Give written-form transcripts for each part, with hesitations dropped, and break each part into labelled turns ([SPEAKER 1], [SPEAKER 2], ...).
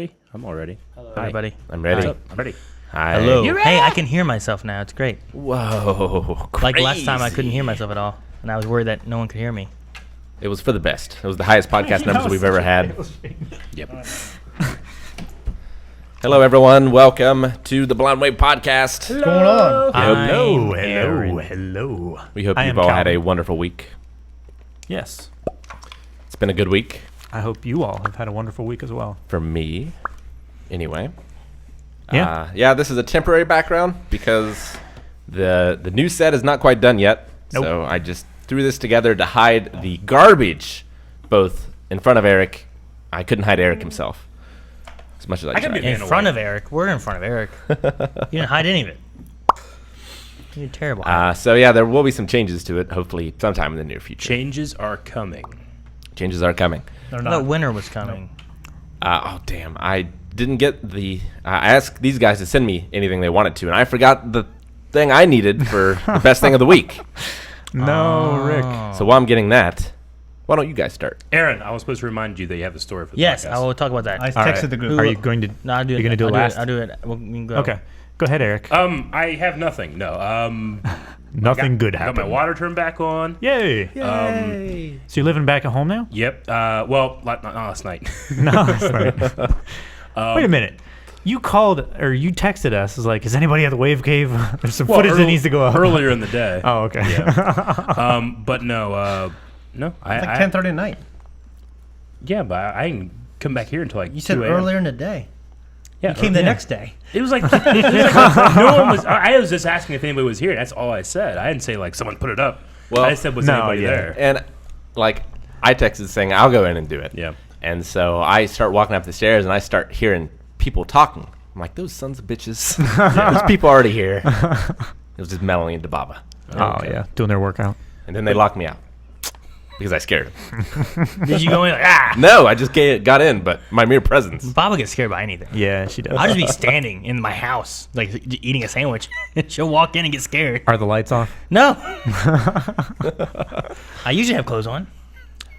[SPEAKER 1] I'm all ready.
[SPEAKER 2] Hello, everybody.
[SPEAKER 3] I'm ready.
[SPEAKER 1] What's up? I'm ready.
[SPEAKER 3] Hi.
[SPEAKER 2] Hello. Hey, I can hear myself now. It's great.
[SPEAKER 3] Whoa. Crazy.
[SPEAKER 2] Like last time, I couldn't hear myself at all, and I was worried that no one could hear me.
[SPEAKER 3] It was for the best. It was the highest podcast numbers we've ever had.
[SPEAKER 1] Yep.
[SPEAKER 3] Hello, everyone. Welcome to the Blonde Wave Podcast.
[SPEAKER 4] What's going on?
[SPEAKER 1] Hello.
[SPEAKER 3] We hope
[SPEAKER 4] I
[SPEAKER 3] you've
[SPEAKER 4] am
[SPEAKER 3] all had
[SPEAKER 4] Calvin.
[SPEAKER 3] a wonderful week.
[SPEAKER 4] Yes.
[SPEAKER 3] It's been a good week
[SPEAKER 4] I hope you all have had a wonderful week as well.
[SPEAKER 3] for me, anyway.
[SPEAKER 4] Yeah.
[SPEAKER 3] This is a temporary background because the new set is not quite done yet.
[SPEAKER 4] Nope.
[SPEAKER 3] So I just threw this together to hide the garbage, both in front of Eric. I couldn't hide Eric himself as much as I
[SPEAKER 1] can
[SPEAKER 3] tried.
[SPEAKER 1] be
[SPEAKER 2] In front of Eric. We're in front of Eric. You didn't hide any of it. You're terrible.
[SPEAKER 3] There will be some changes to it, hopefully sometime in the near future.
[SPEAKER 1] Changes are coming.
[SPEAKER 3] Changes are coming.
[SPEAKER 4] They're
[SPEAKER 2] I
[SPEAKER 4] not.
[SPEAKER 2] thought winter was coming.
[SPEAKER 3] Oh, damn. I didn't get the... I asked these guys to send me anything they wanted to, and I forgot the thing I needed for the best thing of the week.
[SPEAKER 4] No, Rick.
[SPEAKER 3] So while I'm getting that, why don't you guys start?
[SPEAKER 1] Aaron, I was supposed to remind you that you have the story for the
[SPEAKER 2] Yes,
[SPEAKER 1] podcast.
[SPEAKER 2] I will talk about that.
[SPEAKER 4] I
[SPEAKER 2] I,
[SPEAKER 4] texted
[SPEAKER 3] right.
[SPEAKER 4] the group. Are you going to?
[SPEAKER 2] no, I'll do it.
[SPEAKER 4] You're gonna do it last?
[SPEAKER 2] I'll do it. We can go.
[SPEAKER 4] Okay. Go ahead, Eric.
[SPEAKER 1] I have nothing. No.
[SPEAKER 4] Nothing good
[SPEAKER 1] I got
[SPEAKER 4] happened.
[SPEAKER 1] my water turned back on.
[SPEAKER 4] Yay. So you're living back at home now?
[SPEAKER 1] Yep. Well, not last night.
[SPEAKER 4] No, that's right. Wait a minute. You called or you texted us. It's like, is anybody at the Wave Cave? There's some footage that needs to go up.
[SPEAKER 1] Earlier in the day.
[SPEAKER 4] Oh, okay.
[SPEAKER 1] But no. No.
[SPEAKER 5] It's like 10:30 at night.
[SPEAKER 1] Yeah, but I didn't come back here until like
[SPEAKER 5] You said
[SPEAKER 1] 2 a.m.
[SPEAKER 5] earlier in the day.
[SPEAKER 1] Yeah.
[SPEAKER 5] You came the next day.
[SPEAKER 1] It was like, no one was. I was just asking if anybody was here. That's all I said. I didn't say like someone put it up.
[SPEAKER 3] Well,
[SPEAKER 1] I just said was
[SPEAKER 4] no,
[SPEAKER 1] anybody
[SPEAKER 4] yeah.
[SPEAKER 1] there.
[SPEAKER 3] And, I texted saying, I'll go in and do it.
[SPEAKER 1] Yeah.
[SPEAKER 3] And so I start walking up the stairs, and I start hearing people talking. I'm like, those sons of bitches. There's people already here. It was just Melanie and Dababa.
[SPEAKER 4] Oh, yeah. Doing their workout.
[SPEAKER 3] And then they locked me out because I scared them.
[SPEAKER 2] Did you go in like, ah?
[SPEAKER 3] No, I just got in, but my mere presence.
[SPEAKER 2] Baba gets scared by anything.
[SPEAKER 4] Yeah, she does.
[SPEAKER 2] I'll just be standing in my house, like eating a sandwich. She'll walk in and get scared.
[SPEAKER 4] Are the lights off?
[SPEAKER 2] No. I usually have clothes on.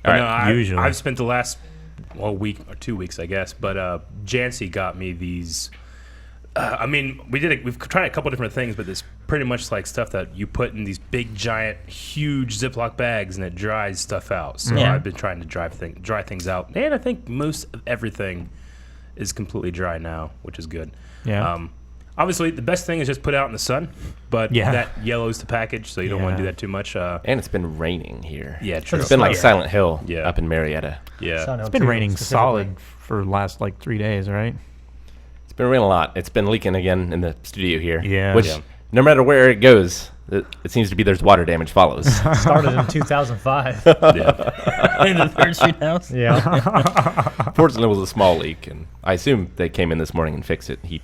[SPEAKER 3] All right,
[SPEAKER 1] No,
[SPEAKER 4] usually.
[SPEAKER 1] I've spent the last week or 2 weeks, I guess. But Jancy got me these. We've tried a couple different things, but it's pretty much like stuff that you put in these big, giant, huge Ziploc bags, and it dries stuff out. So
[SPEAKER 2] Yeah.
[SPEAKER 1] I've been trying to dry things out, and I think most of everything is completely dry now, which is good.
[SPEAKER 4] Yeah.
[SPEAKER 1] Obviously, the best thing is just put it out in the sun, but
[SPEAKER 4] Yeah.
[SPEAKER 1] that yellows the package, so you don't want to
[SPEAKER 4] Yeah.
[SPEAKER 1] do that too much.
[SPEAKER 3] And it's been raining here.
[SPEAKER 1] Yeah, true.
[SPEAKER 3] It's been like
[SPEAKER 5] Yeah.
[SPEAKER 3] Silent Hill
[SPEAKER 1] Yeah.
[SPEAKER 3] up in Marietta.
[SPEAKER 1] Yeah.
[SPEAKER 4] It's been raining solid for the last 3 days, right?
[SPEAKER 3] It's been raining a lot. It's been leaking again in the studio here.
[SPEAKER 4] Yeah.
[SPEAKER 3] Which,
[SPEAKER 1] Yeah.
[SPEAKER 3] no matter where it goes, it seems to be there's water damage follows.
[SPEAKER 5] Started in 2005.
[SPEAKER 1] Yeah.
[SPEAKER 2] In the Third Street house.
[SPEAKER 5] Yeah.
[SPEAKER 3] Fortunately, it was a small leak, and I assume they came in this morning and fixed it. He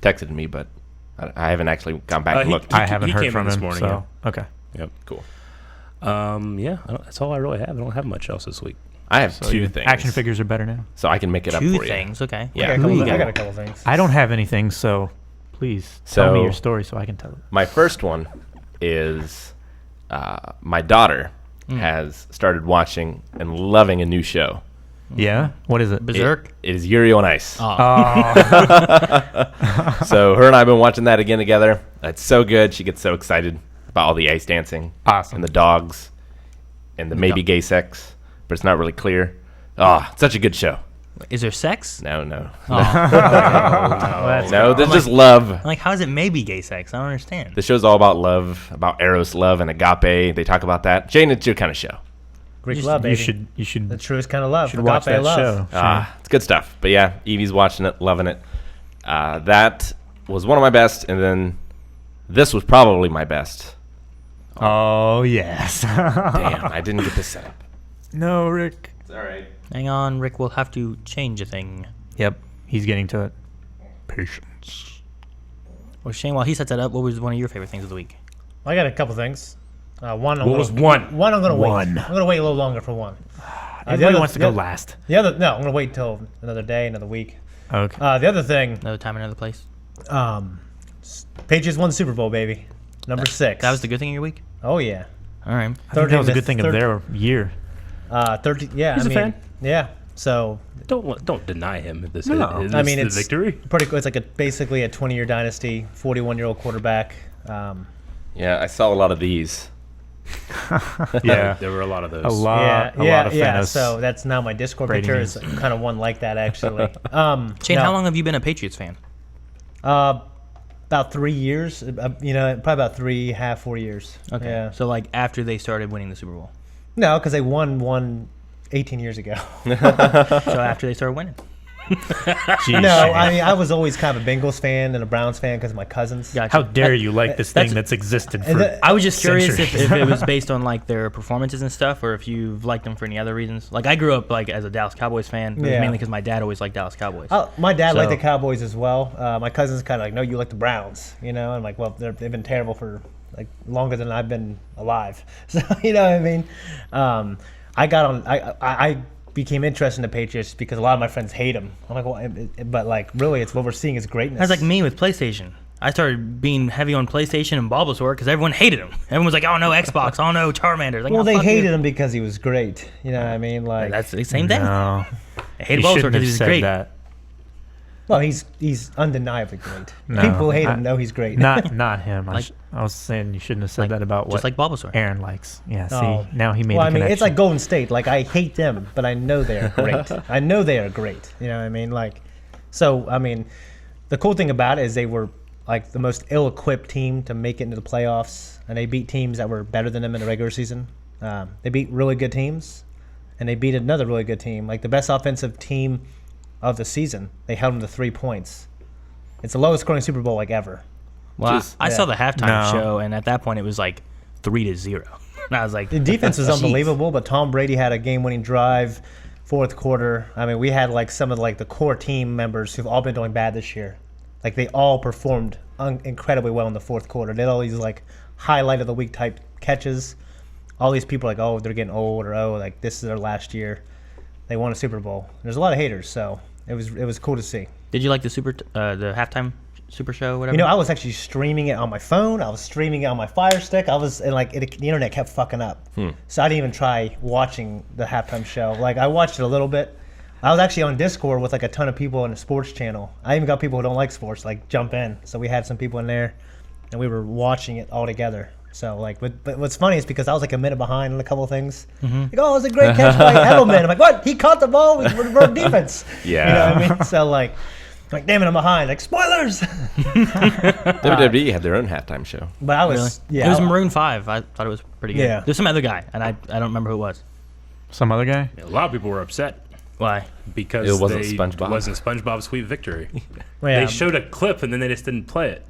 [SPEAKER 3] texted me, but I haven't actually gone back and
[SPEAKER 1] he-
[SPEAKER 3] looked.
[SPEAKER 4] I haven't
[SPEAKER 1] he
[SPEAKER 4] heard
[SPEAKER 1] came
[SPEAKER 4] from
[SPEAKER 1] in this
[SPEAKER 4] him.
[SPEAKER 1] morning,
[SPEAKER 4] So, okay.
[SPEAKER 1] Yep.
[SPEAKER 3] Cool.
[SPEAKER 1] That's all I really have. I don't have much else this week.
[SPEAKER 3] I have
[SPEAKER 4] So
[SPEAKER 3] two
[SPEAKER 4] your
[SPEAKER 3] things.
[SPEAKER 4] Action figures are better now.
[SPEAKER 3] So I can make it up
[SPEAKER 2] Two
[SPEAKER 3] for you.
[SPEAKER 2] things. Okay.
[SPEAKER 3] Yeah.
[SPEAKER 5] I got
[SPEAKER 2] Ooh.
[SPEAKER 5] a couple things.
[SPEAKER 4] I don't have anything, so please tell me
[SPEAKER 3] So-
[SPEAKER 4] your story so I can tell it.
[SPEAKER 3] My first one is my daughter has started watching and loving a new show.
[SPEAKER 4] Yeah? What is it?
[SPEAKER 2] Berserk.
[SPEAKER 3] It is Yuri on Ice.
[SPEAKER 2] Oh.
[SPEAKER 3] So her and I have been watching that again together. It's so good. She gets so excited about all the ice dancing.
[SPEAKER 4] Awesome.
[SPEAKER 3] And the dogs and the maybe gay sex, but it's not really clear. Oh, it's such a good show.
[SPEAKER 2] Is there sex?
[SPEAKER 3] No.
[SPEAKER 5] That's
[SPEAKER 3] No, there's just love.
[SPEAKER 2] I'm like, how is it maybe gay sex? I don't understand.
[SPEAKER 3] The show's all about love, about eros love and agape. They talk about that. Jane, it's your kind of show.
[SPEAKER 5] Greek love, baby.
[SPEAKER 4] You should
[SPEAKER 5] The truest kind of love.
[SPEAKER 4] should watch
[SPEAKER 5] Agape
[SPEAKER 4] that
[SPEAKER 5] love.
[SPEAKER 4] show.
[SPEAKER 3] It's good stuff. But yeah, Evie's watching it, loving it. That was one of my best, and then this was probably my best.
[SPEAKER 4] Oh, yes.
[SPEAKER 3] Damn, I didn't get this set up.
[SPEAKER 4] No, Rick.
[SPEAKER 3] It's all right.
[SPEAKER 2] Hang on, Rick. We'll have to change a thing.
[SPEAKER 4] Yep. He's getting to it. Patience.
[SPEAKER 2] Well, Shane, while he sets that up, what was one of your favorite things of the week?
[SPEAKER 5] I got a couple things. One.
[SPEAKER 1] What was one?
[SPEAKER 5] One I'm gonna wait.
[SPEAKER 4] One.
[SPEAKER 5] I'm gonna wait a little longer for one.
[SPEAKER 4] Everybody wants to go last.
[SPEAKER 5] The other, no, I'm gonna wait till another day, another week.
[SPEAKER 4] Okay.
[SPEAKER 5] The other thing,
[SPEAKER 2] Another time, another place.
[SPEAKER 5] Patriots won the Super Bowl, baby. Number 6.
[SPEAKER 2] That was the good thing of your week?
[SPEAKER 5] Oh yeah.
[SPEAKER 2] All right.
[SPEAKER 4] I think that was a good thing of
[SPEAKER 5] 13
[SPEAKER 4] their year.
[SPEAKER 5] 13. Yeah.
[SPEAKER 1] He's
[SPEAKER 5] I
[SPEAKER 1] a
[SPEAKER 5] mean,
[SPEAKER 1] fan.
[SPEAKER 5] Yeah. So
[SPEAKER 1] Don't deny him this.
[SPEAKER 4] No.
[SPEAKER 1] Is
[SPEAKER 5] I mean,
[SPEAKER 1] the
[SPEAKER 5] it's
[SPEAKER 1] victory.
[SPEAKER 5] pretty cool. It's like basically a 20-year dynasty, 41-year-old quarterback.
[SPEAKER 3] Yeah, I saw a lot of these.
[SPEAKER 4] Yeah.
[SPEAKER 1] There were a lot of those.
[SPEAKER 4] A lot of
[SPEAKER 5] yeah.
[SPEAKER 4] Thanos.
[SPEAKER 5] So that's now my Discord
[SPEAKER 4] Brady
[SPEAKER 5] picture.
[SPEAKER 4] memes.
[SPEAKER 5] Is kind of one like that actually.
[SPEAKER 2] Shane,
[SPEAKER 5] no.
[SPEAKER 2] how long have you been a Patriots fan?
[SPEAKER 5] About 3 years. Probably about 3.5, 4 years.
[SPEAKER 2] Okay.
[SPEAKER 5] Yeah.
[SPEAKER 2] So like after they started winning the Super Bowl.
[SPEAKER 5] No, because they won 18 years ago.
[SPEAKER 2] So after they started winning.
[SPEAKER 4] Jeez,
[SPEAKER 5] No,
[SPEAKER 4] Shane.
[SPEAKER 5] I mean I was always kind of a Bengals fan and a Browns fan because of my cousins.
[SPEAKER 2] Gotcha.
[SPEAKER 4] How dare you like this thing
[SPEAKER 2] that's-
[SPEAKER 4] that's existed
[SPEAKER 5] And
[SPEAKER 4] for
[SPEAKER 2] I was just curious if
[SPEAKER 4] centuries.
[SPEAKER 2] it was based on like their performances and stuff, or if you've liked them for any other reasons. Like I grew up like as a Dallas Cowboys fan, but it was
[SPEAKER 5] Yeah.
[SPEAKER 2] mainly because my dad always liked Dallas Cowboys.
[SPEAKER 5] My dad liked
[SPEAKER 2] So-
[SPEAKER 5] the Cowboys as well. My cousin's kind of like, no, you like the Browns, I'm like, well, they've been terrible for like longer than I've been alive. So you know what I mean. I became interested in the Patriots because a lot of my friends hate them. I'm like, well, but like really, it's what we're seeing is greatness.
[SPEAKER 2] That's like me with PlayStation. I started being heavy on PlayStation and Bulbasaur because everyone hated him. Everyone was like, "Oh no, Xbox! Oh no, Charmander!" Like,
[SPEAKER 5] Well,
[SPEAKER 2] "Oh,
[SPEAKER 5] they
[SPEAKER 2] fuck you."
[SPEAKER 5] hated him because he was great. You know what I mean? Like,
[SPEAKER 2] That's the same thing.
[SPEAKER 4] No.
[SPEAKER 2] I hated
[SPEAKER 4] You
[SPEAKER 2] Bulbasaur
[SPEAKER 4] shouldn't
[SPEAKER 2] because
[SPEAKER 4] have
[SPEAKER 2] he was
[SPEAKER 4] said
[SPEAKER 2] great.
[SPEAKER 4] that.
[SPEAKER 5] well, he's undeniably great.
[SPEAKER 4] No,
[SPEAKER 5] People who hate
[SPEAKER 4] I-
[SPEAKER 5] him know he's great.
[SPEAKER 4] Not him.
[SPEAKER 2] Like-
[SPEAKER 4] I was saying you shouldn't have said
[SPEAKER 2] Like-
[SPEAKER 4] that about what
[SPEAKER 2] just like Bulbasaur.
[SPEAKER 4] Aaron likes. Yeah, see,
[SPEAKER 5] Oh.
[SPEAKER 4] now he made
[SPEAKER 5] Well,
[SPEAKER 4] the
[SPEAKER 5] I mean,
[SPEAKER 4] connection.
[SPEAKER 5] it's like Golden State. Like, I hate them, but I know they are great. I know they are great. You know what I mean? Like, so, I mean, the cool thing about it is they were, like, the most ill-equipped team to make it into the playoffs, and they beat teams that were better than them in the regular season. They beat really good teams, and they beat another really good team. Like, the best offensive team of the season, they held them to 3 points. It's the lowest scoring Super Bowl, like, ever.
[SPEAKER 2] Well,
[SPEAKER 3] Just-
[SPEAKER 2] I saw the halftime
[SPEAKER 4] No.
[SPEAKER 2] show, and at that point it was like 3-0. And I was like,
[SPEAKER 5] The defense was
[SPEAKER 2] "Jeez."
[SPEAKER 5] unbelievable, but Tom Brady had a game-winning drive, fourth quarter. I mean, we had like some of like the core team members who've all been doing bad this year. Like they all performed incredibly well in the fourth quarter. They had all these like highlight of the week type catches. All these people are like, oh, they're getting old, or oh, like this is their last year. They won a Super Bowl. There's a lot of haters, so it was cool to see.
[SPEAKER 2] Did you like the the halftime Super Show, or whatever?
[SPEAKER 5] You know, I was actually streaming it on my phone. I was streaming it on my Fire Stick. And like the internet kept fucking up, so I didn't even try watching the halftime show. Like I watched it a little bit. I was actually on Discord with like a ton of people on a sports channel. I even got people who don't like sports like jump in. So we had some people in there, and we were watching it all together. So like, but what's funny is because I was like a minute behind on a couple of things. Like, oh, it was a great catch by Edelman. I'm like, what? He caught the ball with reverse defense.
[SPEAKER 3] Yeah.
[SPEAKER 5] You know what I mean? So like, damn it, I'm behind. Like spoilers.
[SPEAKER 3] WWE had their own halftime show.
[SPEAKER 5] But I
[SPEAKER 2] Really?
[SPEAKER 5] was yeah.
[SPEAKER 2] It was Maroon 5. I thought it was pretty good.
[SPEAKER 5] Yeah.
[SPEAKER 2] There's some other guy, and I don't remember who it was.
[SPEAKER 4] some other guy.
[SPEAKER 1] A lot of people were upset
[SPEAKER 2] Why?
[SPEAKER 1] because
[SPEAKER 3] It wasn't
[SPEAKER 1] they-
[SPEAKER 3] SpongeBob.
[SPEAKER 1] It wasn't SpongeBob's Sweet Victory.
[SPEAKER 5] Yeah.
[SPEAKER 1] They showed a clip and then they just didn't play it.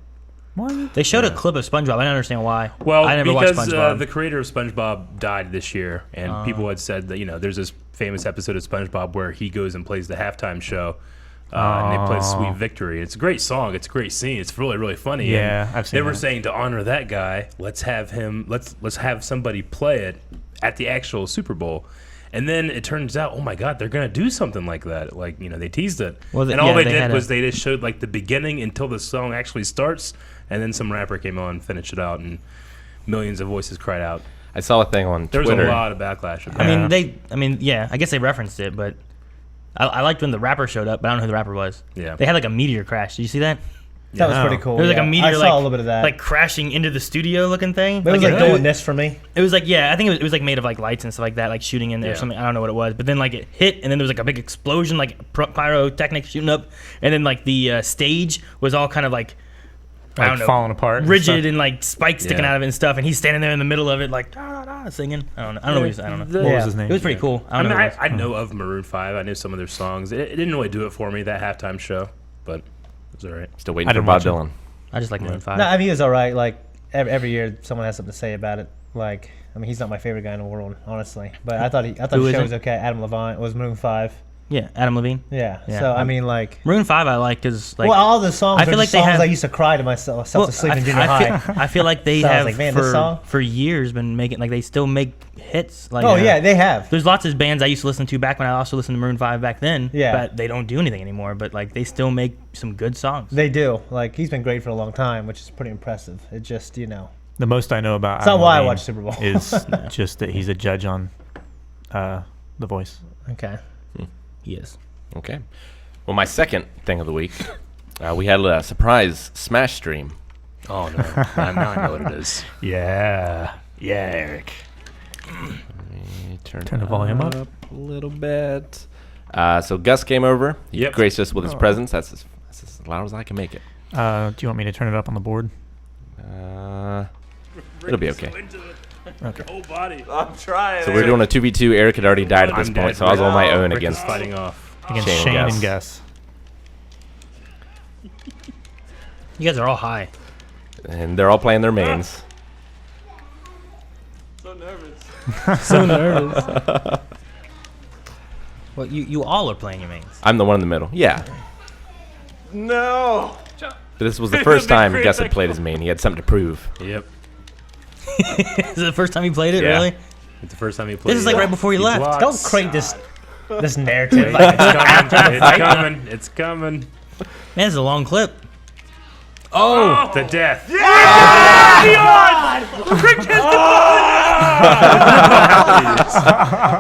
[SPEAKER 4] What?
[SPEAKER 2] They showed a clip of SpongeBob. I don't understand why.
[SPEAKER 1] Well,
[SPEAKER 2] I never watched
[SPEAKER 1] because
[SPEAKER 2] SpongeBob.
[SPEAKER 1] the creator of SpongeBob died this year, and people had said that there's this famous episode of SpongeBob where he goes and plays the halftime show, and they play "Sweet Victory." It's a great song. It's a great scene. It's really really funny.
[SPEAKER 4] Yeah,
[SPEAKER 1] and
[SPEAKER 4] I've seen
[SPEAKER 1] They were
[SPEAKER 4] that.
[SPEAKER 1] saying to honor that guy, let's have him. Let's have somebody play it at the actual Super Bowl. And then it turns out, oh my God, they're gonna do something like that. Like they teased it,
[SPEAKER 2] Well,
[SPEAKER 1] and all they
[SPEAKER 2] they
[SPEAKER 1] did
[SPEAKER 2] had
[SPEAKER 1] was they just showed like the beginning until the song actually starts, and then some rapper came on, finished it out, and millions of voices cried out.
[SPEAKER 3] I saw a thing on
[SPEAKER 1] There was
[SPEAKER 3] Twitter.
[SPEAKER 1] a lot of backlash. About
[SPEAKER 2] I mean, yeah, I guess they referenced it, but I liked when the rapper showed up, but I don't know who the rapper was.
[SPEAKER 1] Yeah.
[SPEAKER 2] They had like a meteor crash. Did you see that?
[SPEAKER 5] That was
[SPEAKER 4] Yeah.
[SPEAKER 5] pretty cool.
[SPEAKER 2] There was like
[SPEAKER 5] yeah.
[SPEAKER 2] a meteor,
[SPEAKER 5] I saw
[SPEAKER 2] like,
[SPEAKER 5] a little bit of that.
[SPEAKER 2] like crashing into the studio looking thing.
[SPEAKER 5] but it was like doing this for me.
[SPEAKER 2] It was like, yeah, I think it was like made of like lights and stuff like that, like shooting in there or
[SPEAKER 1] Yeah.
[SPEAKER 2] something. I don't know what it was, but then like it hit, and then there was like a big explosion, like pyrotechnics shooting up, and then like the stage was all kind of like I
[SPEAKER 4] Like
[SPEAKER 2] don't know,
[SPEAKER 4] falling apart. and
[SPEAKER 2] rigid
[SPEAKER 4] stuff?
[SPEAKER 2] and like spikes sticking
[SPEAKER 3] Yeah.
[SPEAKER 2] out of it and stuff, and he's standing there in the middle of it like da, da, da, singing. I don't know. I don't know. What I don't know.
[SPEAKER 4] What
[SPEAKER 5] Yeah.
[SPEAKER 4] was his name?
[SPEAKER 2] It was pretty cool. I
[SPEAKER 1] I
[SPEAKER 2] don't
[SPEAKER 1] mean,
[SPEAKER 2] know. Who it was.
[SPEAKER 1] I know of Maroon 5. I knew some of their songs. It didn't really do it for me, that halftime show, but it was all right.
[SPEAKER 3] Still waiting
[SPEAKER 4] I
[SPEAKER 3] for
[SPEAKER 4] didn't
[SPEAKER 3] Bob
[SPEAKER 4] watch it.
[SPEAKER 3] Dylan.
[SPEAKER 2] I just like Maroon 5.
[SPEAKER 5] No, I mean he was all right. Like every year, someone has something to say about it. Like I mean, he's not my favorite guy in the world, honestly. But I thought
[SPEAKER 2] Who
[SPEAKER 5] the
[SPEAKER 2] is
[SPEAKER 5] show
[SPEAKER 2] it?
[SPEAKER 5] was okay. Adam Levine was Maroon 5.
[SPEAKER 2] Yeah, Adam Levine.
[SPEAKER 5] Yeah.
[SPEAKER 2] Yeah.
[SPEAKER 5] So I mean, like,
[SPEAKER 2] Maroon 5 I like because like
[SPEAKER 5] well, all the songs
[SPEAKER 2] I
[SPEAKER 5] are
[SPEAKER 2] feel
[SPEAKER 5] just
[SPEAKER 2] like they
[SPEAKER 5] songs
[SPEAKER 2] have-
[SPEAKER 5] I used to cry to myself to sleep in junior high.
[SPEAKER 2] I feel like they
[SPEAKER 5] So I was
[SPEAKER 2] have
[SPEAKER 5] like, man, this song?
[SPEAKER 2] for years been making like they still make hits. Like
[SPEAKER 5] Oh yeah, they have.
[SPEAKER 2] there's lots of bands I used to listen to back when I also listened to Maroon 5 back then.
[SPEAKER 5] Yeah.
[SPEAKER 2] But they don't do anything anymore. But like they still make some good songs.
[SPEAKER 5] They do. Like he's been great for a long time, which is pretty impressive. It just
[SPEAKER 4] The most I know about
[SPEAKER 5] It's not
[SPEAKER 4] Adam
[SPEAKER 5] why I
[SPEAKER 4] Levine
[SPEAKER 5] watch Super Bowl.
[SPEAKER 4] is just that he's a judge on The Voice.
[SPEAKER 5] okay.
[SPEAKER 2] He is.
[SPEAKER 3] Okay. Well, my second thing of the week, we had a surprise Smash stream.
[SPEAKER 1] Oh, no. Now I know what it is.
[SPEAKER 4] Yeah. Yeah, Eric.
[SPEAKER 3] Turn
[SPEAKER 4] the volume up.
[SPEAKER 3] a little bit. So Gus came over. He
[SPEAKER 1] Yep.
[SPEAKER 3] graced us with his presence. That's as loud as I can make it.
[SPEAKER 4] Do you want me to turn it up on the board?
[SPEAKER 3] It'll be okay.
[SPEAKER 4] Okay.
[SPEAKER 1] Whole body.
[SPEAKER 6] I'm trying.
[SPEAKER 3] So we're doing a 2v2. Eric had already died at this
[SPEAKER 1] I'm
[SPEAKER 3] point,
[SPEAKER 1] dead.
[SPEAKER 3] so I was on my own
[SPEAKER 1] Rick is
[SPEAKER 3] against.
[SPEAKER 1] fighting off.
[SPEAKER 4] Against
[SPEAKER 3] Shane
[SPEAKER 4] Shane
[SPEAKER 3] and
[SPEAKER 4] and Gus.
[SPEAKER 2] You guys are all high.
[SPEAKER 3] And they're all playing their mains.
[SPEAKER 6] So nervous.
[SPEAKER 2] So nervous. Well, you all are playing your mains.
[SPEAKER 3] I'm the one in the middle. Yeah.
[SPEAKER 6] No.
[SPEAKER 3] But this was the first time Gus had played his main. He had something to prove.
[SPEAKER 1] Yep.
[SPEAKER 2] Is it the first time you played it?
[SPEAKER 3] Yeah.
[SPEAKER 2] Really?
[SPEAKER 1] It's the first time he played.
[SPEAKER 2] This is like right before you left.
[SPEAKER 1] blocks.
[SPEAKER 5] Don't create this narrative. Like,
[SPEAKER 1] It's coming. It's coming.
[SPEAKER 2] Man, it's a long clip.
[SPEAKER 1] Oh, the death.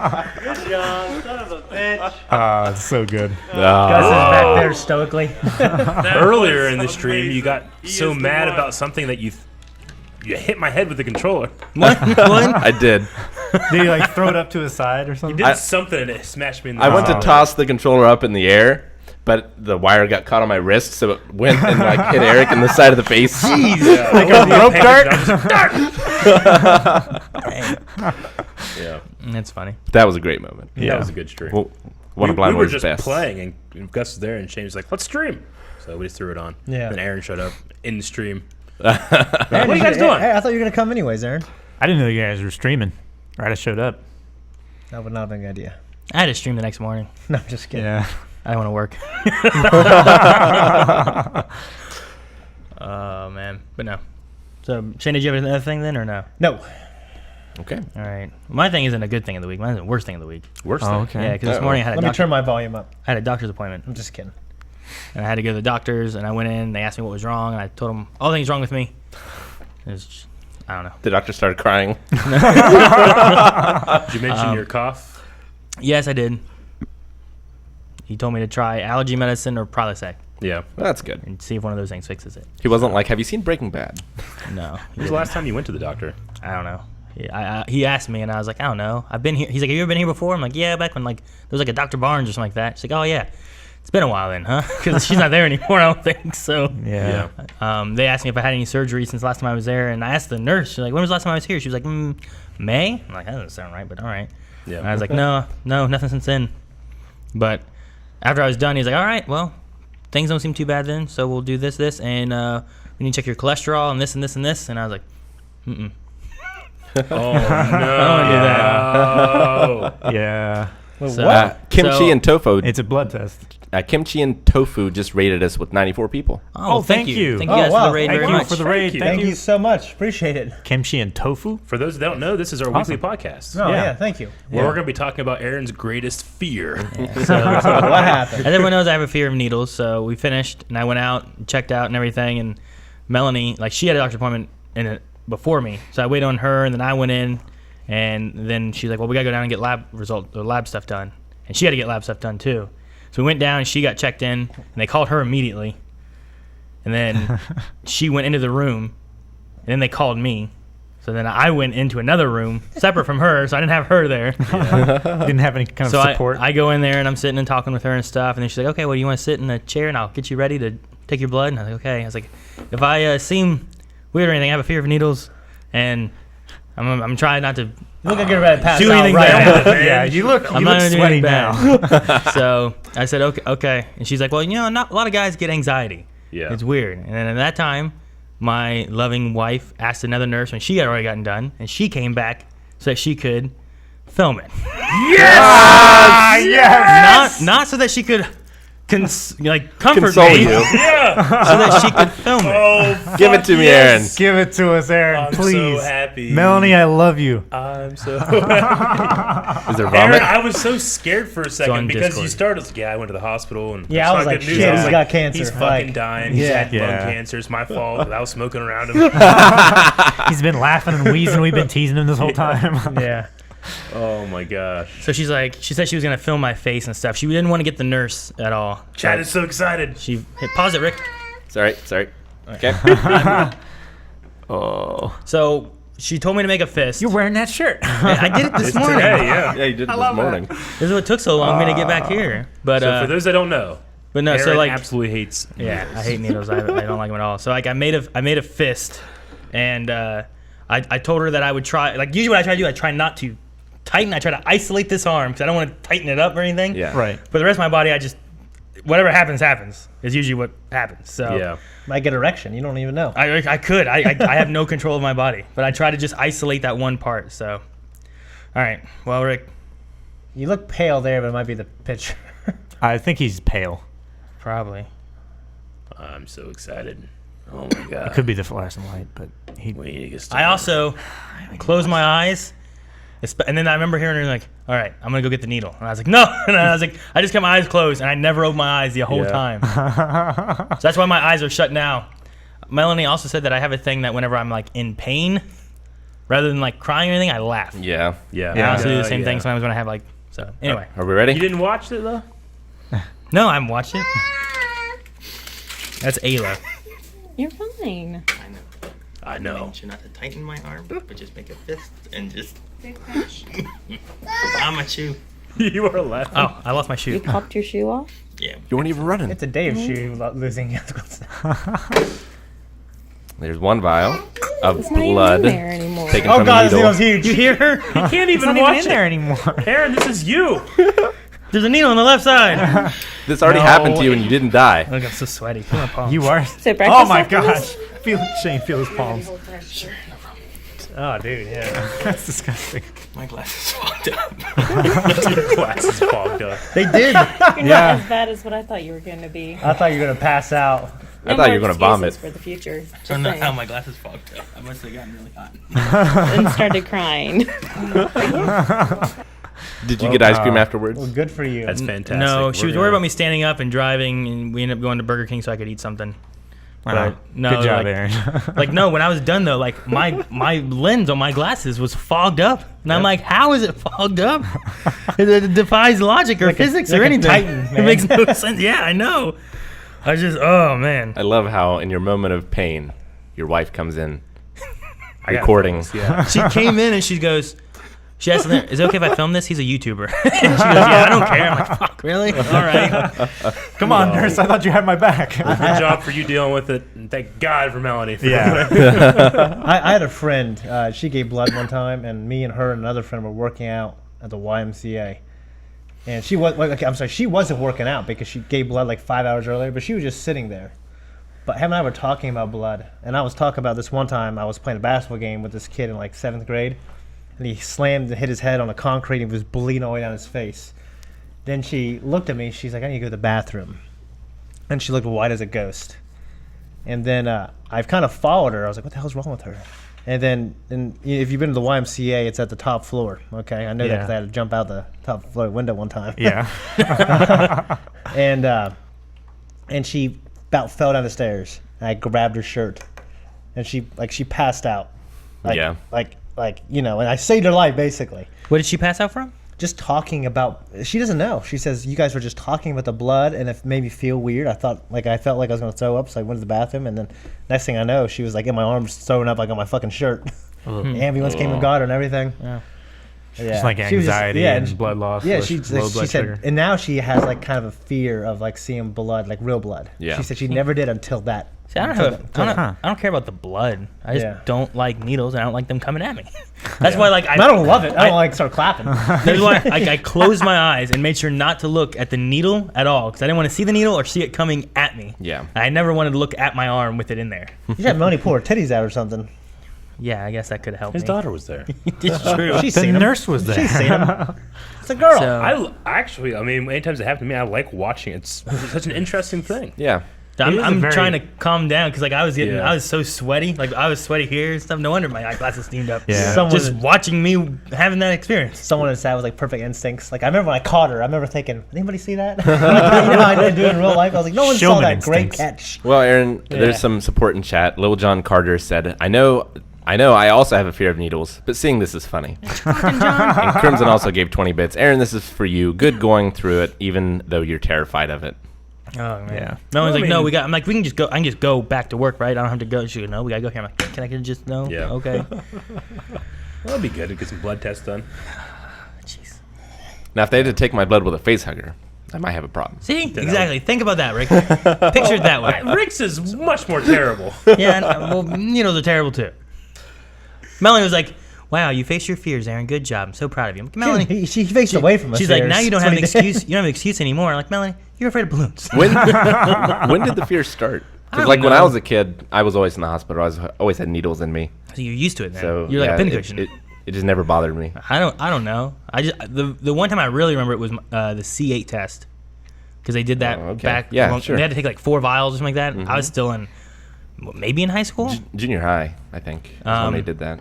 [SPEAKER 6] Son of a bitch.
[SPEAKER 4] It's so good.
[SPEAKER 5] Gus is back there stoically.
[SPEAKER 1] Earlier in the stream, you got so mad about something that you hit my head with the controller.
[SPEAKER 2] What?
[SPEAKER 3] I did.
[SPEAKER 4] Did he like throw it up to his side or something?
[SPEAKER 1] Did something and it smashed me in the
[SPEAKER 3] I went to
[SPEAKER 1] eye.
[SPEAKER 3] toss the controller up in the air, but the wire got caught on my wrist, so it went and like hit Eric in the side of the face.
[SPEAKER 1] Yeah.
[SPEAKER 4] Like a rope dart?
[SPEAKER 1] Yeah.
[SPEAKER 2] That's funny.
[SPEAKER 3] That was a great moment.
[SPEAKER 1] Yeah. That was a good stream.
[SPEAKER 3] Well, one of
[SPEAKER 1] we
[SPEAKER 3] Blind
[SPEAKER 1] were
[SPEAKER 3] Boy's
[SPEAKER 1] just
[SPEAKER 3] best.
[SPEAKER 1] playing, and Gus was there, and Shane was like, "Let's stream." So we just threw it on.
[SPEAKER 5] Yeah.
[SPEAKER 1] Then Aaron showed up in the stream.
[SPEAKER 5] Aaron,
[SPEAKER 1] What are you guys doing?
[SPEAKER 5] Hey, I thought you were gonna come anyways, Aaron.
[SPEAKER 4] I didn't know you guys were streaming. Right, I showed up.
[SPEAKER 5] That would not have been a good idea.
[SPEAKER 2] I had to stream the next morning.
[SPEAKER 5] No, I'm just kidding.
[SPEAKER 4] Yeah.
[SPEAKER 2] I didn't want to work. Oh, man. But no. So, Shane, did you have another thing then or no?
[SPEAKER 5] No.
[SPEAKER 3] Okay.
[SPEAKER 2] All right. My thing isn't a good thing of the week. Mine's the worst thing of the week.
[SPEAKER 1] Worst
[SPEAKER 4] Oh,
[SPEAKER 1] thing.
[SPEAKER 4] okay.
[SPEAKER 2] Yeah, because this morning I had
[SPEAKER 5] Let me
[SPEAKER 2] a
[SPEAKER 5] turn my volume up.
[SPEAKER 2] doctor's appointment.
[SPEAKER 5] I'm just kidding.
[SPEAKER 2] And I had to go to the doctors, and I went in, they asked me what was wrong, and I told them all things wrong with me. It was just, I don't know.
[SPEAKER 3] The doctor started crying.
[SPEAKER 1] Did you mention your cough?
[SPEAKER 2] Yes, I did. He told me to try allergy medicine or Prilosec
[SPEAKER 1] Yeah.
[SPEAKER 3] That's good.
[SPEAKER 2] and see if one of those things fixes it.
[SPEAKER 3] He wasn't like, "Have you seen Breaking Bad?"
[SPEAKER 2] No.
[SPEAKER 1] When was the last time you went to the doctor?
[SPEAKER 2] I don't know. He asked me, and I was like, I don't know. I've been here. He's like, have you ever been here before? I'm like, yeah, back when like there was like a Dr. Barnes or something like that. She's like, oh yeah, it's been a while then, huh? Because she's not there anymore, I don't think so.
[SPEAKER 4] Yeah.
[SPEAKER 2] They asked me if I had any surgery since last time I was there, and I asked the nurse. She's like, when was the last time I was here? She was like, May. I'm like, that doesn't sound right, but all right.
[SPEAKER 1] Yeah.
[SPEAKER 2] And I was like, no, nothing since then. But after I was done, he's like, all right, well, things don't seem too bad then, so we'll do this, and we need to check your cholesterol and this and this and this. And I was like,
[SPEAKER 1] Oh no!
[SPEAKER 4] Yeah.
[SPEAKER 5] Wait,
[SPEAKER 2] So-
[SPEAKER 5] what?
[SPEAKER 3] Kimchi
[SPEAKER 2] So-
[SPEAKER 3] and tofu.
[SPEAKER 4] It's a blood test.
[SPEAKER 3] Kimchi and tofu just rated us with 94 people.
[SPEAKER 2] oh, thank you. Thank you
[SPEAKER 5] Oh,
[SPEAKER 2] guys
[SPEAKER 5] wow.
[SPEAKER 2] for the raid
[SPEAKER 5] Thank
[SPEAKER 2] very
[SPEAKER 5] you
[SPEAKER 2] much.
[SPEAKER 4] for the raid.
[SPEAKER 1] you.
[SPEAKER 5] Thank you so much. Appreciate it.
[SPEAKER 4] Kimchi and tofu?
[SPEAKER 1] For those that don't know, this is our
[SPEAKER 4] Awesome.
[SPEAKER 1] weekly podcast.
[SPEAKER 5] Oh,
[SPEAKER 4] Yeah.
[SPEAKER 5] yeah, thank you.
[SPEAKER 1] Where we're going to be talking about Aaron's greatest fear.
[SPEAKER 5] What happened?
[SPEAKER 2] As everyone knows, I have a fear of needles, so we finished, and I went out, checked out, and everything. And Melanie, like, she had a doctor's appointment before me, so I waited on her, and then I went in, and then she's like, "Well, we gotta go down and get lab stuff done," and she had to get lab stuff done too. So we went down, and she got checked in, and they called her immediately, and then she went into the room, and then they called me. So then I went into another room separate from her, so I didn't have her there.
[SPEAKER 4] Didn't have any kind
[SPEAKER 2] So
[SPEAKER 4] of support.
[SPEAKER 2] I go in there and I'm sitting and talking with her and stuff, and then she's like, "Okay, well, you want to sit in a chair and I'll get you ready to take your blood?" And I was like, "Okay." I was like, "If I seem weird or anything, I have a fear of needles, and I'm trying not to
[SPEAKER 5] You look like you're ready to pass
[SPEAKER 2] do
[SPEAKER 5] out
[SPEAKER 2] anything
[SPEAKER 5] right
[SPEAKER 2] bad."
[SPEAKER 5] now.
[SPEAKER 4] yeah, you look
[SPEAKER 2] I'm not gonna do
[SPEAKER 4] sweaty
[SPEAKER 2] anything
[SPEAKER 4] now.
[SPEAKER 2] bad. So I said, "Okay," and she's like, "Well, not a lot of guys get anxiety.
[SPEAKER 1] Yeah.
[SPEAKER 2] It's weird." And then at that time, my loving wife asked another nurse when she had already gotten done, and she came back so that she could film it.
[SPEAKER 4] Yes!
[SPEAKER 2] Not so that she could comfort
[SPEAKER 3] Console
[SPEAKER 2] me,
[SPEAKER 3] you.
[SPEAKER 2] so that she could film it.
[SPEAKER 1] Oh,
[SPEAKER 3] Give it to me, Aaron.
[SPEAKER 4] Give it to us, Aaron,
[SPEAKER 1] I'm
[SPEAKER 4] please.
[SPEAKER 1] so happy.
[SPEAKER 4] Melanie, I love you.
[SPEAKER 1] I'm so happy.
[SPEAKER 3] Is there
[SPEAKER 1] Aaron,
[SPEAKER 3] vomit?
[SPEAKER 1] I was so scared for a second
[SPEAKER 2] on
[SPEAKER 1] because
[SPEAKER 2] Discord.
[SPEAKER 1] you started. Yeah, I went to the hospital and
[SPEAKER 5] Yeah,
[SPEAKER 1] it's
[SPEAKER 5] I
[SPEAKER 1] not
[SPEAKER 5] was like,
[SPEAKER 1] good news.
[SPEAKER 5] shit,
[SPEAKER 1] I was
[SPEAKER 5] he's
[SPEAKER 1] like,
[SPEAKER 5] got cancer.
[SPEAKER 1] He's fucking
[SPEAKER 5] Like,
[SPEAKER 1] dying. He's had
[SPEAKER 4] yeah.
[SPEAKER 1] lung cancer. It's my fault. I was smoking around him.
[SPEAKER 4] He's been laughing and wheezing. We've been teasing him this whole time.
[SPEAKER 5] Yeah.
[SPEAKER 1] Oh my gosh.
[SPEAKER 2] So she said she was gonna film my face and stuff. She didn't want to get the nurse at all.
[SPEAKER 1] Chad is so excited.
[SPEAKER 2] She hit pause it, Rick.
[SPEAKER 3] Sorry. Okay.
[SPEAKER 4] Oh.
[SPEAKER 2] So she told me to make a fist.
[SPEAKER 4] You're wearing that shirt.
[SPEAKER 2] I did it this morning.
[SPEAKER 1] Today, yeah.
[SPEAKER 3] Yeah, you did it this morning.
[SPEAKER 2] This is what took so long for me to get back here. But
[SPEAKER 1] So for those that don't know,
[SPEAKER 2] but no,
[SPEAKER 1] Aaron
[SPEAKER 2] so like
[SPEAKER 1] absolutely hates.
[SPEAKER 2] yeah,
[SPEAKER 1] needles.
[SPEAKER 2] I hate needles. I don't like them at all. So like I made a fist, and I told her that I would try. Like usually what I try to do, I try not to tighten. I try to isolate this arm because I don't want to tighten it up or anything.
[SPEAKER 3] Yeah.
[SPEAKER 4] Right.
[SPEAKER 2] But the rest of my body, I just whatever happens is usually what happens. So
[SPEAKER 1] Yeah.
[SPEAKER 5] Might get erection. You don't even know.
[SPEAKER 2] I could. I have no control of my body, but I try to just isolate that one part. So, all right. Well, Rick,
[SPEAKER 5] You look pale there, but it might be the picture.
[SPEAKER 4] I think he's pale.
[SPEAKER 2] probably.
[SPEAKER 1] I'm so excited. Oh my
[SPEAKER 4] It
[SPEAKER 1] god.
[SPEAKER 4] could be the fluorescent light, but he.
[SPEAKER 1] We need to get
[SPEAKER 2] I
[SPEAKER 1] started.
[SPEAKER 2] also closed my eyes, and then I remember hearing her like, "All right, I'm gonna go get the needle." And I was like, "No!" And I was like, I just kept my eyes closed, and I never opened my eyes the whole
[SPEAKER 1] Yeah.
[SPEAKER 2] time. So that's why my eyes are shut now. Melanie also said that I have a thing that whenever I'm like in pain, rather than like crying or anything, I laugh.
[SPEAKER 3] Yeah.
[SPEAKER 1] Yeah.
[SPEAKER 2] I also do the same
[SPEAKER 1] yeah.
[SPEAKER 2] thing sometimes when I have like. So anyway,
[SPEAKER 3] Are we ready?
[SPEAKER 1] You didn't watch it though?
[SPEAKER 2] no, I haven't watched it. That's Ayla.
[SPEAKER 7] You're fine.
[SPEAKER 1] I know.
[SPEAKER 2] Sure not to tighten my arm, but just make a fist and just. I'm a shoe.
[SPEAKER 1] You are laughing.
[SPEAKER 2] Oh, I lost my
[SPEAKER 7] You
[SPEAKER 2] shoe.
[SPEAKER 7] popped your shoe off?
[SPEAKER 2] Yeah.
[SPEAKER 3] You weren't even running.
[SPEAKER 5] It's a day of shoe losing.
[SPEAKER 3] There's one vial of
[SPEAKER 7] It's not
[SPEAKER 3] blood
[SPEAKER 7] even in there anymore.
[SPEAKER 3] taken
[SPEAKER 5] Oh
[SPEAKER 3] from
[SPEAKER 5] god,
[SPEAKER 3] the
[SPEAKER 5] this
[SPEAKER 3] needle.
[SPEAKER 5] needle's huge.
[SPEAKER 2] You hear her?
[SPEAKER 1] You can't
[SPEAKER 4] It's
[SPEAKER 1] even
[SPEAKER 4] not
[SPEAKER 1] watch
[SPEAKER 4] even in
[SPEAKER 1] it.
[SPEAKER 4] there anymore.
[SPEAKER 1] Aaron, this is you.
[SPEAKER 2] There's a needle on the left side.
[SPEAKER 3] This already
[SPEAKER 1] No.
[SPEAKER 3] happened to you and you didn't die.
[SPEAKER 2] Look, I'm so sweaty. Feel my palms.
[SPEAKER 4] You are.
[SPEAKER 7] So breakfast
[SPEAKER 4] Oh my
[SPEAKER 7] after
[SPEAKER 4] gosh.
[SPEAKER 7] this?
[SPEAKER 4] Feel Shane. Feel his palms.
[SPEAKER 5] Oh, dude, yeah.
[SPEAKER 4] That's disgusting.
[SPEAKER 2] My glasses fogged up.
[SPEAKER 1] Your glasses fogged up.
[SPEAKER 5] They did.
[SPEAKER 7] You're
[SPEAKER 4] Yeah.
[SPEAKER 7] not as bad as what I thought you were going to be.
[SPEAKER 5] I thought you were gonna pass out.
[SPEAKER 3] I thought you were going to vomit.
[SPEAKER 7] For the future.
[SPEAKER 2] I don't know how my glasses fogged up. I must have gotten really hot.
[SPEAKER 7] And started crying.
[SPEAKER 3] Did you get ice cream afterwards?
[SPEAKER 5] Well, good for you.
[SPEAKER 1] That's fantastic.
[SPEAKER 2] No, she
[SPEAKER 1] We're
[SPEAKER 2] was
[SPEAKER 1] gonna-
[SPEAKER 2] worried about me standing up and driving, and we ended up going to Burger King so I could eat something.
[SPEAKER 4] Wow.
[SPEAKER 2] no,
[SPEAKER 4] Good job,
[SPEAKER 2] like-
[SPEAKER 4] Aaron.
[SPEAKER 2] Like no, when I was done though, like my lens on my glasses was fogged up, and I'm like, how is it fogged up? It defies logic or
[SPEAKER 5] Like a-
[SPEAKER 2] physics
[SPEAKER 5] like
[SPEAKER 2] or
[SPEAKER 5] a
[SPEAKER 2] anything.
[SPEAKER 5] Titan,
[SPEAKER 2] It
[SPEAKER 5] man.
[SPEAKER 2] makes no sense. Yeah, I know. I just, oh man.
[SPEAKER 3] I love how in your moment of pain, your wife comes in
[SPEAKER 1] I gotta
[SPEAKER 3] recording.
[SPEAKER 1] film this, Yeah.
[SPEAKER 2] She came in and she goes, she asked, "Is it okay if I film this? He's a YouTuber." She goes, "Yeah, I don't care." I'm like, "Fuck, really? All right."
[SPEAKER 4] Come on, nurse. I thought you had my back.
[SPEAKER 1] Good job for you dealing with it. And thank God for Melanie. For
[SPEAKER 4] Yeah.
[SPEAKER 5] I had a friend. She gave blood one time, and me and her and another friend were working out at the YMCA. And she was, okay, I'm sorry, she wasn't working out because she gave blood like 5 hours earlier, but she was just sitting there. But him and I were talking about blood, and I was talking about this one time I was playing a basketball game with this kid in like 7th grade, and he slammed and hit his head on the concrete and was bleeding all the way down his face. Then she looked at me, she's like, I need to go to the bathroom. And she looked white as a ghost. And then I've kind of followed her. I was like, what the hell's wrong with her? And then if you've been to the YMCA, it's at the top floor. Okay, I know that
[SPEAKER 4] Yeah.
[SPEAKER 5] 'cause I had to jump out the top floor window one time.
[SPEAKER 4] Yeah.
[SPEAKER 5] And she about fell down the stairs. And I grabbed her shirt, and she passed out.
[SPEAKER 3] Yeah.
[SPEAKER 5] Like you know, and I saved her life basically.
[SPEAKER 2] What did she pass out from?
[SPEAKER 5] Just talking about, she doesn't know. She says you guys were just talking about the blood, and it made me feel weird. I felt like I was gonna throw up, so I went to the bathroom, and then next thing I know, she was like in my arms throwing up like on my fucking shirt. The ambulance came and got her and everything.
[SPEAKER 2] Yeah.
[SPEAKER 5] Yeah.
[SPEAKER 4] Just like
[SPEAKER 5] She was just-
[SPEAKER 4] anxiety
[SPEAKER 5] yeah,
[SPEAKER 4] and blood loss.
[SPEAKER 5] Yeah,
[SPEAKER 4] low
[SPEAKER 5] she
[SPEAKER 4] blood
[SPEAKER 5] said,
[SPEAKER 4] sugar.
[SPEAKER 5] and now she has like kind of a fear of like seeing blood, like real blood.
[SPEAKER 3] Yeah.
[SPEAKER 5] She said she never did until that.
[SPEAKER 2] See, I don't
[SPEAKER 5] until
[SPEAKER 2] have.
[SPEAKER 5] that- until that.
[SPEAKER 2] I don't care about the blood. I just
[SPEAKER 5] Yeah.
[SPEAKER 2] don't like needles, and I don't like them coming at me. That's why, like,
[SPEAKER 5] I don't love it. I don't like start clapping.
[SPEAKER 2] That's why I closed my eyes and made sure not to look at the needle at all, because I didn't want to see the needle or see it coming at me.
[SPEAKER 3] Yeah.
[SPEAKER 2] I never wanted to look at my arm with it in there.
[SPEAKER 5] You should have Melanie pull her titties out or something.
[SPEAKER 2] Yeah, I guess that could help
[SPEAKER 1] His
[SPEAKER 2] me.
[SPEAKER 1] daughter was there.
[SPEAKER 2] It's true.
[SPEAKER 5] She's
[SPEAKER 4] The
[SPEAKER 5] seen him.
[SPEAKER 4] nurse was there.
[SPEAKER 5] She's seen him. It's a girl.
[SPEAKER 2] So-
[SPEAKER 1] Actually, I mean, anytimes it happened to me, I like watching it. It's such an interesting thing.
[SPEAKER 3] Yeah.
[SPEAKER 2] I'm,
[SPEAKER 4] is a
[SPEAKER 2] I'm
[SPEAKER 4] very-
[SPEAKER 2] trying to calm down because like I was getting,
[SPEAKER 1] Yeah.
[SPEAKER 2] I was so sweaty. Like I was sweaty here and stuff. No wonder my eyeglasses steamed up.
[SPEAKER 4] Yeah.
[SPEAKER 5] Someone-
[SPEAKER 2] Just watching me having that experience.
[SPEAKER 5] Someone inside was like perfect instincts. Like I remember when I caught her, I remember thinking, anybody see that? You know how I didn't do it in real life? I was like, no one saw
[SPEAKER 4] Showman
[SPEAKER 5] that great
[SPEAKER 4] instincts.
[SPEAKER 5] catch.
[SPEAKER 3] Well, Aaron,
[SPEAKER 5] Yeah.
[SPEAKER 3] there's some support in chat. Lil John Carter said, I know I know. I also have a fear of needles, but seeing this is funny. And Crimson also gave 20 bits. Aaron, this is for you. Good going through it, even though you're terrified of it.
[SPEAKER 2] Oh man.
[SPEAKER 4] Yeah.
[SPEAKER 2] No one's
[SPEAKER 1] Well, I
[SPEAKER 2] like, no,
[SPEAKER 1] mean-
[SPEAKER 2] we got. I'm like, we can just go. I can just go back to work, right? I don't have to go. She goes, no, we gotta go here. I'm like, can I just no?
[SPEAKER 1] Yeah.
[SPEAKER 2] Okay.
[SPEAKER 1] Well, that'd be good to get some blood tests done.
[SPEAKER 2] Jeez.
[SPEAKER 3] Now, if they had to take my blood with a face hugger, I might have a problem.
[SPEAKER 2] See, exactly. Think about that, Rick. Picture it that way.
[SPEAKER 1] Rick's is much more terrible.
[SPEAKER 2] Yeah. Well, needles are terrible too. Melanie was like, "Wow, you faced your fears, Aaron. Good job. I'm so proud of you." I'm like, Melanie,
[SPEAKER 5] She faced away from us.
[SPEAKER 2] she's like, now you don't have an excuse. You don't have an excuse anymore. I'm like, Melanie, you're afraid of balloons.
[SPEAKER 3] When did the fear start?
[SPEAKER 2] I
[SPEAKER 3] Because
[SPEAKER 2] don't
[SPEAKER 3] like when
[SPEAKER 2] know.
[SPEAKER 3] I was a kid, I was always in the hospital. Always had needles in me.
[SPEAKER 2] So you're used to it now.
[SPEAKER 3] So
[SPEAKER 2] You're like
[SPEAKER 3] yeah,
[SPEAKER 2] a pincushion.
[SPEAKER 3] It just never bothered me.
[SPEAKER 2] I don't know. I just the one time I really remember it was the C8 test because they did that
[SPEAKER 3] Oh, okay.
[SPEAKER 2] back.
[SPEAKER 3] Yeah, sure.
[SPEAKER 2] They had to take like 4 vials or something like that. I was still in maybe in high school,
[SPEAKER 3] Junior high, I think, is when they did that.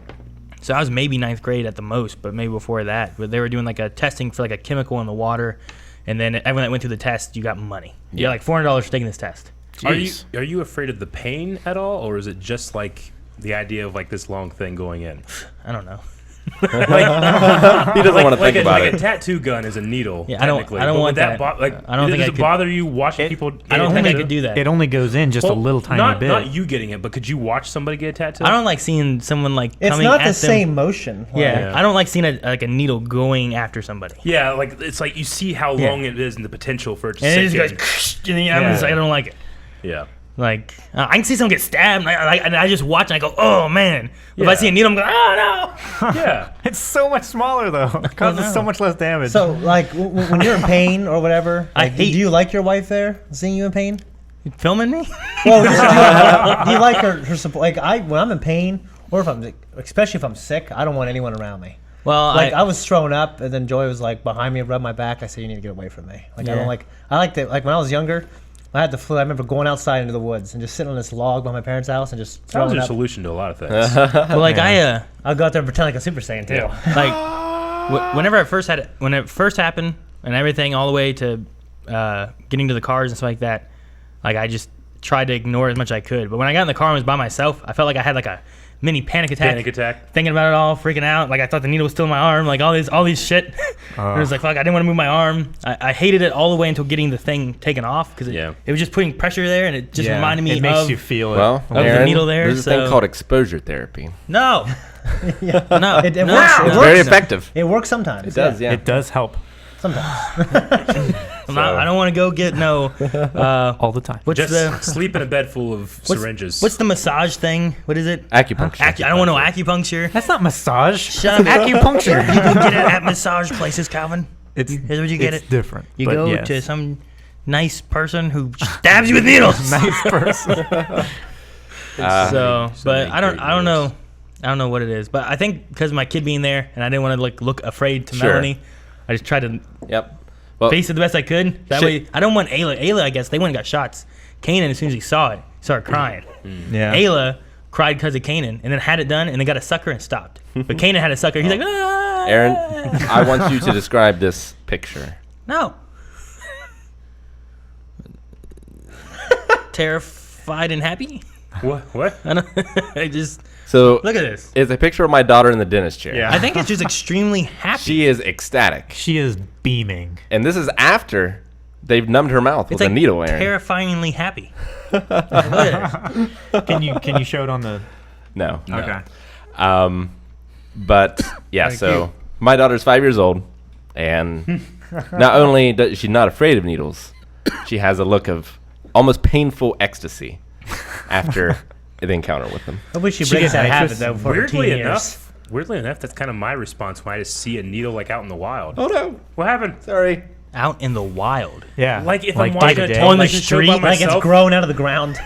[SPEAKER 2] so I was maybe 9th grade at the most, but maybe before that. But they were doing like a testing for like a chemical in the water, and then everyone that went through the test, you got money. You got like $400 for taking this test.
[SPEAKER 1] Are you afraid of the pain at all, or is it just like the idea of like this long thing going in?
[SPEAKER 2] I don't know.
[SPEAKER 3] He doesn't want to think about
[SPEAKER 1] like
[SPEAKER 3] it.
[SPEAKER 1] a tattoo gun is a needle.
[SPEAKER 2] Yeah, I don't
[SPEAKER 1] technically,
[SPEAKER 2] want
[SPEAKER 1] but would
[SPEAKER 2] that. I don't think
[SPEAKER 1] does
[SPEAKER 2] I
[SPEAKER 1] it
[SPEAKER 2] could-
[SPEAKER 1] bother you watching people?
[SPEAKER 2] I don't think I
[SPEAKER 1] tattoo?
[SPEAKER 2] could do that.
[SPEAKER 4] It only goes in just a
[SPEAKER 1] Well,
[SPEAKER 4] little tiny
[SPEAKER 1] not,
[SPEAKER 4] bit.
[SPEAKER 1] Not you getting it, but could you watch somebody get a tattoo?
[SPEAKER 2] I don't like seeing someone like
[SPEAKER 5] It's
[SPEAKER 2] coming
[SPEAKER 5] not
[SPEAKER 2] at
[SPEAKER 5] the
[SPEAKER 2] them.
[SPEAKER 5] same motion. Like,
[SPEAKER 2] Yeah, I don't like seeing like a needle going after somebody.
[SPEAKER 1] Yeah, like it's like you see how long it is and the potential for it to
[SPEAKER 2] And it
[SPEAKER 1] sink
[SPEAKER 2] just
[SPEAKER 1] in.
[SPEAKER 2] goes, and then I'm just like, I don't like it.
[SPEAKER 1] Yeah.
[SPEAKER 2] Like, I can see someone get stabbed, and I just watch and I go, oh man. If I
[SPEAKER 1] Yeah.
[SPEAKER 2] see a needle, I'm going, oh no.
[SPEAKER 1] Yeah.
[SPEAKER 4] It's so much smaller though. It causes
[SPEAKER 2] know.
[SPEAKER 4] so much less damage.
[SPEAKER 5] So, like, when you're in pain or whatever,
[SPEAKER 2] I
[SPEAKER 5] like,
[SPEAKER 2] hate-
[SPEAKER 5] do you like your wife there, seeing you in pain?
[SPEAKER 2] You filming me?
[SPEAKER 5] Well, do you like her support? Like, when I'm in pain, or if I'm, especially if I'm sick, I don't want anyone around me.
[SPEAKER 2] Well,
[SPEAKER 5] Like, I was throwing up, and then Joy was like behind me, rubbed my back. I said, "You need to get away from me." Like, I
[SPEAKER 2] Yeah.
[SPEAKER 5] don't like. I like that. Like when I was younger, I had the flu. I remember going outside into the woods and just sitting on this log by my parents' house and just
[SPEAKER 1] That was
[SPEAKER 5] throwing
[SPEAKER 1] your
[SPEAKER 5] up.
[SPEAKER 1] solution to a lot of things.
[SPEAKER 2] well, like
[SPEAKER 5] I'll go out there and pretend like I'm Super Saiyan too.
[SPEAKER 1] Yeah.
[SPEAKER 2] like whenever when it first happened and everything, all the way to getting to the cars and stuff like that, like I just tried to ignore as much as I could. But when I got in the car and was by myself, I felt like I had like a mini panic attack.
[SPEAKER 1] Panic attack.
[SPEAKER 2] Thinking about it all, freaking out. Like I thought the needle was still in my arm. Like all these shit. And it was like, fuck, I didn't want to move my arm. I hated it all the way until getting the thing taken off because
[SPEAKER 1] Yeah.
[SPEAKER 2] it was just putting pressure there, and it just reminded me
[SPEAKER 4] it makes
[SPEAKER 2] of
[SPEAKER 4] you feel it.
[SPEAKER 3] Well,
[SPEAKER 2] the
[SPEAKER 3] Aaron,
[SPEAKER 2] needle there,
[SPEAKER 3] there's a thing
[SPEAKER 2] so-
[SPEAKER 3] called exposure therapy.
[SPEAKER 2] no,
[SPEAKER 5] Yeah.
[SPEAKER 2] no,
[SPEAKER 5] It
[SPEAKER 2] no.
[SPEAKER 5] works.
[SPEAKER 3] It's
[SPEAKER 5] It
[SPEAKER 3] very
[SPEAKER 5] works.
[SPEAKER 3] effective.
[SPEAKER 5] It works sometimes.
[SPEAKER 3] It does, yeah.
[SPEAKER 4] It does help
[SPEAKER 5] Sometimes.
[SPEAKER 2] I don't want to go get no.
[SPEAKER 4] all the time.
[SPEAKER 2] What's
[SPEAKER 1] Just
[SPEAKER 2] the
[SPEAKER 1] sleep in a bed full of syringes.
[SPEAKER 2] what's the massage thing? What is it?
[SPEAKER 3] Acupuncture.
[SPEAKER 2] I don't want no acupuncture.
[SPEAKER 4] That's not massage.
[SPEAKER 2] Shut up.
[SPEAKER 4] Acupuncture.
[SPEAKER 2] You can get it at massage places, Calvin.
[SPEAKER 4] It's
[SPEAKER 2] Here's where you get
[SPEAKER 4] it's
[SPEAKER 2] it.
[SPEAKER 4] different.
[SPEAKER 2] You
[SPEAKER 4] but
[SPEAKER 2] go
[SPEAKER 4] yes.
[SPEAKER 2] to some nice person who stabs you with needles.
[SPEAKER 4] nice person.
[SPEAKER 2] So, but
[SPEAKER 1] many
[SPEAKER 2] I don't
[SPEAKER 1] great
[SPEAKER 2] know.
[SPEAKER 1] needles.
[SPEAKER 2] I don't know what it is, but I think because my kid being there and I didn't want to like look afraid to
[SPEAKER 3] Sure.
[SPEAKER 2] Melanie, I just tried to
[SPEAKER 3] Yep. Well,
[SPEAKER 2] face it the best I could. That
[SPEAKER 3] Shit.
[SPEAKER 2] way, I don't want Ayla. Ayla, I guess they went and got shots. Kanan, as soon as he saw it, started crying.
[SPEAKER 4] Yeah.
[SPEAKER 2] Ayla cried because of Kanan, and then had it done, and then got a sucker and stopped. But Kanan had a sucker. He's like, ah!
[SPEAKER 3] Aaron, I want you to describe this picture.
[SPEAKER 2] No. Terrified and happy.
[SPEAKER 1] What?
[SPEAKER 2] I don't. I just
[SPEAKER 3] So
[SPEAKER 2] look at this.
[SPEAKER 3] it's a picture of my daughter in the dentist chair.
[SPEAKER 4] Yeah.
[SPEAKER 2] I think it's just extremely happy.
[SPEAKER 3] She is ecstatic.
[SPEAKER 4] She is beaming.
[SPEAKER 3] And this is after they've numbed her mouth
[SPEAKER 2] It's
[SPEAKER 3] with
[SPEAKER 2] like
[SPEAKER 3] a needle, Aaron.
[SPEAKER 2] terrifyingly happy. Look at it.
[SPEAKER 4] Can you show it on the?
[SPEAKER 3] No.
[SPEAKER 4] Okay.
[SPEAKER 3] But yeah, so my daughter's 5 years old, and not only does she not afraid of needles, she has a look of almost painful ecstasy after the encounter with them.
[SPEAKER 5] I wish she
[SPEAKER 4] She
[SPEAKER 5] breaks
[SPEAKER 4] gets
[SPEAKER 5] that habit
[SPEAKER 4] anxious.
[SPEAKER 5] though before her teen years.
[SPEAKER 1] Weirdly enough, that's kind of my response when I just see a needle like out in the wild.
[SPEAKER 3] Oh no,
[SPEAKER 1] What happened?
[SPEAKER 3] sorry.
[SPEAKER 2] Out in the wild.
[SPEAKER 4] Yeah.
[SPEAKER 1] Like if I'm
[SPEAKER 4] day
[SPEAKER 1] watching
[SPEAKER 4] to
[SPEAKER 1] a
[SPEAKER 4] day.
[SPEAKER 1] Tom
[SPEAKER 2] On the
[SPEAKER 1] Hanks show by
[SPEAKER 2] street,
[SPEAKER 5] Like it's
[SPEAKER 1] myself,
[SPEAKER 5] grown out of the ground.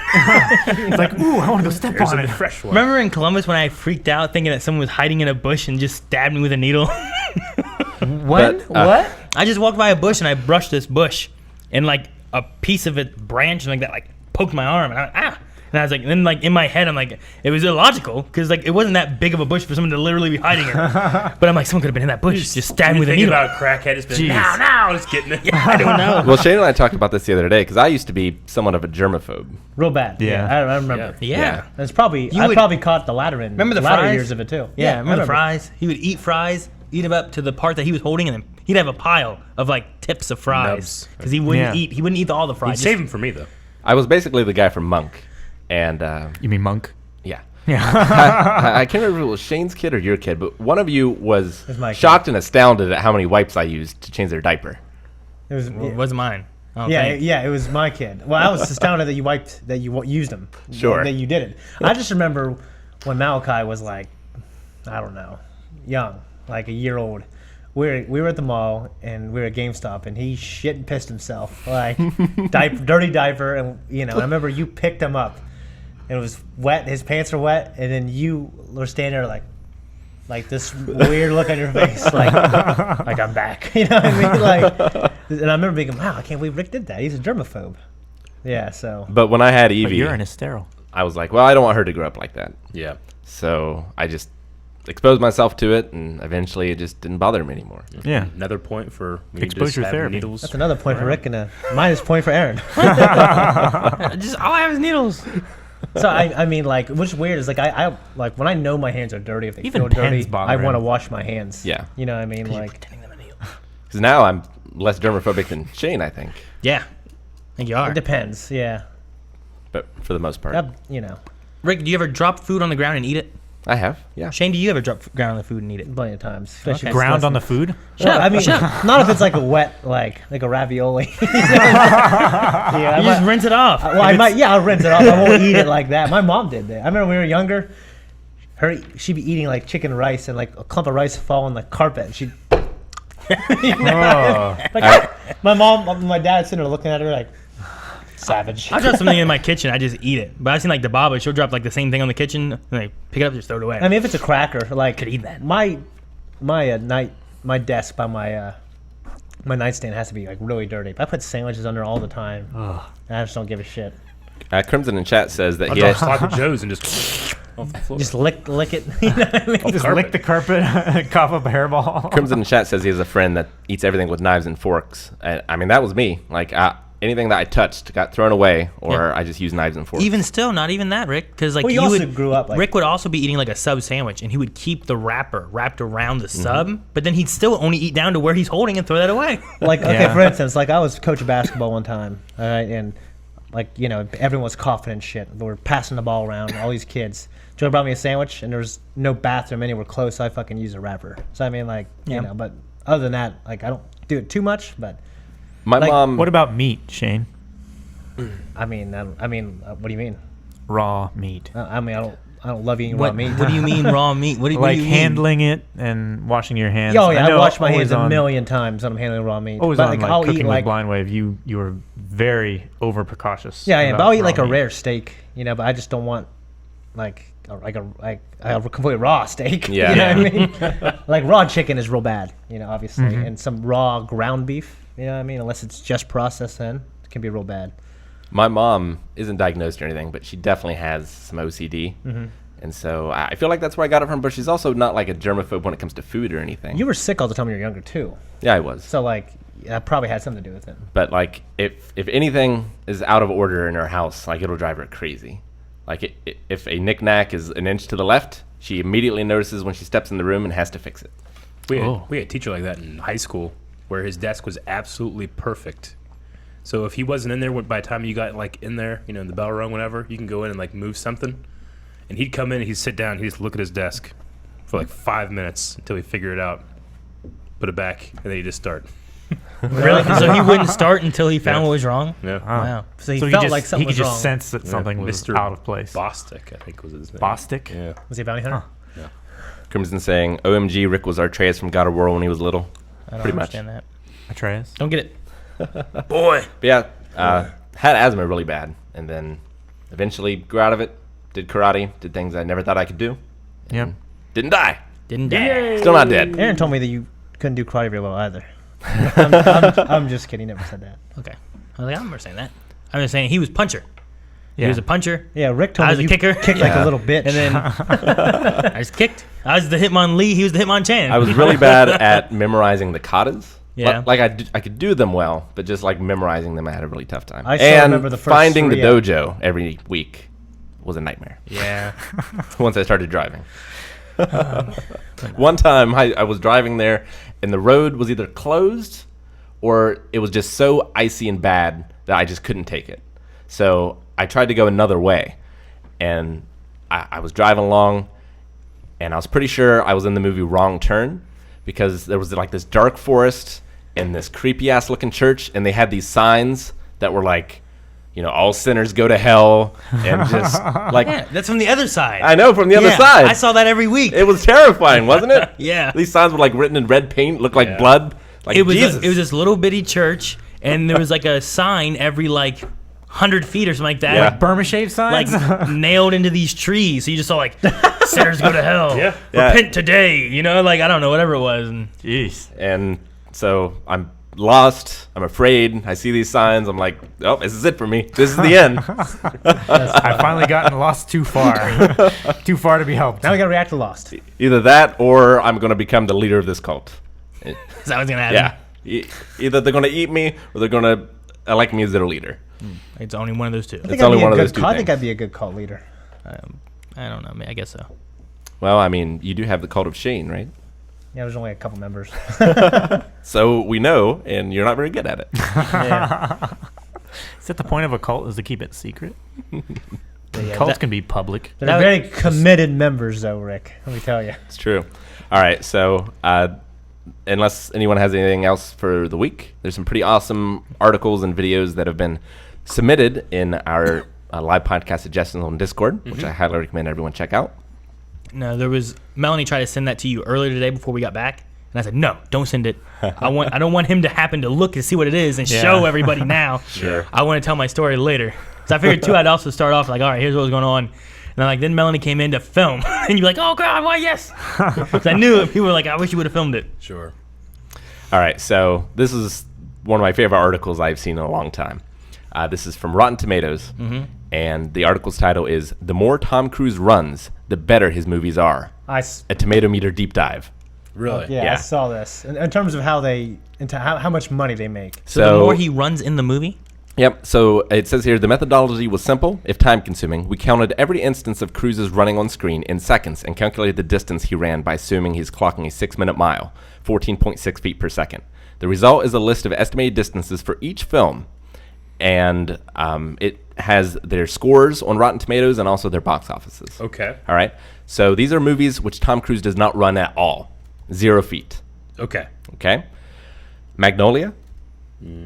[SPEAKER 4] It's like, ooh, I want to go step
[SPEAKER 1] there's
[SPEAKER 4] on
[SPEAKER 1] a
[SPEAKER 4] it.
[SPEAKER 1] fresh one.
[SPEAKER 2] Remember in Columbus when I freaked out thinking that someone was hiding in a bush and just stabbed me with a needle?
[SPEAKER 4] When?
[SPEAKER 3] But,
[SPEAKER 4] What?
[SPEAKER 2] I just walked by a bush and I brushed this bush, and like a piece of it branch and like that like poked my arm, and I went, ah. And I was like, and then like in my head, I'm like, it was illogical because like it wasn't that big of a bush for someone to literally be hiding in. But I'm like, someone could have been in that bush, just stabbed me with a needle.
[SPEAKER 1] About crackhead, it's been now, just getting it.
[SPEAKER 2] I don't know.
[SPEAKER 3] Well, Shane and I talked about this the other day because I used to be somewhat of a germaphobe.
[SPEAKER 5] Real bad.
[SPEAKER 4] Yeah.
[SPEAKER 5] I remember.
[SPEAKER 2] Yeah.
[SPEAKER 5] It's probably
[SPEAKER 2] You
[SPEAKER 5] I
[SPEAKER 2] would-
[SPEAKER 5] probably caught the latter end.
[SPEAKER 2] Remember the
[SPEAKER 5] latter
[SPEAKER 2] fries?
[SPEAKER 5] years of it too.
[SPEAKER 2] Yeah, remember the fries? He would eat fries, eat them up to the part that he was holding, and then he'd have a pile of like tips of fries
[SPEAKER 1] Nubs.
[SPEAKER 2] because he wouldn't
[SPEAKER 4] Yeah.
[SPEAKER 2] eat. He wouldn't eat all the
[SPEAKER 1] He'd
[SPEAKER 2] fries.
[SPEAKER 1] save them for me though.
[SPEAKER 3] I was basically the guy from Monk, and
[SPEAKER 4] You mean Monk?
[SPEAKER 3] yeah.
[SPEAKER 4] Yeah.
[SPEAKER 3] I can't remember if it was Shane's kid or your kid, but one of you was
[SPEAKER 5] was my kid.
[SPEAKER 3] shocked and astounded at how many wipes I used to change their diaper.
[SPEAKER 5] It was.
[SPEAKER 2] It wasn't mine. I don't
[SPEAKER 5] Yeah,
[SPEAKER 2] think.
[SPEAKER 5] yeah, it was my kid. Well, I was astounded that you used them.
[SPEAKER 3] Sure.
[SPEAKER 5] That you did it. I just remember when Malachi was like, I don't know, young, like a year old. We were at the mall and we were at GameStop and he shit and pissed himself, like dirty diaper, and I remember you picked him up. And it was wet. His pants were wet, and then you were standing there like this weird look on your face, like I'm back. You know what I mean? Like, and I remember thinking, wow, I can't believe Rick did that. He's a germaphobe. Yeah. So.
[SPEAKER 3] But when I had
[SPEAKER 4] But
[SPEAKER 3] Evie,
[SPEAKER 4] urine is sterile.
[SPEAKER 3] I was like, well, I don't want her to grow up like that.
[SPEAKER 1] Yeah.
[SPEAKER 3] So I just exposed myself to it, and eventually it just didn't bother me anymore.
[SPEAKER 4] Yeah.
[SPEAKER 1] Another point for me
[SPEAKER 4] Exposure
[SPEAKER 1] just having
[SPEAKER 4] therapy.
[SPEAKER 1] needles.
[SPEAKER 5] That's another point for Rick and a minus point for Aaron.
[SPEAKER 2] Just all I have is needles.
[SPEAKER 5] So I mean, like, what's weird is like I like when I know my hands are dirty, if they
[SPEAKER 4] Even
[SPEAKER 5] feel dirty,
[SPEAKER 4] pens bother
[SPEAKER 5] I want to
[SPEAKER 4] him.
[SPEAKER 5] wash my hands.
[SPEAKER 3] Yeah.
[SPEAKER 5] You know what I mean? Like,
[SPEAKER 3] Because now I'm less germophobic than Shane, I think.
[SPEAKER 2] Yeah, I think you are.
[SPEAKER 5] it depends. Yeah.
[SPEAKER 3] But for the most part,
[SPEAKER 5] That,
[SPEAKER 2] Rick, do you ever drop food on the ground and eat it?
[SPEAKER 3] I have. Yeah.
[SPEAKER 2] Shane, do you ever drop ground on the food and eat it?
[SPEAKER 5] plenty of times. Especially
[SPEAKER 2] Okay.
[SPEAKER 4] Ground on the food?
[SPEAKER 5] Well, I mean, not if it's like a wet, like a ravioli. Yeah,
[SPEAKER 2] You just rinse it off.
[SPEAKER 5] well, I might. Yeah, I'll rinse it off. I won't eat it like that. My mom did that. I remember when we were younger. She'd be eating like chicken rice, and like a clump of rice would fall on the carpet, and she'd.
[SPEAKER 4] Oh.
[SPEAKER 5] Like, my mom, my dad sitting there looking at her like, savage.
[SPEAKER 2] I drop something in my kitchen, I just eat it. But I've seen like the Baba, she'll drop like the same thing on the kitchen, and like pick it up, just throw it away.
[SPEAKER 5] I mean, if it's a cracker, like
[SPEAKER 2] Could eat that.
[SPEAKER 5] My my desk by my nightstand has to be like really dirty. I put sandwiches under all the time. And I just don't give a shit.
[SPEAKER 3] Crimson in chat says that
[SPEAKER 1] I'll
[SPEAKER 3] he
[SPEAKER 1] drop
[SPEAKER 3] has,
[SPEAKER 1] Sloppy Joe's and just off the floor.
[SPEAKER 5] Just lick it. You know what I mean?
[SPEAKER 4] Just lick the carpet, cough up a hairball.
[SPEAKER 3] Crimson in chat says he has a friend that eats everything with knives and forks. I mean, that was me. Like anything that I touched got thrown away, or I just use knives and forks.
[SPEAKER 2] Even still, not even that, Rick, because like
[SPEAKER 5] Well, you also grew up like-
[SPEAKER 2] Rick would also be eating like a sub sandwich, and he would keep the wrapper wrapped around the sub, but then he'd still only eat down to where he's holding and throw that away.
[SPEAKER 5] Like, okay,
[SPEAKER 4] Yeah.
[SPEAKER 5] for instance, like I was coaching basketball one time, all right, and like, everyone was coughing and shit. They were passing the ball around, all these kids. Joe brought me a sandwich, and there was no bathroom anywhere close, so I fucking used a wrapper. So I mean, like, but other than that, like, I don't do it too much, but
[SPEAKER 3] My
[SPEAKER 5] like,
[SPEAKER 3] mom.
[SPEAKER 4] What about meat, Shane?
[SPEAKER 5] I mean, what do you mean?
[SPEAKER 4] Raw meat.
[SPEAKER 5] I mean, I don't love eating raw
[SPEAKER 2] What,
[SPEAKER 5] meat.
[SPEAKER 2] what do you mean raw meat? What do
[SPEAKER 4] Like
[SPEAKER 2] you mean?
[SPEAKER 4] handling it and washing your hands.
[SPEAKER 5] Oh yeah, I
[SPEAKER 4] know
[SPEAKER 5] wash my
[SPEAKER 4] always
[SPEAKER 5] hands a
[SPEAKER 4] on-
[SPEAKER 5] million times when I'm handling raw meat.
[SPEAKER 4] Always
[SPEAKER 5] but
[SPEAKER 4] on like
[SPEAKER 5] I'll
[SPEAKER 4] cooking
[SPEAKER 5] eat
[SPEAKER 4] with
[SPEAKER 5] like
[SPEAKER 4] Blind Wave. You were very over precautious.
[SPEAKER 5] yeah, but
[SPEAKER 4] about
[SPEAKER 5] I'll eat like
[SPEAKER 4] raw
[SPEAKER 5] a
[SPEAKER 4] meat.
[SPEAKER 5] rare steak, but I just don't want like a completely raw steak.
[SPEAKER 3] Yeah.
[SPEAKER 5] You know what I mean? Like raw chicken is real bad, obviously,
[SPEAKER 4] Mm-hmm.
[SPEAKER 5] and some raw ground beef. You know what I mean? Unless it's just processed, then it can be real bad.
[SPEAKER 3] My mom isn't diagnosed or anything, but she definitely has some OCD. And so I feel like that's where I got it from. But she's also not like a germaphobe when it comes to food or anything.
[SPEAKER 5] You were sick all the time when you were younger too,
[SPEAKER 3] Yeah, I was.
[SPEAKER 5] so like that probably had something to do with it.
[SPEAKER 3] But like, if anything is out of order in her house, like it'll drive her crazy. Like if a knick-knack is an inch to the left, she immediately notices when she steps in the room and has to fix it.
[SPEAKER 1] We had a teacher like that in high school where his desk was absolutely perfect. So if he wasn't in there by the time you got like in there, the bell rung, whatever, you can go in and like move something. And he'd come in and he'd sit down, he'd just look at his desk for like 5 minutes until he figured it out, put it back, and then he'd just start.
[SPEAKER 2] Really? So he wouldn't start until he found what was wrong?
[SPEAKER 1] Yeah.
[SPEAKER 2] Wow.
[SPEAKER 5] So he
[SPEAKER 4] So
[SPEAKER 5] felt
[SPEAKER 4] just,
[SPEAKER 5] like something
[SPEAKER 4] he could
[SPEAKER 5] was
[SPEAKER 4] just
[SPEAKER 5] wrong.
[SPEAKER 4] sense that something was
[SPEAKER 1] Mr.
[SPEAKER 4] out of place.
[SPEAKER 1] Bostic, I think was his name.
[SPEAKER 4] Bostic?
[SPEAKER 1] Yeah.
[SPEAKER 5] Was he a bounty hunter?
[SPEAKER 3] Crimson saying, OMG, Rick was Artreus from God of War when he was little.
[SPEAKER 2] I don't
[SPEAKER 3] Pretty much.
[SPEAKER 2] understand that.
[SPEAKER 4] Atreus?
[SPEAKER 2] Don't get it. Boy.
[SPEAKER 3] But yeah, had asthma really bad. And then eventually grew out of it, did karate, did things I never thought I could do.
[SPEAKER 4] Yep.
[SPEAKER 3] Didn't die.
[SPEAKER 2] Didn't die.
[SPEAKER 3] Still not dead.
[SPEAKER 5] Aaron told me that you couldn't do karate very well either. I'm just kidding. Never said that.
[SPEAKER 2] Okay. I was like, I'm never saying that. I'm just saying he was puncher. He was a puncher.
[SPEAKER 5] Yeah, Rick told
[SPEAKER 2] I
[SPEAKER 5] me
[SPEAKER 2] was a
[SPEAKER 5] you
[SPEAKER 2] kicker.
[SPEAKER 5] kicked like a little bitch.
[SPEAKER 2] And then I just kicked. I was the Hitmon Lee. He was the Hitmon Chan.
[SPEAKER 3] I was really bad at memorizing the katas.
[SPEAKER 2] Yeah.
[SPEAKER 3] Like I could do them well, but just like memorizing them, I had a really tough time.
[SPEAKER 5] I still
[SPEAKER 3] and
[SPEAKER 5] remember the first
[SPEAKER 3] finding the
[SPEAKER 5] 3
[SPEAKER 3] dojo every week was a nightmare.
[SPEAKER 2] Yeah.
[SPEAKER 3] Once I started driving. One time I was driving there, and the road was either closed or it was just so icy and bad that I just couldn't take it. So I tried to go another way, and I was driving along, and I was pretty sure I was in the movie Wrong Turn, because there was like this dark forest and this creepy ass looking church, and they had these signs that were like, you know, all sinners go to hell, and just like,
[SPEAKER 2] Yeah, that's from the other side.
[SPEAKER 3] I know, from the other
[SPEAKER 2] Yeah,
[SPEAKER 3] side.
[SPEAKER 2] I saw that every week.
[SPEAKER 3] It was terrifying, wasn't it?
[SPEAKER 2] Yeah.
[SPEAKER 3] These signs were like written in red paint, looked like
[SPEAKER 1] Yeah.
[SPEAKER 3] blood. Like
[SPEAKER 2] It was
[SPEAKER 3] Jesus.
[SPEAKER 2] it was this little bitty church, and there was like a sign every like 100 feet or something like that.
[SPEAKER 3] Yeah.
[SPEAKER 4] Burma shave signs.
[SPEAKER 2] Like nailed into these trees, so you just saw like sinners go to hell.
[SPEAKER 1] Yeah.
[SPEAKER 3] Yeah.
[SPEAKER 2] Repent today. You know, like I don't know, whatever it was. And
[SPEAKER 4] Jeez.
[SPEAKER 3] And so I'm lost. I'm afraid. I see these signs. I'm like, oh, this is it for me. This is the end.
[SPEAKER 4] I've finally gotten lost too far. Too far to be helped.
[SPEAKER 5] Now we got to react to Lost.
[SPEAKER 3] Either that, or I'm going to become the leader of this cult.
[SPEAKER 2] is that what's gonna happen?
[SPEAKER 3] Yeah. Either they're going to eat me, or they're going to elect me as their leader.
[SPEAKER 2] It's only one of those two.
[SPEAKER 5] I think
[SPEAKER 3] It's
[SPEAKER 5] I'd
[SPEAKER 3] only
[SPEAKER 5] be a
[SPEAKER 3] one of
[SPEAKER 5] good
[SPEAKER 3] those two
[SPEAKER 5] cult- I think
[SPEAKER 3] things.
[SPEAKER 5] I'd be a good cult leader.
[SPEAKER 2] I don't know. I guess so.
[SPEAKER 3] Well, I mean, you do have the cult of Shane, right?
[SPEAKER 5] Yeah, there's only a couple members.
[SPEAKER 3] So we know, and you're not very good at it.
[SPEAKER 5] Yeah.
[SPEAKER 4] Is that the point of a cult? Is to keep it secret?
[SPEAKER 5] But yeah,
[SPEAKER 4] Cults
[SPEAKER 5] that-
[SPEAKER 4] can be public.
[SPEAKER 5] they're
[SPEAKER 2] that
[SPEAKER 5] very
[SPEAKER 2] was-
[SPEAKER 5] committed members, though, Rick. Let me tell you.
[SPEAKER 3] It's true. All right, so unless anyone has anything else for the week, there's some pretty awesome articles and videos that have been submitted in our live podcast suggestions on Discord, which I highly recommend everyone check out.
[SPEAKER 2] No, there was Melanie tried to send that to you earlier today before we got back, and I said no, don't send it. I don't want him to happen to look and see what it is and
[SPEAKER 4] Yeah.
[SPEAKER 2] show everybody now.
[SPEAKER 3] Sure.
[SPEAKER 2] I want to tell my story later. So I figured too, I'd also start off like, all right, here's what was going on. And then Melanie came in to film, and you'd be like, oh god, why yes? 'Cause I knew it. People were like, I wish you would have filmed it.
[SPEAKER 1] Sure.
[SPEAKER 3] All right, so this is one of my favorite articles I've seen in a long time. This is from Rotten Tomatoes, and the article's title is "The More Tom Cruise Runs, the Better His Movies Are." A tomato meter deep dive.
[SPEAKER 1] Really?
[SPEAKER 5] Yeah,
[SPEAKER 3] Yeah.
[SPEAKER 5] I saw this. In terms of how much money they make.
[SPEAKER 2] So the more he runs in the movie,
[SPEAKER 3] Yep, so it says here, the methodology was simple, if time-consuming. We counted every instance of Cruise's running on screen in seconds and calculated the distance he ran by assuming he's clocking a 6-minute mile, 14.6 feet per second. The result is a list of estimated distances for each film, and it has their scores on Rotten Tomatoes and also their box offices.
[SPEAKER 1] Okay.
[SPEAKER 3] All right, so these are movies which Tom Cruise does not run at all. 0 feet,
[SPEAKER 1] Okay.
[SPEAKER 3] okay? Magnolia,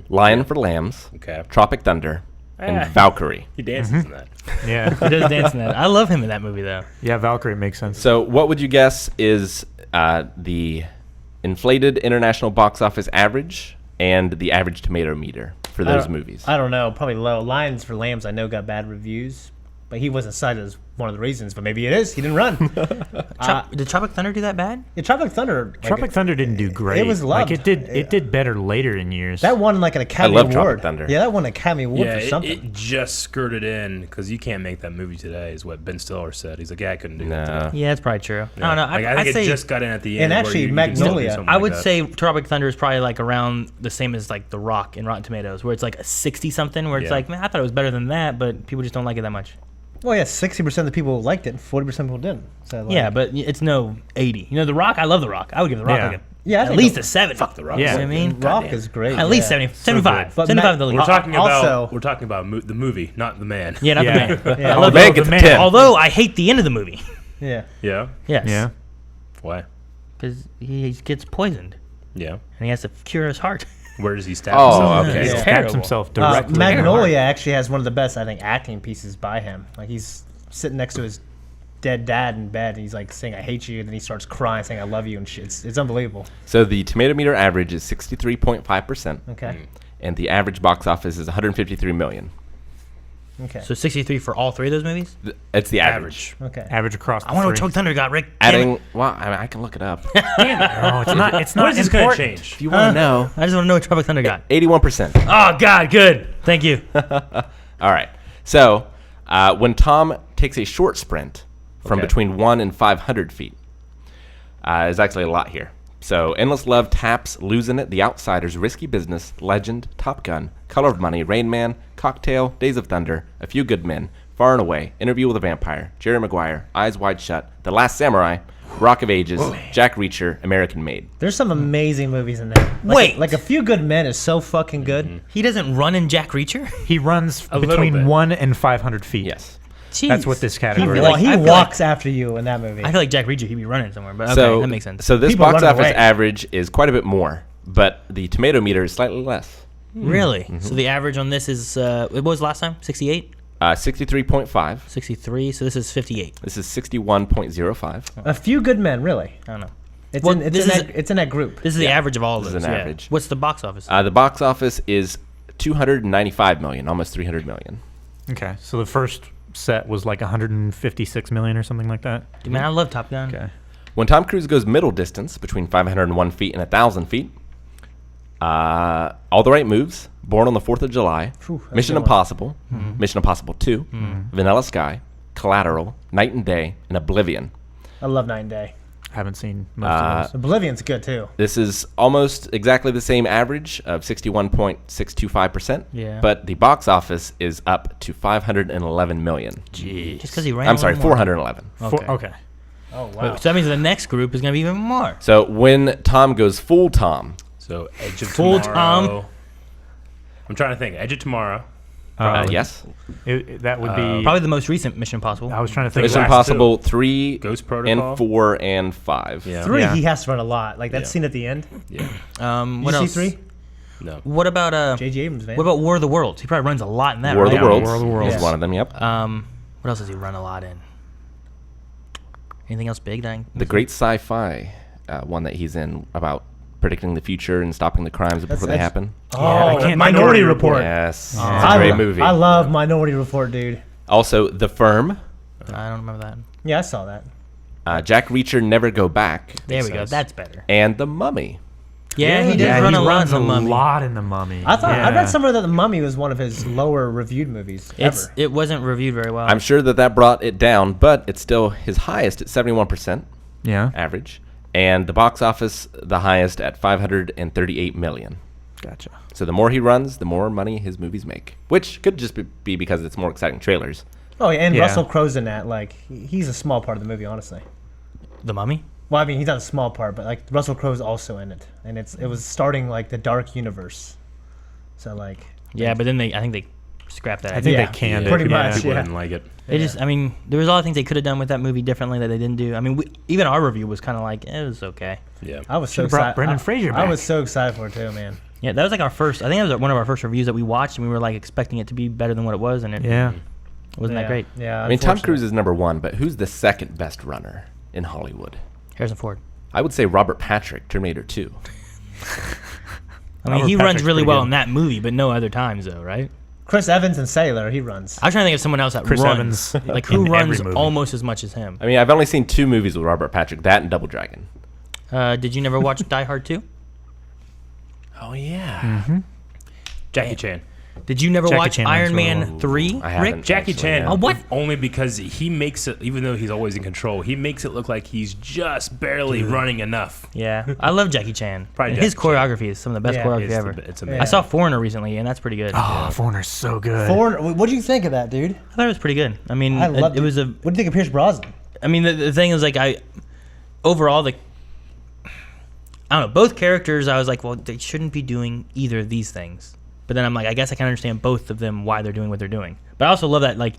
[SPEAKER 3] Lion for Lambs,
[SPEAKER 1] Okay.
[SPEAKER 3] Tropic Thunder, and
[SPEAKER 2] Ah.
[SPEAKER 3] Valkyrie.
[SPEAKER 1] He dances in that.
[SPEAKER 4] Yeah.
[SPEAKER 2] he does dance in that. I love him in that movie though.
[SPEAKER 4] Yeah, Valkyrie makes sense.
[SPEAKER 3] So what would you guess is the inflated international box office average and the average tomato meter for those movies?
[SPEAKER 5] I don't know. Probably low. Lions for Lambs, I know, got bad reviews, but he wasn't cited as one of the reasons. But maybe it is. He didn't run.
[SPEAKER 2] Did Tropic Thunder do that bad?
[SPEAKER 5] Yeah, Tropic Thunder. like,
[SPEAKER 4] Tropic Thunder didn't do great.
[SPEAKER 5] was
[SPEAKER 4] Like
[SPEAKER 5] loved.
[SPEAKER 4] it did better later in years.
[SPEAKER 5] That won like an Academy
[SPEAKER 3] love Tropic
[SPEAKER 5] Award.
[SPEAKER 3] Thunder.
[SPEAKER 5] Yeah, that won an Academy Award
[SPEAKER 1] Yeah,
[SPEAKER 5] for something.
[SPEAKER 1] it just skirted in because you can't make that movie today, is what Ben Stiller said. He's like, yeah, I couldn't do that.
[SPEAKER 3] No.
[SPEAKER 1] today."
[SPEAKER 2] Yeah, that's probably true. I don't know.
[SPEAKER 1] Like, I
[SPEAKER 2] I'd
[SPEAKER 1] think
[SPEAKER 2] say
[SPEAKER 1] it just got in at the
[SPEAKER 5] And
[SPEAKER 1] end. where
[SPEAKER 5] actually,
[SPEAKER 1] you can still do
[SPEAKER 5] Magnolia-
[SPEAKER 1] something
[SPEAKER 2] I
[SPEAKER 1] like
[SPEAKER 2] would
[SPEAKER 1] that.
[SPEAKER 2] say Tropic Thunder is probably like around the same as like The Rock in Rotten Tomatoes, where it's like a 60 something, where it's
[SPEAKER 1] Yeah.
[SPEAKER 2] like, man, I thought it was better than that, but people just don't like it that much.
[SPEAKER 5] Well, yeah, 60% of the people liked it, and 40% of people didn't. So, like,
[SPEAKER 2] Yeah, but it's no 80. You know, The Rock, I love The Rock. I would give The Rock
[SPEAKER 4] Yeah.
[SPEAKER 2] like a,
[SPEAKER 5] Yeah, I
[SPEAKER 2] at
[SPEAKER 5] think
[SPEAKER 2] least
[SPEAKER 5] The-
[SPEAKER 2] a 70.
[SPEAKER 1] Fuck The Rock.
[SPEAKER 4] Yeah.
[SPEAKER 2] You know what I mean?
[SPEAKER 5] Rock
[SPEAKER 1] Goddamn.
[SPEAKER 5] is great.
[SPEAKER 2] At least
[SPEAKER 5] yeah.
[SPEAKER 2] 70, 75.
[SPEAKER 5] But
[SPEAKER 2] 75
[SPEAKER 5] Matt-
[SPEAKER 2] the least.
[SPEAKER 1] We're talking about
[SPEAKER 5] Also-
[SPEAKER 1] the movie, not the man.
[SPEAKER 2] Yeah, not
[SPEAKER 4] Yeah.
[SPEAKER 2] the man.
[SPEAKER 5] Yeah.
[SPEAKER 2] I love
[SPEAKER 3] The man
[SPEAKER 2] the
[SPEAKER 3] gets a
[SPEAKER 4] man.
[SPEAKER 3] 10.
[SPEAKER 2] Although I hate the end of the movie.
[SPEAKER 5] Yeah.
[SPEAKER 1] Yeah.
[SPEAKER 2] Yes.
[SPEAKER 4] Yeah.
[SPEAKER 1] Why?
[SPEAKER 2] Because he gets poisoned
[SPEAKER 1] Yeah.
[SPEAKER 2] and he has to cure his heart.
[SPEAKER 1] Where does he stab
[SPEAKER 3] Oh,
[SPEAKER 1] himself?
[SPEAKER 3] okay.
[SPEAKER 2] It's
[SPEAKER 5] Yeah.
[SPEAKER 4] Stabs
[SPEAKER 2] terrible.
[SPEAKER 4] himself directly.
[SPEAKER 5] Magnolia actually has one of the best, I think, acting pieces by him. Like, he's sitting next to his dead dad in bed, and he's like saying, I hate you, and then he starts crying, saying, I love you, and shit. It's unbelievable.
[SPEAKER 3] So the tomato meter average is 63.5%,
[SPEAKER 5] Okay.
[SPEAKER 3] and the average box office is 153 million.
[SPEAKER 5] Okay.
[SPEAKER 2] So 63 for all three of those movies?
[SPEAKER 3] It's the average.
[SPEAKER 1] Average.
[SPEAKER 5] Okay.
[SPEAKER 4] Average across the
[SPEAKER 2] I wonder what
[SPEAKER 4] three.
[SPEAKER 2] Tropic Thunder got, Rick. Damn
[SPEAKER 3] Adding,
[SPEAKER 2] it.
[SPEAKER 3] well, I can look it up.
[SPEAKER 4] Oh, it's not. It's not
[SPEAKER 1] What is this going to
[SPEAKER 4] important.
[SPEAKER 1] change?
[SPEAKER 3] If you want to know,
[SPEAKER 2] I just want to know what Tropic Thunder got.
[SPEAKER 3] 81%.
[SPEAKER 2] Oh, God, good. Thank you.
[SPEAKER 3] All right. So When Tom takes a short sprint from
[SPEAKER 1] Okay.
[SPEAKER 3] between 1 and 500 feet. There's actually a lot here. So, Endless Love, Taps, Losing It, The Outsiders, Risky Business, Legend, Top Gun, Color of Money, Rain Man, Cocktail, Days of Thunder, A Few Good Men, Far and Away, Interview with a Vampire, Jerry Maguire, Eyes Wide Shut, The Last Samurai, Rock of Ages, Jack Reacher, American Made.
[SPEAKER 5] There's some amazing movies in there.
[SPEAKER 2] Wait.
[SPEAKER 5] Like A Few Good Men is so fucking good.
[SPEAKER 2] He doesn't run in Jack Reacher?
[SPEAKER 4] He runs
[SPEAKER 1] A little
[SPEAKER 4] between
[SPEAKER 1] bit.
[SPEAKER 4] 1 and 500 feet.
[SPEAKER 3] Yes.
[SPEAKER 2] Jeez.
[SPEAKER 4] That's what this category
[SPEAKER 5] Well,
[SPEAKER 4] is.
[SPEAKER 5] he
[SPEAKER 2] I feel
[SPEAKER 5] walks after you in that movie.
[SPEAKER 2] I feel like Jack Reacher, he'd be running somewhere, but okay,
[SPEAKER 3] So
[SPEAKER 2] that makes sense.
[SPEAKER 3] So this
[SPEAKER 5] People
[SPEAKER 3] box
[SPEAKER 5] run
[SPEAKER 3] office
[SPEAKER 5] away.
[SPEAKER 3] average is quite a bit more, but the tomato meter is slightly less.
[SPEAKER 2] Really? So the average on this is, what was last time? 68?
[SPEAKER 3] 63.5.
[SPEAKER 2] 63, so this is 58.
[SPEAKER 3] This is 61.05.
[SPEAKER 5] A Few Good Men, really.
[SPEAKER 2] I don't know.
[SPEAKER 5] It's,
[SPEAKER 2] Well,
[SPEAKER 5] in,
[SPEAKER 2] this is-
[SPEAKER 5] it's in that group.
[SPEAKER 2] This is the average of all of
[SPEAKER 3] This
[SPEAKER 2] those.
[SPEAKER 3] is an
[SPEAKER 2] yeah.
[SPEAKER 3] average.
[SPEAKER 2] What's the box office?
[SPEAKER 3] The box office is 295 million, almost 300 million.
[SPEAKER 4] Okay, so the first set was like 156 million or something like that.
[SPEAKER 2] Dude, man, I love Top Gun.
[SPEAKER 4] Okay.
[SPEAKER 3] When Tom Cruise goes middle distance between 501 feet and 1,000 feet, All the Right Moves, Born on the 4th of July,
[SPEAKER 5] Phew, that's
[SPEAKER 3] Mission
[SPEAKER 5] a good one.
[SPEAKER 3] Impossible, Mission Impossible 2, Vanilla Sky, Collateral, Night and Day, and Oblivion.
[SPEAKER 5] I love Night and Day.
[SPEAKER 4] Haven't seen most of those.
[SPEAKER 5] Oblivion's good too.
[SPEAKER 3] This is almost exactly the same average of 61.625%.
[SPEAKER 2] Yeah.
[SPEAKER 3] But the box office is up to 511 million.
[SPEAKER 2] Just because he ran
[SPEAKER 3] I'm
[SPEAKER 2] a
[SPEAKER 3] sorry,
[SPEAKER 2] little more.
[SPEAKER 3] 411.
[SPEAKER 4] Okay.
[SPEAKER 5] Oh
[SPEAKER 2] Wait,
[SPEAKER 5] wow.
[SPEAKER 2] so that means the next group is going to be even more.
[SPEAKER 3] So when Tom goes full Tom,
[SPEAKER 1] So Edge of
[SPEAKER 2] Full
[SPEAKER 1] Tomorrow.
[SPEAKER 2] Tom.
[SPEAKER 1] I'm trying to think. Edge of Tomorrow.
[SPEAKER 3] yes,
[SPEAKER 4] That would be.
[SPEAKER 2] Probably the most recent Mission Impossible.
[SPEAKER 4] I was trying to think.
[SPEAKER 3] Mission
[SPEAKER 1] last
[SPEAKER 3] Impossible 3
[SPEAKER 1] Ghost Protocol.
[SPEAKER 3] and 4 and 5.
[SPEAKER 1] Yeah.
[SPEAKER 5] 3,
[SPEAKER 4] Yeah.
[SPEAKER 5] he has to run a lot. Like that
[SPEAKER 1] Yeah.
[SPEAKER 5] scene at the end.
[SPEAKER 1] Yeah.
[SPEAKER 2] What
[SPEAKER 5] you
[SPEAKER 2] else?
[SPEAKER 5] see 3?
[SPEAKER 1] No.
[SPEAKER 2] What about
[SPEAKER 5] J.J. Abrams, man.
[SPEAKER 2] What about War of the Worlds? He probably runs a lot in that,
[SPEAKER 3] War
[SPEAKER 2] right?
[SPEAKER 3] of the Worlds
[SPEAKER 4] War of the Worlds.
[SPEAKER 3] is one of them, yep.
[SPEAKER 2] What else does he run a lot in? Anything else big that I
[SPEAKER 3] The great sci-fi one that he's in about predicting the future and stopping the crimes before they
[SPEAKER 5] Edge-
[SPEAKER 3] happen.
[SPEAKER 5] Oh,
[SPEAKER 4] I can't-
[SPEAKER 5] Minority Report.
[SPEAKER 3] Yes, it's
[SPEAKER 5] I
[SPEAKER 3] a great
[SPEAKER 5] lo-
[SPEAKER 3] movie.
[SPEAKER 5] I love Minority Report, dude.
[SPEAKER 3] Also, The Firm,
[SPEAKER 2] I don't remember that.
[SPEAKER 5] Yeah, I saw that.
[SPEAKER 3] Jack Reacher, Never Go Back,
[SPEAKER 2] There we go.
[SPEAKER 1] sense.
[SPEAKER 2] That's better.
[SPEAKER 3] and The Mummy.
[SPEAKER 2] Yeah, he did
[SPEAKER 4] Yeah,
[SPEAKER 2] run
[SPEAKER 4] he
[SPEAKER 2] a lot in
[SPEAKER 4] runs
[SPEAKER 2] the Mummy.
[SPEAKER 4] lot in the Mummy.
[SPEAKER 5] I thought I
[SPEAKER 4] Yeah.
[SPEAKER 5] read somewhere that The Mummy was one of his lower reviewed movies ever.
[SPEAKER 2] It wasn't reviewed very well.
[SPEAKER 3] I'm sure that brought it down, but it's still his highest at 71%
[SPEAKER 4] Yeah.
[SPEAKER 3] average, and the box office the highest at 538 million.
[SPEAKER 4] Gotcha.
[SPEAKER 3] So the more he runs, the more money his movies make, which could just be because it's more exciting trailers.
[SPEAKER 5] Oh, yeah, and
[SPEAKER 4] Yeah.
[SPEAKER 5] Russell Crowe's in that. Like, he's a small part of the movie, honestly.
[SPEAKER 2] The Mummy.
[SPEAKER 5] Well, I mean, he's not a small part, but like Russell Crowe's also in it, and it was starting like the dark universe. So like,
[SPEAKER 2] Yeah, but then I think they scrapped that.
[SPEAKER 4] I think
[SPEAKER 5] Yeah,
[SPEAKER 4] they canned it.
[SPEAKER 5] pretty
[SPEAKER 4] yeah.
[SPEAKER 5] much.
[SPEAKER 1] People
[SPEAKER 5] Yeah.
[SPEAKER 1] didn't like it.
[SPEAKER 2] They just, I mean, there was a lot of things they could have done with that movie differently that they didn't do. I mean, even our review was kind of like, it was okay.
[SPEAKER 1] Yeah.
[SPEAKER 5] I was so
[SPEAKER 4] Should've brought
[SPEAKER 5] excited.
[SPEAKER 4] Brendan Fraser
[SPEAKER 5] I
[SPEAKER 4] back.
[SPEAKER 5] was so excited for it too, man.
[SPEAKER 2] Yeah, that was like our first, I think that was one of our first reviews that we watched, and we were like expecting it to be better than what it was, and it
[SPEAKER 4] Yeah.
[SPEAKER 2] wasn't
[SPEAKER 5] yeah.
[SPEAKER 2] that great.
[SPEAKER 5] Yeah,
[SPEAKER 3] I mean, Tom
[SPEAKER 5] unfortunately.
[SPEAKER 3] Cruise is number one, but who's the second best runner in Hollywood?
[SPEAKER 2] Harrison Ford.
[SPEAKER 3] I would say Robert Patrick, Terminator 2.
[SPEAKER 2] I mean,
[SPEAKER 4] Robert
[SPEAKER 2] he runs
[SPEAKER 4] Patrick's
[SPEAKER 2] really
[SPEAKER 4] pretty
[SPEAKER 2] well
[SPEAKER 4] good.
[SPEAKER 2] in that movie, but no other times, though, right?
[SPEAKER 5] Chris Evans and Sailor, he runs.
[SPEAKER 2] I was trying to think of someone else that
[SPEAKER 4] Chris
[SPEAKER 2] runs.
[SPEAKER 4] Evans
[SPEAKER 2] Like, who
[SPEAKER 4] in
[SPEAKER 2] runs
[SPEAKER 4] every movie.
[SPEAKER 2] almost as much as him?
[SPEAKER 3] I mean, I've only seen 2 movies with Robert Patrick, that and Double Dragon.
[SPEAKER 2] Did you never watch Die Hard 2?
[SPEAKER 3] Oh, yeah.
[SPEAKER 1] Jackie Chan.
[SPEAKER 2] Did you never
[SPEAKER 4] Jackie
[SPEAKER 2] watch
[SPEAKER 4] Chan
[SPEAKER 2] Iron
[SPEAKER 4] runs
[SPEAKER 2] Man
[SPEAKER 4] well.
[SPEAKER 2] 3,
[SPEAKER 3] I haven't.
[SPEAKER 2] Rick?
[SPEAKER 1] Jackie
[SPEAKER 3] Actually,
[SPEAKER 1] Chan.
[SPEAKER 3] yeah.
[SPEAKER 2] Oh, what?
[SPEAKER 1] Only because he makes it, even though he's always in control, he makes it look like he's just barely running enough.
[SPEAKER 2] Yeah, I love Jackie Chan.
[SPEAKER 1] Probably
[SPEAKER 2] And his
[SPEAKER 1] Jackie Chan.
[SPEAKER 2] choreography is some of the best
[SPEAKER 5] Yeah,
[SPEAKER 2] choreography
[SPEAKER 1] It's
[SPEAKER 2] ever.
[SPEAKER 1] it's
[SPEAKER 5] Yeah.
[SPEAKER 1] amazing.
[SPEAKER 2] I saw Foreigner recently, and that's pretty good.
[SPEAKER 4] Oh, Foreigner's so good.
[SPEAKER 5] What do you think of that, dude?
[SPEAKER 2] I thought it was pretty good. I mean,
[SPEAKER 5] I loved
[SPEAKER 2] it was a.
[SPEAKER 5] What do you think of Pierce Brosnan?
[SPEAKER 2] I mean, the thing is, like, overall, I don't know, both characters, I was like, well, they shouldn't be doing either of these things. But then I'm like, I guess I can understand both of them, why they're doing what they're doing. But I also love that, like,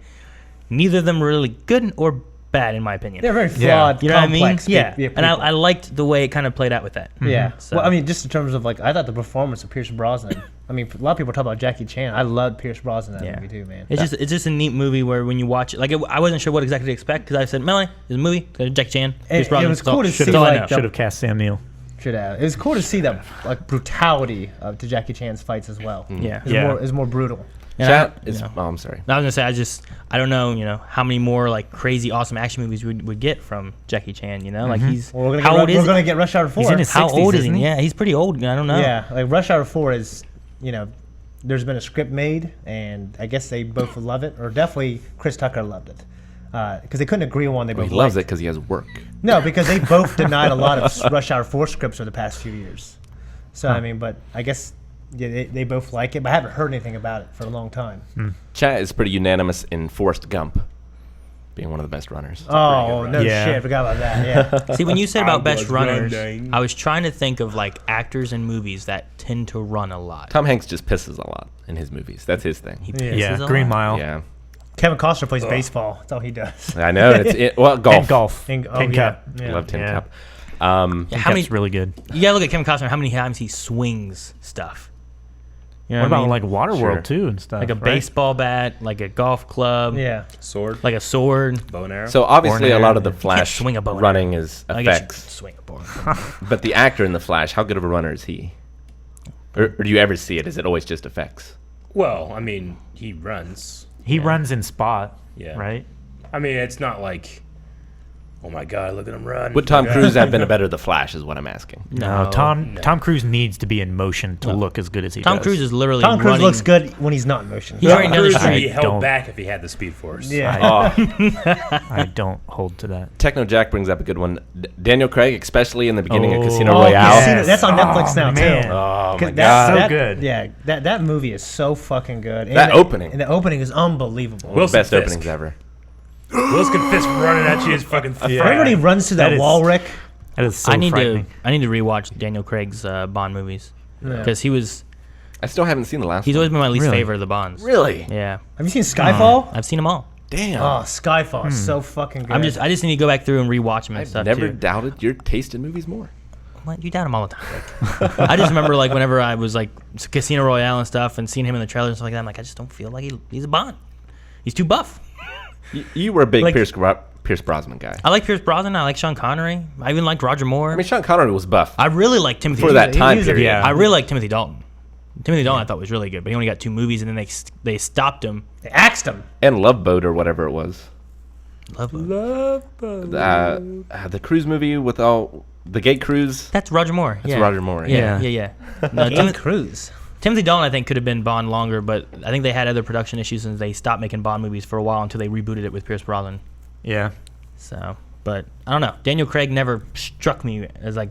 [SPEAKER 2] neither of them were really good or bad, in my opinion.
[SPEAKER 5] They're very
[SPEAKER 4] Yeah.
[SPEAKER 5] flawed,
[SPEAKER 2] You know what I mean?
[SPEAKER 5] complex.
[SPEAKER 2] Yeah.
[SPEAKER 5] people.
[SPEAKER 2] And I liked the way it kind of played out with that.
[SPEAKER 5] Yeah.
[SPEAKER 2] So-
[SPEAKER 5] Well, I mean, just in terms of like, I thought the performance of Pierce Brosnan. I mean, a lot of people talk about Jackie Chan. I loved Pierce Brosnan in that
[SPEAKER 2] Yeah.
[SPEAKER 5] movie too, man.
[SPEAKER 2] It's just a neat movie where when you watch it, like, I wasn't sure what exactly to expect because I said, Melanie, it's a movie, Jackie Chan. Pierce
[SPEAKER 5] It
[SPEAKER 2] Brosnan,
[SPEAKER 5] was
[SPEAKER 2] that's all-
[SPEAKER 5] cool to
[SPEAKER 2] that's
[SPEAKER 5] see,
[SPEAKER 2] all I
[SPEAKER 5] like,
[SPEAKER 2] know.
[SPEAKER 5] the-
[SPEAKER 4] Should have cast Sam Neill.
[SPEAKER 5] Should have. It was cool to see the like brutality to Jackie Chan's fights as well.
[SPEAKER 2] Yeah.
[SPEAKER 5] It's more brutal.
[SPEAKER 2] And
[SPEAKER 3] Chat
[SPEAKER 2] I-
[SPEAKER 3] is.
[SPEAKER 2] you know.
[SPEAKER 3] Oh, I'm sorry.
[SPEAKER 2] I was gonna say I don't know how many more like crazy awesome action movies we would get from Jackie Chan, like he's
[SPEAKER 5] Well, we're
[SPEAKER 2] how old is
[SPEAKER 5] we're
[SPEAKER 2] he?
[SPEAKER 5] gonna get Rush Hour 4.
[SPEAKER 4] He's in his
[SPEAKER 2] How
[SPEAKER 4] 60s,
[SPEAKER 2] old is
[SPEAKER 4] isn't
[SPEAKER 2] he?
[SPEAKER 4] he?
[SPEAKER 2] Yeah, he's pretty old. I don't know.
[SPEAKER 5] Yeah, like Rush Hour 4 is, there's been a script made, and I guess they both love it, or definitely Chris Tucker loved it. Because they couldn't agree on one they both
[SPEAKER 3] He loves it
[SPEAKER 5] liked.
[SPEAKER 3] because he has work.
[SPEAKER 5] No, because they both denied a lot of Rush Hour 4 scripts over the past few years. So, I mean, but I guess they both like it, but I haven't heard anything about it for a long time.
[SPEAKER 3] Chat is pretty unanimous in Forrest Gump being one of the best runners.
[SPEAKER 5] Oh, no
[SPEAKER 4] Yeah.
[SPEAKER 5] shit. I forgot about that. Yeah.
[SPEAKER 2] See, when you said about best
[SPEAKER 1] was
[SPEAKER 2] runners,
[SPEAKER 1] running.
[SPEAKER 2] I was trying to think of like actors in movies that tend to run a lot.
[SPEAKER 3] Tom Hanks just pisses a lot in his movies. That's his thing.
[SPEAKER 2] He
[SPEAKER 5] Yeah.
[SPEAKER 2] pisses a
[SPEAKER 4] Green
[SPEAKER 2] lot.
[SPEAKER 4] Mile.
[SPEAKER 3] Yeah,
[SPEAKER 5] Kevin Costner plays baseball. That's all he does.
[SPEAKER 3] I know. Well, golf.
[SPEAKER 4] And golf.
[SPEAKER 5] And-
[SPEAKER 4] Tin
[SPEAKER 5] yeah.
[SPEAKER 4] Cup.
[SPEAKER 5] Yeah.
[SPEAKER 3] Love Tin
[SPEAKER 4] Yeah.
[SPEAKER 3] Cup.
[SPEAKER 2] Yeah, how many?
[SPEAKER 4] That's really good.
[SPEAKER 2] You gotta look at Kevin Costner. How many times he swings stuff? You know
[SPEAKER 4] What
[SPEAKER 2] I
[SPEAKER 4] about
[SPEAKER 2] mean?
[SPEAKER 4] like Waterworld
[SPEAKER 3] Sure.
[SPEAKER 4] too and stuff?
[SPEAKER 2] like a
[SPEAKER 4] right?
[SPEAKER 2] baseball bat, like a golf club,
[SPEAKER 5] Yeah.
[SPEAKER 1] Sword,
[SPEAKER 2] like a sword?
[SPEAKER 1] bow and arrow.
[SPEAKER 3] So obviously, a lot of the
[SPEAKER 2] can't
[SPEAKER 3] Flash
[SPEAKER 2] swing a bow and
[SPEAKER 3] running is
[SPEAKER 2] I guess you could
[SPEAKER 3] effects.
[SPEAKER 2] swing a bow. and arrow.
[SPEAKER 3] But the actor in the Flash, how good of a runner is he? Or do you ever see it? Is it always just effects?
[SPEAKER 1] Well, I mean, he runs.
[SPEAKER 4] He runs in spot.
[SPEAKER 1] Yeah.
[SPEAKER 4] Right.
[SPEAKER 1] I mean, it's not like, oh my god, look at him run.
[SPEAKER 3] Would Tom Cruise have been a better The Flash? Is what I'm asking.
[SPEAKER 4] No, Tom Cruise needs to be in motion to
[SPEAKER 2] No.
[SPEAKER 4] look as good as he
[SPEAKER 2] Tom
[SPEAKER 4] does.
[SPEAKER 2] Cruise is literally
[SPEAKER 5] Tom Cruise
[SPEAKER 2] running.
[SPEAKER 5] looks good when he's not in motion.
[SPEAKER 2] He's running down the
[SPEAKER 1] Cruise would
[SPEAKER 2] street.
[SPEAKER 1] be
[SPEAKER 4] I
[SPEAKER 1] held
[SPEAKER 4] don't-
[SPEAKER 1] back if he had the Speed Force.
[SPEAKER 5] Yeah.
[SPEAKER 3] Oh,
[SPEAKER 4] I don't hold to that.
[SPEAKER 3] Techno Jack brings up a good one. Daniel Craig, especially in the beginning of
[SPEAKER 4] Oh.
[SPEAKER 3] Casino
[SPEAKER 5] Oh,
[SPEAKER 3] Royale.
[SPEAKER 5] Casino- that's on Netflix now,
[SPEAKER 4] man.
[SPEAKER 5] too.
[SPEAKER 3] Oh my
[SPEAKER 5] 'Cause
[SPEAKER 3] god!
[SPEAKER 4] So good.
[SPEAKER 5] Yeah, that movie is so fucking good.
[SPEAKER 3] That opening.
[SPEAKER 5] And the opening is unbelievable.
[SPEAKER 1] Wilson
[SPEAKER 3] Best
[SPEAKER 1] Fisk.
[SPEAKER 3] openings ever.
[SPEAKER 1] Wilson Fisk running at you is fucking.
[SPEAKER 5] Remember when he runs through that
[SPEAKER 4] That is-
[SPEAKER 5] wall, Rick?
[SPEAKER 4] That is so
[SPEAKER 2] I need
[SPEAKER 4] frightening.
[SPEAKER 2] to rewatch Daniel Craig's Bond movies
[SPEAKER 5] Yeah.
[SPEAKER 2] because
[SPEAKER 3] I still haven't seen the last
[SPEAKER 2] he's
[SPEAKER 3] one.
[SPEAKER 2] always been my least
[SPEAKER 4] Really?
[SPEAKER 2] favorite of the Bonds.
[SPEAKER 3] Really?
[SPEAKER 2] Yeah,
[SPEAKER 5] Have you seen Skyfall?
[SPEAKER 2] I've seen them all.
[SPEAKER 3] Damn.
[SPEAKER 5] Oh, Skyfall is so fucking good.
[SPEAKER 2] I just need to go back through and rewatch them and
[SPEAKER 3] I've
[SPEAKER 2] stuff
[SPEAKER 3] never
[SPEAKER 2] too.
[SPEAKER 3] doubted your taste in movies more.
[SPEAKER 2] What? You doubt him all the time. Rick. I just remember like whenever I was like Casino Royale and stuff and seeing him in the trailers and stuff like that, I'm like, I just don't feel like he's a Bond. He's too buff.
[SPEAKER 3] You were a big
[SPEAKER 2] Like-
[SPEAKER 3] Pierce Brosnan guy.
[SPEAKER 2] I like Pierce Brosnan. I like Sean Connery. I even liked Roger Moore.
[SPEAKER 3] I mean, Sean Connery was buff
[SPEAKER 2] I really like Timothy.
[SPEAKER 3] for that
[SPEAKER 5] he
[SPEAKER 3] time
[SPEAKER 5] was a-
[SPEAKER 3] period.
[SPEAKER 4] yeah.
[SPEAKER 2] I really like Timothy Dalton. Timothy Dalton I thought was really good, but he only got 2 movies and then they stopped him.
[SPEAKER 5] They axed him.
[SPEAKER 3] And Love Boat or whatever it was.
[SPEAKER 2] Love Boat.
[SPEAKER 3] The cruise movie with all the gay cruise.
[SPEAKER 2] That's Roger Moore.
[SPEAKER 3] That's
[SPEAKER 2] yeah.
[SPEAKER 3] Roger Moore.
[SPEAKER 2] Yeah,
[SPEAKER 4] Yeah.
[SPEAKER 2] yeah, yeah. No,
[SPEAKER 5] Tom Cruise.
[SPEAKER 2] Timothy Dalton I think could have been Bond longer, but I think they had other production issues and they stopped making Bond movies for a while until they rebooted it with Pierce Brosnan.
[SPEAKER 4] Yeah.
[SPEAKER 2] So, but I don't know. Daniel Craig never struck me as like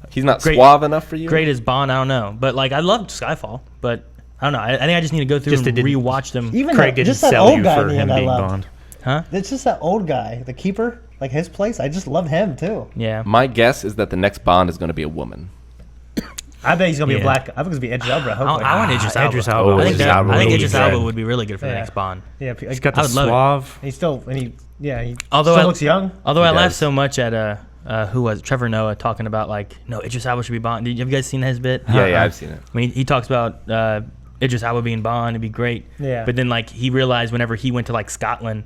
[SPEAKER 3] He's not
[SPEAKER 2] Great-
[SPEAKER 3] suave enough for you.
[SPEAKER 2] great as Bond. I don't know, but like I loved Skyfall, but I don't know. I think I just need to go through
[SPEAKER 4] Just
[SPEAKER 2] and
[SPEAKER 4] it didn't-
[SPEAKER 2] rewatch them.
[SPEAKER 5] Even
[SPEAKER 4] Craig
[SPEAKER 5] that,
[SPEAKER 4] didn't
[SPEAKER 5] just that
[SPEAKER 4] sell
[SPEAKER 5] old
[SPEAKER 4] you
[SPEAKER 5] guy
[SPEAKER 4] for
[SPEAKER 5] in the
[SPEAKER 4] him
[SPEAKER 5] end I
[SPEAKER 4] being
[SPEAKER 5] loved.
[SPEAKER 4] Bond.
[SPEAKER 2] Huh?
[SPEAKER 5] It's just that old guy, the keeper, like his place. I just love him too.
[SPEAKER 2] Yeah.
[SPEAKER 3] My guess is that the next Bond is going to be a woman.
[SPEAKER 5] I bet he's gonna be
[SPEAKER 4] Yeah.
[SPEAKER 5] a black. I think it's gonna be Idris Elba. Hopefully.
[SPEAKER 2] I want Idris Elba.
[SPEAKER 4] Idris Elba.
[SPEAKER 3] Oh,
[SPEAKER 2] I think,
[SPEAKER 3] Idris
[SPEAKER 2] that,
[SPEAKER 3] Elba
[SPEAKER 2] I think
[SPEAKER 3] would
[SPEAKER 2] Idris
[SPEAKER 3] be
[SPEAKER 2] Elba
[SPEAKER 3] good.
[SPEAKER 2] would be really good for the
[SPEAKER 5] Yeah.
[SPEAKER 2] next Bond.
[SPEAKER 5] Yeah,
[SPEAKER 4] He's got the
[SPEAKER 2] I would love it.
[SPEAKER 4] suave.
[SPEAKER 5] He still and he
[SPEAKER 2] Although
[SPEAKER 5] still
[SPEAKER 2] I-
[SPEAKER 5] looks young.
[SPEAKER 2] Although
[SPEAKER 3] He
[SPEAKER 2] I laughed
[SPEAKER 3] does.
[SPEAKER 2] so much at who was it? Trevor Noah talking about like no Idris Elba should be Bond. Have you guys seen his bit?
[SPEAKER 3] Yeah, I've seen it.
[SPEAKER 2] I mean, he talks about Idris Elba being Bond. It'd be great.
[SPEAKER 5] Yeah.
[SPEAKER 2] But then like he realized whenever he went to like Scotland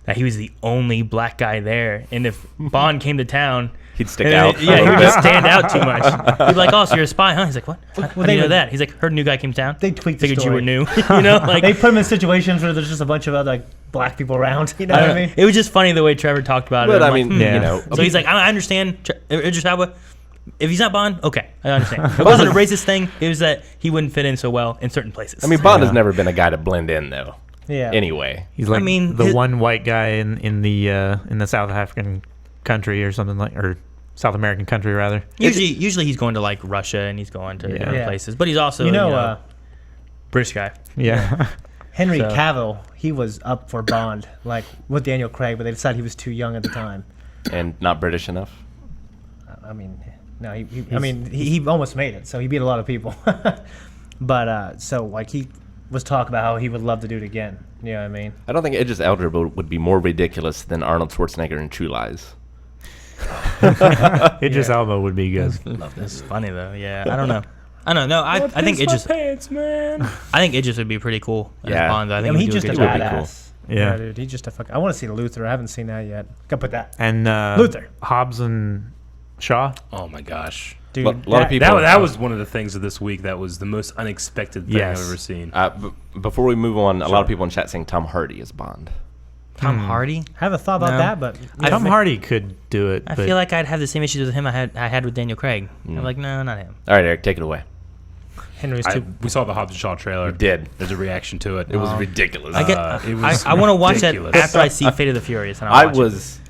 [SPEAKER 2] that he was the only black guy there, and if Bond came to town.
[SPEAKER 3] He'd stick
[SPEAKER 2] and
[SPEAKER 3] out.
[SPEAKER 2] Yeah, he would just stand out too much. He'd be like, "Oh, so you're a spy, huh?" He's like, "What? How do
[SPEAKER 5] they
[SPEAKER 2] you know
[SPEAKER 5] would-
[SPEAKER 2] that?" He's like, "Heard a new guy came to town.
[SPEAKER 5] They tweaked the
[SPEAKER 2] Figured
[SPEAKER 5] story.
[SPEAKER 2] you were new." You know, like
[SPEAKER 5] They put him in situations where there's just a bunch of other like black people around. You know what I mean?
[SPEAKER 2] It was just funny the way Trevor talked about it.
[SPEAKER 3] But
[SPEAKER 2] I'm
[SPEAKER 3] I
[SPEAKER 2] like,
[SPEAKER 3] mean,
[SPEAKER 4] Yeah.
[SPEAKER 3] you know,
[SPEAKER 2] So he's like, I understand Idris Elba. If he's not Bond, okay, I understand. It wasn't a racist thing. It was that he wouldn't fit in so well in certain places.
[SPEAKER 3] I mean, Bond
[SPEAKER 4] Yeah.
[SPEAKER 3] has never been a guy to blend in, though.
[SPEAKER 5] Yeah.
[SPEAKER 3] Anyway,
[SPEAKER 4] He's like
[SPEAKER 2] mean,
[SPEAKER 4] the
[SPEAKER 2] his-
[SPEAKER 4] one white guy in the South African country or something like, or South American country rather.
[SPEAKER 2] usually he's going to like Russia and he's going to different
[SPEAKER 5] Yeah.
[SPEAKER 2] places, but he's also
[SPEAKER 5] You know,
[SPEAKER 2] British guy.
[SPEAKER 4] Yeah.
[SPEAKER 5] Henry
[SPEAKER 2] So-
[SPEAKER 5] Cavill, he was up for Bond, like with Daniel Craig, but they decided he was too young at the time.
[SPEAKER 3] and not British enough.
[SPEAKER 5] I mean, no, he almost made it, so he beat a lot of people. But so like he was talking about how he would love to do it again. You know what I mean?
[SPEAKER 3] I don't think Idris Elba would be more ridiculous than Arnold Schwarzenegger in True Lies.
[SPEAKER 4] Idris Elba would be good.
[SPEAKER 2] That's funny though. Yeah, I don't know. I don't know. I think Idris.
[SPEAKER 1] pants, man.
[SPEAKER 2] I think Idris would be pretty cool as
[SPEAKER 3] Yeah.
[SPEAKER 2] Bond. Though. I
[SPEAKER 5] I
[SPEAKER 2] think
[SPEAKER 5] mean,
[SPEAKER 2] he'd
[SPEAKER 5] he's
[SPEAKER 2] do
[SPEAKER 5] just
[SPEAKER 2] a
[SPEAKER 5] a
[SPEAKER 2] good
[SPEAKER 3] would
[SPEAKER 2] job.
[SPEAKER 3] be cool.
[SPEAKER 5] badass.
[SPEAKER 4] Yeah.
[SPEAKER 5] Dude, he's just a fuck. I want to see Luther. I haven't seen that yet. Gotta put that.
[SPEAKER 4] And
[SPEAKER 5] Luther.
[SPEAKER 4] Hobbs and Shaw.
[SPEAKER 1] Oh my gosh.
[SPEAKER 5] Dude,
[SPEAKER 3] Lo- lot of people-
[SPEAKER 1] That was one of the things of this week that was the most unexpected thing
[SPEAKER 4] Yes.
[SPEAKER 1] I've ever seen.
[SPEAKER 3] Before we move on, a lot of people in chat saying Tom Hardy is Bond.
[SPEAKER 2] Tom Hardy.
[SPEAKER 5] I haven't thought about
[SPEAKER 2] No.
[SPEAKER 5] that, but
[SPEAKER 4] Tom Hardy could do it.
[SPEAKER 2] I
[SPEAKER 4] but
[SPEAKER 2] feel like I'd have the same issues with him I had with Daniel Craig. I'm like, no, not him.
[SPEAKER 3] All right, Eric, take it away.
[SPEAKER 5] Henry's too.
[SPEAKER 1] We saw the Hobbs and Shaw trailer.
[SPEAKER 3] We did.
[SPEAKER 1] There's a reaction to it.
[SPEAKER 3] It was ridiculous.
[SPEAKER 1] It was
[SPEAKER 2] I want to watch
[SPEAKER 1] ridiculous.
[SPEAKER 2] that after I see Fate of the Furious. And
[SPEAKER 3] I
[SPEAKER 2] I'll watch it.
[SPEAKER 3] was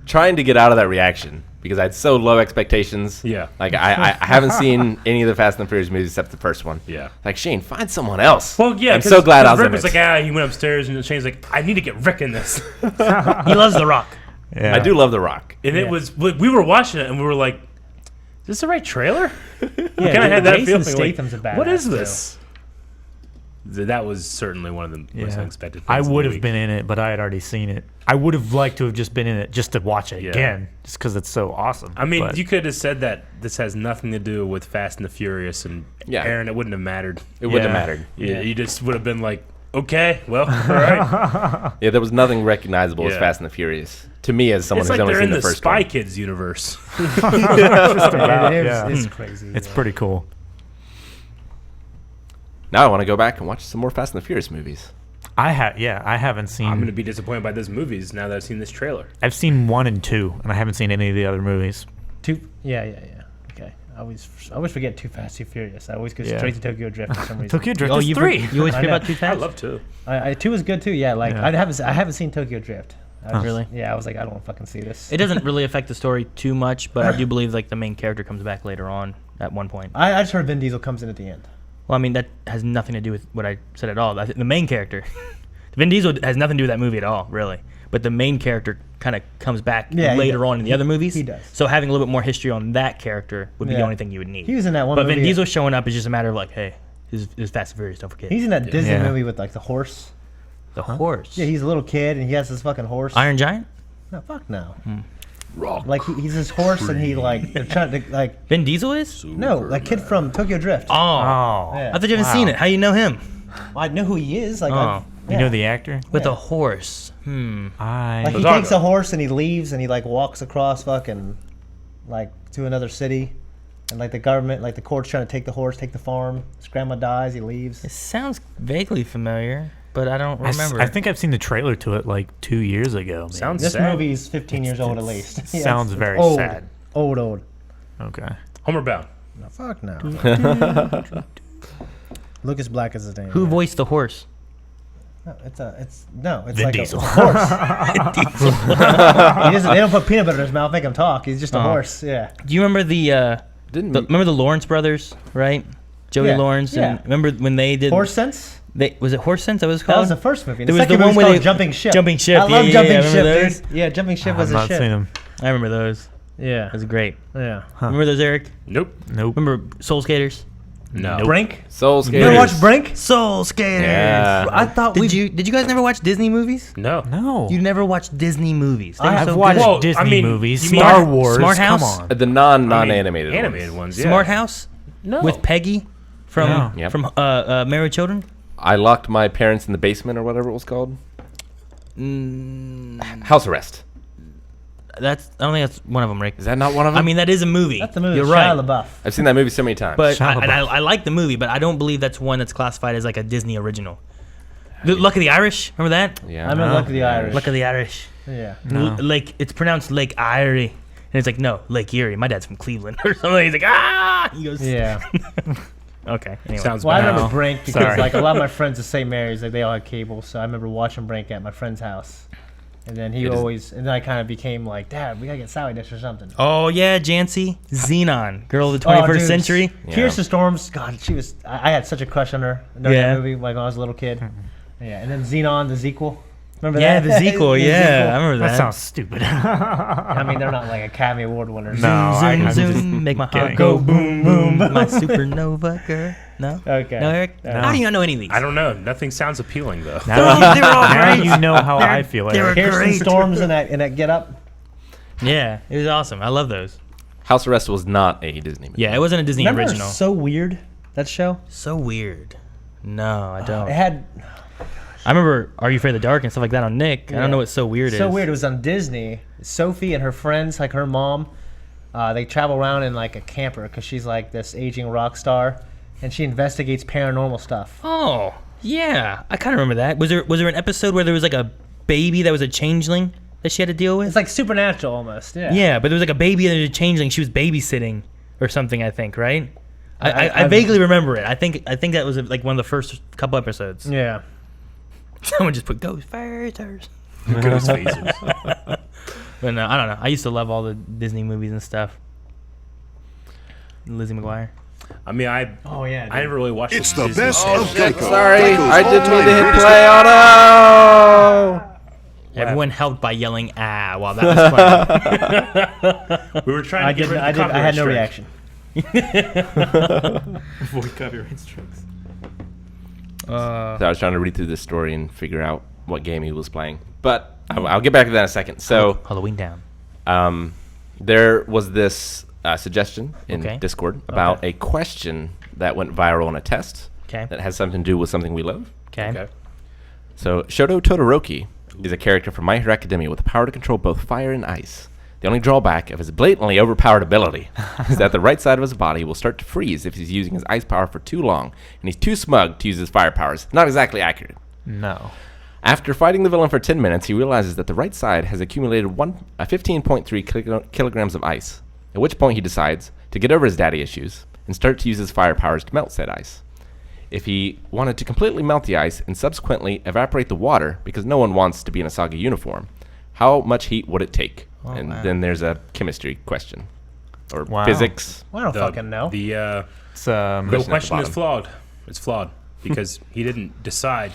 [SPEAKER 3] trying to get out of that reaction because I had so low expectations.
[SPEAKER 1] Yeah.
[SPEAKER 3] Like I haven't seen any of the Fast and the Furious movies except the first one.
[SPEAKER 1] Yeah.
[SPEAKER 3] Like Shane, find someone else.
[SPEAKER 1] Well, yeah.
[SPEAKER 3] I'm so glad I was
[SPEAKER 1] Rick
[SPEAKER 3] in
[SPEAKER 1] was
[SPEAKER 3] it.
[SPEAKER 1] like, he went upstairs, and Shane's like, I need to get Rick in this.
[SPEAKER 2] He loves The Rock.
[SPEAKER 4] Yeah.
[SPEAKER 3] I do love The Rock.
[SPEAKER 1] And it was, we were watching it, and we were like, is this the right trailer?
[SPEAKER 5] Yeah,
[SPEAKER 1] Kind of had that
[SPEAKER 5] Jason
[SPEAKER 1] feeling. Like,
[SPEAKER 5] Statham's a badass.
[SPEAKER 1] what is
[SPEAKER 5] too.
[SPEAKER 1] this? That was certainly one of the most unexpected things.
[SPEAKER 4] I
[SPEAKER 1] of the
[SPEAKER 4] would have
[SPEAKER 1] week.
[SPEAKER 4] been in it, but I had already seen it. I would have liked to have just been in it just to watch it
[SPEAKER 1] Yeah.
[SPEAKER 4] again, just because it's so awesome.
[SPEAKER 1] I mean,
[SPEAKER 4] But
[SPEAKER 1] you could have said that this has nothing to do with Fast and the Furious, and
[SPEAKER 3] Yeah.
[SPEAKER 1] Aaron, it wouldn't have mattered.
[SPEAKER 3] It wouldn't have
[SPEAKER 4] Yeah.
[SPEAKER 3] mattered.
[SPEAKER 1] Yeah, you just would have been like, okay, well, all right.
[SPEAKER 3] Yeah, there was nothing recognizable as
[SPEAKER 1] Yeah.
[SPEAKER 3] Fast and the Furious to me as someone
[SPEAKER 1] It's
[SPEAKER 3] who's
[SPEAKER 1] like
[SPEAKER 3] only
[SPEAKER 1] they're
[SPEAKER 3] seen
[SPEAKER 1] in
[SPEAKER 3] the
[SPEAKER 1] the
[SPEAKER 3] first
[SPEAKER 1] Spy
[SPEAKER 3] one.
[SPEAKER 1] Kids universe.
[SPEAKER 4] Yeah.
[SPEAKER 5] It's crazy.
[SPEAKER 4] It's
[SPEAKER 5] yeah.
[SPEAKER 4] pretty cool.
[SPEAKER 3] Now I want to go back and watch some more Fast and the Furious movies.
[SPEAKER 4] I haven't seen.
[SPEAKER 1] I'm going to be disappointed by those movies now that I've seen this trailer.
[SPEAKER 4] I've seen 1 and 2, and I haven't seen any of the other movies.
[SPEAKER 5] Yeah. Okay. I always forget Too Fast, Too Furious. I always go
[SPEAKER 4] Yeah.
[SPEAKER 5] straight to Tokyo Drift for some reason.
[SPEAKER 4] Tokyo Drift
[SPEAKER 2] Oh,
[SPEAKER 4] is
[SPEAKER 2] you
[SPEAKER 4] 3.
[SPEAKER 2] You always
[SPEAKER 5] I
[SPEAKER 2] forget
[SPEAKER 5] know.
[SPEAKER 2] about Too
[SPEAKER 1] I
[SPEAKER 2] Fast?
[SPEAKER 1] love to.
[SPEAKER 5] I 2 is good too. Yeah, like
[SPEAKER 4] Yeah.
[SPEAKER 5] I haven't seen Tokyo Drift.
[SPEAKER 2] Really?
[SPEAKER 5] Yeah, I was like, I don't want to fucking see this.
[SPEAKER 2] It doesn't really affect the story too much, but I do believe like the main character comes back later on at one point.
[SPEAKER 5] I just heard Vin Diesel comes in at the end.
[SPEAKER 2] Well, I mean that has nothing to do with what I said at all. I think the main character, Vin Diesel, has nothing to do with that movie at all, really. But the main character kind of comes back
[SPEAKER 5] Yeah, he
[SPEAKER 2] later
[SPEAKER 5] does.
[SPEAKER 2] on in the other movies.
[SPEAKER 5] He does.
[SPEAKER 2] So having a little bit more history on that character would be the
[SPEAKER 5] Yeah.
[SPEAKER 2] only thing you would need.
[SPEAKER 5] He was in that one
[SPEAKER 2] but
[SPEAKER 5] movie.
[SPEAKER 2] Vin Diesel showing up is just a matter of like, hey, this is Fast and Furious. Don't forget
[SPEAKER 5] He's in that Disney
[SPEAKER 4] Yeah.
[SPEAKER 5] movie with like the horse.
[SPEAKER 2] the horse.
[SPEAKER 5] Yeah, he's a little kid and he has this fucking horse.
[SPEAKER 2] Iron Giant.
[SPEAKER 5] No, fuck no.
[SPEAKER 1] Rock.
[SPEAKER 5] Like he's this horse and he like they're trying to like
[SPEAKER 2] Vin Diesel is.
[SPEAKER 5] no like kid from Tokyo Drift.
[SPEAKER 2] Oh,
[SPEAKER 5] Yeah.
[SPEAKER 2] I thought you haven't seen it. How you know him?
[SPEAKER 5] I know who he is. Like
[SPEAKER 2] Oh.
[SPEAKER 4] You know the actor?
[SPEAKER 2] With
[SPEAKER 5] Yeah.
[SPEAKER 2] a horse.
[SPEAKER 5] like he
[SPEAKER 1] Bizarro.
[SPEAKER 5] takes a horse and he leaves and he like walks across fucking like to another city. And like the government, like the court's trying to take the horse, take the farm. His grandma dies, he leaves.
[SPEAKER 2] It sounds vaguely familiar, but I don't
[SPEAKER 4] I s-
[SPEAKER 2] remember.
[SPEAKER 4] I think I've seen the trailer to it like 2 years ago. maybe.
[SPEAKER 1] Sounds
[SPEAKER 5] This
[SPEAKER 1] sad.
[SPEAKER 5] movie's 15 years old at least.
[SPEAKER 4] it
[SPEAKER 5] Yeah,
[SPEAKER 4] sounds
[SPEAKER 5] it's
[SPEAKER 4] very
[SPEAKER 5] old.
[SPEAKER 4] sad.
[SPEAKER 5] Old.
[SPEAKER 4] Okay.
[SPEAKER 1] Homeward Bound.
[SPEAKER 5] No, fuck no. Lucas Black is his name.
[SPEAKER 2] Who
[SPEAKER 5] yeah.
[SPEAKER 2] voiced the horse?
[SPEAKER 5] No, it's
[SPEAKER 4] Vin
[SPEAKER 5] like
[SPEAKER 4] Diesel.
[SPEAKER 5] a horse. They don't put peanut butter in his mouth, make him talk. He's just a
[SPEAKER 2] Oh.
[SPEAKER 5] horse. Yeah.
[SPEAKER 2] Do you remember
[SPEAKER 3] Didn't
[SPEAKER 2] remember the Lawrence brothers, right? Joey
[SPEAKER 5] Yeah,
[SPEAKER 2] Lawrence,
[SPEAKER 5] yeah.
[SPEAKER 2] and remember when they did
[SPEAKER 5] Horse Sense.
[SPEAKER 2] was it Horse Sense? That was
[SPEAKER 5] That
[SPEAKER 2] called.
[SPEAKER 5] was the first movie. And
[SPEAKER 2] There
[SPEAKER 5] the
[SPEAKER 2] was the
[SPEAKER 5] second
[SPEAKER 2] one
[SPEAKER 5] movie was
[SPEAKER 2] where
[SPEAKER 5] called
[SPEAKER 2] they-
[SPEAKER 5] Jumping Ship.
[SPEAKER 2] Jumping Ship,
[SPEAKER 5] I
[SPEAKER 2] yeah,
[SPEAKER 5] love
[SPEAKER 2] yeah,
[SPEAKER 5] Jumping
[SPEAKER 2] yeah, I remember
[SPEAKER 5] Ship,
[SPEAKER 2] those.
[SPEAKER 5] dude. Yeah, Jumping Ship was
[SPEAKER 4] I've
[SPEAKER 5] a
[SPEAKER 4] not
[SPEAKER 5] ship.
[SPEAKER 4] seen him.
[SPEAKER 2] I remember those.
[SPEAKER 5] Yeah.
[SPEAKER 2] That was great.
[SPEAKER 5] Yeah.
[SPEAKER 2] Remember those, Eric?
[SPEAKER 1] Nope.
[SPEAKER 4] Nope.
[SPEAKER 2] Remember Soul Skaters?
[SPEAKER 1] No.
[SPEAKER 5] Brink.
[SPEAKER 3] Soul
[SPEAKER 5] You ever
[SPEAKER 3] Skaters.
[SPEAKER 5] watch Brink?
[SPEAKER 2] Soul Skaters.
[SPEAKER 3] Yeah.
[SPEAKER 5] I thought
[SPEAKER 2] Did you guys never watch Disney movies?
[SPEAKER 1] No.
[SPEAKER 4] No.
[SPEAKER 2] You never watched Disney movies. They were
[SPEAKER 4] I've
[SPEAKER 2] so
[SPEAKER 4] watched
[SPEAKER 2] good.
[SPEAKER 1] Well,
[SPEAKER 4] Disney
[SPEAKER 1] I mean,
[SPEAKER 4] movies.
[SPEAKER 1] you mean
[SPEAKER 4] Star
[SPEAKER 1] Smart-
[SPEAKER 4] Wars.
[SPEAKER 2] Smart House?
[SPEAKER 4] Come on.
[SPEAKER 3] The non-animated
[SPEAKER 1] animated
[SPEAKER 3] ones.
[SPEAKER 1] ones. Yeah.
[SPEAKER 2] Smart House
[SPEAKER 1] No.
[SPEAKER 2] with Peggy from
[SPEAKER 4] Yeah.
[SPEAKER 3] Yep.
[SPEAKER 2] from Married Children.
[SPEAKER 3] I locked my parents in the basement or whatever it was called. House Arrest.
[SPEAKER 2] I don't think that's one of them, Rick.
[SPEAKER 3] Is that not one of them?
[SPEAKER 2] I mean, that is a movie.
[SPEAKER 5] That's the movie.
[SPEAKER 2] You're
[SPEAKER 5] with
[SPEAKER 2] right.
[SPEAKER 5] Shia LaBeouf.
[SPEAKER 3] I've seen that movie so many times.
[SPEAKER 2] But
[SPEAKER 4] Shia
[SPEAKER 2] and
[SPEAKER 4] LaBeouf.
[SPEAKER 2] I like the movie, but I don't believe that's one that's classified as like a Disney original. The Luck of the Irish, remember that?
[SPEAKER 3] yeah.
[SPEAKER 5] I remember Luck of the Irish.
[SPEAKER 2] Luck of the Irish.
[SPEAKER 5] Yeah.
[SPEAKER 4] No.
[SPEAKER 2] Like it's pronounced Lake Erie, and it's like no, Lake Erie. My dad's from Cleveland or something. He's like ah. He goes
[SPEAKER 5] Yeah.
[SPEAKER 2] okay. Anyway.
[SPEAKER 1] Sounds
[SPEAKER 5] Well, I
[SPEAKER 1] bad.
[SPEAKER 5] remember Brink because
[SPEAKER 4] Sorry.
[SPEAKER 5] like a lot of my friends at St. Mary's, like they all had cable, so I remember watching Brink at my friend's house. And then
[SPEAKER 3] It is-
[SPEAKER 5] and then I kind of became like, Dad, we gotta get Sally Dish or something.
[SPEAKER 2] Oh yeah, Jancy, Xenon, girl of the
[SPEAKER 5] Oh,
[SPEAKER 2] 21st
[SPEAKER 5] dude.
[SPEAKER 2] century.
[SPEAKER 3] Yeah.
[SPEAKER 5] Kirsten Storms, God, she was. I had such a crush on her during
[SPEAKER 2] Yeah.
[SPEAKER 5] that movie, like when I was a little kid. Yeah, and then Xenon, the sequel. Remember
[SPEAKER 2] Yeah,
[SPEAKER 5] that?
[SPEAKER 2] the sequel. Yeah, I remember
[SPEAKER 4] That
[SPEAKER 2] that.
[SPEAKER 4] sounds stupid.
[SPEAKER 5] I mean, they're not like Academy Award winners.
[SPEAKER 4] No,
[SPEAKER 2] zoom,
[SPEAKER 4] I'm
[SPEAKER 2] zoom,
[SPEAKER 4] just
[SPEAKER 2] make my heart
[SPEAKER 4] kidding.
[SPEAKER 2] go boom, boom. My supernova girl. No.
[SPEAKER 5] Okay.
[SPEAKER 2] No, Eric.
[SPEAKER 5] No.
[SPEAKER 2] How do you not know any of these?
[SPEAKER 1] I don't know. Nothing sounds appealing though.
[SPEAKER 4] now,
[SPEAKER 2] They were all
[SPEAKER 4] now
[SPEAKER 2] great.
[SPEAKER 4] you know how I feel.
[SPEAKER 2] they were
[SPEAKER 4] Eric.
[SPEAKER 5] Kirsten
[SPEAKER 2] Great.
[SPEAKER 5] Storms in that Get Up.
[SPEAKER 2] Yeah, it was awesome. I love those.
[SPEAKER 3] House Arrest was not a Disney movie.
[SPEAKER 2] Yeah, it wasn't a Disney
[SPEAKER 5] Remember
[SPEAKER 2] original.
[SPEAKER 5] So Weird, that show?
[SPEAKER 2] So weird. No, I don't.
[SPEAKER 5] It had
[SPEAKER 2] I remember Are You Afraid of the Dark and stuff like that on Nick. I
[SPEAKER 5] Yeah.
[SPEAKER 2] don't know what So Weird is.
[SPEAKER 5] So Weird. It was on Disney. Sophie and her friends, like her mom, they travel around in like a camper because she's like this aging rock star, and she investigates paranormal stuff.
[SPEAKER 2] Oh, yeah. I kind of remember that. Was there an episode where there was like a baby that was a changeling that she had to deal with?
[SPEAKER 5] It's like supernatural almost. Yeah.
[SPEAKER 2] Yeah, but there was like a baby and a changeling she was babysitting or something, I think, right? I vaguely remember it. I think that was like one of the first couple episodes.
[SPEAKER 5] Yeah.
[SPEAKER 2] Someone just put Ghost Phasers.
[SPEAKER 1] Ghost phasers.
[SPEAKER 2] But no, I don't know. I used to love all the Disney movies and stuff. Lizzie McGuire.
[SPEAKER 1] I mean,
[SPEAKER 5] Oh yeah.
[SPEAKER 1] I never really watched.
[SPEAKER 8] It's the
[SPEAKER 1] Disney
[SPEAKER 8] best
[SPEAKER 1] movies.
[SPEAKER 8] of Geico.
[SPEAKER 3] Sorry,
[SPEAKER 8] Geico's
[SPEAKER 3] I didn't mean to
[SPEAKER 8] all-time
[SPEAKER 3] hit
[SPEAKER 8] greatest
[SPEAKER 3] play. Oh no!
[SPEAKER 2] Everyone helped by yelling "ah" while that was funny.
[SPEAKER 1] We were trying
[SPEAKER 5] I
[SPEAKER 1] to get
[SPEAKER 5] did.
[SPEAKER 1] rid of
[SPEAKER 5] I
[SPEAKER 1] the
[SPEAKER 5] did. I had no
[SPEAKER 1] copyright
[SPEAKER 5] reaction.
[SPEAKER 4] Avoid copyright strikes.
[SPEAKER 3] So I was trying to read through this story and figure out what game he was playing, but I'll get back to that in a second. So
[SPEAKER 2] Halloween Down.
[SPEAKER 3] there was this suggestion in
[SPEAKER 2] Okay.
[SPEAKER 3] Discord about a question that went viral in a test
[SPEAKER 2] Okay.
[SPEAKER 3] that has something to do with something we love.
[SPEAKER 2] Okay.
[SPEAKER 1] Okay.
[SPEAKER 3] So Shoto Todoroki is a character from My Hero Academia with the power to control both fire and ice. The only drawback of his blatantly overpowered ability is that the right side of his body will start to freeze if he's using his ice power for too long, and he's too smug to use his fire powers. Not exactly accurate.
[SPEAKER 4] No.
[SPEAKER 3] After fighting the villain for 10 minutes, he realizes that the right side has accumulated 15.3 kilograms of ice, at which point he decides to get over his daddy issues and start to use his fire powers to melt said ice. If he wanted to completely melt the ice and subsequently evaporate the water, because no one wants to be in a soggy uniform, how much heat would it take? And
[SPEAKER 2] wow.
[SPEAKER 3] then there's a chemistry question. Or
[SPEAKER 4] Wow.
[SPEAKER 3] physics.
[SPEAKER 5] I don't fucking know.
[SPEAKER 1] The
[SPEAKER 4] It's
[SPEAKER 1] the
[SPEAKER 3] Question at the
[SPEAKER 1] question is
[SPEAKER 3] bottom.
[SPEAKER 1] flawed. It's flawed because he didn't decide.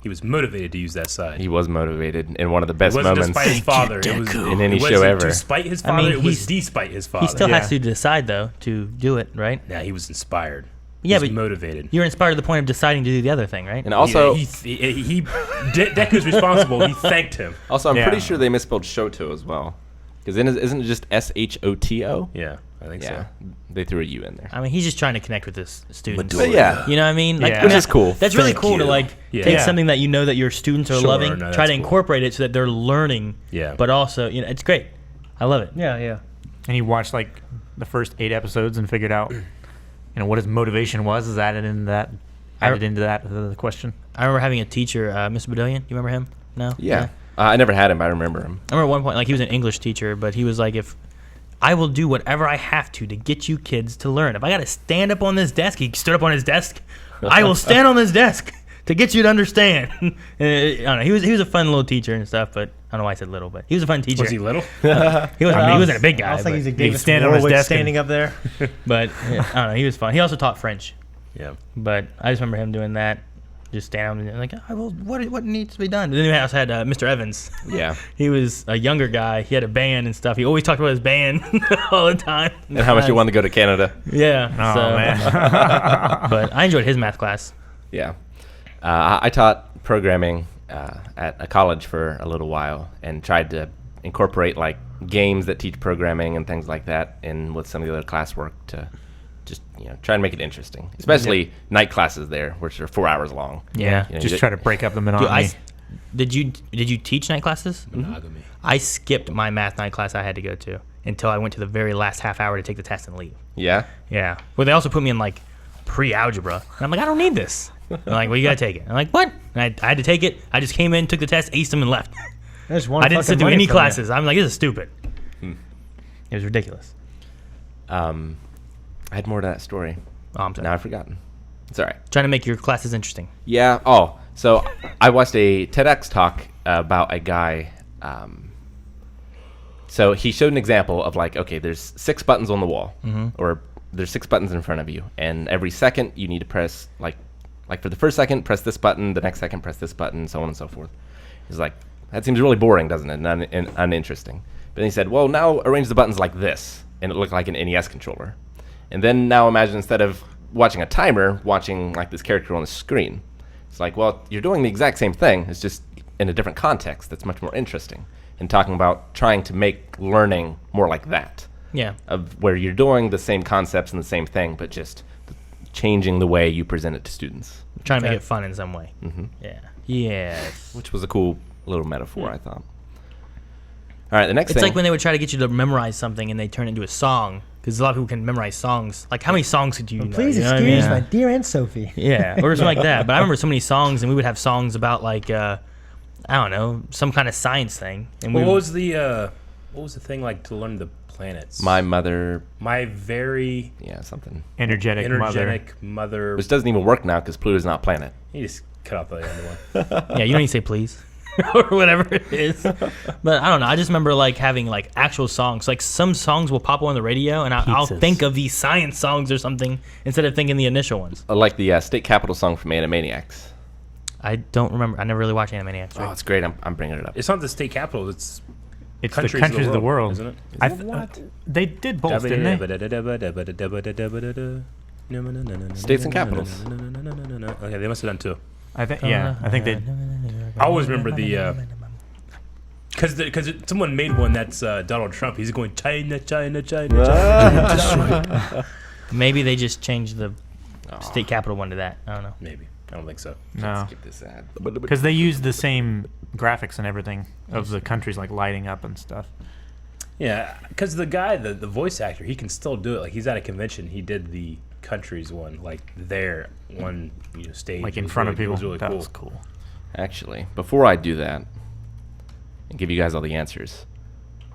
[SPEAKER 1] He was motivated to use that side.
[SPEAKER 3] He was motivated in one of the
[SPEAKER 1] It
[SPEAKER 3] best
[SPEAKER 1] wasn't
[SPEAKER 3] moments
[SPEAKER 1] despite his father. It was
[SPEAKER 3] in any
[SPEAKER 1] it
[SPEAKER 3] show
[SPEAKER 1] wasn't
[SPEAKER 3] ever.
[SPEAKER 1] To spite his
[SPEAKER 2] I
[SPEAKER 1] father,
[SPEAKER 2] mean,
[SPEAKER 1] it was
[SPEAKER 2] he's-
[SPEAKER 1] despite his father.
[SPEAKER 2] He still
[SPEAKER 4] Yeah.
[SPEAKER 2] has to decide though to do it, right?
[SPEAKER 1] Yeah, he was inspired.
[SPEAKER 2] Yeah,
[SPEAKER 1] he was
[SPEAKER 2] but
[SPEAKER 1] motivated.
[SPEAKER 2] you're inspired to the point of deciding to do the other thing, right?
[SPEAKER 3] And also,
[SPEAKER 1] Deku's responsible. He thanked him.
[SPEAKER 3] I'm
[SPEAKER 4] Yeah.
[SPEAKER 3] pretty sure they misspelled Shoto as well. Because isn't it just SHOTO?
[SPEAKER 1] Yeah, I think
[SPEAKER 3] Yeah,
[SPEAKER 1] so.
[SPEAKER 3] they threw a U in there.
[SPEAKER 2] I mean, he's just trying to connect with his students.
[SPEAKER 3] But yeah,
[SPEAKER 2] You know what I mean? Like,
[SPEAKER 4] Yeah.
[SPEAKER 2] I mean,
[SPEAKER 3] Which is cool.
[SPEAKER 2] That's really
[SPEAKER 1] Thank
[SPEAKER 2] cool to
[SPEAKER 1] you.
[SPEAKER 2] like
[SPEAKER 1] Yeah.
[SPEAKER 2] take
[SPEAKER 4] Yeah.
[SPEAKER 2] something that you know that your students are
[SPEAKER 1] Sure,
[SPEAKER 2] loving,
[SPEAKER 1] no,
[SPEAKER 2] try
[SPEAKER 1] that's
[SPEAKER 2] to
[SPEAKER 1] cool.
[SPEAKER 2] incorporate it so that they're learning.
[SPEAKER 1] Yeah.
[SPEAKER 2] But also, it's great. I love it.
[SPEAKER 5] Yeah, yeah.
[SPEAKER 4] And he watched like the first 8 episodes and figured out, what his motivation was. Is added into that. The question.
[SPEAKER 2] I remember having a teacher, Mr. Bedillion. You remember him? No.
[SPEAKER 3] yeah. I never had him, but I remember him.
[SPEAKER 2] I remember at one point, like he was an English teacher, but he was like, if I will do whatever I have to get you kids to learn. If I got to stand up on this desk, he stood up on his desk. I will stand on this desk to get you to understand. And, I don't know. He was a fun little teacher and stuff, but I don't know why I said little, but he was a fun teacher.
[SPEAKER 1] Was he little?
[SPEAKER 2] He wasn't a big guy.
[SPEAKER 5] I was like he's a
[SPEAKER 2] but,
[SPEAKER 5] Davis
[SPEAKER 4] stand on his
[SPEAKER 5] Warwick
[SPEAKER 4] desk and-
[SPEAKER 5] standing up there.
[SPEAKER 2] but I don't know. He was fun. He also taught French,
[SPEAKER 1] Yeah.
[SPEAKER 2] but I just remember him doing that. Just stand up and like, what needs to be done? And then we also had Mr. Evans.
[SPEAKER 3] Yeah.
[SPEAKER 2] He was a younger guy. He had a band and stuff. He always talked about his band all the time.
[SPEAKER 3] And how much he wanted to go to Canada.
[SPEAKER 2] Yeah.
[SPEAKER 4] Oh
[SPEAKER 2] so,
[SPEAKER 4] man.
[SPEAKER 2] But I enjoyed his math class.
[SPEAKER 3] Yeah. I taught programming at a college for a little while and tried to incorporate like games that teach programming and things like that in with some of the other classwork to just try and make it interesting, especially night classes there, which are 4 hours long.
[SPEAKER 2] Yeah.
[SPEAKER 3] You know,
[SPEAKER 4] Just
[SPEAKER 3] you-
[SPEAKER 4] try to break up the
[SPEAKER 2] Dude,
[SPEAKER 4] monotony.
[SPEAKER 2] did you teach night classes?
[SPEAKER 1] Monogamy.
[SPEAKER 2] I skipped my math night class I had to go to until I went to the very last half hour to take the test and leave.
[SPEAKER 3] Yeah.
[SPEAKER 2] Yeah. Well, they also put me in like pre-algebra. And I'm like, I don't need this. They're like, well, you got to take it. I'm like, what? And I had to take it. I just came in, took the test, aced them, and left.
[SPEAKER 5] There's one.
[SPEAKER 2] I didn't sit
[SPEAKER 5] fucking
[SPEAKER 2] through
[SPEAKER 5] money
[SPEAKER 2] any
[SPEAKER 5] from you.
[SPEAKER 2] classes. I'm like, this is stupid. It was ridiculous.
[SPEAKER 3] I had more to that story.
[SPEAKER 2] Oh, I'm sorry.
[SPEAKER 3] Now I've forgotten. It's all right.
[SPEAKER 2] Trying to make your classes interesting.
[SPEAKER 3] Yeah. Oh, so I watched a TEDx talk about a guy. So he showed an example of like, okay, there's 6 buttons on the wall, or there's 6 buttons in front of you, and every second you need to press like for the first second, press this button, the next second, press this button, so on and so forth. He's like, that seems really boring, doesn't it? And uninteresting. But then he said, well, now arrange the buttons like this, and it looked like an NES controller. And then now imagine instead of watching a timer, watching like this character on the screen. It's like, well, you're doing the exact same thing. It's just in a different context that's much more interesting. And talking about trying to make learning more like that,
[SPEAKER 2] Yeah.
[SPEAKER 3] of where you're doing the same concepts and the same thing, but just changing the way you present it to students,
[SPEAKER 2] Trying to make it fun in some way. Yeah. Yes.
[SPEAKER 3] which was a cool little metaphor, I thought. All right, the next
[SPEAKER 2] It's
[SPEAKER 3] thing.
[SPEAKER 2] like when they would try to get you to memorize something and they turn it into a song. Because a lot of people can memorize songs. Like, how many songs could you know?
[SPEAKER 5] Please
[SPEAKER 2] You know what I
[SPEAKER 5] excuse
[SPEAKER 2] mean?
[SPEAKER 5] my dear Aunt Sophie.
[SPEAKER 2] Yeah, or something like that. But I remember so many songs, and we would have songs about, like, I don't know, some kind of science thing. And
[SPEAKER 1] Well,
[SPEAKER 2] we
[SPEAKER 1] what
[SPEAKER 2] would-
[SPEAKER 1] was the what was the thing like to learn the planets?
[SPEAKER 3] My mother.
[SPEAKER 1] My very
[SPEAKER 3] Yeah, something.
[SPEAKER 4] Energetic mother.
[SPEAKER 1] energetic mother.
[SPEAKER 3] Which doesn't even work now because Pluto's not a planet.
[SPEAKER 1] You just cut off the end of one.
[SPEAKER 2] Yeah, you don't need to say please or whatever it is. But I don't know. I just remember like having like actual songs. Like some songs will pop on the radio, and I'll
[SPEAKER 4] Pizzas.
[SPEAKER 2] think of these science songs or something instead of thinking the initial ones.
[SPEAKER 3] Like the state capital song from Animaniacs.
[SPEAKER 2] I don't remember. I never really watched Animaniacs.
[SPEAKER 3] Oh, it's great. I'm bringing it up.
[SPEAKER 1] It's not the state capital. It's
[SPEAKER 4] It's the countries of the world,
[SPEAKER 1] isn't it?
[SPEAKER 4] They did both, didn't they?
[SPEAKER 3] States and capitals.
[SPEAKER 1] Okay, they must have done two.
[SPEAKER 4] I think. Yeah, I think they.
[SPEAKER 1] I always remember the because someone made one that's Donald Trump. He's going China, China, China, China.
[SPEAKER 2] Maybe they just changed the state capital one to that. I don't know.
[SPEAKER 1] Maybe. I don't think so.
[SPEAKER 4] No,
[SPEAKER 3] Skip this ad.
[SPEAKER 4] because they use the same graphics and everything of the countries like lighting up and stuff.
[SPEAKER 1] Yeah, because the guy, the voice actor, he can still do it. Like he's at a convention, he did the countries one, like there one stage,
[SPEAKER 4] Like in
[SPEAKER 1] It was
[SPEAKER 4] front
[SPEAKER 1] really-
[SPEAKER 4] of people.
[SPEAKER 1] It was really
[SPEAKER 4] That
[SPEAKER 1] cool.
[SPEAKER 4] was cool.
[SPEAKER 3] Actually, before I do that and give you guys all the answers,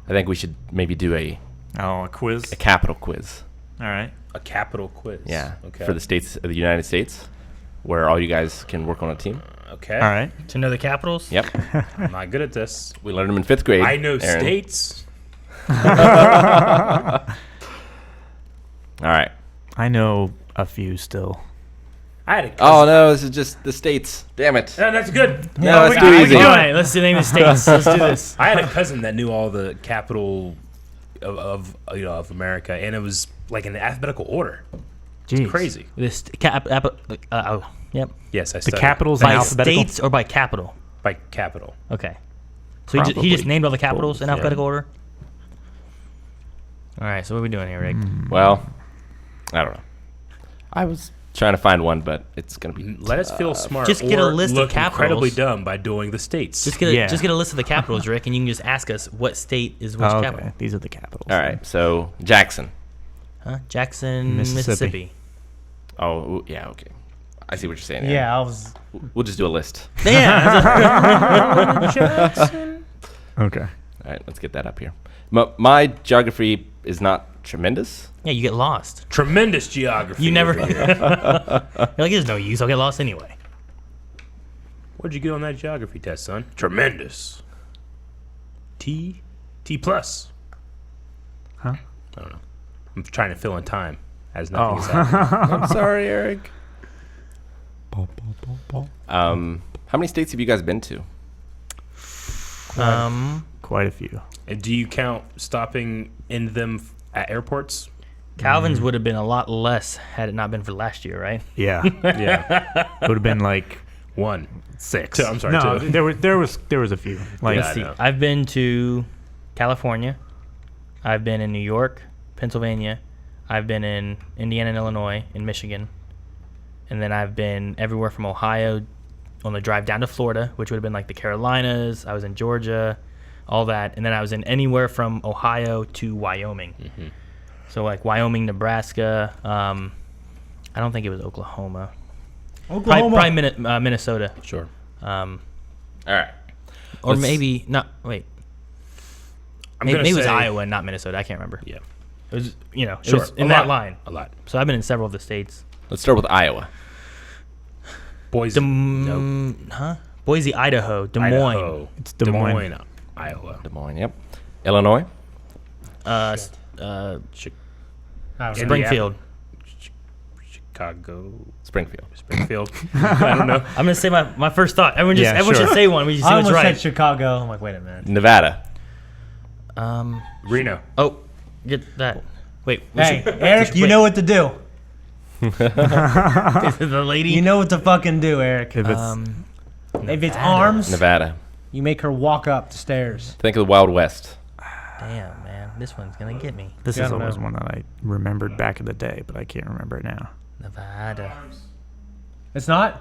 [SPEAKER 3] I think we should maybe do a
[SPEAKER 4] Oh, a quiz.
[SPEAKER 3] capital quiz.
[SPEAKER 4] All right.
[SPEAKER 1] A capital quiz.
[SPEAKER 3] Yeah.
[SPEAKER 1] Okay.
[SPEAKER 3] For the states of the United States, where all you guys can work on a team.
[SPEAKER 1] Okay.
[SPEAKER 4] All right.
[SPEAKER 2] To know the capitals?
[SPEAKER 3] Yep.
[SPEAKER 1] I'm not good at this.
[SPEAKER 3] We learned them in 5th grade.
[SPEAKER 1] I know
[SPEAKER 3] Aaron.
[SPEAKER 1] states.
[SPEAKER 3] All right.
[SPEAKER 4] I know a few still.
[SPEAKER 1] I had a
[SPEAKER 3] Oh
[SPEAKER 1] cousin.
[SPEAKER 3] no, this is just the states. Damn it.
[SPEAKER 1] Yeah, that's good.
[SPEAKER 3] No, it's
[SPEAKER 1] we
[SPEAKER 3] too
[SPEAKER 1] can- we
[SPEAKER 3] easy.
[SPEAKER 1] can
[SPEAKER 2] All
[SPEAKER 1] do it.
[SPEAKER 2] right, let's name the states. Let's do this.
[SPEAKER 1] I had a cousin that knew all the capital of America, and it was like in alphabetical order.
[SPEAKER 4] Jeez.
[SPEAKER 1] Crazy.
[SPEAKER 2] This yep.
[SPEAKER 1] Yes, I
[SPEAKER 4] The
[SPEAKER 1] studied
[SPEAKER 4] capitals in
[SPEAKER 2] By
[SPEAKER 4] alphabetical.
[SPEAKER 2] states or by capital?
[SPEAKER 1] by capital.
[SPEAKER 2] Okay. So he just named all the capitals in
[SPEAKER 1] yeah.
[SPEAKER 2] alphabetical order? All right, so what are we doing here, Rick?
[SPEAKER 3] Well, I don't know. I was trying to find one, but it's gonna be.
[SPEAKER 1] Let us feel smart.
[SPEAKER 2] Just get a
[SPEAKER 1] or
[SPEAKER 2] list of
[SPEAKER 1] look incredibly
[SPEAKER 2] capitals.
[SPEAKER 1] dumb by doing the states.
[SPEAKER 2] Just get a list of the capitals, Rick, and you can just ask us what state is which
[SPEAKER 4] Oh,
[SPEAKER 2] capital.
[SPEAKER 4] okay. These are the capitals.
[SPEAKER 3] All right, so Jackson.
[SPEAKER 2] Huh? Jackson,
[SPEAKER 4] Mississippi.
[SPEAKER 2] Mississippi.
[SPEAKER 3] Oh, yeah, okay. I see what you're saying.
[SPEAKER 5] Yeah, I was.
[SPEAKER 3] We'll just do a list.
[SPEAKER 2] Yeah.
[SPEAKER 4] Okay.
[SPEAKER 3] All right, let's get that up here. My geography is not tremendous.
[SPEAKER 2] Yeah, you get lost.
[SPEAKER 1] Tremendous geography.
[SPEAKER 2] You never.
[SPEAKER 1] over here.
[SPEAKER 2] You're like, there's no use. I'll get lost anyway.
[SPEAKER 1] What'd you get on that geography test, son? Tremendous. T plus.
[SPEAKER 4] Huh?
[SPEAKER 1] I don't know. I'm trying to fill in time as
[SPEAKER 4] Oh.
[SPEAKER 1] nothing is happening.
[SPEAKER 3] I'm sorry, Eric. How many states have you guys been to?
[SPEAKER 4] Quite a few.
[SPEAKER 1] And do you count stopping in them at airports?
[SPEAKER 2] Calvin's would have been a lot less had it not been for last year, right?
[SPEAKER 4] Yeah.
[SPEAKER 1] Yeah.
[SPEAKER 4] It would have been like
[SPEAKER 1] One.
[SPEAKER 4] 6.
[SPEAKER 1] Two, I'm sorry,
[SPEAKER 4] No,
[SPEAKER 1] two.
[SPEAKER 4] there was a few. Like
[SPEAKER 1] Yeah, I
[SPEAKER 2] See,
[SPEAKER 1] know.
[SPEAKER 2] I've been to California. I've been in New York, Pennsylvania. I've been in Indiana and Illinois, in Michigan. And then I've been everywhere from Ohio on the drive down to Florida, which would have been like the Carolinas. I was in Georgia, all that. And then I was in anywhere from Ohio to Wyoming.
[SPEAKER 1] Mm-hmm.
[SPEAKER 2] So like Wyoming, Nebraska. I don't think it was Oklahoma. Probably Minnesota.
[SPEAKER 1] Sure.
[SPEAKER 3] All right.
[SPEAKER 2] Or
[SPEAKER 3] Let's-
[SPEAKER 2] maybe not. Wait,
[SPEAKER 1] I'm
[SPEAKER 2] maybe,
[SPEAKER 1] gonna
[SPEAKER 2] maybe it was
[SPEAKER 1] say-
[SPEAKER 2] Iowa, not Minnesota. I can't remember.
[SPEAKER 1] Yeah.
[SPEAKER 2] It was, it
[SPEAKER 1] Sure.
[SPEAKER 2] was in
[SPEAKER 1] A
[SPEAKER 2] that
[SPEAKER 1] lot.
[SPEAKER 2] line.
[SPEAKER 1] A lot.
[SPEAKER 2] So I've been in several of the states.
[SPEAKER 3] Let's start with Iowa.
[SPEAKER 1] Boise. Nope.
[SPEAKER 2] Boise, Idaho, Des Moines,
[SPEAKER 1] Idaho.
[SPEAKER 4] It's Des Moines.
[SPEAKER 1] Iowa.
[SPEAKER 3] Des Moines, yep. Illinois.
[SPEAKER 2] Springfield.
[SPEAKER 1] Chicago.
[SPEAKER 3] Springfield.
[SPEAKER 1] Springfield. I don't know.
[SPEAKER 2] I'm gonna say my first thought. Everyone
[SPEAKER 4] Yeah,
[SPEAKER 2] should say one. We just see
[SPEAKER 5] I
[SPEAKER 2] what's
[SPEAKER 5] almost said
[SPEAKER 2] right.
[SPEAKER 5] Chicago. I'm like, wait a minute.
[SPEAKER 3] Nevada.
[SPEAKER 1] Reno.
[SPEAKER 2] Oh, get that. Wait,
[SPEAKER 5] Hey, Eric, you know what to do.
[SPEAKER 2] the lady.
[SPEAKER 5] You know what to fucking do, Eric.
[SPEAKER 4] If it's,
[SPEAKER 5] If it's arms,
[SPEAKER 3] Nevada.
[SPEAKER 5] you make her walk up the stairs.
[SPEAKER 3] Think of the Wild West.
[SPEAKER 2] Damn, man, this one's gonna get me.
[SPEAKER 4] this
[SPEAKER 5] Yeah, I
[SPEAKER 4] is
[SPEAKER 5] don't
[SPEAKER 4] always
[SPEAKER 5] know.
[SPEAKER 4] one that I remembered back in the day, but I can't remember it now.
[SPEAKER 2] Nevada.
[SPEAKER 5] It's not?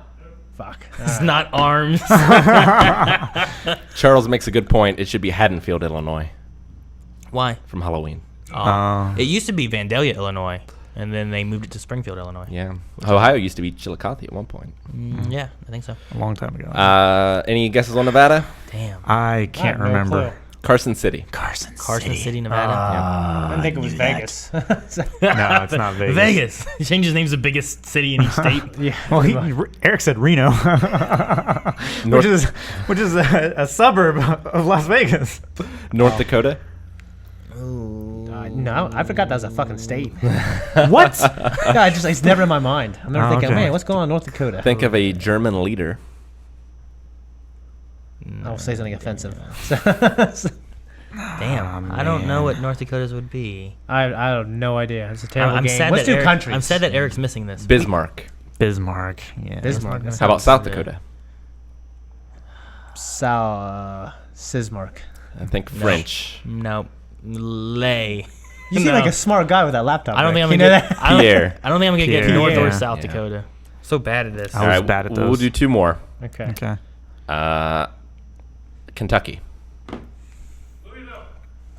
[SPEAKER 5] Fuck.
[SPEAKER 2] It's not arms.
[SPEAKER 3] Charles makes a good point. It should be Haddonfield, Illinois,
[SPEAKER 2] Why?
[SPEAKER 3] from Halloween.
[SPEAKER 2] It used to be Vandalia, Illinois, and then they moved it to Springfield, Illinois.
[SPEAKER 3] Yeah. Ohio used to be Chillicothe at one point.
[SPEAKER 2] Yeah, I think so.
[SPEAKER 4] A long time ago.
[SPEAKER 3] Any guesses on Nevada?
[SPEAKER 2] Damn.
[SPEAKER 4] I can't
[SPEAKER 5] no
[SPEAKER 4] remember.
[SPEAKER 5] clue.
[SPEAKER 3] Carson City.
[SPEAKER 4] Carson
[SPEAKER 2] City, Nevada.
[SPEAKER 5] I didn't think it was Vegas.
[SPEAKER 4] No, it's not Vegas.
[SPEAKER 2] Vegas. He changed his name to the biggest city in each state.
[SPEAKER 5] Yeah.
[SPEAKER 4] Well, Eric said Reno, which is a suburb of Las Vegas.
[SPEAKER 3] North Dakota.
[SPEAKER 5] No, I forgot that was a fucking state.
[SPEAKER 4] What?
[SPEAKER 5] Yeah, it's never in my mind. I'm never thinking,
[SPEAKER 4] okay.
[SPEAKER 5] man, what's going on in North Dakota?
[SPEAKER 3] Think of a German leader.
[SPEAKER 5] I'll say something offensive.
[SPEAKER 2] Damn. I don't know what North Dakotas would be.
[SPEAKER 5] I have no idea. It's a terrible
[SPEAKER 2] I'm
[SPEAKER 5] game.
[SPEAKER 2] sad
[SPEAKER 5] Let's
[SPEAKER 2] that
[SPEAKER 5] do countries.
[SPEAKER 2] I'm sad that Eric's missing this.
[SPEAKER 3] Bismarck.
[SPEAKER 4] Bismarck. Yeah.
[SPEAKER 5] Bismarck.
[SPEAKER 3] How about South Dakota?
[SPEAKER 5] Sismark.
[SPEAKER 3] I think French.
[SPEAKER 2] No. Lay.
[SPEAKER 5] You seem like a smart guy with that laptop.
[SPEAKER 2] I don't think
[SPEAKER 5] Rick.
[SPEAKER 2] I'm
[SPEAKER 5] You know
[SPEAKER 2] gonna get.
[SPEAKER 5] that?
[SPEAKER 3] Pierre.
[SPEAKER 2] I don't think I'm gonna get
[SPEAKER 4] Pierre.
[SPEAKER 2] North or
[SPEAKER 4] Yeah.
[SPEAKER 2] South
[SPEAKER 3] Yeah.
[SPEAKER 2] Dakota. So bad at this.
[SPEAKER 4] I was bad at
[SPEAKER 3] We'll
[SPEAKER 4] those.
[SPEAKER 3] do two more.
[SPEAKER 5] Okay.
[SPEAKER 4] Okay.
[SPEAKER 3] Kentucky.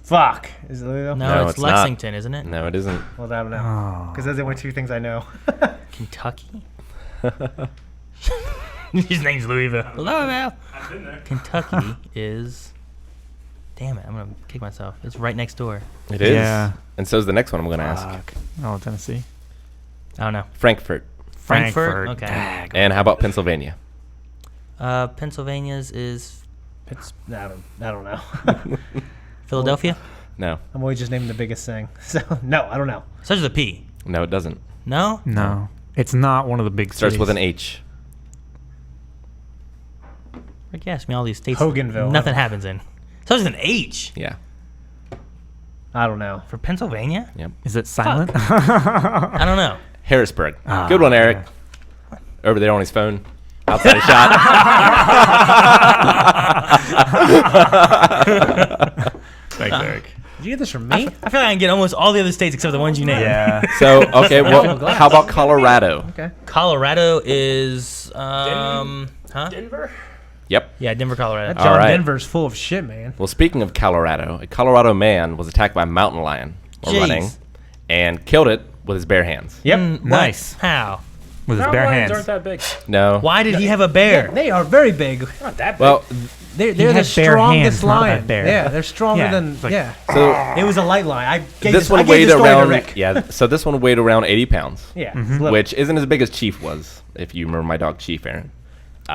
[SPEAKER 5] Fuck. Is it Louisville?
[SPEAKER 2] No,
[SPEAKER 3] No,
[SPEAKER 2] it's
[SPEAKER 3] it's not.
[SPEAKER 2] Lexington, isn't it?
[SPEAKER 3] No, it isn't.
[SPEAKER 5] Well, I don't know.
[SPEAKER 4] Oh.
[SPEAKER 5] Because those are the only two things I know.
[SPEAKER 2] Kentucky. His name's Louisville. Louisville.
[SPEAKER 1] I've been there.
[SPEAKER 2] Kentucky is. Damn it! I'm gonna kick myself. It's right next door.
[SPEAKER 3] It is.
[SPEAKER 4] Yeah.
[SPEAKER 3] And so is the next one I'm going to ask.
[SPEAKER 4] Fuck. Oh, Tennessee.
[SPEAKER 2] I don't know.
[SPEAKER 3] Frankfurt.
[SPEAKER 2] Frankfurt. Okay.
[SPEAKER 4] Dag.
[SPEAKER 3] And how about Pennsylvania?
[SPEAKER 2] Pennsylvania's is
[SPEAKER 5] I don't know.
[SPEAKER 2] Philadelphia.
[SPEAKER 3] No.
[SPEAKER 5] I'm always just naming the biggest thing. So, no, I don't know.
[SPEAKER 2] Starts with a P.
[SPEAKER 3] No, it doesn't.
[SPEAKER 2] No.
[SPEAKER 4] No. It's not one of the big
[SPEAKER 3] Starts
[SPEAKER 4] cities.
[SPEAKER 3] with an H.
[SPEAKER 2] Rick asked me all these states.
[SPEAKER 5] Hoganville.
[SPEAKER 2] Nothing happens in. Starts with an H
[SPEAKER 3] Yeah.
[SPEAKER 5] I don't know.
[SPEAKER 2] for Pennsylvania.
[SPEAKER 3] Yep.
[SPEAKER 4] Is it silent?
[SPEAKER 2] I don't know.
[SPEAKER 3] Harrisburg.
[SPEAKER 4] Ah,
[SPEAKER 3] Good one, Eric. Over there on his phone. Outside a shot.
[SPEAKER 4] Thanks, Eric.
[SPEAKER 5] Did you get this from
[SPEAKER 2] I
[SPEAKER 5] me?
[SPEAKER 2] feel like I can get almost all the other states except the ones you named.
[SPEAKER 4] Yeah.
[SPEAKER 3] So, okay, well, how about Colorado?
[SPEAKER 5] Okay.
[SPEAKER 2] Colorado is
[SPEAKER 1] Denver?
[SPEAKER 3] Yep.
[SPEAKER 2] Yeah, Denver, Colorado.
[SPEAKER 5] That John
[SPEAKER 3] All right.
[SPEAKER 5] Denver's full of shit, man.
[SPEAKER 3] Well, speaking of Colorado, a Colorado man was attacked by a mountain lion while
[SPEAKER 2] Jeez.
[SPEAKER 3] running and killed it with his bare hands.
[SPEAKER 5] Yep.
[SPEAKER 2] What?
[SPEAKER 4] Nice.
[SPEAKER 2] How?
[SPEAKER 4] With his
[SPEAKER 1] Mountain
[SPEAKER 4] bare
[SPEAKER 1] lions
[SPEAKER 4] hands.
[SPEAKER 1] aren't that big.
[SPEAKER 3] No.
[SPEAKER 2] Why did he have a bear?
[SPEAKER 5] They are very big.
[SPEAKER 1] Not that big.
[SPEAKER 3] Well,
[SPEAKER 5] They're
[SPEAKER 4] had
[SPEAKER 5] the
[SPEAKER 4] bare
[SPEAKER 5] strongest
[SPEAKER 4] hands, not a
[SPEAKER 5] lion.
[SPEAKER 4] bear.
[SPEAKER 5] Yeah, they're stronger
[SPEAKER 4] Yeah,
[SPEAKER 5] than.
[SPEAKER 4] it's like-
[SPEAKER 5] Yeah.
[SPEAKER 3] so
[SPEAKER 5] It was a light lion. I gave
[SPEAKER 3] this
[SPEAKER 5] I
[SPEAKER 3] one
[SPEAKER 5] gave
[SPEAKER 3] weighed
[SPEAKER 5] the story to
[SPEAKER 3] around.
[SPEAKER 5] Rick.
[SPEAKER 3] Yeah. So this one weighed around 80 pounds,
[SPEAKER 5] Yeah.
[SPEAKER 4] Mm-hmm.
[SPEAKER 5] it's little.
[SPEAKER 3] which isn't as big as Chief was, if you remember my dog Chief, Aaron.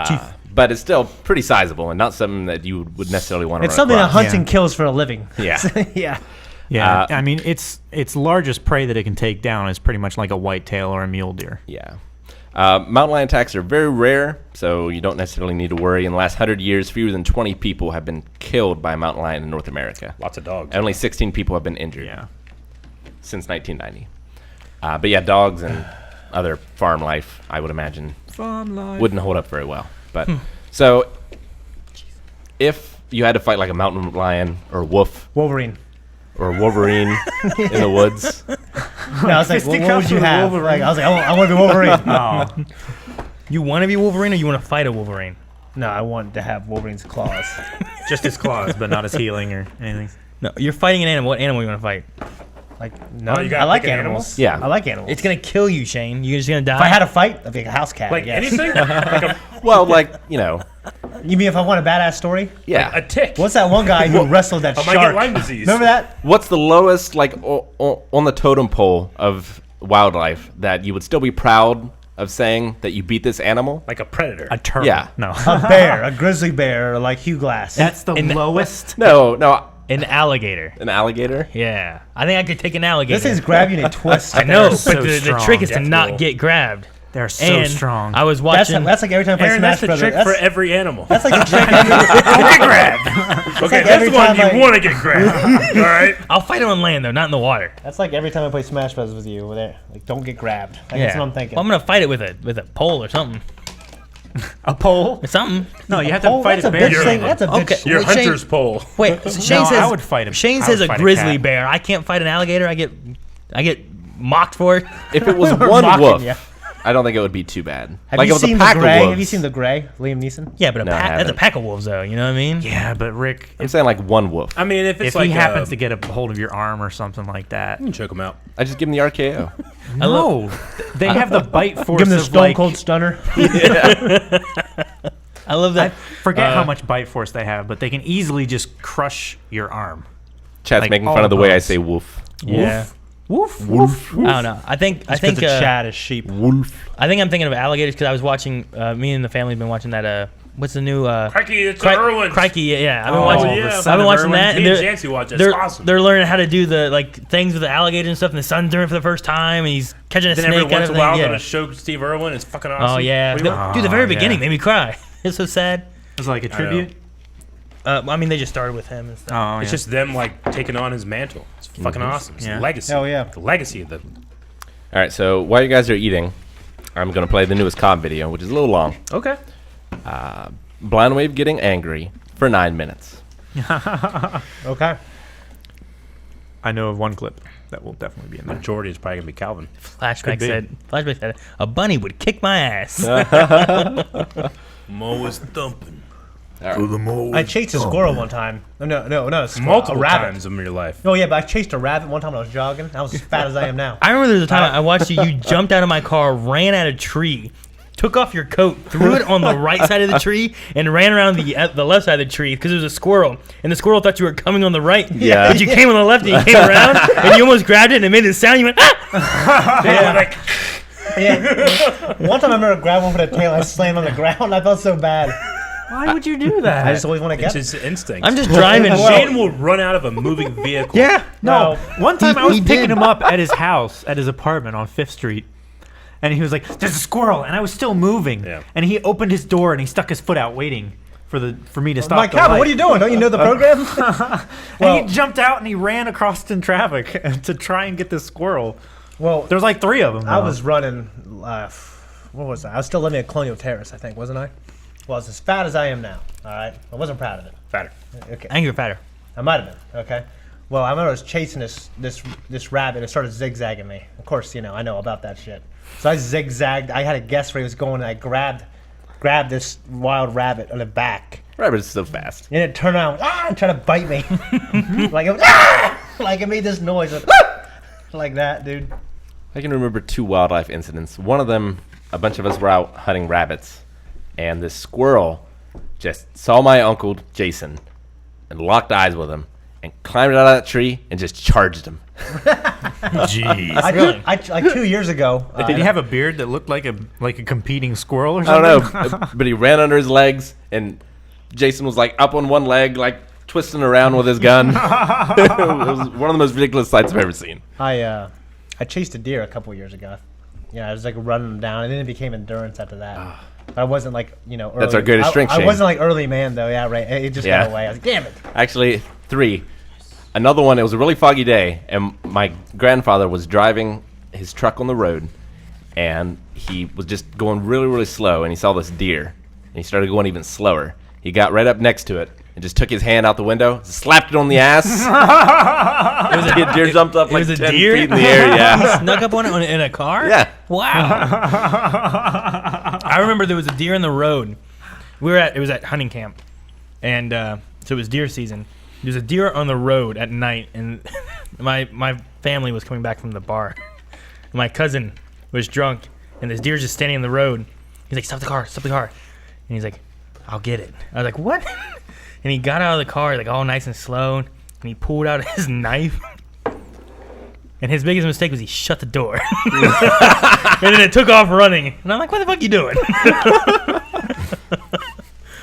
[SPEAKER 4] Chief.
[SPEAKER 3] But it's still pretty sizable and not something that you would necessarily want to.
[SPEAKER 5] It's something that
[SPEAKER 3] across.
[SPEAKER 5] hunting
[SPEAKER 4] Yeah.
[SPEAKER 5] kills for a living.
[SPEAKER 3] Yeah.
[SPEAKER 5] Yeah.
[SPEAKER 4] Yeah.
[SPEAKER 3] Uh,
[SPEAKER 4] I mean, its largest prey that it can take down is pretty much like a whitetail or a mule deer.
[SPEAKER 3] Yeah. Mountain lion attacks are very rare, so you don't necessarily need to worry. In the last 100 years, fewer than 20 people have been killed by a mountain lion in North America.
[SPEAKER 1] Lots of dogs.
[SPEAKER 3] And only 16 people have been injured
[SPEAKER 4] Yeah.
[SPEAKER 3] since 1990. But yeah, dogs and other farm life, I would imagine,
[SPEAKER 4] Fun life.
[SPEAKER 3] wouldn't hold up very well. But so, if you had to fight like a mountain lion or wolf
[SPEAKER 5] Wolverine.
[SPEAKER 3] or Wolverine in the woods,
[SPEAKER 5] No, I was like, what would you have? Like, I was like, I want to be Wolverine.
[SPEAKER 4] Oh.
[SPEAKER 2] You want to be Wolverine or you want to fight a Wolverine?
[SPEAKER 5] No, I want to have Wolverine's claws.
[SPEAKER 4] Just his claws, but not his healing or anything.
[SPEAKER 2] No, you're fighting an animal. What animal you want to fight?
[SPEAKER 5] Like, no,
[SPEAKER 1] you gotta
[SPEAKER 5] I like
[SPEAKER 1] pick an
[SPEAKER 5] animals.
[SPEAKER 3] Yeah.
[SPEAKER 5] I like animals.
[SPEAKER 2] It's gonna kill you, Shane. You're just gonna die.
[SPEAKER 5] If I had a fight, I'd be like a house cat.
[SPEAKER 1] Like
[SPEAKER 5] I guess.
[SPEAKER 1] anything? Like a
[SPEAKER 3] well, like, you know,
[SPEAKER 5] You mean if I want a badass story?
[SPEAKER 3] yeah.
[SPEAKER 1] tick.
[SPEAKER 5] What's that one guy who wrestled that
[SPEAKER 1] I might
[SPEAKER 5] shark?
[SPEAKER 1] get Lyme disease.
[SPEAKER 5] Remember that?
[SPEAKER 3] What's the lowest, like, on the totem pole of wildlife that you would still be proud of saying that you beat this animal?
[SPEAKER 1] Like a predator.
[SPEAKER 4] A turtle.
[SPEAKER 3] Yeah.
[SPEAKER 4] No.
[SPEAKER 5] A bear, a grizzly bear, like Hugh Glass.
[SPEAKER 4] That's the
[SPEAKER 2] In the-
[SPEAKER 4] lowest.
[SPEAKER 3] No,
[SPEAKER 2] An alligator.
[SPEAKER 3] an alligator.
[SPEAKER 2] Yeah, I think I could take an alligator.
[SPEAKER 5] This thing's grab you and it twists.
[SPEAKER 2] I know,
[SPEAKER 4] They're
[SPEAKER 2] but
[SPEAKER 4] so
[SPEAKER 2] the
[SPEAKER 4] strong.
[SPEAKER 2] trick is to
[SPEAKER 1] Death
[SPEAKER 2] not
[SPEAKER 1] roll.
[SPEAKER 2] get grabbed.
[SPEAKER 4] They're so
[SPEAKER 2] and
[SPEAKER 4] strong.
[SPEAKER 2] I was
[SPEAKER 5] That's,
[SPEAKER 2] watching.
[SPEAKER 5] that's like every time I play
[SPEAKER 1] Aaron,
[SPEAKER 5] Smash
[SPEAKER 1] that's the
[SPEAKER 5] Brothers.
[SPEAKER 1] trick
[SPEAKER 5] That's,
[SPEAKER 1] for every animal.
[SPEAKER 5] that's like the trick.
[SPEAKER 1] Okay,
[SPEAKER 5] like
[SPEAKER 1] this
[SPEAKER 5] every
[SPEAKER 1] one
[SPEAKER 5] time
[SPEAKER 1] you
[SPEAKER 5] I-
[SPEAKER 1] want to get grabbed. All right?
[SPEAKER 2] I'll fight it on land though, not in the water.
[SPEAKER 5] That's like every time I play Smash Brothers with you. Over there, like don't get grabbed. Like, That's what I'm thinking.
[SPEAKER 2] Well, I'm gonna fight it with a pole or something.
[SPEAKER 4] A pole?
[SPEAKER 2] Or something.
[SPEAKER 4] No, you have to
[SPEAKER 5] Oh,
[SPEAKER 4] fight
[SPEAKER 5] that's
[SPEAKER 4] a
[SPEAKER 5] a
[SPEAKER 4] bear.
[SPEAKER 5] bitch thing. That's a bitch.
[SPEAKER 2] Okay.
[SPEAKER 1] Your
[SPEAKER 2] Wait, Shane-
[SPEAKER 1] hunter's pole.
[SPEAKER 2] Wait, Shane
[SPEAKER 4] No,
[SPEAKER 2] says
[SPEAKER 4] I would fight him.
[SPEAKER 2] Shane
[SPEAKER 4] I
[SPEAKER 2] says
[SPEAKER 4] would
[SPEAKER 2] a
[SPEAKER 4] fight a
[SPEAKER 2] grizzly
[SPEAKER 4] cat.
[SPEAKER 2] bear. I can't fight an alligator. I get mocked for it.
[SPEAKER 3] If it was
[SPEAKER 5] We're
[SPEAKER 3] one
[SPEAKER 5] mocking
[SPEAKER 3] wolf,
[SPEAKER 5] ya.
[SPEAKER 3] I don't think it would be too bad.
[SPEAKER 5] Have
[SPEAKER 3] like
[SPEAKER 5] you
[SPEAKER 3] it was a
[SPEAKER 5] seen the
[SPEAKER 3] pack of
[SPEAKER 5] Gray?
[SPEAKER 3] wolves.
[SPEAKER 5] Have you seen the Gray? Liam Neeson.
[SPEAKER 2] Yeah, but
[SPEAKER 3] No, I
[SPEAKER 2] that's a
[SPEAKER 3] haven't.
[SPEAKER 2] pack of wolves though. You know what I mean?
[SPEAKER 4] Yeah, but Rick,
[SPEAKER 3] I'm saying like one wolf.
[SPEAKER 1] I mean, if it's
[SPEAKER 4] if
[SPEAKER 1] like
[SPEAKER 4] he happens to get a hold of your arm or something like that.
[SPEAKER 1] you can choke him out.
[SPEAKER 3] I just give him the RKO.
[SPEAKER 4] No, they have the bite force
[SPEAKER 5] Give him the
[SPEAKER 4] of
[SPEAKER 5] Stone
[SPEAKER 4] like,
[SPEAKER 5] Cold Stunner.
[SPEAKER 2] I love
[SPEAKER 4] I
[SPEAKER 2] that.
[SPEAKER 4] forget how much bite force they have, but they can easily just crush your arm.
[SPEAKER 3] Chad's
[SPEAKER 4] Like,
[SPEAKER 3] making
[SPEAKER 4] all
[SPEAKER 3] fun of
[SPEAKER 4] the
[SPEAKER 3] the way I
[SPEAKER 4] bones.
[SPEAKER 3] say wolf.
[SPEAKER 2] Yeah.
[SPEAKER 4] Woof, woof,
[SPEAKER 2] I don't know. I think
[SPEAKER 5] Because the chat is sheep.
[SPEAKER 3] Wolf.
[SPEAKER 2] I think I'm thinking of alligators because I was watching. Me and the family have been watching that. What's the new?
[SPEAKER 1] Crikey, it's Irwin.
[SPEAKER 2] Crikey, yeah. I've been
[SPEAKER 4] Oh,
[SPEAKER 2] watching.
[SPEAKER 4] the
[SPEAKER 1] yeah.
[SPEAKER 4] son
[SPEAKER 2] I've been
[SPEAKER 4] of
[SPEAKER 2] watching
[SPEAKER 4] Irwin.
[SPEAKER 2] that,
[SPEAKER 1] Me
[SPEAKER 2] and
[SPEAKER 1] and Jancy watch it. It's
[SPEAKER 2] they're
[SPEAKER 1] awesome.
[SPEAKER 2] they're learning how to do the things with the alligator and stuff, and the son's doing it for the first time, and he's catching a
[SPEAKER 1] Then
[SPEAKER 2] snake.
[SPEAKER 1] every once in a while,
[SPEAKER 2] yeah.
[SPEAKER 1] gonna show Steve Irwin. It's fucking awesome.
[SPEAKER 2] Oh yeah,
[SPEAKER 1] What do you want?
[SPEAKER 2] dude, the very
[SPEAKER 4] Oh,
[SPEAKER 2] beginning
[SPEAKER 4] yeah.
[SPEAKER 2] made me cry. It's so sad.
[SPEAKER 4] It's like a
[SPEAKER 1] know.
[SPEAKER 4] tribute.
[SPEAKER 2] I mean, they just started with him and stuff.
[SPEAKER 4] Oh,
[SPEAKER 1] It's
[SPEAKER 4] yeah.
[SPEAKER 1] just them like taking on his mantle. It's fucking awesome. It's
[SPEAKER 4] Yeah.
[SPEAKER 1] a legacy.
[SPEAKER 5] Hell yeah.
[SPEAKER 1] The legacy of the.
[SPEAKER 3] All right, so while you guys are eating, I'm going to play the newest COD video, which is a little long.
[SPEAKER 1] Okay.
[SPEAKER 3] Blind Wave getting angry for 9 minutes.
[SPEAKER 5] Okay.
[SPEAKER 4] I know of one clip that will definitely be in there.
[SPEAKER 1] Majority is probably gonna be Calvin.
[SPEAKER 2] Flashback
[SPEAKER 4] be.
[SPEAKER 2] said a bunny would kick my ass.
[SPEAKER 1] Mo was thumping.
[SPEAKER 5] I chased a squirrel one time. No, a squirrel,
[SPEAKER 1] Multiple
[SPEAKER 5] a rabbit.
[SPEAKER 1] times in your life.
[SPEAKER 5] Oh yeah, but I chased a rabbit one time when I was jogging. I was as fat as I am now.
[SPEAKER 2] I remember there was a time I watched you. You jumped out of my car, ran at a tree, took off your coat, threw it on the right side of the tree, and ran around the left side of the tree because there was a squirrel, and the squirrel thought you were coming on the right.
[SPEAKER 3] Yeah.
[SPEAKER 2] But you came on the left, and you came around, and you almost grabbed it, and it made this sound. You went ah!
[SPEAKER 5] Yeah. Yeah. One time I remember grabbing one with the tail. I slammed on the ground. I felt so bad.
[SPEAKER 4] Why would you do that?
[SPEAKER 5] I just always want to
[SPEAKER 1] It's
[SPEAKER 5] get it.
[SPEAKER 1] his instinct.
[SPEAKER 2] I'm just driving.
[SPEAKER 1] Shane will run out of a moving vehicle.
[SPEAKER 2] Yeah.
[SPEAKER 4] No, one time I was
[SPEAKER 2] he
[SPEAKER 4] picking
[SPEAKER 2] did.
[SPEAKER 4] him up at his house, at his apartment on 5th Street. And he was like, "There's a squirrel," and I was still moving.
[SPEAKER 1] Yeah.
[SPEAKER 4] And he opened his door and he stuck his foot out, waiting for me to stop.
[SPEAKER 5] Mike
[SPEAKER 4] the
[SPEAKER 5] Calvin,
[SPEAKER 4] light.
[SPEAKER 5] what are you doing? Don't you know the program?
[SPEAKER 4] And he jumped out and he ran across in traffic to try and get this squirrel.
[SPEAKER 5] Well,
[SPEAKER 4] There's like 3 of them.
[SPEAKER 5] I
[SPEAKER 4] though.
[SPEAKER 5] was running. What was I? I was still living at Colonial Terrace, I think, wasn't I? Well, I was as fat as I am now. All right, I wasn't proud of it.
[SPEAKER 1] Fatter.
[SPEAKER 5] Okay,
[SPEAKER 2] I think you're fatter.
[SPEAKER 5] I might have been. Okay. Well, I remember I was chasing this rabbit. It started zigzagging me. Of course, I know about that shit. So I zigzagged. I had a guess where he was going, and I grabbed this wild rabbit on the back,
[SPEAKER 3] Rabbit is so fast.
[SPEAKER 5] and it turned around and tried to bite me. Like it made this noise, like that, dude.
[SPEAKER 3] I can remember 2 wildlife incidents. One of them, a bunch of us were out hunting rabbits, and this squirrel just saw my uncle Jason and locked eyes with him and climbed out of that tree and just charged him.
[SPEAKER 4] Jeez.
[SPEAKER 5] Like 2 years ago.
[SPEAKER 4] Did he have a beard that looked like a competing squirrel or
[SPEAKER 3] I
[SPEAKER 4] something?
[SPEAKER 3] don't know, but he ran under his legs, and Jason was like up on one leg, like twisting around with his gun. It was one of the most ridiculous sights I've ever seen.
[SPEAKER 5] I chased a deer a couple years ago. Yeah, I was like running them down, and then it became endurance after that. But I wasn't like early.
[SPEAKER 3] That's our greatest strength,
[SPEAKER 5] I
[SPEAKER 3] Shane.
[SPEAKER 5] wasn't like early man though. Yeah, right. It just
[SPEAKER 3] Yeah.
[SPEAKER 5] got away. I was like, damn it.
[SPEAKER 3] Actually, 3. Another one, it was a really foggy day, and my grandfather was driving his truck on the road, and he was just going really, really slow, and he saw this deer, and he started going even slower. He got right up next to it and just took his hand out the window, slapped it on the ass. The deer jumped up
[SPEAKER 2] It
[SPEAKER 3] like
[SPEAKER 2] was
[SPEAKER 3] 10
[SPEAKER 2] a deer
[SPEAKER 3] feet in the air, yeah.
[SPEAKER 2] Snuck up on it in a car.
[SPEAKER 3] Yeah.
[SPEAKER 2] Wow. I remember there was a deer in the road. It was at hunting camp, and so it was deer season. There was a deer on the road at night, and my family was coming back from the bar. My cousin was drunk, and this deer's just standing in the road. He's like, stop the car. And he's like, I'll get it. I was like, what? And he got out of the car, like all nice and slow, and he pulled out his knife. And his biggest mistake was he shut the door. And then it took off running. And I'm like, what the fuck you doing?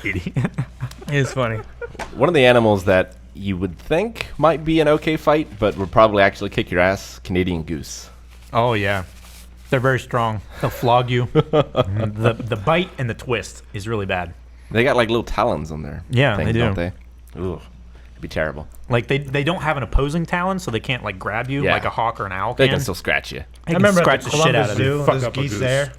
[SPEAKER 4] Idiot.
[SPEAKER 2] It was funny.
[SPEAKER 3] One of the animals that you would think might be an okay fight, but would probably actually kick your ass, Canadian goose.
[SPEAKER 4] Oh yeah, they're very strong. They'll flog you. the bite and the twist is really bad.
[SPEAKER 3] They got like little talons on there.
[SPEAKER 4] Yeah, they do.
[SPEAKER 3] Don't they? Ooh, it'd be terrible.
[SPEAKER 4] Like they don't have an opposing talon, so they can't like grab you
[SPEAKER 3] Yeah.
[SPEAKER 4] like a hawk or an owl
[SPEAKER 3] They
[SPEAKER 4] can.
[SPEAKER 3] can still scratch you.
[SPEAKER 4] They
[SPEAKER 5] I
[SPEAKER 4] can
[SPEAKER 5] remember
[SPEAKER 4] scratch
[SPEAKER 5] at
[SPEAKER 4] the
[SPEAKER 5] the
[SPEAKER 4] shit out
[SPEAKER 5] Columbus
[SPEAKER 4] of you.
[SPEAKER 5] Zoo,
[SPEAKER 1] Fuck
[SPEAKER 5] those
[SPEAKER 1] up a
[SPEAKER 5] geese
[SPEAKER 1] goose.
[SPEAKER 5] there.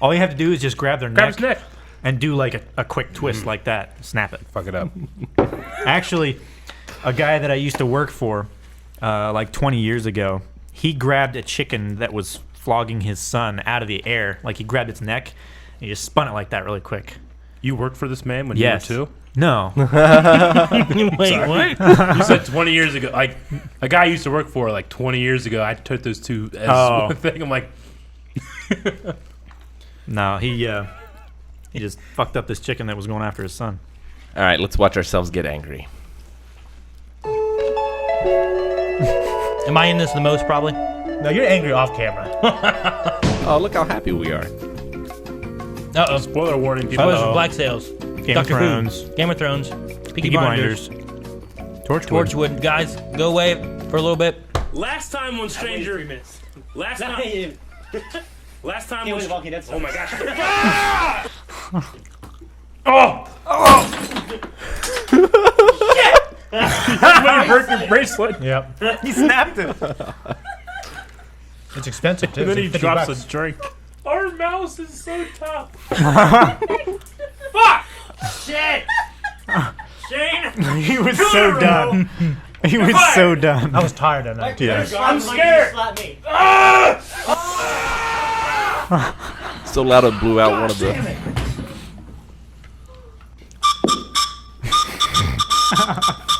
[SPEAKER 4] All you have to do is just grab their
[SPEAKER 1] Grab
[SPEAKER 4] neck,
[SPEAKER 1] his neck.
[SPEAKER 4] and do like a quick twist like that. Snap it.
[SPEAKER 1] Fuck it up.
[SPEAKER 4] Actually, a guy that I used to work for, like 20 years ago, he grabbed a chicken that was flogging his son out of the air. Like he grabbed its neck, and he just spun it like that really quick.
[SPEAKER 1] You worked for this man when
[SPEAKER 4] Yes.
[SPEAKER 1] you were 2?
[SPEAKER 4] No.
[SPEAKER 2] Wait, what?
[SPEAKER 1] You said 20 years ago. Like, a guy I used to work for like 20 years ago, I took those 2 as
[SPEAKER 4] Oh.
[SPEAKER 1] one thing. I'm like,
[SPEAKER 4] No, he He just fucked up this chicken that was going after his son.
[SPEAKER 3] All right, let's watch ourselves get angry.
[SPEAKER 2] Am I in this the most, probably?
[SPEAKER 5] No, you're angry off camera.
[SPEAKER 3] Oh, look how happy we are.
[SPEAKER 2] Uh-oh.
[SPEAKER 1] Spoiler warning,
[SPEAKER 2] I
[SPEAKER 1] people.
[SPEAKER 2] was Black Sails.
[SPEAKER 4] Game of
[SPEAKER 2] Doctor
[SPEAKER 4] Thrones.
[SPEAKER 2] Who. Game of Thrones. Peaky
[SPEAKER 4] Peaky
[SPEAKER 2] Blinders.
[SPEAKER 4] Torchwood.
[SPEAKER 2] Torchwood. Guys, go away for a little bit.
[SPEAKER 1] Last time when Stranger... Last time... Last time when... Oh my gosh. That's when you broke your bracelet.
[SPEAKER 5] Yep.
[SPEAKER 4] He snapped it.
[SPEAKER 5] It's expensive too.
[SPEAKER 1] And then he
[SPEAKER 5] It's $50
[SPEAKER 1] drops
[SPEAKER 5] bucks.
[SPEAKER 1] a drink. Our mouse is so tough.
[SPEAKER 6] Fuck! Shit! Shane!
[SPEAKER 4] He was so done. He was so done.
[SPEAKER 5] I was tired that night.
[SPEAKER 4] Yeah.
[SPEAKER 6] I'm scared!
[SPEAKER 5] me.
[SPEAKER 3] So loud it blew out one of the.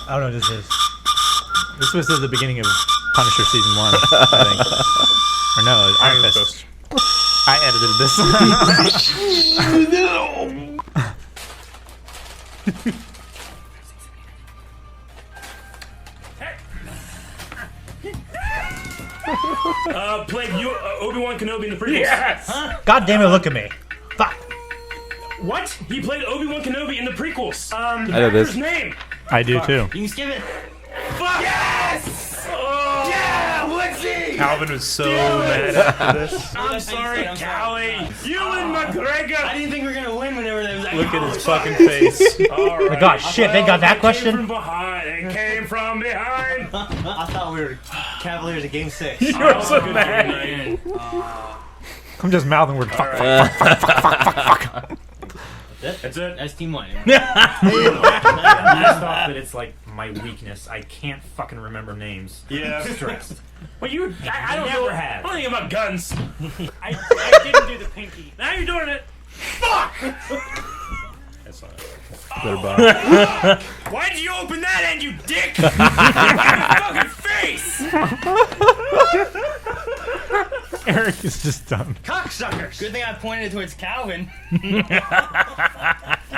[SPEAKER 5] I don't know what this is.
[SPEAKER 4] This was at the beginning of Punisher season 1, I think. Or no, it was Iron Fist. I edited this.
[SPEAKER 1] Played Obi-Wan Kenobi in the prequels. Yes!
[SPEAKER 5] God damn it! Look at me. Fuck.
[SPEAKER 1] What? He played Obi-Wan Kenobi in the prequels.
[SPEAKER 3] I know this.
[SPEAKER 1] His name.
[SPEAKER 4] I do too.
[SPEAKER 6] You can skip it.
[SPEAKER 1] Fuck! Yes! Oh. Yeah, Woodsy! Calvin was so mad after this. I'm sorry, Callie. Ewan McGregor.
[SPEAKER 6] I didn't think we were gonna win whenever they was like,
[SPEAKER 1] Look at his fucking face. All right.
[SPEAKER 5] God, shit! They got that
[SPEAKER 1] It came
[SPEAKER 5] question.
[SPEAKER 1] from behind. It came from behind.
[SPEAKER 6] I thought we were Cavaliers at Game 6.
[SPEAKER 1] You were so mad.
[SPEAKER 4] I'm just mouthing word fuck.
[SPEAKER 1] That's it.
[SPEAKER 6] That's team 1.
[SPEAKER 4] Pissed off that it's like my weakness. I can't fucking remember names.
[SPEAKER 1] Yeah.
[SPEAKER 4] Stressed.
[SPEAKER 1] Well, you. I don't
[SPEAKER 4] Never
[SPEAKER 1] know.
[SPEAKER 4] have.
[SPEAKER 1] I don't think about guns.
[SPEAKER 6] I didn't do the pinky.
[SPEAKER 1] Now you're doing it. Fuck! That's not it. Why did you open that end, you dick? In my fucking face!
[SPEAKER 4] Eric is just done.
[SPEAKER 6] Cocksuckers! Good thing I pointed towards Calvin. Get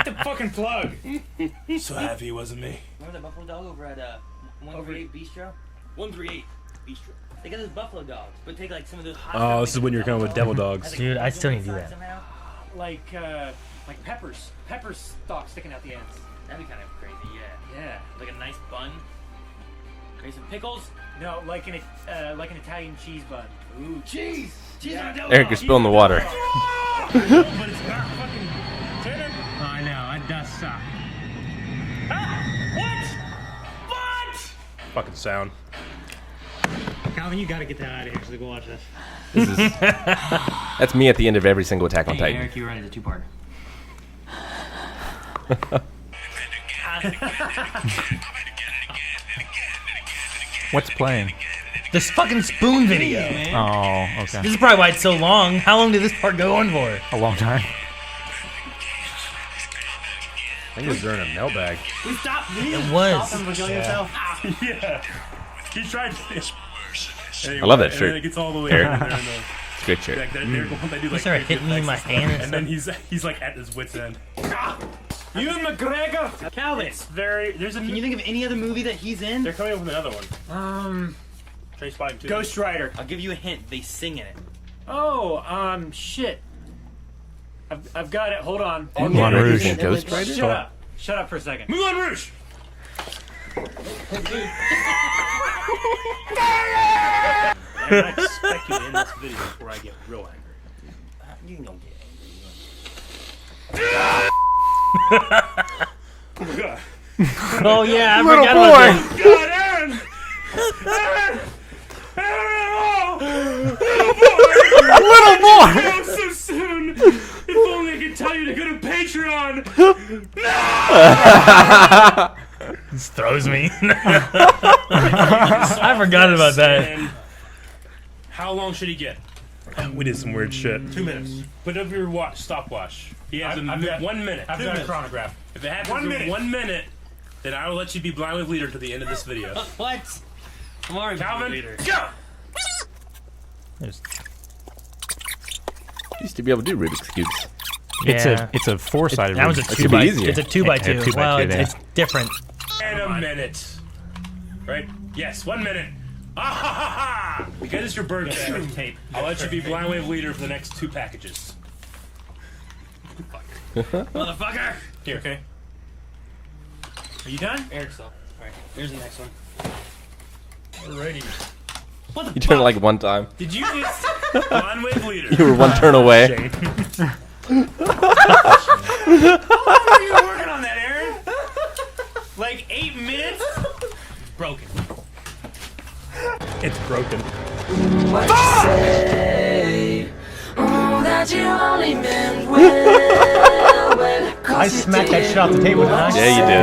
[SPEAKER 6] the fucking plug.
[SPEAKER 1] So happy it wasn't me.
[SPEAKER 6] Remember that buffalo dog over at 138 Bistro? 138 Bistro. They got those buffalo dogs, but take like some of those hot
[SPEAKER 1] Oh,
[SPEAKER 6] stuff,
[SPEAKER 1] this is
[SPEAKER 6] make
[SPEAKER 1] when
[SPEAKER 6] it
[SPEAKER 1] you're coming with devil dogs.
[SPEAKER 2] Dude, I still need to do that.
[SPEAKER 6] somehow. Like peppers. Pepper stalks sticking out the ends. That'd be kind of crazy, yeah. Yeah. Like a nice bun. Maybe some pickles? No, like an Italian cheese bun. Ooh, cheese! Cheese on a devil
[SPEAKER 3] Eric,
[SPEAKER 6] dog.
[SPEAKER 3] you're spilling the water.
[SPEAKER 6] But it's not fucking turning. I know, it does suck. Ah! What?
[SPEAKER 1] Fucking sound.
[SPEAKER 6] Calvin, you gotta get that out of here so we can watch this.
[SPEAKER 3] That's me at the end of every single Attack on
[SPEAKER 6] Hey,
[SPEAKER 3] Titan.
[SPEAKER 6] Eric, you were right, it's a two-parter.
[SPEAKER 4] What's playing?
[SPEAKER 2] This fucking spoon video.
[SPEAKER 4] Oh, okay.
[SPEAKER 2] This is probably why it's so long. How long did this part go on for?
[SPEAKER 4] A long time.
[SPEAKER 1] I think he was wearing a mailbag.
[SPEAKER 6] Stop!
[SPEAKER 2] It was.
[SPEAKER 6] Stop him from killing himself.
[SPEAKER 1] Yeah. He tried to.
[SPEAKER 3] I love that
[SPEAKER 1] And
[SPEAKER 3] shirt.
[SPEAKER 1] then it gets all the way
[SPEAKER 3] Eric.
[SPEAKER 1] down there.
[SPEAKER 3] It's a great shirt.
[SPEAKER 1] Like, they do like
[SPEAKER 2] started
[SPEAKER 1] crazy
[SPEAKER 2] hitting me in my
[SPEAKER 1] effects
[SPEAKER 2] hand and
[SPEAKER 1] and then he's like at his wit's end.
[SPEAKER 6] Ewan McGregor! Calvin,
[SPEAKER 1] It's very. There's a.
[SPEAKER 6] can you think of any other movie that he's in?
[SPEAKER 1] They're coming up with another one. Trace Spotting 2.
[SPEAKER 6] Ghost Rider. I'll give you a hint. They sing in it.
[SPEAKER 8] Oh, shit. I've got it. Hold on.
[SPEAKER 4] Moulin Rouge.
[SPEAKER 3] And Ghost Rider?
[SPEAKER 8] Shut up. Shut up for a second.
[SPEAKER 1] Moulin Rouge. And I expect you to end this video before I get real angry.
[SPEAKER 6] You can go get
[SPEAKER 1] Oh my god.
[SPEAKER 2] Oh yeah, I
[SPEAKER 4] Little
[SPEAKER 2] forgot
[SPEAKER 4] boy.
[SPEAKER 2] about that.
[SPEAKER 1] God, Aaron! Aaron!
[SPEAKER 4] Little boy.
[SPEAKER 1] Oh, so soon! If only I could tell you to go to Patreon!
[SPEAKER 2] This throws me. I forgot about that.
[SPEAKER 1] And how long should he get? We did some weird shit.
[SPEAKER 8] 2 minutes.
[SPEAKER 1] Put up your stopwatch. He has
[SPEAKER 8] I've got-
[SPEAKER 1] 1 minute.
[SPEAKER 8] I've got a chronograph.
[SPEAKER 1] If it happens
[SPEAKER 8] 1
[SPEAKER 1] in
[SPEAKER 8] minute.
[SPEAKER 1] 1 minute, then I will let you be blind with leader to the end of this video.
[SPEAKER 6] What? I'm already
[SPEAKER 1] Calvin,
[SPEAKER 6] leader.
[SPEAKER 1] go!
[SPEAKER 3] Used to be able to do Rubik's Cubes.
[SPEAKER 4] It's a 4-sided.
[SPEAKER 2] That was a
[SPEAKER 3] That
[SPEAKER 2] 2
[SPEAKER 3] could be
[SPEAKER 2] by.
[SPEAKER 3] easier.
[SPEAKER 2] It's a 2 by 2.
[SPEAKER 4] Yeah, 2 by
[SPEAKER 2] Well,
[SPEAKER 4] 2,
[SPEAKER 2] it's,
[SPEAKER 4] yeah.
[SPEAKER 2] it's different.
[SPEAKER 1] And a minute. Right? Yes, 1 minute. Ah ha ha ha! Because it's your birthday.
[SPEAKER 8] Tape.
[SPEAKER 1] I'll let you be blind wave leader for the next 2 packages.
[SPEAKER 6] Motherfucker!
[SPEAKER 8] Here, okay. Are you done?
[SPEAKER 6] Eric's up. Alright, here's the next one.
[SPEAKER 8] Alrighty.
[SPEAKER 6] What the
[SPEAKER 3] You turned it like one time.
[SPEAKER 8] Did you just?
[SPEAKER 1] Blind wave leader.
[SPEAKER 3] You were one turn away.
[SPEAKER 1] Shane.
[SPEAKER 8] How are you working on that, Aaron? Like 8 minutes?
[SPEAKER 6] broken.
[SPEAKER 1] It's broken.
[SPEAKER 5] I smacked that shit off the table, didn't I?
[SPEAKER 3] Yeah, you did.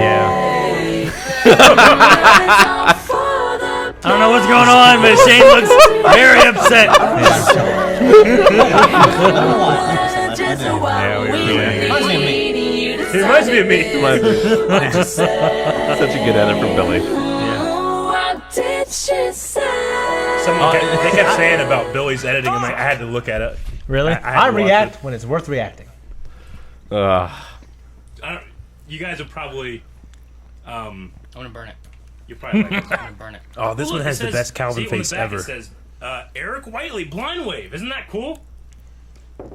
[SPEAKER 2] I don't know what's going on, but Shane looks very upset.
[SPEAKER 4] Yeah, we were
[SPEAKER 1] It reminds me of me.
[SPEAKER 3] Such a good edit from Billy.
[SPEAKER 1] They kept saying about Billy's editing, and I had to look at it.
[SPEAKER 2] Really?
[SPEAKER 1] had to
[SPEAKER 5] I
[SPEAKER 1] watch
[SPEAKER 5] react
[SPEAKER 1] it.
[SPEAKER 5] when it's worth reacting.
[SPEAKER 1] You guys are probably.
[SPEAKER 6] I'm gonna burn it.
[SPEAKER 1] You probably like this.
[SPEAKER 6] I'm gonna burn it.
[SPEAKER 1] Oh, this
[SPEAKER 8] Look,
[SPEAKER 1] one
[SPEAKER 8] it
[SPEAKER 1] has the
[SPEAKER 8] says-
[SPEAKER 1] best Calvin
[SPEAKER 8] see, on the
[SPEAKER 1] face
[SPEAKER 8] back
[SPEAKER 1] ever.
[SPEAKER 8] It says, Eric Whiteley, blind wave. Isn't that cool?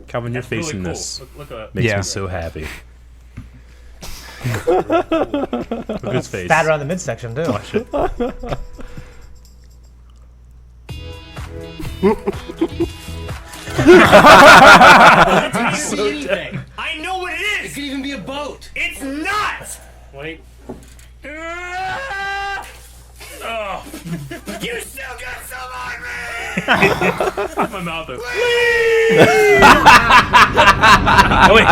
[SPEAKER 1] Calvin, you're
[SPEAKER 8] That's really
[SPEAKER 1] facing
[SPEAKER 8] cool.
[SPEAKER 1] this.
[SPEAKER 8] Look at
[SPEAKER 1] Makes
[SPEAKER 4] Yeah.
[SPEAKER 1] me so happy. Look at his face.
[SPEAKER 5] Fat around the midsection, too.
[SPEAKER 1] Watch it.
[SPEAKER 6] Anything.
[SPEAKER 8] I know what it
[SPEAKER 6] It
[SPEAKER 8] is.
[SPEAKER 6] could even be a boat.
[SPEAKER 8] It's not. Wait. Oh. You still got some on me.
[SPEAKER 1] My mouth is.
[SPEAKER 2] Oh, wait.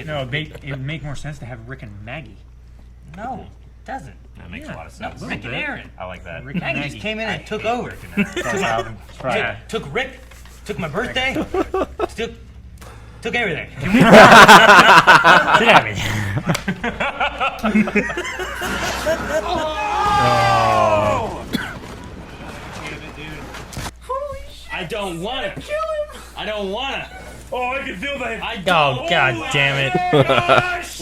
[SPEAKER 8] No, it would make more sense to have Rick and Maggie.
[SPEAKER 6] No, it doesn't.
[SPEAKER 8] That makes a lot of
[SPEAKER 6] No,
[SPEAKER 8] sense.
[SPEAKER 6] Rick and Aaron.
[SPEAKER 8] I like that.
[SPEAKER 6] Maggie just came in and took over. Took Rick, took my birthday, took everything.
[SPEAKER 8] Sit at me.
[SPEAKER 6] I don't want to. Kill him. I don't want to.
[SPEAKER 1] Oh, I can feel that.
[SPEAKER 6] I
[SPEAKER 2] Oh,
[SPEAKER 6] don't.
[SPEAKER 2] god damn it.
[SPEAKER 8] Gosh.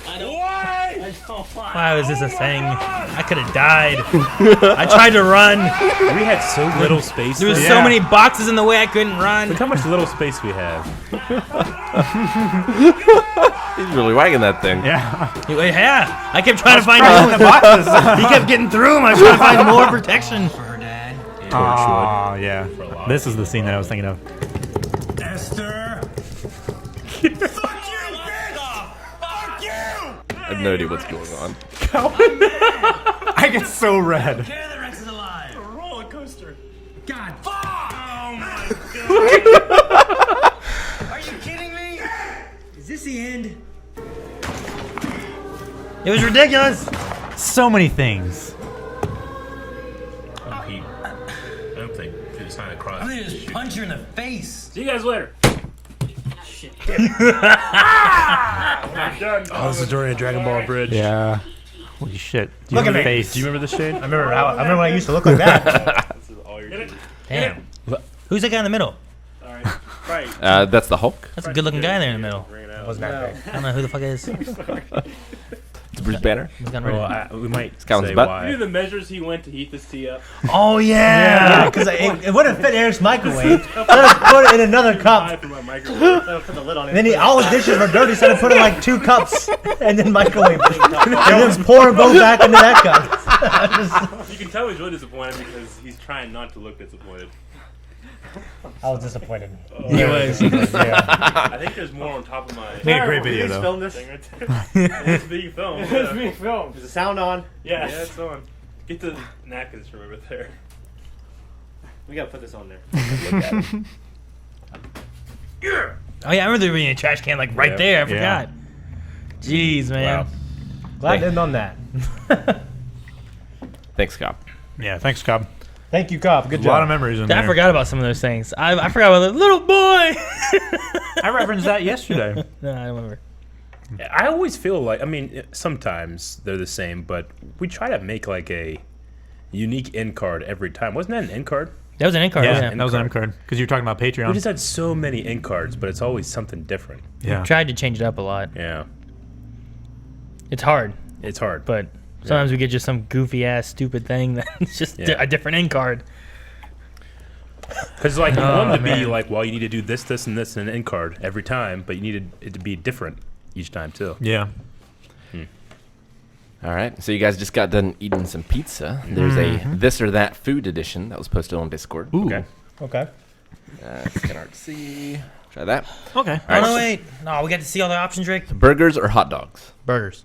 [SPEAKER 6] I don't.
[SPEAKER 8] Why?
[SPEAKER 6] I don't want.
[SPEAKER 2] Why was this a thing? I could have died. I tried to run.
[SPEAKER 1] We had so little space.
[SPEAKER 2] There was
[SPEAKER 1] though.
[SPEAKER 2] so many boxes in the way I couldn't run.
[SPEAKER 1] Look how much little space we have.
[SPEAKER 3] He's really wagging that thing.
[SPEAKER 2] Yeah, I kept trying to find
[SPEAKER 4] the boxes.
[SPEAKER 2] He kept getting through them. I was trying to find more protection.
[SPEAKER 6] For her dad.
[SPEAKER 4] Oh, yeah. This is the scene that I was thinking of.
[SPEAKER 8] Esther.
[SPEAKER 3] I have no idea what's going on.
[SPEAKER 4] I get so red.
[SPEAKER 6] Care that Rex is alive.
[SPEAKER 8] Roller coaster.
[SPEAKER 6] God.
[SPEAKER 8] Oh my god.
[SPEAKER 6] Are you kidding me? Is this the end?
[SPEAKER 2] It was ridiculous.
[SPEAKER 4] So many things.
[SPEAKER 1] I don't think it's not across.
[SPEAKER 6] I'm gonna just punch her in the face.
[SPEAKER 8] See you guys later.
[SPEAKER 1] Oh, this is during a Dragon Ball Bridge.
[SPEAKER 4] Yeah. Holy shit.
[SPEAKER 5] Look at me.
[SPEAKER 4] Face.
[SPEAKER 1] Do you remember this, Shane?
[SPEAKER 5] I remember when I used to look like that.
[SPEAKER 2] Damn. Who's that guy in the middle?
[SPEAKER 8] Right.
[SPEAKER 3] That's the Hulk.
[SPEAKER 2] That's a good looking guy there in the middle.
[SPEAKER 5] Wasn't that great.
[SPEAKER 2] I don't know who the fuck it is.
[SPEAKER 3] It's Bruce Banner.
[SPEAKER 2] He's gone
[SPEAKER 1] Well,
[SPEAKER 2] red.
[SPEAKER 1] we might
[SPEAKER 3] Calvin's
[SPEAKER 1] say
[SPEAKER 3] butt.
[SPEAKER 1] why.
[SPEAKER 8] You knew the measures he went to heat this tea up.
[SPEAKER 2] Oh yeah.
[SPEAKER 5] Because it wouldn't fit Eric's microwave. So I put it in another cup.
[SPEAKER 8] For my microwave.
[SPEAKER 5] Put the lid on it. And then all the dishes were dirty, so I put in like 2 cups and then microwave it. And then just pour them both back into that cup.
[SPEAKER 8] You can tell he's really disappointed because he's trying not to look disappointed.
[SPEAKER 5] I was disappointed.
[SPEAKER 2] He was.
[SPEAKER 5] Yeah.
[SPEAKER 8] I think there's more on top of my
[SPEAKER 4] Made a great video, though.
[SPEAKER 5] Film this.
[SPEAKER 8] thing right there. It's being filmed.
[SPEAKER 5] It's being filmed. Is the sound on?
[SPEAKER 8] Yes. Yeah, it's on. Get the napkins from over there.
[SPEAKER 5] We gotta put this on there.
[SPEAKER 2] Oh yeah, I remember there being a trash can like right
[SPEAKER 1] Yeah.
[SPEAKER 2] there. I
[SPEAKER 4] Yeah.
[SPEAKER 2] forgot. Jeez, man.
[SPEAKER 1] Wow.
[SPEAKER 5] Glad I didn't on that.
[SPEAKER 3] Thanks, Cop.
[SPEAKER 4] Yeah, thanks, Cobb.
[SPEAKER 5] Thank you, Cop. Good
[SPEAKER 4] A lot of
[SPEAKER 5] job.
[SPEAKER 4] memories in there.
[SPEAKER 2] I forgot about some of those things. I forgot about the little boy.
[SPEAKER 4] I referenced that yesterday.
[SPEAKER 2] No, I don't remember.
[SPEAKER 1] I always feel like, I mean, sometimes they're the same, but we try to make like a unique end card every time. Wasn't that an end card?
[SPEAKER 2] That was an end card.
[SPEAKER 4] Yeah,
[SPEAKER 2] Yeah.
[SPEAKER 4] that was an M card because you were talking about Patreon.
[SPEAKER 1] We just had so many end cards, but it's always something different.
[SPEAKER 4] yeah.
[SPEAKER 2] Tried to change it up a lot.
[SPEAKER 1] Yeah,
[SPEAKER 2] It's hard,
[SPEAKER 1] it's hard.
[SPEAKER 2] but sometimes we get just some goofy ass stupid thing that's just a different end card.
[SPEAKER 1] Because like you want them to be
[SPEAKER 2] man.
[SPEAKER 1] like, well, you need to do this, this, and this in an end card every time, but you needed it to be different each time too.
[SPEAKER 4] Yeah.
[SPEAKER 3] All right, so you guys just got done eating some pizza. There's a this or that food edition that was posted on Discord.
[SPEAKER 4] Ooh.
[SPEAKER 1] Okay.
[SPEAKER 5] Okay.
[SPEAKER 3] It's kind of hard to see. Try that.
[SPEAKER 4] Okay.
[SPEAKER 2] Oh, no, wait. No, we got to see all the options, Rick.
[SPEAKER 3] Burgers or hot dogs?
[SPEAKER 2] Burgers.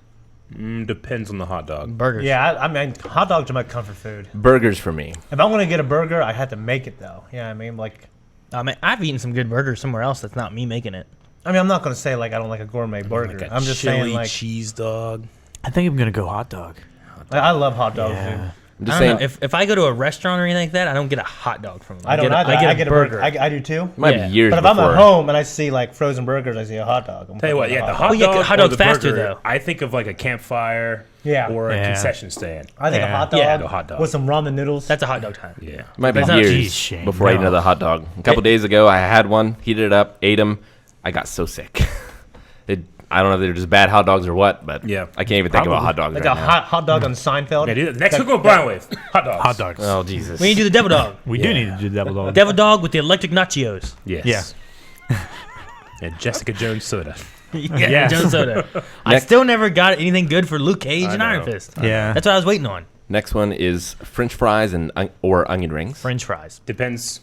[SPEAKER 1] Depends on the hot dog.
[SPEAKER 2] Burgers.
[SPEAKER 5] Yeah, I mean, hot dogs are my comfort food.
[SPEAKER 3] Burgers for me.
[SPEAKER 5] If I'm gonna get a burger, I have to make it though. Yeah, I mean, like,
[SPEAKER 2] I mean, I've eaten some good burgers somewhere else that's not me making it.
[SPEAKER 5] I mean, I'm not gonna say like I don't like a gourmet burger.
[SPEAKER 1] Like a
[SPEAKER 5] I'm just
[SPEAKER 1] chili
[SPEAKER 5] saying like,
[SPEAKER 1] cheese dog.
[SPEAKER 4] I think I'm gonna go hot dog.
[SPEAKER 5] I love hot dogs,
[SPEAKER 4] Yeah.
[SPEAKER 5] dude.
[SPEAKER 3] I'm
[SPEAKER 2] I
[SPEAKER 3] just
[SPEAKER 2] don't
[SPEAKER 3] saying,
[SPEAKER 2] know. If I go to a restaurant or anything like that, I don't get a hot dog from them.
[SPEAKER 5] I don't either. I get a burger. I do too.
[SPEAKER 3] it might
[SPEAKER 2] Yeah.
[SPEAKER 3] be years
[SPEAKER 5] But if
[SPEAKER 3] before.
[SPEAKER 5] I'm at home and I see like frozen burgers, I see a hot dog. I'm
[SPEAKER 1] Tell you what,
[SPEAKER 5] fucking
[SPEAKER 1] yeah, the
[SPEAKER 5] hot
[SPEAKER 1] hot
[SPEAKER 2] Oh, yeah,
[SPEAKER 1] dog.
[SPEAKER 2] hot
[SPEAKER 1] or
[SPEAKER 2] dog's
[SPEAKER 1] the
[SPEAKER 2] faster,
[SPEAKER 1] burger,
[SPEAKER 2] though.
[SPEAKER 1] I think of like a campfire.
[SPEAKER 5] Yeah.
[SPEAKER 1] Or a
[SPEAKER 4] Yeah.
[SPEAKER 1] concession stand.
[SPEAKER 5] I think a
[SPEAKER 4] Yeah.
[SPEAKER 5] hot dog.
[SPEAKER 2] Yeah,
[SPEAKER 1] the hot dog.
[SPEAKER 5] with some ramen noodles.
[SPEAKER 2] That's a hot dog time.
[SPEAKER 1] Yeah.
[SPEAKER 3] It might be
[SPEAKER 2] That's not
[SPEAKER 3] years
[SPEAKER 4] cheese, Shane.
[SPEAKER 3] before I ate
[SPEAKER 4] No.
[SPEAKER 3] another hot dog. A couple days ago, I had one, heated it up, ate them. I got so sick. I don't know if they're just bad hot dogs or what, but
[SPEAKER 1] Yeah.
[SPEAKER 3] I can't even think about
[SPEAKER 4] Probably.
[SPEAKER 3] hot dogs
[SPEAKER 5] like
[SPEAKER 3] right
[SPEAKER 5] a
[SPEAKER 3] now.
[SPEAKER 5] hot dog on Seinfeld.
[SPEAKER 1] Yeah, dude. Next week we'll go Brian Wave. Hot dogs.
[SPEAKER 4] Hot dogs.
[SPEAKER 3] Oh, Jesus.
[SPEAKER 2] We need to do the devil dog.
[SPEAKER 4] We do need to do double dog.
[SPEAKER 2] Devil dog with the electric nachos.
[SPEAKER 1] Yes. And Jessica Jones soda.
[SPEAKER 2] Yeah, Jones Soda. I
[SPEAKER 3] Next-
[SPEAKER 2] still never got anything good for Luke Cage
[SPEAKER 1] I
[SPEAKER 2] and
[SPEAKER 1] know.
[SPEAKER 2] Iron Fist.
[SPEAKER 4] Yeah.
[SPEAKER 2] That's what I was waiting on.
[SPEAKER 3] Next one is French fries and or onion rings.
[SPEAKER 2] French fries.
[SPEAKER 1] Depends.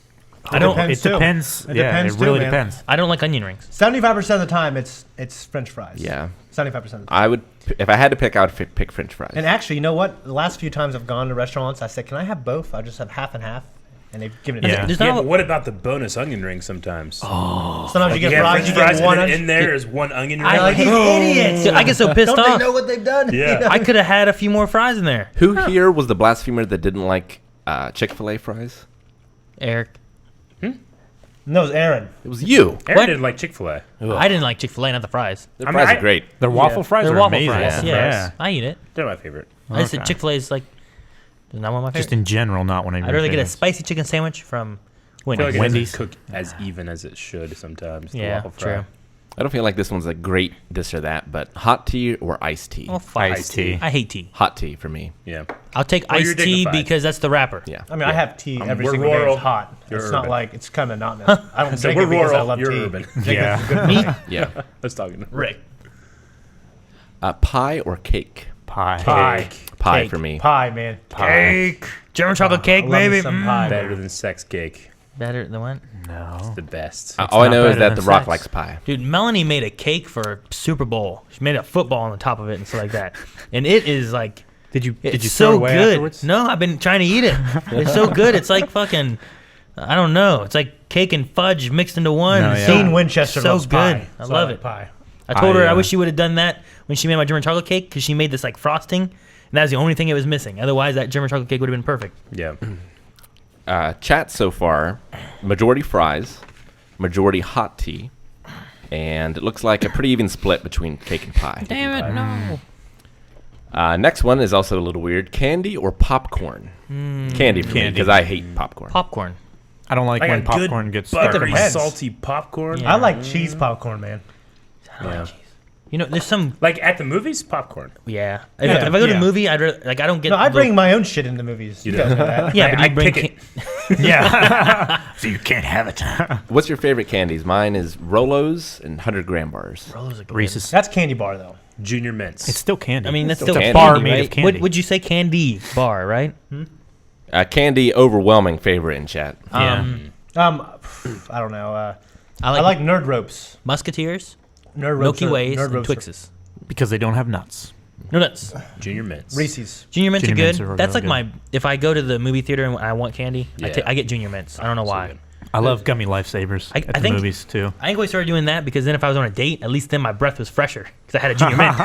[SPEAKER 2] I don't.
[SPEAKER 5] depends,
[SPEAKER 4] It
[SPEAKER 5] too.
[SPEAKER 4] depends.
[SPEAKER 5] It
[SPEAKER 4] Yeah,
[SPEAKER 5] depends
[SPEAKER 4] it
[SPEAKER 5] too,
[SPEAKER 4] really
[SPEAKER 5] man.
[SPEAKER 4] depends.
[SPEAKER 2] I don't like onion rings.
[SPEAKER 5] 75% of the time, it's French fries.
[SPEAKER 3] Yeah.
[SPEAKER 5] 75% of the time.
[SPEAKER 3] I would, if I had to pick, I would pick French fries.
[SPEAKER 5] And actually, you know what? The last few times I've gone to restaurants, I said, "Can I have both?" I'll just have half and half, and they've given it.
[SPEAKER 4] Yeah.
[SPEAKER 5] to me.
[SPEAKER 2] There's
[SPEAKER 1] Yeah,
[SPEAKER 2] not.
[SPEAKER 1] but what about the bonus onion ring sometimes?
[SPEAKER 5] Sometimes you
[SPEAKER 1] You
[SPEAKER 5] get
[SPEAKER 1] have
[SPEAKER 5] fries,
[SPEAKER 1] French
[SPEAKER 5] you
[SPEAKER 1] fries,
[SPEAKER 5] get one.
[SPEAKER 1] and then in there is one onion ring.
[SPEAKER 2] I
[SPEAKER 5] like these idiots.
[SPEAKER 2] Dude, I get so pissed
[SPEAKER 5] Don't
[SPEAKER 2] off.
[SPEAKER 5] they know what they've done?
[SPEAKER 1] Yeah.
[SPEAKER 5] You know?
[SPEAKER 2] I could have had a few more fries in there.
[SPEAKER 3] Who here was the blasphemer that didn't like Chick-fil-A fries?
[SPEAKER 2] Eric.
[SPEAKER 5] No, it's Aaron.
[SPEAKER 3] It was you.
[SPEAKER 1] Aaron
[SPEAKER 2] What?
[SPEAKER 1] didn't like Chick-fil-A.
[SPEAKER 2] I didn't like Chick-fil-A, not the fries.
[SPEAKER 3] The
[SPEAKER 1] I mean,
[SPEAKER 3] fries
[SPEAKER 1] I-
[SPEAKER 3] are great.
[SPEAKER 4] Their waffle fries
[SPEAKER 2] They're
[SPEAKER 4] are
[SPEAKER 2] waffle
[SPEAKER 4] amazing.
[SPEAKER 2] fries.
[SPEAKER 3] Yeah.
[SPEAKER 2] Yes, I eat it.
[SPEAKER 1] They're my favorite.
[SPEAKER 2] I just said
[SPEAKER 4] Okay.
[SPEAKER 2] Chick-fil-A is like not one of my
[SPEAKER 4] Just
[SPEAKER 2] favorites.
[SPEAKER 4] in general, not one of your
[SPEAKER 2] I'd rather get a
[SPEAKER 4] favorites.
[SPEAKER 2] spicy chicken sandwich from
[SPEAKER 1] I feel like
[SPEAKER 2] Wendy's.
[SPEAKER 1] it
[SPEAKER 4] Wendy's.
[SPEAKER 1] doesn't cook as even as it should sometimes. The
[SPEAKER 2] Yeah,
[SPEAKER 1] waffle fry.
[SPEAKER 2] true.
[SPEAKER 3] I don't feel like this one's a great this or that, but hot tea or iced tea?
[SPEAKER 2] Oh, fuck.
[SPEAKER 4] Iced tea.
[SPEAKER 2] I hate tea.
[SPEAKER 3] Hot tea for me.
[SPEAKER 1] Yeah.
[SPEAKER 2] I'll take
[SPEAKER 1] Well, you're
[SPEAKER 2] iced tea
[SPEAKER 1] dignified.
[SPEAKER 2] because that's the wrapper.
[SPEAKER 3] Yeah.
[SPEAKER 5] I mean, I have tea every
[SPEAKER 1] we're
[SPEAKER 5] single day.
[SPEAKER 1] rural.
[SPEAKER 5] It's hot.
[SPEAKER 1] You're
[SPEAKER 5] It's not
[SPEAKER 1] urban.
[SPEAKER 5] like it's kind of monotonous. I don't
[SPEAKER 1] So
[SPEAKER 5] drink
[SPEAKER 1] we're
[SPEAKER 5] it because I
[SPEAKER 1] rural.
[SPEAKER 5] love
[SPEAKER 1] You're
[SPEAKER 5] tea.
[SPEAKER 1] urban.
[SPEAKER 5] Drink it
[SPEAKER 4] Yeah.
[SPEAKER 5] for good
[SPEAKER 2] Me?
[SPEAKER 3] Yeah.
[SPEAKER 1] Let's talk.
[SPEAKER 5] Rick.
[SPEAKER 3] Pie or cake?
[SPEAKER 4] Pie.
[SPEAKER 5] Pie.
[SPEAKER 3] Pie
[SPEAKER 5] Cake.
[SPEAKER 3] for me.
[SPEAKER 5] Pie, man.
[SPEAKER 2] Cake. German chocolate cake,
[SPEAKER 5] I love me
[SPEAKER 2] baby.
[SPEAKER 5] some pie.
[SPEAKER 1] Better than sex cake.
[SPEAKER 2] Better than what?
[SPEAKER 4] No.
[SPEAKER 1] The best.
[SPEAKER 3] All I
[SPEAKER 4] not
[SPEAKER 3] know is
[SPEAKER 4] better
[SPEAKER 3] that
[SPEAKER 4] than
[SPEAKER 3] The Rock
[SPEAKER 4] sex.
[SPEAKER 3] likes pie.
[SPEAKER 2] Dude, Melanie made a cake for Super Bowl. She made a football on the top of it and stuff like that. And it is like,
[SPEAKER 4] Did you
[SPEAKER 2] it's
[SPEAKER 4] throw
[SPEAKER 2] so
[SPEAKER 4] it away
[SPEAKER 2] good.
[SPEAKER 4] afterwards?
[SPEAKER 2] No, I've been trying to eat it. It's so good. It's like fucking, I don't know. It's like cake and fudge mixed into one.
[SPEAKER 4] No,
[SPEAKER 2] It's
[SPEAKER 4] yeah.
[SPEAKER 2] so-
[SPEAKER 5] Dean Winchester
[SPEAKER 2] so
[SPEAKER 5] loves
[SPEAKER 2] good.
[SPEAKER 5] pie.
[SPEAKER 2] I
[SPEAKER 5] So
[SPEAKER 2] love
[SPEAKER 5] like
[SPEAKER 2] it.
[SPEAKER 5] Pie.
[SPEAKER 2] I told her I
[SPEAKER 4] I,
[SPEAKER 2] wish she would have done that when she made my German chocolate cake because she made this like frosting. And that was the only thing it was missing. Otherwise, that German chocolate cake would have been perfect.
[SPEAKER 1] Yeah.
[SPEAKER 3] Chat so far, majority fries, majority hot tea, and it looks like a pretty even split between cake and pie.
[SPEAKER 2] Damn it, no.
[SPEAKER 3] Next one is also a little weird. Candy or popcorn? Candy for me,
[SPEAKER 4] Candy.
[SPEAKER 3] because I hate popcorn.
[SPEAKER 2] Popcorn.
[SPEAKER 4] I don't like
[SPEAKER 1] Like
[SPEAKER 4] when
[SPEAKER 1] a good
[SPEAKER 4] popcorn gets
[SPEAKER 1] Buttery,
[SPEAKER 5] depends.
[SPEAKER 1] salty popcorn.
[SPEAKER 2] Yeah.
[SPEAKER 5] I like cheese popcorn, man.
[SPEAKER 1] Yeah.
[SPEAKER 2] You know, there's some,
[SPEAKER 1] Like at the movies, popcorn.
[SPEAKER 2] yeah. If,
[SPEAKER 5] Yeah,
[SPEAKER 2] if I go to
[SPEAKER 5] yeah.
[SPEAKER 2] a movie, I'd rather, like, I don't get.
[SPEAKER 5] No, I
[SPEAKER 2] the-
[SPEAKER 5] bring my own shit into movies. You
[SPEAKER 1] do.
[SPEAKER 5] guys know that.
[SPEAKER 2] Yeah, but
[SPEAKER 1] I
[SPEAKER 2] you bring.
[SPEAKER 1] pick
[SPEAKER 2] Can-
[SPEAKER 4] Yeah. So you can't have it.
[SPEAKER 3] What's your favorite candies? Mine is Rolos and 100-gram bars.
[SPEAKER 2] Rolls are good.
[SPEAKER 4] Reese's.
[SPEAKER 5] That's candy bar though.
[SPEAKER 1] Junior mints.
[SPEAKER 4] It's still candy.
[SPEAKER 2] I mean, that's
[SPEAKER 3] It's
[SPEAKER 2] still
[SPEAKER 3] a
[SPEAKER 2] candy,
[SPEAKER 3] bar
[SPEAKER 4] made of
[SPEAKER 2] right?
[SPEAKER 4] candy.
[SPEAKER 2] What would you say? Candy bar, right?
[SPEAKER 3] Candy, overwhelming favorite in chat.
[SPEAKER 4] Yeah.
[SPEAKER 5] I don't know.
[SPEAKER 2] I
[SPEAKER 5] I like nerd ropes.
[SPEAKER 2] Musketeers,
[SPEAKER 5] Nerd ropes.
[SPEAKER 2] Milky
[SPEAKER 5] are-
[SPEAKER 2] Ways,
[SPEAKER 5] nerd
[SPEAKER 2] and
[SPEAKER 5] ropes are-
[SPEAKER 2] Twixes.
[SPEAKER 4] Because they don't have nuts.
[SPEAKER 2] No nuts.
[SPEAKER 1] Junior mints.
[SPEAKER 5] Reese's.
[SPEAKER 2] Junior mints
[SPEAKER 4] Junior
[SPEAKER 2] are
[SPEAKER 4] mints
[SPEAKER 2] good.
[SPEAKER 4] are
[SPEAKER 2] That's like
[SPEAKER 4] really
[SPEAKER 2] my. If I go to the movie theater and I want candy,
[SPEAKER 1] Yeah.
[SPEAKER 2] I get Junior mints. I don't know
[SPEAKER 1] So
[SPEAKER 2] why.
[SPEAKER 1] good.
[SPEAKER 4] I love gummy lifesavers
[SPEAKER 2] I
[SPEAKER 4] at the
[SPEAKER 2] think-
[SPEAKER 4] movies too.
[SPEAKER 2] I think we started doing that because then if I was on a date, at least then my breath was fresher because I had a Junior mint.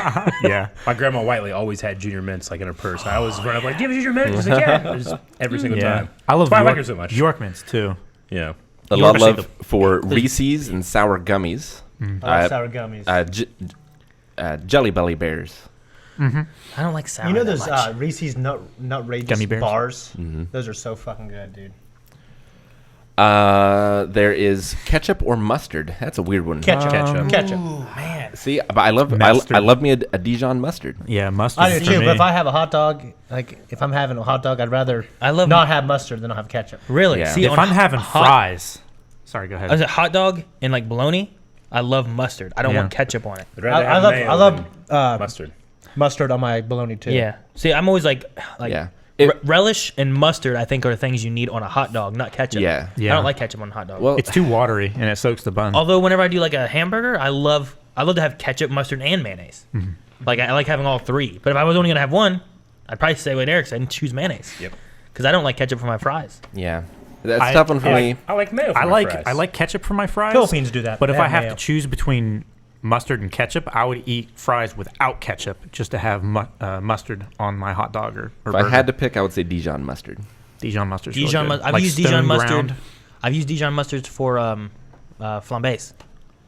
[SPEAKER 4] Yeah.
[SPEAKER 1] My grandma Whiteley always had junior mints like in her purse. I always run up like, "Do you have a junior mint?" She's like, "Yeah." Just every single
[SPEAKER 4] Yeah.
[SPEAKER 1] time.
[SPEAKER 4] I love
[SPEAKER 1] That's why I like
[SPEAKER 4] York,
[SPEAKER 1] her so much.
[SPEAKER 4] York mints too.
[SPEAKER 1] Yeah.
[SPEAKER 3] A
[SPEAKER 2] You
[SPEAKER 3] lot of
[SPEAKER 2] ever
[SPEAKER 3] love for Reese's and sour gummies.
[SPEAKER 5] I like
[SPEAKER 3] Uh,
[SPEAKER 5] sour gummies.
[SPEAKER 3] Jelly Belly Bears.
[SPEAKER 2] I don't like sour.
[SPEAKER 5] you know
[SPEAKER 2] that
[SPEAKER 5] those
[SPEAKER 2] much.
[SPEAKER 5] Reese's nutrageous
[SPEAKER 4] Gummy bears?
[SPEAKER 5] bars?
[SPEAKER 3] Mm-hmm.
[SPEAKER 5] Those are so fucking good, dude.
[SPEAKER 3] There is ketchup or mustard. That's a weird one.
[SPEAKER 1] Ketchup.
[SPEAKER 5] Ketchup.
[SPEAKER 2] Man.
[SPEAKER 3] See, but I love
[SPEAKER 4] Mustard.
[SPEAKER 3] I love me a Dijon mustard.
[SPEAKER 4] Yeah, mustard.
[SPEAKER 5] I do
[SPEAKER 4] for
[SPEAKER 5] too,
[SPEAKER 4] me.
[SPEAKER 5] but if I have a hot dog, like if I'm having a hot dog, I'd rather
[SPEAKER 2] love
[SPEAKER 5] not have mustard than I'll have ketchup.
[SPEAKER 2] Really?
[SPEAKER 3] Yeah.
[SPEAKER 2] See,
[SPEAKER 4] if
[SPEAKER 2] on
[SPEAKER 4] I'm having
[SPEAKER 2] hot,
[SPEAKER 4] fries, sorry, go ahead.
[SPEAKER 2] as a hot dog and like bologna, I love mustard. I don't
[SPEAKER 4] Yeah.
[SPEAKER 2] want ketchup on it.
[SPEAKER 1] I'd rather
[SPEAKER 5] I
[SPEAKER 1] have
[SPEAKER 5] love
[SPEAKER 1] mayo
[SPEAKER 5] I love
[SPEAKER 1] than mustard.
[SPEAKER 5] mustard on my bologna too.
[SPEAKER 2] Yeah. See, I'm always like
[SPEAKER 3] Yeah.
[SPEAKER 2] relish and mustard. I think are things you need on a hot dog, not ketchup.
[SPEAKER 3] Yeah.
[SPEAKER 4] Yeah.
[SPEAKER 2] I don't like ketchup on a hot dog.
[SPEAKER 3] Well,
[SPEAKER 4] It's too watery and it soaks the bun.
[SPEAKER 2] Although whenever I do like a hamburger, I love to have ketchup, mustard, and mayonnaise. Like I like having all three. But if I was only gonna have one, I'd probably stay with Eric and choose mayonnaise.
[SPEAKER 1] Yep.
[SPEAKER 2] Because I don't like ketchup for my fries.
[SPEAKER 3] yeah. That's a
[SPEAKER 4] I-
[SPEAKER 3] tough one for me.
[SPEAKER 1] I like mayo for
[SPEAKER 4] I
[SPEAKER 1] my
[SPEAKER 4] like
[SPEAKER 1] fries.
[SPEAKER 4] I like ketchup for my fries.
[SPEAKER 5] Philippines do that.
[SPEAKER 4] But if
[SPEAKER 5] They
[SPEAKER 4] I have
[SPEAKER 5] mayo.
[SPEAKER 4] to choose between mustard and ketchup, I would eat fries without ketchup just to have mustard on my hot dog or
[SPEAKER 3] If
[SPEAKER 4] burger.
[SPEAKER 3] I had to pick, I would say Dijon mustard.
[SPEAKER 4] Dijon mustard.
[SPEAKER 2] I've used Dijon mustard. I've used Dijon mustards for flambés.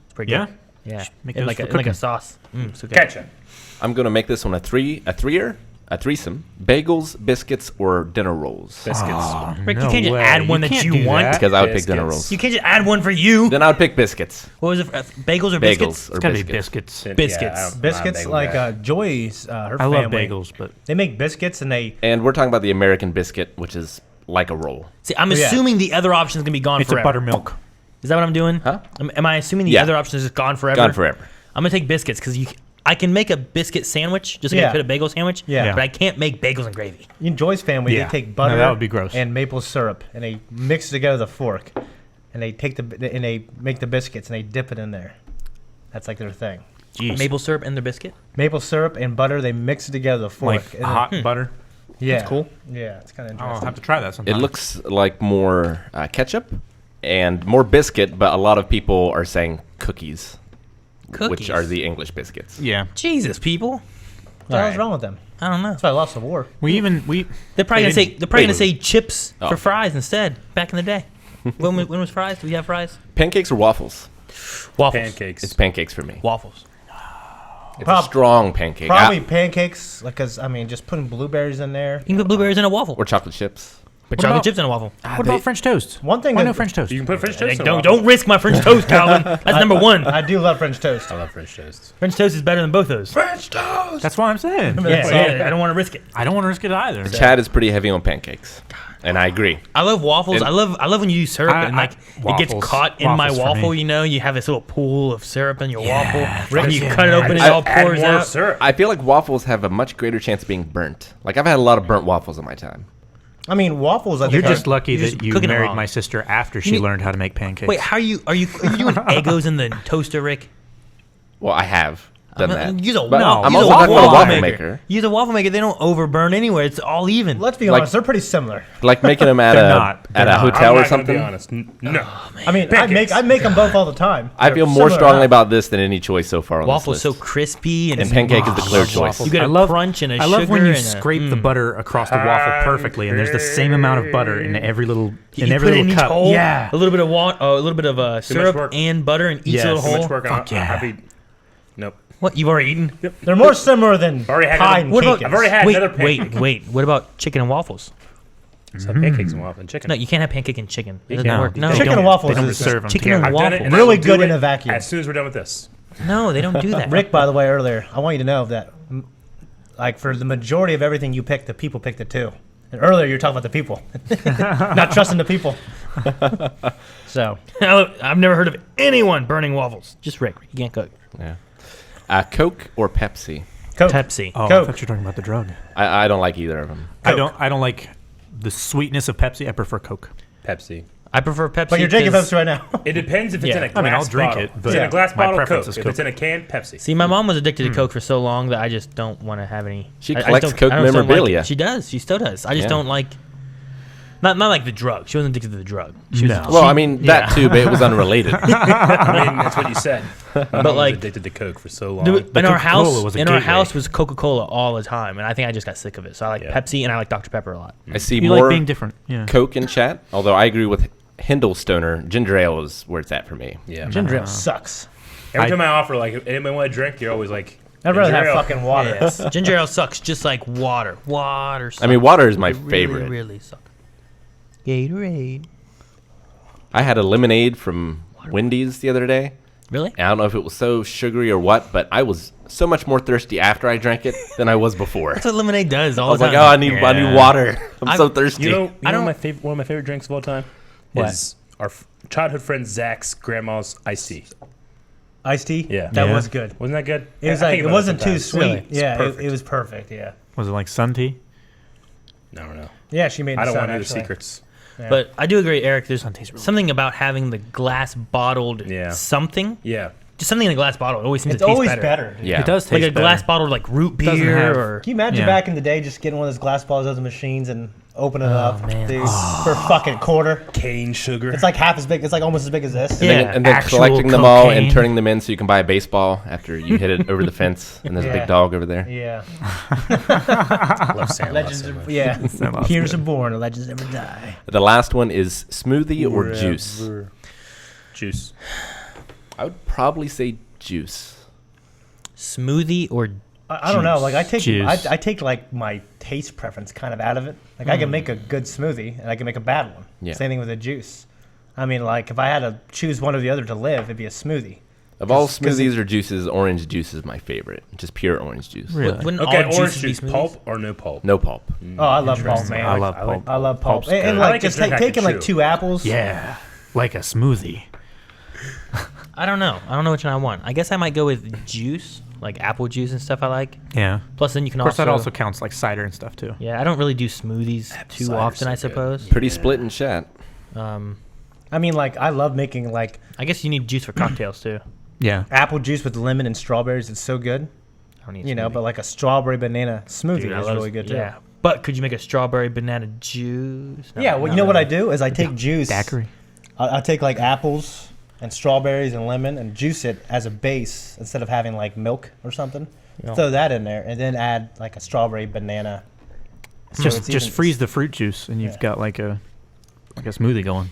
[SPEAKER 2] It's pretty
[SPEAKER 4] Yeah?
[SPEAKER 2] good. Yeah.
[SPEAKER 4] Make
[SPEAKER 2] In
[SPEAKER 4] those
[SPEAKER 2] like,
[SPEAKER 4] for
[SPEAKER 2] a, in like a
[SPEAKER 4] cooking.
[SPEAKER 2] sauce. So good.
[SPEAKER 1] ketchup.
[SPEAKER 3] I'm gonna make this one a threesome. Bagels, biscuits, or dinner rolls.
[SPEAKER 1] Biscuits.
[SPEAKER 2] Rick, you can't just add one that
[SPEAKER 4] can't
[SPEAKER 2] you
[SPEAKER 4] do
[SPEAKER 2] want.
[SPEAKER 4] that.
[SPEAKER 3] Because I would pick dinner
[SPEAKER 1] Biscuits.
[SPEAKER 3] rolls.
[SPEAKER 2] You can't just add one for you.
[SPEAKER 3] Then I would pick biscuits.
[SPEAKER 2] What was it? Bagels or
[SPEAKER 3] Bagels
[SPEAKER 2] biscuits?
[SPEAKER 3] or
[SPEAKER 4] It's gotta be
[SPEAKER 3] biscuits.
[SPEAKER 4] biscuits.
[SPEAKER 2] Biscuits.
[SPEAKER 1] I'm not a
[SPEAKER 5] biscuits
[SPEAKER 1] bagel
[SPEAKER 5] like
[SPEAKER 1] guy.
[SPEAKER 5] Joy's her
[SPEAKER 4] I love
[SPEAKER 5] family,
[SPEAKER 4] bagels, but
[SPEAKER 5] They make biscuits and they
[SPEAKER 3] And we're talking about the American biscuit, which is like a roll.
[SPEAKER 2] See, I'm
[SPEAKER 5] Yeah.
[SPEAKER 2] assuming the other option is going to be gone
[SPEAKER 4] it's
[SPEAKER 2] forever.
[SPEAKER 4] a buttermilk.
[SPEAKER 2] Is that what I'm doing?
[SPEAKER 3] Huh?
[SPEAKER 2] Am I assuming the
[SPEAKER 3] Yeah.
[SPEAKER 2] other option is just gone forever?
[SPEAKER 3] Gone forever.
[SPEAKER 2] I'm going to take biscuits because I can make a biscuit sandwich just like
[SPEAKER 5] Yeah.
[SPEAKER 2] I could a bagel sandwich.
[SPEAKER 5] Yeah.
[SPEAKER 2] But I can't make bagels and gravy.
[SPEAKER 5] in Joy's family
[SPEAKER 4] Yeah.
[SPEAKER 5] they take
[SPEAKER 4] No,
[SPEAKER 5] butter
[SPEAKER 4] that would be gross.
[SPEAKER 5] and maple syrup and they mix it together with a fork and they take and they make the biscuits and they dip it in there. That's like their thing.
[SPEAKER 4] Jeez.
[SPEAKER 2] Maple syrup in their biscuit.
[SPEAKER 5] Maple syrup and butter, they mix it together with a fork.
[SPEAKER 4] like
[SPEAKER 5] and
[SPEAKER 4] hot
[SPEAKER 5] then-
[SPEAKER 4] butter.
[SPEAKER 5] yeah.
[SPEAKER 2] That's cool.
[SPEAKER 5] Yeah, it's kind of
[SPEAKER 4] I'll
[SPEAKER 5] interesting.
[SPEAKER 4] have to try that sometime.
[SPEAKER 3] It looks like more ketchup and more biscuit, but a lot of people are saying cookies, which
[SPEAKER 2] Cookies?
[SPEAKER 3] are the English biscuits.
[SPEAKER 4] yeah.
[SPEAKER 2] Jesus, people.
[SPEAKER 5] What the hell's
[SPEAKER 2] Alright.
[SPEAKER 5] wrong with them?
[SPEAKER 2] I don't know.
[SPEAKER 5] That's why I lost the war.
[SPEAKER 4] We
[SPEAKER 2] They're probably
[SPEAKER 4] They
[SPEAKER 2] gonna
[SPEAKER 4] didn't-
[SPEAKER 2] say chips
[SPEAKER 3] Oh.
[SPEAKER 2] for fries instead. Back in the day, when was fries? Do we have fries?
[SPEAKER 3] Pancakes or waffles?
[SPEAKER 2] Waffles.
[SPEAKER 1] Pancakes.
[SPEAKER 3] It's pancakes for me.
[SPEAKER 2] Waffles.
[SPEAKER 3] It's
[SPEAKER 5] Prob-
[SPEAKER 3] a strong pancake.
[SPEAKER 5] Probably pancakes, because I mean, just putting blueberries in there.
[SPEAKER 2] You can put blueberries in a waffle.
[SPEAKER 3] Or chocolate chips.
[SPEAKER 2] Put
[SPEAKER 4] What
[SPEAKER 2] chocolate
[SPEAKER 4] about-
[SPEAKER 2] chips in a waffle.
[SPEAKER 4] What about French toast?
[SPEAKER 5] One thing
[SPEAKER 4] Why
[SPEAKER 5] that-
[SPEAKER 4] no French toast?
[SPEAKER 1] You can put French toast.
[SPEAKER 2] Hey,
[SPEAKER 1] in a
[SPEAKER 2] don't
[SPEAKER 1] waffle.
[SPEAKER 2] risk my French toast, Calvin. That's number one.
[SPEAKER 5] I do love French toast.
[SPEAKER 1] I love French toast.
[SPEAKER 2] French toast is better than both those.
[SPEAKER 1] French toast.
[SPEAKER 4] That's what I'm saying.
[SPEAKER 2] Yeah, I don't want to risk it.
[SPEAKER 4] I don't want to risk it either.
[SPEAKER 3] Chad is pretty heavy on pancakes. And I agree.
[SPEAKER 2] I love waffles.
[SPEAKER 3] And-
[SPEAKER 2] I love when you use syrup and like it gets
[SPEAKER 4] waffles.
[SPEAKER 2] caught in my
[SPEAKER 4] Waffles for
[SPEAKER 2] waffle.
[SPEAKER 4] me.
[SPEAKER 2] You know, you have this little pool of syrup in your waffle.
[SPEAKER 4] fuck
[SPEAKER 2] And you
[SPEAKER 4] yeah,
[SPEAKER 2] cut it
[SPEAKER 4] man.
[SPEAKER 2] open, and it
[SPEAKER 3] I-
[SPEAKER 2] all
[SPEAKER 1] Add
[SPEAKER 2] pours
[SPEAKER 1] more
[SPEAKER 2] out.
[SPEAKER 1] syrup.
[SPEAKER 3] I feel like waffles have a much greater chance of being burnt. Like, I've had a lot of burnt waffles in my time.
[SPEAKER 5] I mean, waffles. I
[SPEAKER 4] You're
[SPEAKER 5] think
[SPEAKER 4] just
[SPEAKER 5] are-
[SPEAKER 4] lucky
[SPEAKER 2] you're
[SPEAKER 4] that
[SPEAKER 2] just
[SPEAKER 4] you
[SPEAKER 2] cooking it
[SPEAKER 4] married
[SPEAKER 2] wrong.
[SPEAKER 4] my sister after she
[SPEAKER 2] need-
[SPEAKER 4] learned how to make pancakes.
[SPEAKER 2] Wait, how are you doing Eggos in the toaster, Rick?
[SPEAKER 3] Well, I have done that.
[SPEAKER 2] Use a
[SPEAKER 3] But
[SPEAKER 2] no.
[SPEAKER 3] I'm
[SPEAKER 2] use
[SPEAKER 3] also
[SPEAKER 2] a
[SPEAKER 3] talking about a waffle maker.
[SPEAKER 2] Use a waffle maker. They don't overburn anywhere. It's all even.
[SPEAKER 5] Let's be
[SPEAKER 3] Like-
[SPEAKER 5] honest, they're pretty similar.
[SPEAKER 3] Like making them at
[SPEAKER 4] They're
[SPEAKER 3] a
[SPEAKER 4] not.
[SPEAKER 3] at
[SPEAKER 4] They're
[SPEAKER 3] a
[SPEAKER 4] not.
[SPEAKER 3] hotel
[SPEAKER 1] I'm
[SPEAKER 3] or
[SPEAKER 1] not gonna
[SPEAKER 3] something.
[SPEAKER 1] Be honest. No.
[SPEAKER 5] I mean,
[SPEAKER 1] Pancakes.
[SPEAKER 5] I make them both all the time.
[SPEAKER 3] I
[SPEAKER 5] They're
[SPEAKER 3] feel more
[SPEAKER 5] similar
[SPEAKER 3] strongly
[SPEAKER 5] enough.
[SPEAKER 3] about this than any choice so far on
[SPEAKER 2] Waffle's
[SPEAKER 3] this
[SPEAKER 2] so
[SPEAKER 3] list.
[SPEAKER 2] crispy and
[SPEAKER 3] And pancake is the clear choice.
[SPEAKER 4] Waffles.
[SPEAKER 2] You get
[SPEAKER 4] I
[SPEAKER 2] a
[SPEAKER 4] love
[SPEAKER 2] crunch and a
[SPEAKER 4] I love when
[SPEAKER 2] sugar
[SPEAKER 4] you
[SPEAKER 2] and a-
[SPEAKER 4] scrape the butter across the waffle perfectly, and there's the same amount of butter in every little
[SPEAKER 2] You
[SPEAKER 4] in every
[SPEAKER 2] put it in
[SPEAKER 4] little
[SPEAKER 2] each
[SPEAKER 4] cup.
[SPEAKER 2] hole.
[SPEAKER 4] Yeah.
[SPEAKER 2] A little bit of a little bit of syrup
[SPEAKER 1] work.
[SPEAKER 2] and butter in each
[SPEAKER 4] Yes.
[SPEAKER 2] little
[SPEAKER 4] Too
[SPEAKER 1] Too
[SPEAKER 2] hole.
[SPEAKER 1] much work.
[SPEAKER 4] Fuck yeah.
[SPEAKER 1] Happy. Nope.
[SPEAKER 2] What you've already eaten?
[SPEAKER 5] They're more similar than
[SPEAKER 1] Already had
[SPEAKER 5] pie
[SPEAKER 1] another-
[SPEAKER 5] and
[SPEAKER 2] What
[SPEAKER 5] cake
[SPEAKER 2] about-
[SPEAKER 5] is.
[SPEAKER 1] I've already had
[SPEAKER 2] Wait,
[SPEAKER 1] another
[SPEAKER 2] wait,
[SPEAKER 1] pancake.
[SPEAKER 2] wait. What about chicken and waffles?
[SPEAKER 1] So pancakes and waffle and chicken.
[SPEAKER 2] No, you can't have pancake and chicken. It doesn't
[SPEAKER 4] No,
[SPEAKER 2] work. No,
[SPEAKER 4] they
[SPEAKER 5] Chicken
[SPEAKER 4] don't-
[SPEAKER 5] and waffles
[SPEAKER 4] They don't
[SPEAKER 5] is
[SPEAKER 4] serve them
[SPEAKER 2] chicken
[SPEAKER 4] together.
[SPEAKER 2] and
[SPEAKER 1] I've done it,
[SPEAKER 2] waffle.
[SPEAKER 1] and I
[SPEAKER 5] Really
[SPEAKER 1] will do
[SPEAKER 5] good in
[SPEAKER 1] it
[SPEAKER 5] a vacuum.
[SPEAKER 1] As soon as we're done with this.
[SPEAKER 2] no, they don't do that.
[SPEAKER 5] Rick, by the way, earlier, I want you to know that, like, for the majority of everything you pick, the people picked it too. And earlier, you were talking about the people, not trusting the people. So,
[SPEAKER 2] I've never heard of anyone burning waffles. Just Rick. You can't cook.
[SPEAKER 3] Yeah. Coke or Pepsi?
[SPEAKER 5] Coke.
[SPEAKER 2] Pepsi.
[SPEAKER 4] Oh, I
[SPEAKER 5] Coke.
[SPEAKER 4] thought you were talking about the drug.
[SPEAKER 3] I don't like either of them.
[SPEAKER 4] I don't like the sweetness of Pepsi. I prefer Coke.
[SPEAKER 1] Pepsi.
[SPEAKER 2] I prefer Pepsi.
[SPEAKER 5] But you're drinking
[SPEAKER 2] 'cause-
[SPEAKER 5] Pepsi right now.
[SPEAKER 1] It depends if it's
[SPEAKER 2] Yeah.
[SPEAKER 1] in a
[SPEAKER 2] I
[SPEAKER 1] glass
[SPEAKER 4] mean, I'll drink
[SPEAKER 1] bottle.
[SPEAKER 4] it,
[SPEAKER 1] If
[SPEAKER 4] but
[SPEAKER 1] it's in a glass
[SPEAKER 4] my
[SPEAKER 1] bottle,
[SPEAKER 4] preference
[SPEAKER 1] Coke.
[SPEAKER 4] is
[SPEAKER 1] If
[SPEAKER 4] Coke.
[SPEAKER 1] it's in a can, Pepsi.
[SPEAKER 2] See, my mom was addicted to Coke for so long that I just don't want to have any.
[SPEAKER 3] She
[SPEAKER 2] I just
[SPEAKER 3] collects
[SPEAKER 2] don't-
[SPEAKER 3] Coke
[SPEAKER 2] I just don't like
[SPEAKER 3] memorabilia.
[SPEAKER 2] it. She does. She still does. I just
[SPEAKER 3] Yeah.
[SPEAKER 2] don't like. Not like the drug. She wasn't addicted to the drug. She was,
[SPEAKER 4] No.
[SPEAKER 3] Well, I mean, that too, but it was unrelated.
[SPEAKER 1] I mean, that's what you said. My mom was
[SPEAKER 2] like-
[SPEAKER 1] addicted to Coke for so long.
[SPEAKER 2] in our
[SPEAKER 4] Coca-Cola
[SPEAKER 2] house,
[SPEAKER 4] was a
[SPEAKER 2] in our
[SPEAKER 4] gateway.
[SPEAKER 2] house was Coca-Cola all the time, and I think I just got sick of it. So I like
[SPEAKER 1] Yeah.
[SPEAKER 2] Pepsi and I like Dr Pepper a lot.
[SPEAKER 3] I see
[SPEAKER 4] You
[SPEAKER 3] more
[SPEAKER 4] like being different. Yeah.
[SPEAKER 3] Coke in chat, although I agree with Hindlestoner. Ginger ale is where it's at for me.
[SPEAKER 1] yeah.
[SPEAKER 5] Ginger ale sucks.
[SPEAKER 1] Every time I offer, like, if anybody want a drink, you're always like,
[SPEAKER 5] I'd rather
[SPEAKER 1] ginger
[SPEAKER 5] have
[SPEAKER 1] ale.
[SPEAKER 5] fucking water.
[SPEAKER 2] Yes, ginger ale sucks just like water. Water. Sucks.
[SPEAKER 3] I mean, water is my
[SPEAKER 2] They
[SPEAKER 3] favorite.
[SPEAKER 2] Really, really suck. Gatorade.
[SPEAKER 3] I had a lemonade from Wendy's the other day.
[SPEAKER 2] Really?
[SPEAKER 3] And I don't know if it was so sugary or what, but I was so much more thirsty after I drank it than I was before.
[SPEAKER 2] That's what lemonade does all
[SPEAKER 3] I was
[SPEAKER 2] the
[SPEAKER 3] like,
[SPEAKER 2] time.
[SPEAKER 3] oh, I need water. I'm so thirsty.
[SPEAKER 1] You know,
[SPEAKER 2] I don't-
[SPEAKER 1] one of my favorite drinks of all time
[SPEAKER 2] What?
[SPEAKER 1] is our childhood friend Zach's grandma's iced tea.
[SPEAKER 5] Iced tea?
[SPEAKER 1] Yeah.
[SPEAKER 5] That
[SPEAKER 4] Yeah.
[SPEAKER 5] was good.
[SPEAKER 1] Wasn't that good?
[SPEAKER 5] It was
[SPEAKER 1] I
[SPEAKER 5] like,
[SPEAKER 1] think
[SPEAKER 5] it
[SPEAKER 1] about
[SPEAKER 5] wasn't too
[SPEAKER 1] sometimes.
[SPEAKER 5] sweet.
[SPEAKER 2] Really?
[SPEAKER 5] Yeah,
[SPEAKER 1] It's
[SPEAKER 5] it was perfect, yeah.
[SPEAKER 4] Was it like sun tea?
[SPEAKER 1] I don't know.
[SPEAKER 5] Yeah, she made
[SPEAKER 1] I
[SPEAKER 5] the
[SPEAKER 1] don't
[SPEAKER 5] sun,
[SPEAKER 1] want to know the
[SPEAKER 5] actually.
[SPEAKER 1] secrets.
[SPEAKER 5] Yeah.
[SPEAKER 2] But I do agree, Eric. There's
[SPEAKER 4] tastes really
[SPEAKER 2] something about having the glass bottled
[SPEAKER 1] Yeah.
[SPEAKER 2] something.
[SPEAKER 1] Yeah.
[SPEAKER 2] Just something in a glass bottle. It always seems
[SPEAKER 5] It's
[SPEAKER 2] to taste
[SPEAKER 5] always
[SPEAKER 2] better.
[SPEAKER 5] better. dude.
[SPEAKER 3] Yeah.
[SPEAKER 4] It does taste
[SPEAKER 2] Like a
[SPEAKER 4] better.
[SPEAKER 2] glass bottled like root
[SPEAKER 4] Doesn't
[SPEAKER 2] beer
[SPEAKER 4] have-
[SPEAKER 2] or
[SPEAKER 5] Can you imagine
[SPEAKER 4] Yeah.
[SPEAKER 5] back in the day just getting one of those glass bottles out of the machines and opening it up,
[SPEAKER 2] man.
[SPEAKER 5] dude, for a fucking quarter?
[SPEAKER 1] Cane sugar.
[SPEAKER 5] It's like half as big. It's like almost as big as this.
[SPEAKER 2] Yeah.
[SPEAKER 3] And then
[SPEAKER 2] actual
[SPEAKER 3] collecting them all and
[SPEAKER 2] cocaine.
[SPEAKER 3] turning them in so you can buy a baseball after you hit it over the fence. And there's a
[SPEAKER 5] Yeah.
[SPEAKER 3] big dog over there.
[SPEAKER 5] Yeah.
[SPEAKER 1] love Sandlot
[SPEAKER 5] Legends
[SPEAKER 1] so
[SPEAKER 5] of,
[SPEAKER 1] much.
[SPEAKER 5] yeah.
[SPEAKER 4] Sandlot's
[SPEAKER 5] Heroes
[SPEAKER 4] good.
[SPEAKER 5] are born, legends never die.
[SPEAKER 3] The last one is smoothie or juice.
[SPEAKER 1] Forever. Juice.
[SPEAKER 3] I would probably say juice.
[SPEAKER 2] smoothie or
[SPEAKER 5] I don't know. Like I take
[SPEAKER 4] Juice.
[SPEAKER 5] I take like my taste preference kind of out of it. Like I can make a good smoothie and I can make a bad one.
[SPEAKER 3] Yeah.
[SPEAKER 5] Same thing with a juice. I mean, like if I had to choose one or the other to live, it'd be a smoothie.
[SPEAKER 3] Of all
[SPEAKER 5] 'Cause
[SPEAKER 3] smoothies or juices, orange juice is my favorite. Just pure orange juice.
[SPEAKER 4] Really?
[SPEAKER 2] wouldn't
[SPEAKER 1] Okay,
[SPEAKER 2] all
[SPEAKER 1] orange
[SPEAKER 2] juices be
[SPEAKER 1] juice.
[SPEAKER 2] smoothies?
[SPEAKER 1] Pulp or no pulp?
[SPEAKER 3] No pulp.
[SPEAKER 5] Oh, I love pulp,
[SPEAKER 1] Interesting.
[SPEAKER 5] man.
[SPEAKER 4] I love
[SPEAKER 1] I like
[SPEAKER 4] pulp.
[SPEAKER 5] I love pulp.
[SPEAKER 1] Pulp's
[SPEAKER 5] And
[SPEAKER 1] good. I
[SPEAKER 5] like
[SPEAKER 1] like
[SPEAKER 5] just
[SPEAKER 1] it to
[SPEAKER 5] taking like
[SPEAKER 1] chew.
[SPEAKER 5] 2 apples.
[SPEAKER 4] Yeah, like a smoothie.
[SPEAKER 2] I don't know. I don't know which one I want. I guess I might go with juice, like apple juice and stuff I like.
[SPEAKER 4] Yeah.
[SPEAKER 2] Plus then you can
[SPEAKER 4] Of course,
[SPEAKER 2] also
[SPEAKER 4] that also counts like cider and stuff too.
[SPEAKER 2] Yeah, I don't really do smoothies too
[SPEAKER 1] cider's
[SPEAKER 2] often,
[SPEAKER 1] so
[SPEAKER 2] I
[SPEAKER 1] good.
[SPEAKER 2] suppose.
[SPEAKER 3] Pretty split and chat.
[SPEAKER 5] I mean, like I love making like
[SPEAKER 2] I guess you need juice for cocktails too.
[SPEAKER 4] Yeah.
[SPEAKER 5] apple juice with lemon and strawberries. It's so good.
[SPEAKER 2] I don't need
[SPEAKER 5] You know,
[SPEAKER 2] smoothie.
[SPEAKER 5] but like a strawberry banana smoothie
[SPEAKER 2] Dude, I
[SPEAKER 5] is
[SPEAKER 2] love
[SPEAKER 5] really good too.
[SPEAKER 2] Yeah, but could you make a strawberry banana juice? No,
[SPEAKER 5] Yeah, well,
[SPEAKER 2] not
[SPEAKER 5] you know what I
[SPEAKER 2] really.
[SPEAKER 5] do is I take juice.
[SPEAKER 4] Daiquiri.
[SPEAKER 5] I take like apples and strawberries and lemon and juice it as a base instead of having like milk or something.
[SPEAKER 2] Yeah.
[SPEAKER 5] Throw that in there and then add like a strawberry banana. So
[SPEAKER 4] Just
[SPEAKER 5] it's
[SPEAKER 4] just
[SPEAKER 5] even-
[SPEAKER 4] freeze the fruit juice and you've
[SPEAKER 5] Yeah.
[SPEAKER 4] got like a smoothie going.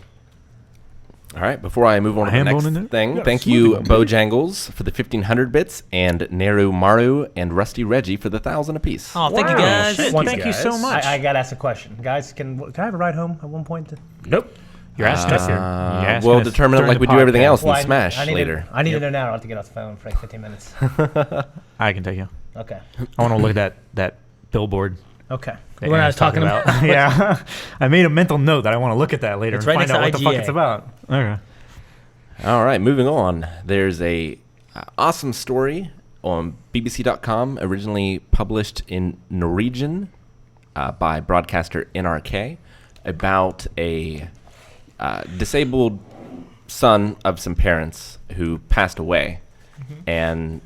[SPEAKER 3] All right, before I move on to the
[SPEAKER 4] Ham
[SPEAKER 3] next
[SPEAKER 4] bone in there?
[SPEAKER 3] thing,
[SPEAKER 5] Yeah,
[SPEAKER 3] thank
[SPEAKER 5] smoothie
[SPEAKER 3] you,
[SPEAKER 5] bone,
[SPEAKER 3] Bojangles, for the 1,500 bits, and Neru Maru and Rusty Reggie for the 1,000 apiece.
[SPEAKER 2] Oh, thank you
[SPEAKER 1] Wow.
[SPEAKER 2] guys.
[SPEAKER 1] Shit.
[SPEAKER 5] Once-
[SPEAKER 4] Thank you so
[SPEAKER 1] guys.
[SPEAKER 4] much.
[SPEAKER 5] I gotta ask a question, guys. Can I have a ride home at one point?
[SPEAKER 1] Nope.
[SPEAKER 4] You're asking us here. You're asking
[SPEAKER 3] We'll
[SPEAKER 4] us
[SPEAKER 3] determine it
[SPEAKER 4] during
[SPEAKER 3] like
[SPEAKER 4] the
[SPEAKER 3] we do everything
[SPEAKER 4] podcast.
[SPEAKER 3] else in
[SPEAKER 5] Well,
[SPEAKER 3] Smash
[SPEAKER 5] I need
[SPEAKER 3] later.
[SPEAKER 5] I need to know now. I don't have to get off the phone for like 15 minutes.
[SPEAKER 4] I can take you.
[SPEAKER 5] Okay.
[SPEAKER 4] I want to look at that billboard.
[SPEAKER 5] Okay.
[SPEAKER 4] that
[SPEAKER 2] When I
[SPEAKER 4] Aaron's
[SPEAKER 2] was talking about.
[SPEAKER 4] yeah. I made a mental note that I want to look at that later
[SPEAKER 2] It's
[SPEAKER 4] and
[SPEAKER 2] right
[SPEAKER 4] find
[SPEAKER 2] next
[SPEAKER 4] out
[SPEAKER 2] to
[SPEAKER 4] what the fuck
[SPEAKER 2] IGA.
[SPEAKER 4] it's about. Okay.
[SPEAKER 3] All right, moving on. There's a awesome story on BBC.com, originally published in Norwegian by broadcaster NRK, about a disabled son of some parents who passed away. And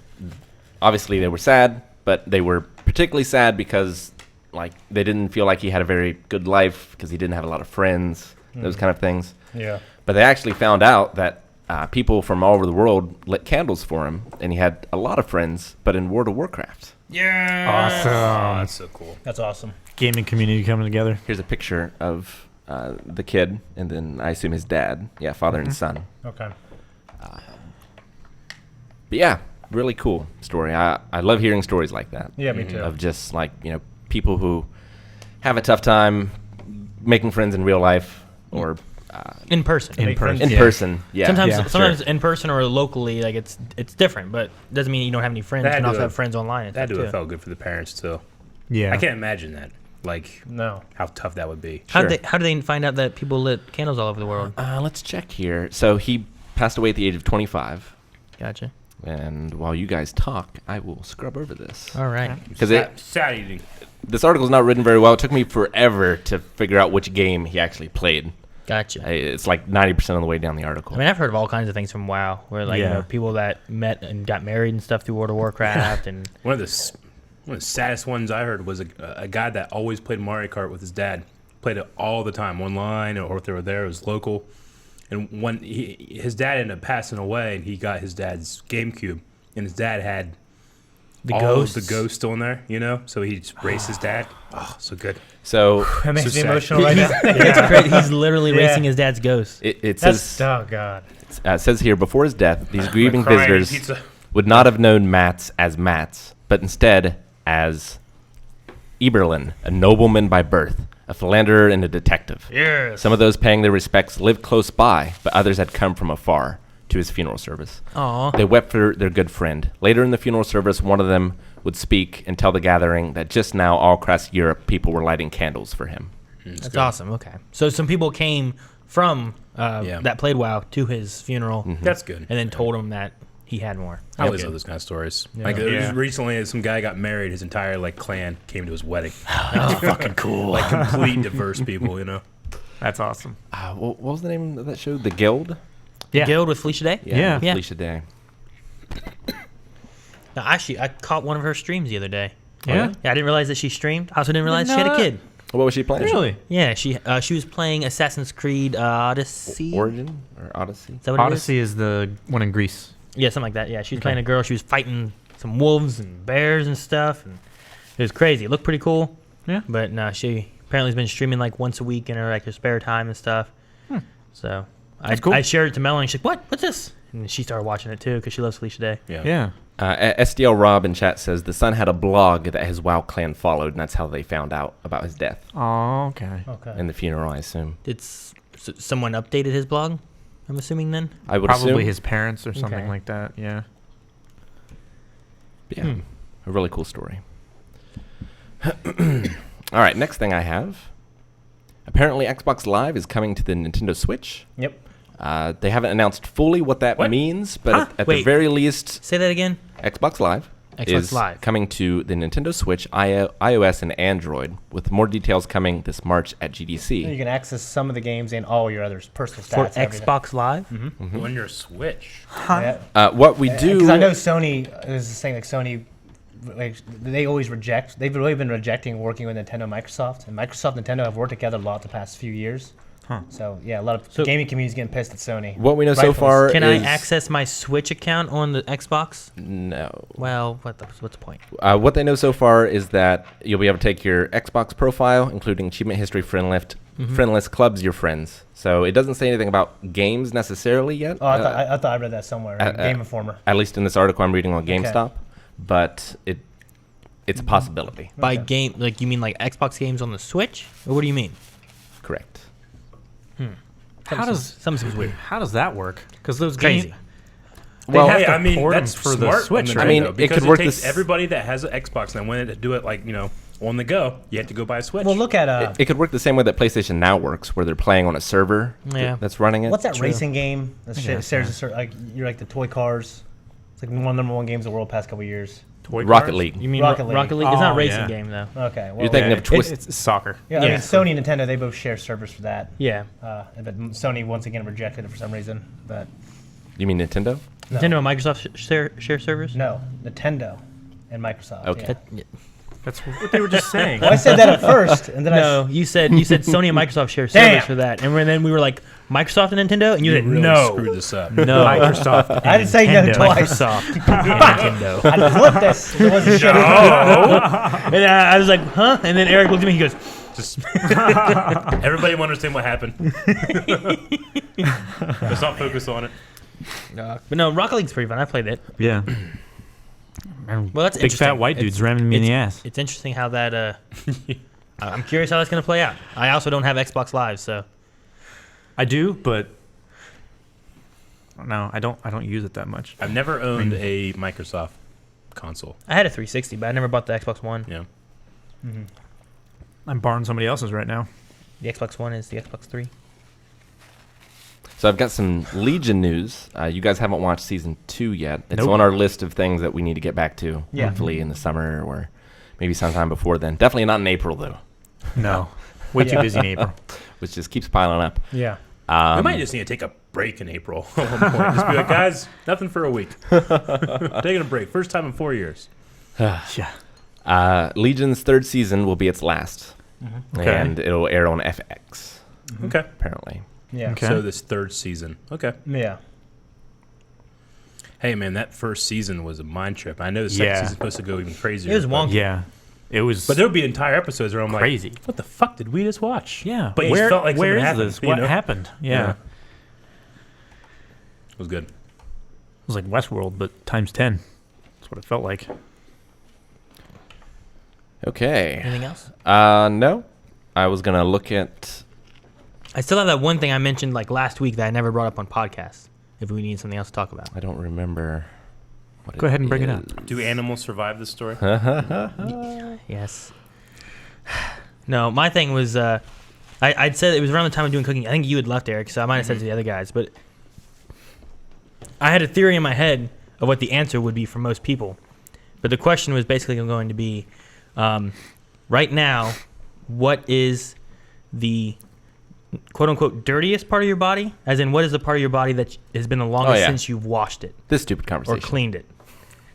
[SPEAKER 3] obviously they were sad, but they were particularly sad because like they didn't feel like he had a very good life because he didn't have a lot of friends, those kind of things.
[SPEAKER 1] Yeah.
[SPEAKER 3] But they actually found out that people from all over the world lit candles for him, and he had a lot of friends, but in World of Warcraft.
[SPEAKER 4] Awesome.
[SPEAKER 1] Oh, that's so cool.
[SPEAKER 5] That's awesome.
[SPEAKER 4] Gaming community coming together.
[SPEAKER 3] Here's a picture of the kid, and then I assume his dad. Yeah, father and son.
[SPEAKER 5] Okay.
[SPEAKER 3] But yeah, really cool story. I love hearing stories like that.
[SPEAKER 5] Yeah, me too.
[SPEAKER 3] Of just like, people who have a tough time making friends in real life or
[SPEAKER 2] In person.
[SPEAKER 4] In
[SPEAKER 5] Make
[SPEAKER 4] person.
[SPEAKER 5] friends.
[SPEAKER 3] in person. Yeah.
[SPEAKER 2] Sometimes
[SPEAKER 3] sure.
[SPEAKER 2] in person or locally, like it's different, but doesn't mean you don't have any friends. You
[SPEAKER 1] That
[SPEAKER 2] can
[SPEAKER 1] do
[SPEAKER 2] also
[SPEAKER 1] it.
[SPEAKER 2] have friends online. And
[SPEAKER 1] That
[SPEAKER 2] stuff,
[SPEAKER 1] would have
[SPEAKER 2] too.
[SPEAKER 1] felt good for the parents too.
[SPEAKER 4] Yeah.
[SPEAKER 1] I can't imagine that. Like
[SPEAKER 5] No.
[SPEAKER 1] how tough that would be.
[SPEAKER 2] How
[SPEAKER 3] Sure.
[SPEAKER 2] did they find out that people lit candles all over the world?
[SPEAKER 3] Let's check here. So he passed away at the age of 25.
[SPEAKER 2] Gotcha.
[SPEAKER 3] And while you guys talk, I will scrub over this.
[SPEAKER 2] All right.
[SPEAKER 3] Because
[SPEAKER 1] Sad eating.
[SPEAKER 3] this article's not written very well. It took me forever to figure out which game he actually played.
[SPEAKER 2] Gotcha.
[SPEAKER 3] It's like 90% of the way down the article.
[SPEAKER 2] I mean, I've heard of all kinds of things from WoW, where like
[SPEAKER 4] Yeah.
[SPEAKER 2] people that met and got married and stuff through World of Warcraft, and
[SPEAKER 1] One of the saddest ones I heard was a guy that always played Mario Kart with his dad. Played it all the time, online or if they were there, it was local. And when his dad ended up passing away, and he got his dad's GameCube, and his dad had
[SPEAKER 2] the
[SPEAKER 1] all
[SPEAKER 2] ghosts.
[SPEAKER 1] of the ghosts still in there, so he just raced his dad. Oh, so good.
[SPEAKER 3] So
[SPEAKER 5] That makes
[SPEAKER 1] So
[SPEAKER 5] me
[SPEAKER 1] sad.
[SPEAKER 5] emotional right now.
[SPEAKER 2] It's crazy. He's literally
[SPEAKER 5] Yeah.
[SPEAKER 2] racing his dad's ghost.
[SPEAKER 3] it
[SPEAKER 5] That's
[SPEAKER 3] says
[SPEAKER 5] oh god.
[SPEAKER 3] says here, before his death, these grieving
[SPEAKER 1] Crying eating
[SPEAKER 3] visitors
[SPEAKER 1] pizza.
[SPEAKER 3] would not have known Mats as Mats, but instead as Eberlin, a nobleman by birth, a philanderer, and a detective.
[SPEAKER 2] Yes.
[SPEAKER 3] Some of those paying their respects lived close by, but others had come from afar to his funeral service.
[SPEAKER 2] Aw.
[SPEAKER 3] They wept for their good friend. Later in the funeral service, one of them would speak and tell the gathering that just now all across Europe, people were lighting candles for him.
[SPEAKER 2] That's awesome. Okay. So some people came from that played WoW to his funeral
[SPEAKER 1] That's good.
[SPEAKER 2] and then told him that he had more.
[SPEAKER 1] I always love those kind of stories. Like recently, some guy got married. His entire clan came to his wedding.
[SPEAKER 2] That's fucking cool.
[SPEAKER 1] Like complete diverse people, you know.
[SPEAKER 4] That's awesome.
[SPEAKER 3] What was the name of that show? The Guild?
[SPEAKER 4] Yeah.
[SPEAKER 2] Guild with Felicia Day?
[SPEAKER 4] Yeah.
[SPEAKER 3] Felicia Day.
[SPEAKER 2] No, actually, I caught one of her streams the other day.
[SPEAKER 4] Yeah?
[SPEAKER 2] Yeah, I didn't realize that she streamed. I also didn't realize she had a kid.
[SPEAKER 3] What was she playing?
[SPEAKER 4] Really?
[SPEAKER 2] Yeah, she was playing Assassin's Creed Odyssey.
[SPEAKER 3] Origin or Odyssey?
[SPEAKER 2] Is that what
[SPEAKER 4] Odyssey is the one in Greece.
[SPEAKER 2] it is? Yeah, something like that. Yeah, she was playing a girl. She was fighting some wolves and bears and stuff. And it was crazy. It looked pretty cool.
[SPEAKER 4] Yeah.
[SPEAKER 2] But no, she apparently has been streaming once a week in her her spare time and stuff. So
[SPEAKER 4] That's cool.
[SPEAKER 2] I shared it to Melanie. She's like, "What? What's this?" And she started watching it too because she loves Felicia Day.
[SPEAKER 4] Yeah.
[SPEAKER 3] SDL Rob in chat says the son had a blog that his WoW clan followed, and that's how they found out about his death.
[SPEAKER 4] Oh, okay.
[SPEAKER 5] Okay.
[SPEAKER 3] And the funeral, I assume.
[SPEAKER 2] Someone updated his blog, I'm assuming then?
[SPEAKER 3] I would
[SPEAKER 4] Probably
[SPEAKER 3] assume.
[SPEAKER 4] his parents or something
[SPEAKER 2] Okay.
[SPEAKER 4] like that. Yeah.
[SPEAKER 3] Yeah, a really cool story. All right, next thing I have. Apparently, Xbox Live is coming to the Nintendo Switch.
[SPEAKER 5] Yep.
[SPEAKER 3] They haven't announced fully what that means, but
[SPEAKER 2] Huh?
[SPEAKER 3] at the
[SPEAKER 2] Wait.
[SPEAKER 3] very least,
[SPEAKER 2] Say that again.
[SPEAKER 3] Xbox Live is
[SPEAKER 2] Live.
[SPEAKER 3] coming to the Nintendo Switch, iOS, and Android, with more details coming this March at
[SPEAKER 5] You
[SPEAKER 3] GDC.
[SPEAKER 5] can access some of the games and all your other personal
[SPEAKER 2] For
[SPEAKER 5] stats. everything.
[SPEAKER 2] Xbox Live?
[SPEAKER 1] On your Switch.
[SPEAKER 5] Yeah.
[SPEAKER 3] What we do...
[SPEAKER 5] Because I know Sony is saying Sony, they always reject. They've really been rejecting working with Nintendo, and Microsoft, and Microsoft and Nintendo have worked together a lot the past few years. So yeah, a lot of gaming community's getting pissed at Sony.
[SPEAKER 3] What we know so far
[SPEAKER 2] Can I
[SPEAKER 3] is...
[SPEAKER 2] access my Switch account on the Xbox?
[SPEAKER 3] No.
[SPEAKER 2] Well, what's the point?
[SPEAKER 3] What they know so far is that you'll be able to take your Xbox profile, including achievement history, friend list, clubs, your friends. So it doesn't say anything about games necessarily yet.
[SPEAKER 5] Oh, I thought I read that somewhere. Game Informer.
[SPEAKER 3] At least in this article I'm reading on GameStop. But it's a possibility.
[SPEAKER 2] By game, you mean Xbox games on the Switch? Or what do you mean?
[SPEAKER 3] Correct.
[SPEAKER 2] Something seems weird.
[SPEAKER 4] How does that work? Because those
[SPEAKER 2] Crazy.
[SPEAKER 4] games.
[SPEAKER 3] Well,
[SPEAKER 4] have
[SPEAKER 1] Hey,
[SPEAKER 4] to
[SPEAKER 1] I mean,
[SPEAKER 4] port 'em
[SPEAKER 1] that's
[SPEAKER 4] for the
[SPEAKER 1] smart
[SPEAKER 4] Switch,
[SPEAKER 1] on
[SPEAKER 4] right?
[SPEAKER 3] I mean,
[SPEAKER 1] Nintendo,
[SPEAKER 3] it
[SPEAKER 1] because
[SPEAKER 3] could work
[SPEAKER 1] takes
[SPEAKER 3] this-
[SPEAKER 1] everybody that has an Xbox and when it do it on the go, you have to go buy a Switch.
[SPEAKER 5] Well, look at
[SPEAKER 3] It could work the same way that PlayStation Now works, where they're playing on a server
[SPEAKER 2] Yeah.
[SPEAKER 3] that's running it.
[SPEAKER 5] what's that racing game? That shares you're like the toy cars. It's like one of the #1 games in the world past couple years.
[SPEAKER 4] Toy
[SPEAKER 3] Rocket
[SPEAKER 4] cars?
[SPEAKER 3] League.
[SPEAKER 2] You mean
[SPEAKER 5] Rocket
[SPEAKER 2] Rocket
[SPEAKER 5] League.
[SPEAKER 2] League? It's not a
[SPEAKER 4] Oh,
[SPEAKER 2] racing
[SPEAKER 4] yeah.
[SPEAKER 2] game, though.
[SPEAKER 5] Okay. Well,
[SPEAKER 3] You're thinking of Twist.
[SPEAKER 4] It's soccer.
[SPEAKER 5] yeah, I
[SPEAKER 2] Yeah.
[SPEAKER 5] mean Sony and Nintendo, they both share servers for that.
[SPEAKER 2] Yeah.
[SPEAKER 5] But Sony once again rejected it for some reason. But
[SPEAKER 3] You mean Nintendo?
[SPEAKER 5] no,
[SPEAKER 2] Nintendo and Microsoft share servers?
[SPEAKER 5] no, Nintendo and Microsoft.
[SPEAKER 3] Okay.
[SPEAKER 5] yeah.
[SPEAKER 4] That's what they were just saying.
[SPEAKER 5] Well, I said that at first, and then
[SPEAKER 2] No, you said Sony and Microsoft share
[SPEAKER 5] Damn.
[SPEAKER 2] servers for that, and then we were like Microsoft and Nintendo, and you
[SPEAKER 1] you
[SPEAKER 2] said
[SPEAKER 1] really
[SPEAKER 2] no,
[SPEAKER 1] screwed this up.
[SPEAKER 2] no,
[SPEAKER 4] Microsoft.
[SPEAKER 5] I didn't say no
[SPEAKER 4] Nintendo.
[SPEAKER 5] twice.
[SPEAKER 2] Microsoft and Nintendo.
[SPEAKER 5] I flipped this. It wasn't shit.
[SPEAKER 2] And I was like, huh? And then Eric looked at me. He goes,
[SPEAKER 1] Just everybody will understand what happened. Let's not focus on it.
[SPEAKER 2] but no, Rocket League's pretty fun. I played it.
[SPEAKER 4] Yeah.
[SPEAKER 2] Well, that's
[SPEAKER 4] Big
[SPEAKER 2] interesting.
[SPEAKER 4] fat white dudes ramming me in the ass.
[SPEAKER 2] It's interesting how that. I'm curious how that's going to play out. I also don't have Xbox Live, so
[SPEAKER 4] I do, but no, I don't use it that much.
[SPEAKER 1] I've never owned a Microsoft console.
[SPEAKER 2] I had a 360, but I never bought the Xbox One.
[SPEAKER 1] Yeah.
[SPEAKER 4] I'm borrowing somebody else's right now.
[SPEAKER 2] The Xbox One is the Xbox 3.
[SPEAKER 3] So I've got some Legion news. You guys haven't watched season 2 yet. It's
[SPEAKER 4] Nope.
[SPEAKER 3] on our list of things that we need to get back to.
[SPEAKER 5] Yeah.
[SPEAKER 3] Hopefully in the summer or maybe sometime before then. Definitely not in April though,
[SPEAKER 4] No. Way too
[SPEAKER 5] Yeah.
[SPEAKER 4] busy in April.
[SPEAKER 3] which just keeps piling up.
[SPEAKER 5] Yeah.
[SPEAKER 1] We might just need to take a break in April at one point. Just be like, guys, nothing for a week. Taking a break. First time in 4 years.
[SPEAKER 4] Yeah.
[SPEAKER 3] Legion's 3rd season will be its last.
[SPEAKER 4] Okay.
[SPEAKER 3] And it'll air on FX,
[SPEAKER 1] Okay.
[SPEAKER 3] apparently.
[SPEAKER 5] Yeah.
[SPEAKER 4] Okay.
[SPEAKER 1] So this 3rd season. Okay.
[SPEAKER 5] Yeah.
[SPEAKER 1] Hey, man, that first season was a mind trip. I know the second
[SPEAKER 4] Yeah.
[SPEAKER 1] season's supposed to go even crazier.
[SPEAKER 2] It was
[SPEAKER 1] but-
[SPEAKER 2] wonky.
[SPEAKER 4] Yeah. It was.
[SPEAKER 1] But there would be entire episodes where I'm
[SPEAKER 4] Crazy.
[SPEAKER 1] like, what the fuck did we just watch?
[SPEAKER 4] yeah.
[SPEAKER 1] But you
[SPEAKER 4] where
[SPEAKER 1] felt like
[SPEAKER 4] where
[SPEAKER 1] something
[SPEAKER 4] is
[SPEAKER 1] happened,
[SPEAKER 4] this?
[SPEAKER 1] you
[SPEAKER 4] What
[SPEAKER 1] know?
[SPEAKER 4] happened? Yeah.
[SPEAKER 1] Yeah. It was good.
[SPEAKER 4] It was like Westworld, but times 10. That's what it felt like.
[SPEAKER 3] Okay.
[SPEAKER 2] Anything else?
[SPEAKER 3] No. I was gonna look at.
[SPEAKER 2] I still have that one thing I mentioned like last week that I never brought up on podcast. If we need something else to talk about.
[SPEAKER 3] I don't remember. What
[SPEAKER 4] Go ahead and bring it up.
[SPEAKER 1] Do animals survive this story?
[SPEAKER 2] Yes. No, my thing was, I'd said it was around the time of doing cooking. I think you had left, Eric, so I might have said it to the other guys. But I had a theory in my head of what the answer would be for most people. But the question was basically going to be, right now, what is the quote-unquote dirtiest part of your body? As in, what is the part of your body that has been the longest since you've washed it?
[SPEAKER 3] This stupid conversation.
[SPEAKER 2] Or cleaned it?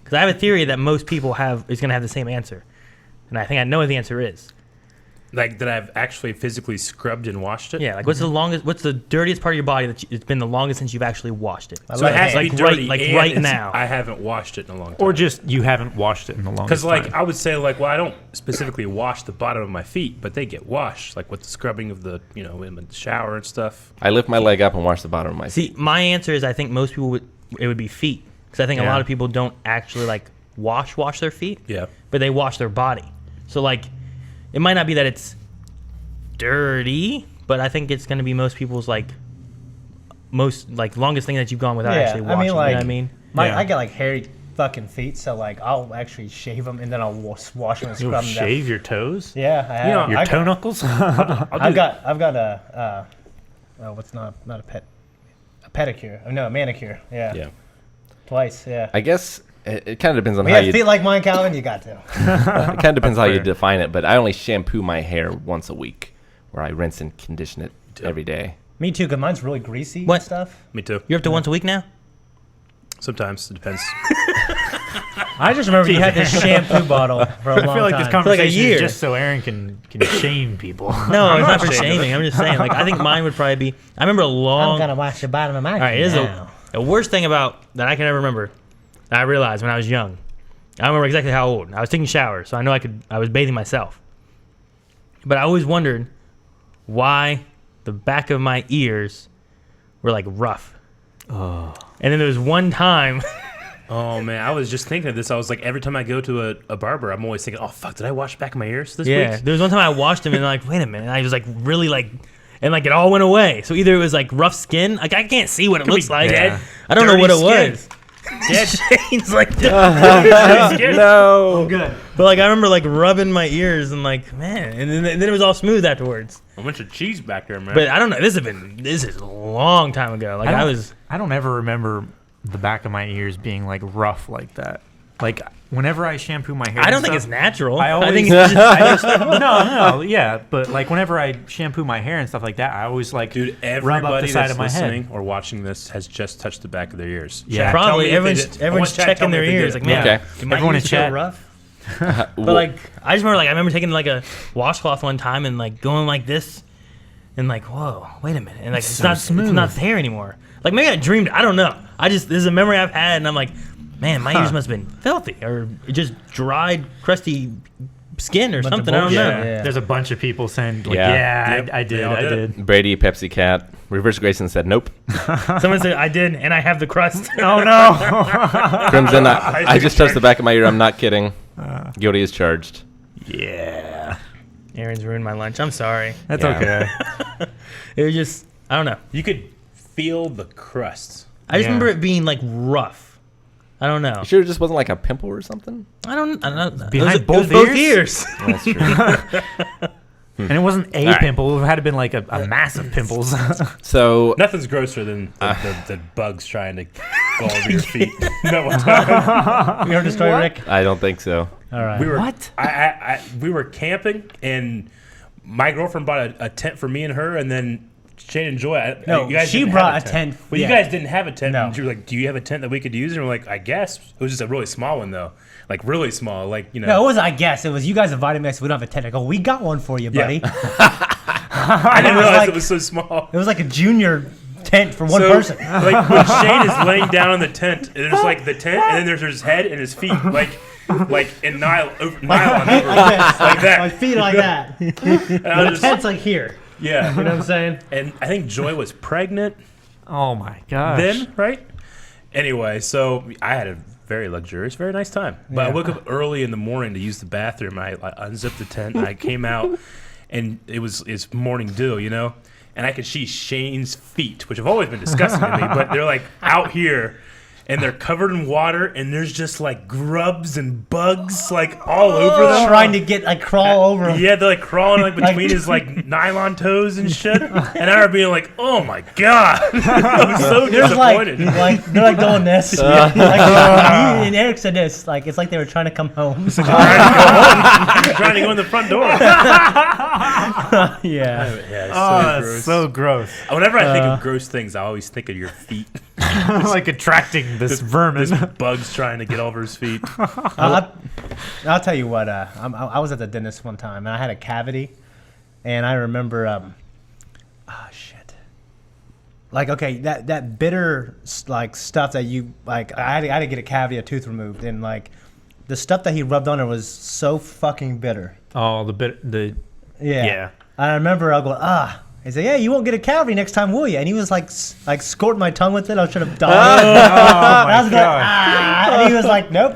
[SPEAKER 2] Because I have a theory that most people is going to have the same answer. And I think I know what the answer is.
[SPEAKER 1] Like that I've actually physically scrubbed and washed it?
[SPEAKER 2] Yeah, like what's the dirtiest part of your body it's been the longest since you've actually washed it?
[SPEAKER 1] So it has to be dirty,
[SPEAKER 2] right now.
[SPEAKER 1] I haven't washed it in a long time.
[SPEAKER 4] Or just you haven't washed it in the longest
[SPEAKER 1] Because like
[SPEAKER 4] time.
[SPEAKER 1] I would say like, well, I don't specifically wash the bottom of my feet, but they get washed, like with the scrubbing of the, in the shower and stuff.
[SPEAKER 3] I lift my leg up and wash the bottom of my feet.
[SPEAKER 2] See, my answer is I think most people it would be feet. Because I think a lot of people don't actually like wash their feet.
[SPEAKER 1] Yeah.
[SPEAKER 2] But they wash their body. So like, it might not be that it's dirty, but I think it's going to be most people's longest thing that you've gone without actually washing. You know what I mean?
[SPEAKER 5] I get like hairy fucking feet, so like I'll actually shave them and then I'll wash them and
[SPEAKER 4] You'll
[SPEAKER 5] scrub them.
[SPEAKER 4] shave your toes?
[SPEAKER 5] Yeah, I have.
[SPEAKER 4] Your toe knuckles?
[SPEAKER 5] I've got a what's not a pedicure. Oh, no, a manicure. Yeah.
[SPEAKER 1] Yeah.
[SPEAKER 5] Twice. Yeah.
[SPEAKER 3] I guess it kind of depends on
[SPEAKER 5] We
[SPEAKER 3] how
[SPEAKER 5] have
[SPEAKER 3] you.
[SPEAKER 5] feet like mine, Calvin. You got to.
[SPEAKER 3] It kind of depends how you
[SPEAKER 4] fair.
[SPEAKER 3] define it, but I only shampoo my hair once a week, where I rinse and condition it every day.
[SPEAKER 5] Me too, because mine's really greasy
[SPEAKER 2] What?
[SPEAKER 5] and stuff.
[SPEAKER 1] Me too.
[SPEAKER 2] You're up to once a week now?
[SPEAKER 1] Sometimes it depends.
[SPEAKER 5] I just remember you had this shampoo bottle for a long
[SPEAKER 4] I feel like this
[SPEAKER 5] time.
[SPEAKER 4] conversation
[SPEAKER 2] year.
[SPEAKER 4] is just so Aaron can shame people.
[SPEAKER 2] No, it's not for shaming. I'm just saying. Like, I think mine would probably be. I remember a long.
[SPEAKER 5] I'm gonna wash the bottom of my
[SPEAKER 2] All right,
[SPEAKER 5] feet
[SPEAKER 2] it is
[SPEAKER 5] now.
[SPEAKER 2] the worst thing about that I can ever remember. I realized when I was young. I remember exactly how old. I was taking showers, so I know I was bathing myself. But I always wondered why the back of my ears were like rough. Oh. And then there was one time.
[SPEAKER 1] Oh man, I was just thinking of this. I was like, every time I go to a barber, I'm always thinking, oh fuck, did I wash the back of my ears this
[SPEAKER 2] Yeah,
[SPEAKER 1] week?
[SPEAKER 2] there was one time I washed them and like, wait a minute. And I was like, really like, and like it all went away. So either it was like rough skin, like I can't see what it looks like.
[SPEAKER 1] dead,
[SPEAKER 2] I don't know what it
[SPEAKER 1] dirty
[SPEAKER 2] was.
[SPEAKER 1] Dead.
[SPEAKER 2] Shane's like,
[SPEAKER 3] No.
[SPEAKER 5] Good.
[SPEAKER 2] but like I remember like rubbing my ears and like, man, and then it was all smooth afterwards.
[SPEAKER 1] A bunch of cheese back there, man.
[SPEAKER 2] But I don't know. This is a long time ago. Like
[SPEAKER 4] I don't ever remember the back of my ears being like rough like that. Like whenever I shampoo my hair,
[SPEAKER 2] I don't
[SPEAKER 4] and
[SPEAKER 2] think it's
[SPEAKER 4] stuff,
[SPEAKER 2] natural.
[SPEAKER 4] I always,
[SPEAKER 2] think it's just,
[SPEAKER 4] no, yeah. But like whenever I shampoo my hair and stuff like that, I always like
[SPEAKER 1] Dude,
[SPEAKER 4] rub up
[SPEAKER 1] everybody
[SPEAKER 4] the side
[SPEAKER 1] that's
[SPEAKER 4] of my
[SPEAKER 1] listening
[SPEAKER 4] head.
[SPEAKER 1] or watching this has just touched the back of their ears.
[SPEAKER 4] Yeah.
[SPEAKER 1] Chat, tell
[SPEAKER 2] probably
[SPEAKER 1] me if they
[SPEAKER 2] everyone's
[SPEAKER 1] did. I
[SPEAKER 2] everyone's
[SPEAKER 1] want chat to tell
[SPEAKER 2] checking
[SPEAKER 1] me
[SPEAKER 2] their
[SPEAKER 1] if they
[SPEAKER 2] ears.
[SPEAKER 1] did.
[SPEAKER 2] Like, man,
[SPEAKER 3] Okay.
[SPEAKER 2] do my
[SPEAKER 4] Everyone in
[SPEAKER 2] ears feel
[SPEAKER 4] chat.
[SPEAKER 2] rough? But like I just remember like I taking like a washcloth one time and like going like this, and like whoa, wait a minute, and like it's
[SPEAKER 4] so
[SPEAKER 2] not
[SPEAKER 4] smooth.
[SPEAKER 2] there anymore. Like maybe I dreamed. I don't know. This is a memory I've had, and I'm like, man, my ears must have been filthy or just dried, crusty skin or
[SPEAKER 5] Bunch of
[SPEAKER 2] something. I don't
[SPEAKER 5] bullshit.
[SPEAKER 2] know.
[SPEAKER 5] Yeah.
[SPEAKER 4] There's a bunch of people saying, like,
[SPEAKER 3] Yeah.
[SPEAKER 1] Yep,
[SPEAKER 4] I
[SPEAKER 1] they
[SPEAKER 4] did,
[SPEAKER 1] all
[SPEAKER 4] I
[SPEAKER 1] did
[SPEAKER 4] did.
[SPEAKER 3] Brady, Pepsi Cat. Reverse Grayson said nope.
[SPEAKER 2] Someone said I did, and I have the crust.
[SPEAKER 4] Oh no!
[SPEAKER 3] Crimson, I just touched the back of my ear. I'm not kidding. Guilty is charged.
[SPEAKER 4] Yeah,
[SPEAKER 2] Aaron's ruined my lunch. I'm sorry.
[SPEAKER 4] that's
[SPEAKER 3] Yeah.
[SPEAKER 4] okay.
[SPEAKER 2] It was just I don't know.
[SPEAKER 1] You could feel the crust.
[SPEAKER 2] I just
[SPEAKER 4] Yeah.
[SPEAKER 2] remember it being like rough. I don't know.
[SPEAKER 3] You sure it just wasn't like a pimple or something?
[SPEAKER 2] I don't know.
[SPEAKER 4] Behind
[SPEAKER 2] it was
[SPEAKER 4] both
[SPEAKER 2] both
[SPEAKER 4] ears?
[SPEAKER 2] ears.
[SPEAKER 3] That's true.
[SPEAKER 4] And it wasn't a
[SPEAKER 3] All right.
[SPEAKER 4] pimple; it had to been like a massive pimples.
[SPEAKER 3] So
[SPEAKER 1] Nothing's grosser than the bugs trying to go over your feet. No one time.
[SPEAKER 5] You heard the story, Rick?
[SPEAKER 3] I don't think so.
[SPEAKER 5] All right.
[SPEAKER 1] We were
[SPEAKER 4] What?
[SPEAKER 1] we were camping and my girlfriend bought a tent for me and her, and then Shane and Joy.
[SPEAKER 5] No,
[SPEAKER 1] you guys
[SPEAKER 5] she
[SPEAKER 1] didn't
[SPEAKER 5] brought
[SPEAKER 1] have
[SPEAKER 5] a tent.
[SPEAKER 1] Well, you
[SPEAKER 5] Yeah.
[SPEAKER 1] guys didn't have a tent.
[SPEAKER 5] No.
[SPEAKER 1] And she was like, "Do you have a tent that we could use?" And we're like, "I guess." It was just a really small one though, like really small, like you know.
[SPEAKER 5] No, it wasn't. I guess it was you guys invited me. I said we don't have a tent. I go, we got one for you, buddy.
[SPEAKER 1] I didn't
[SPEAKER 5] it was
[SPEAKER 1] realize
[SPEAKER 5] like-
[SPEAKER 1] it was so small.
[SPEAKER 5] It was like a junior tent for one
[SPEAKER 1] So,
[SPEAKER 5] person.
[SPEAKER 1] Like when Shane is laying down on the tent, and there's like the tent, and then there's his head and his feet, like in nylon over,
[SPEAKER 5] Like this,
[SPEAKER 1] like that.
[SPEAKER 5] my feet like that.
[SPEAKER 1] And I
[SPEAKER 5] The
[SPEAKER 1] was just-
[SPEAKER 5] tent's like here.
[SPEAKER 1] yeah.
[SPEAKER 5] You know what I'm saying?
[SPEAKER 1] And I think Joy was pregnant
[SPEAKER 4] Oh my gosh!
[SPEAKER 1] then, right? Anyway, so I had a very luxurious, very nice time. But I
[SPEAKER 5] Yeah.
[SPEAKER 1] woke up early in the morning to use the bathroom. I unzipped the tent, and I came out, and it's morning dew, you know, and I could see Shane's feet, which have always been disgusting to me, but they're like out here. And they're covered in water, and there's just like grubs and bugs like all over them.
[SPEAKER 5] Trying to get like crawl over him.
[SPEAKER 1] Yeah, they're like crawling like between his like nylon toes and shit. And I remember being like, "Oh my god!" I'm so
[SPEAKER 5] There's
[SPEAKER 1] disappointed.
[SPEAKER 5] they're like doing this. And Eric said this, like it's like they were trying to come home.
[SPEAKER 1] trying to go in the front door.
[SPEAKER 5] Yeah.
[SPEAKER 1] Yeah, it's
[SPEAKER 4] That's so gross.
[SPEAKER 1] Whenever I think of gross things, I always think of your feet.
[SPEAKER 4] Like attracting this vermin.
[SPEAKER 1] This bug's trying to get over his feet.
[SPEAKER 5] I'll tell you what. I was at the dentist one time, and I had a cavity, and I remember, shit. Like, okay, that bitter like stuff that you like. I had to get a cavity, a tooth removed, and like the stuff that he rubbed on it was so fucking bitter.
[SPEAKER 4] Oh,
[SPEAKER 5] Yeah.
[SPEAKER 4] Yeah.
[SPEAKER 5] I remember I go, He said, "Yeah, you won't get a cavity next time, will you?" And he was like squirting my tongue with it. I was trying to die. I was going, and he was like, "Nope."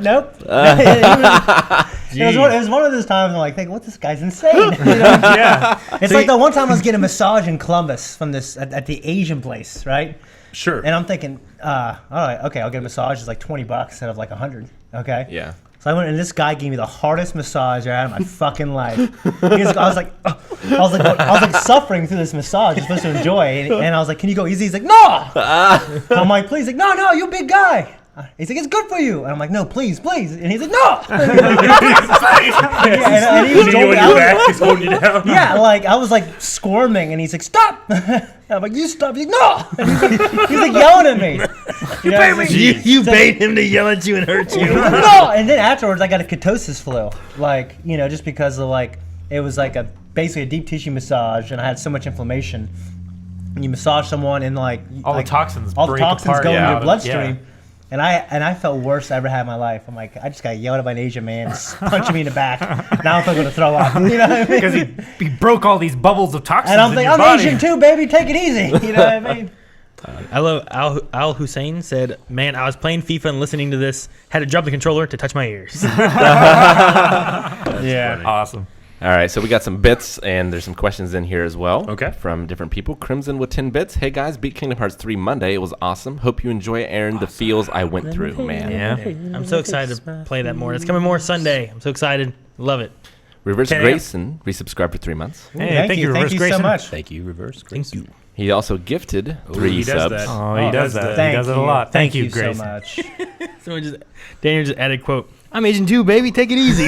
[SPEAKER 5] It was one of those times I'm like, thinking, "What? This guy's insane." You know?
[SPEAKER 4] Yeah.
[SPEAKER 5] It's like the one time I was getting a massage in Columbus from this at the Asian place, right?
[SPEAKER 1] Sure.
[SPEAKER 5] And I'm thinking, all right, okay, I'll get a massage. It's like $20 instead of like $100. Okay.
[SPEAKER 3] Yeah.
[SPEAKER 5] So I went, and this guy gave me the hardest massage I had in my fucking life. I was like suffering through this massage. You're supposed to enjoy, and I was like, "Can you go easy?" He's like, "No." I'm like, "Please." He's like, "No, you big guy." He's like, "It's good for you." And I'm like, "No, please." And he's like, "No." And he was
[SPEAKER 1] He's holding you down.
[SPEAKER 5] yeah, like I was like squirming, and he's like, "Stop!" I'm like, "You stop!" He's like, "No!" And he's like yelling at me. You paid him to yell at you and hurt you. No! And then afterwards, I got a ketosis flu, like just because of like it was like basically a deep tissue massage, and I had so much inflammation. And you massage someone, and
[SPEAKER 4] All the toxins
[SPEAKER 5] go into your
[SPEAKER 4] Yeah.
[SPEAKER 5] bloodstream. And I felt worse I ever had in my life. I'm like, I just got yelled at by an Asian man, punching me in the back. Now I'm going to throw up. You know what I mean?
[SPEAKER 4] Because he broke all these bubbles of toxins
[SPEAKER 5] And I'm
[SPEAKER 4] in
[SPEAKER 5] thinking,
[SPEAKER 4] your
[SPEAKER 5] I'm
[SPEAKER 4] body.
[SPEAKER 5] Asian too, baby. Take it easy. You know what I mean?
[SPEAKER 2] I love Al Hussein said, "Man, I was playing FIFA and listening to this. Had to drop the controller to touch my ears."
[SPEAKER 5] Yeah.
[SPEAKER 4] Awesome.
[SPEAKER 3] All right, so we got some bits, and there's some questions in here as well.
[SPEAKER 1] Okay.
[SPEAKER 3] From different people. Crimson with 10 bits. Hey, guys, beat Kingdom Hearts 3 Monday. It was awesome. Hope you enjoy, Aaron, the feels I went through, man.
[SPEAKER 4] Yeah.
[SPEAKER 2] I'm so excited to play that more. It's coming more Sunday. I'm so excited. Love it.
[SPEAKER 3] Reverse
[SPEAKER 1] 10 a.m.
[SPEAKER 3] Grayson resubscribed for 3 months.
[SPEAKER 4] Hey, thank you, Reverse
[SPEAKER 5] Thank you so
[SPEAKER 4] Grayson.
[SPEAKER 5] much.
[SPEAKER 1] Thank you, Reverse.
[SPEAKER 2] Thank you.
[SPEAKER 3] He also gifted 3
[SPEAKER 1] he does
[SPEAKER 3] subs.
[SPEAKER 1] that.
[SPEAKER 4] Oh, he does that.
[SPEAKER 5] Thank
[SPEAKER 4] He does it a
[SPEAKER 5] you.
[SPEAKER 4] lot. Thank you,
[SPEAKER 5] so
[SPEAKER 4] Grayson.
[SPEAKER 5] much.
[SPEAKER 2] Daniel just added quote, "I'm Asian too, baby. Take it easy."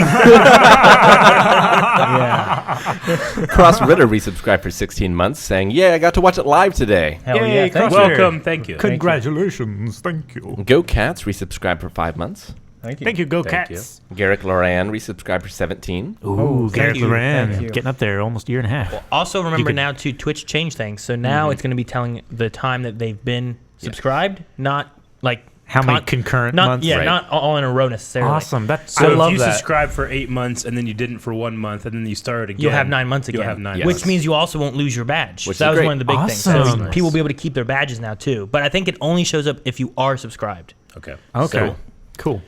[SPEAKER 3] Cross Ritter resubscribed for 16 months, saying, "Yeah, I got to watch it live today."
[SPEAKER 5] Hell
[SPEAKER 4] Yay,
[SPEAKER 5] yeah. Thank
[SPEAKER 4] Cross
[SPEAKER 5] you.
[SPEAKER 4] Ritter.
[SPEAKER 1] Welcome. Thank you.
[SPEAKER 4] Congratulations. Thank you.
[SPEAKER 3] Go Cats resubscribed for 5 months.
[SPEAKER 5] Thank you.
[SPEAKER 4] Thank you, Go
[SPEAKER 1] Thank
[SPEAKER 4] Cats.
[SPEAKER 3] Garrick Loran resubscribed for 17.
[SPEAKER 4] Ooh, Garrett
[SPEAKER 5] thank you.
[SPEAKER 4] Loran.
[SPEAKER 5] Thank you.
[SPEAKER 4] Getting up there almost a year and a half.
[SPEAKER 2] Also, remember
[SPEAKER 4] could-
[SPEAKER 2] now to Twitch changed things. So now it's going to be telling the time that they've been subscribed, not like
[SPEAKER 4] How many concurrent
[SPEAKER 2] not,
[SPEAKER 4] months?
[SPEAKER 2] Yeah,
[SPEAKER 3] Right.
[SPEAKER 2] not all in a row necessarily.
[SPEAKER 4] Awesome. I
[SPEAKER 1] So
[SPEAKER 4] love
[SPEAKER 1] if you
[SPEAKER 4] that.
[SPEAKER 1] subscribe for 8 months and then you didn't for 1 month and then you start again,
[SPEAKER 2] You'll have 9 months
[SPEAKER 1] You'll
[SPEAKER 2] again,
[SPEAKER 1] have 9
[SPEAKER 3] Yes.
[SPEAKER 2] which
[SPEAKER 1] months.
[SPEAKER 2] means you also won't lose your badge.
[SPEAKER 3] Which
[SPEAKER 2] So that
[SPEAKER 3] is
[SPEAKER 2] was
[SPEAKER 3] great.
[SPEAKER 2] one of the big things. So
[SPEAKER 4] Awesome.
[SPEAKER 2] people will be able to keep their badges now too. But I think it only shows up if you are subscribed.
[SPEAKER 1] Okay.
[SPEAKER 4] Okay.
[SPEAKER 3] So-
[SPEAKER 4] Cool.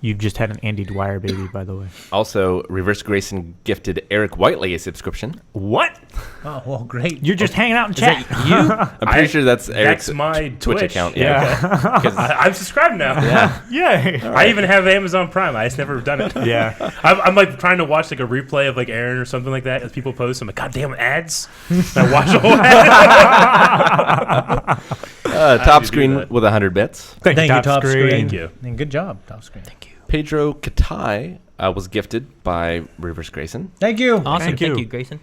[SPEAKER 4] You've just had an Andy Dwyer baby, by the way.
[SPEAKER 3] Also, Reverse Grayson gifted Eric Whiteley a subscription.
[SPEAKER 4] What?
[SPEAKER 5] Oh, well, great.
[SPEAKER 4] You're just hanging out in
[SPEAKER 2] Is
[SPEAKER 4] chat.
[SPEAKER 2] that you?
[SPEAKER 3] I'm pretty sure that's Eric's
[SPEAKER 1] That's my
[SPEAKER 3] Twitch account.
[SPEAKER 4] Yeah.
[SPEAKER 3] Because
[SPEAKER 1] I'm subscribed now.
[SPEAKER 4] Yay.
[SPEAKER 1] I even have Amazon Prime. I just never done it.
[SPEAKER 4] Yeah.
[SPEAKER 1] I'm like trying to watch like a replay of like Aaron or something like that as people post. I'm like, God damn ads! And I watch the whole ad.
[SPEAKER 3] Top
[SPEAKER 1] do
[SPEAKER 3] screen
[SPEAKER 1] that.
[SPEAKER 3] with 100 bits.
[SPEAKER 4] Thank you,
[SPEAKER 5] Thank you,
[SPEAKER 4] Top
[SPEAKER 5] Top
[SPEAKER 4] Screen.
[SPEAKER 1] Thank you.
[SPEAKER 5] And good job, Top Screen. Thank you.
[SPEAKER 3] Pedro Katai was gifted by Reverse Grayson.
[SPEAKER 5] Thank you.
[SPEAKER 2] Awesome.
[SPEAKER 4] Thank
[SPEAKER 2] Thank
[SPEAKER 4] you.
[SPEAKER 2] you, Grayson.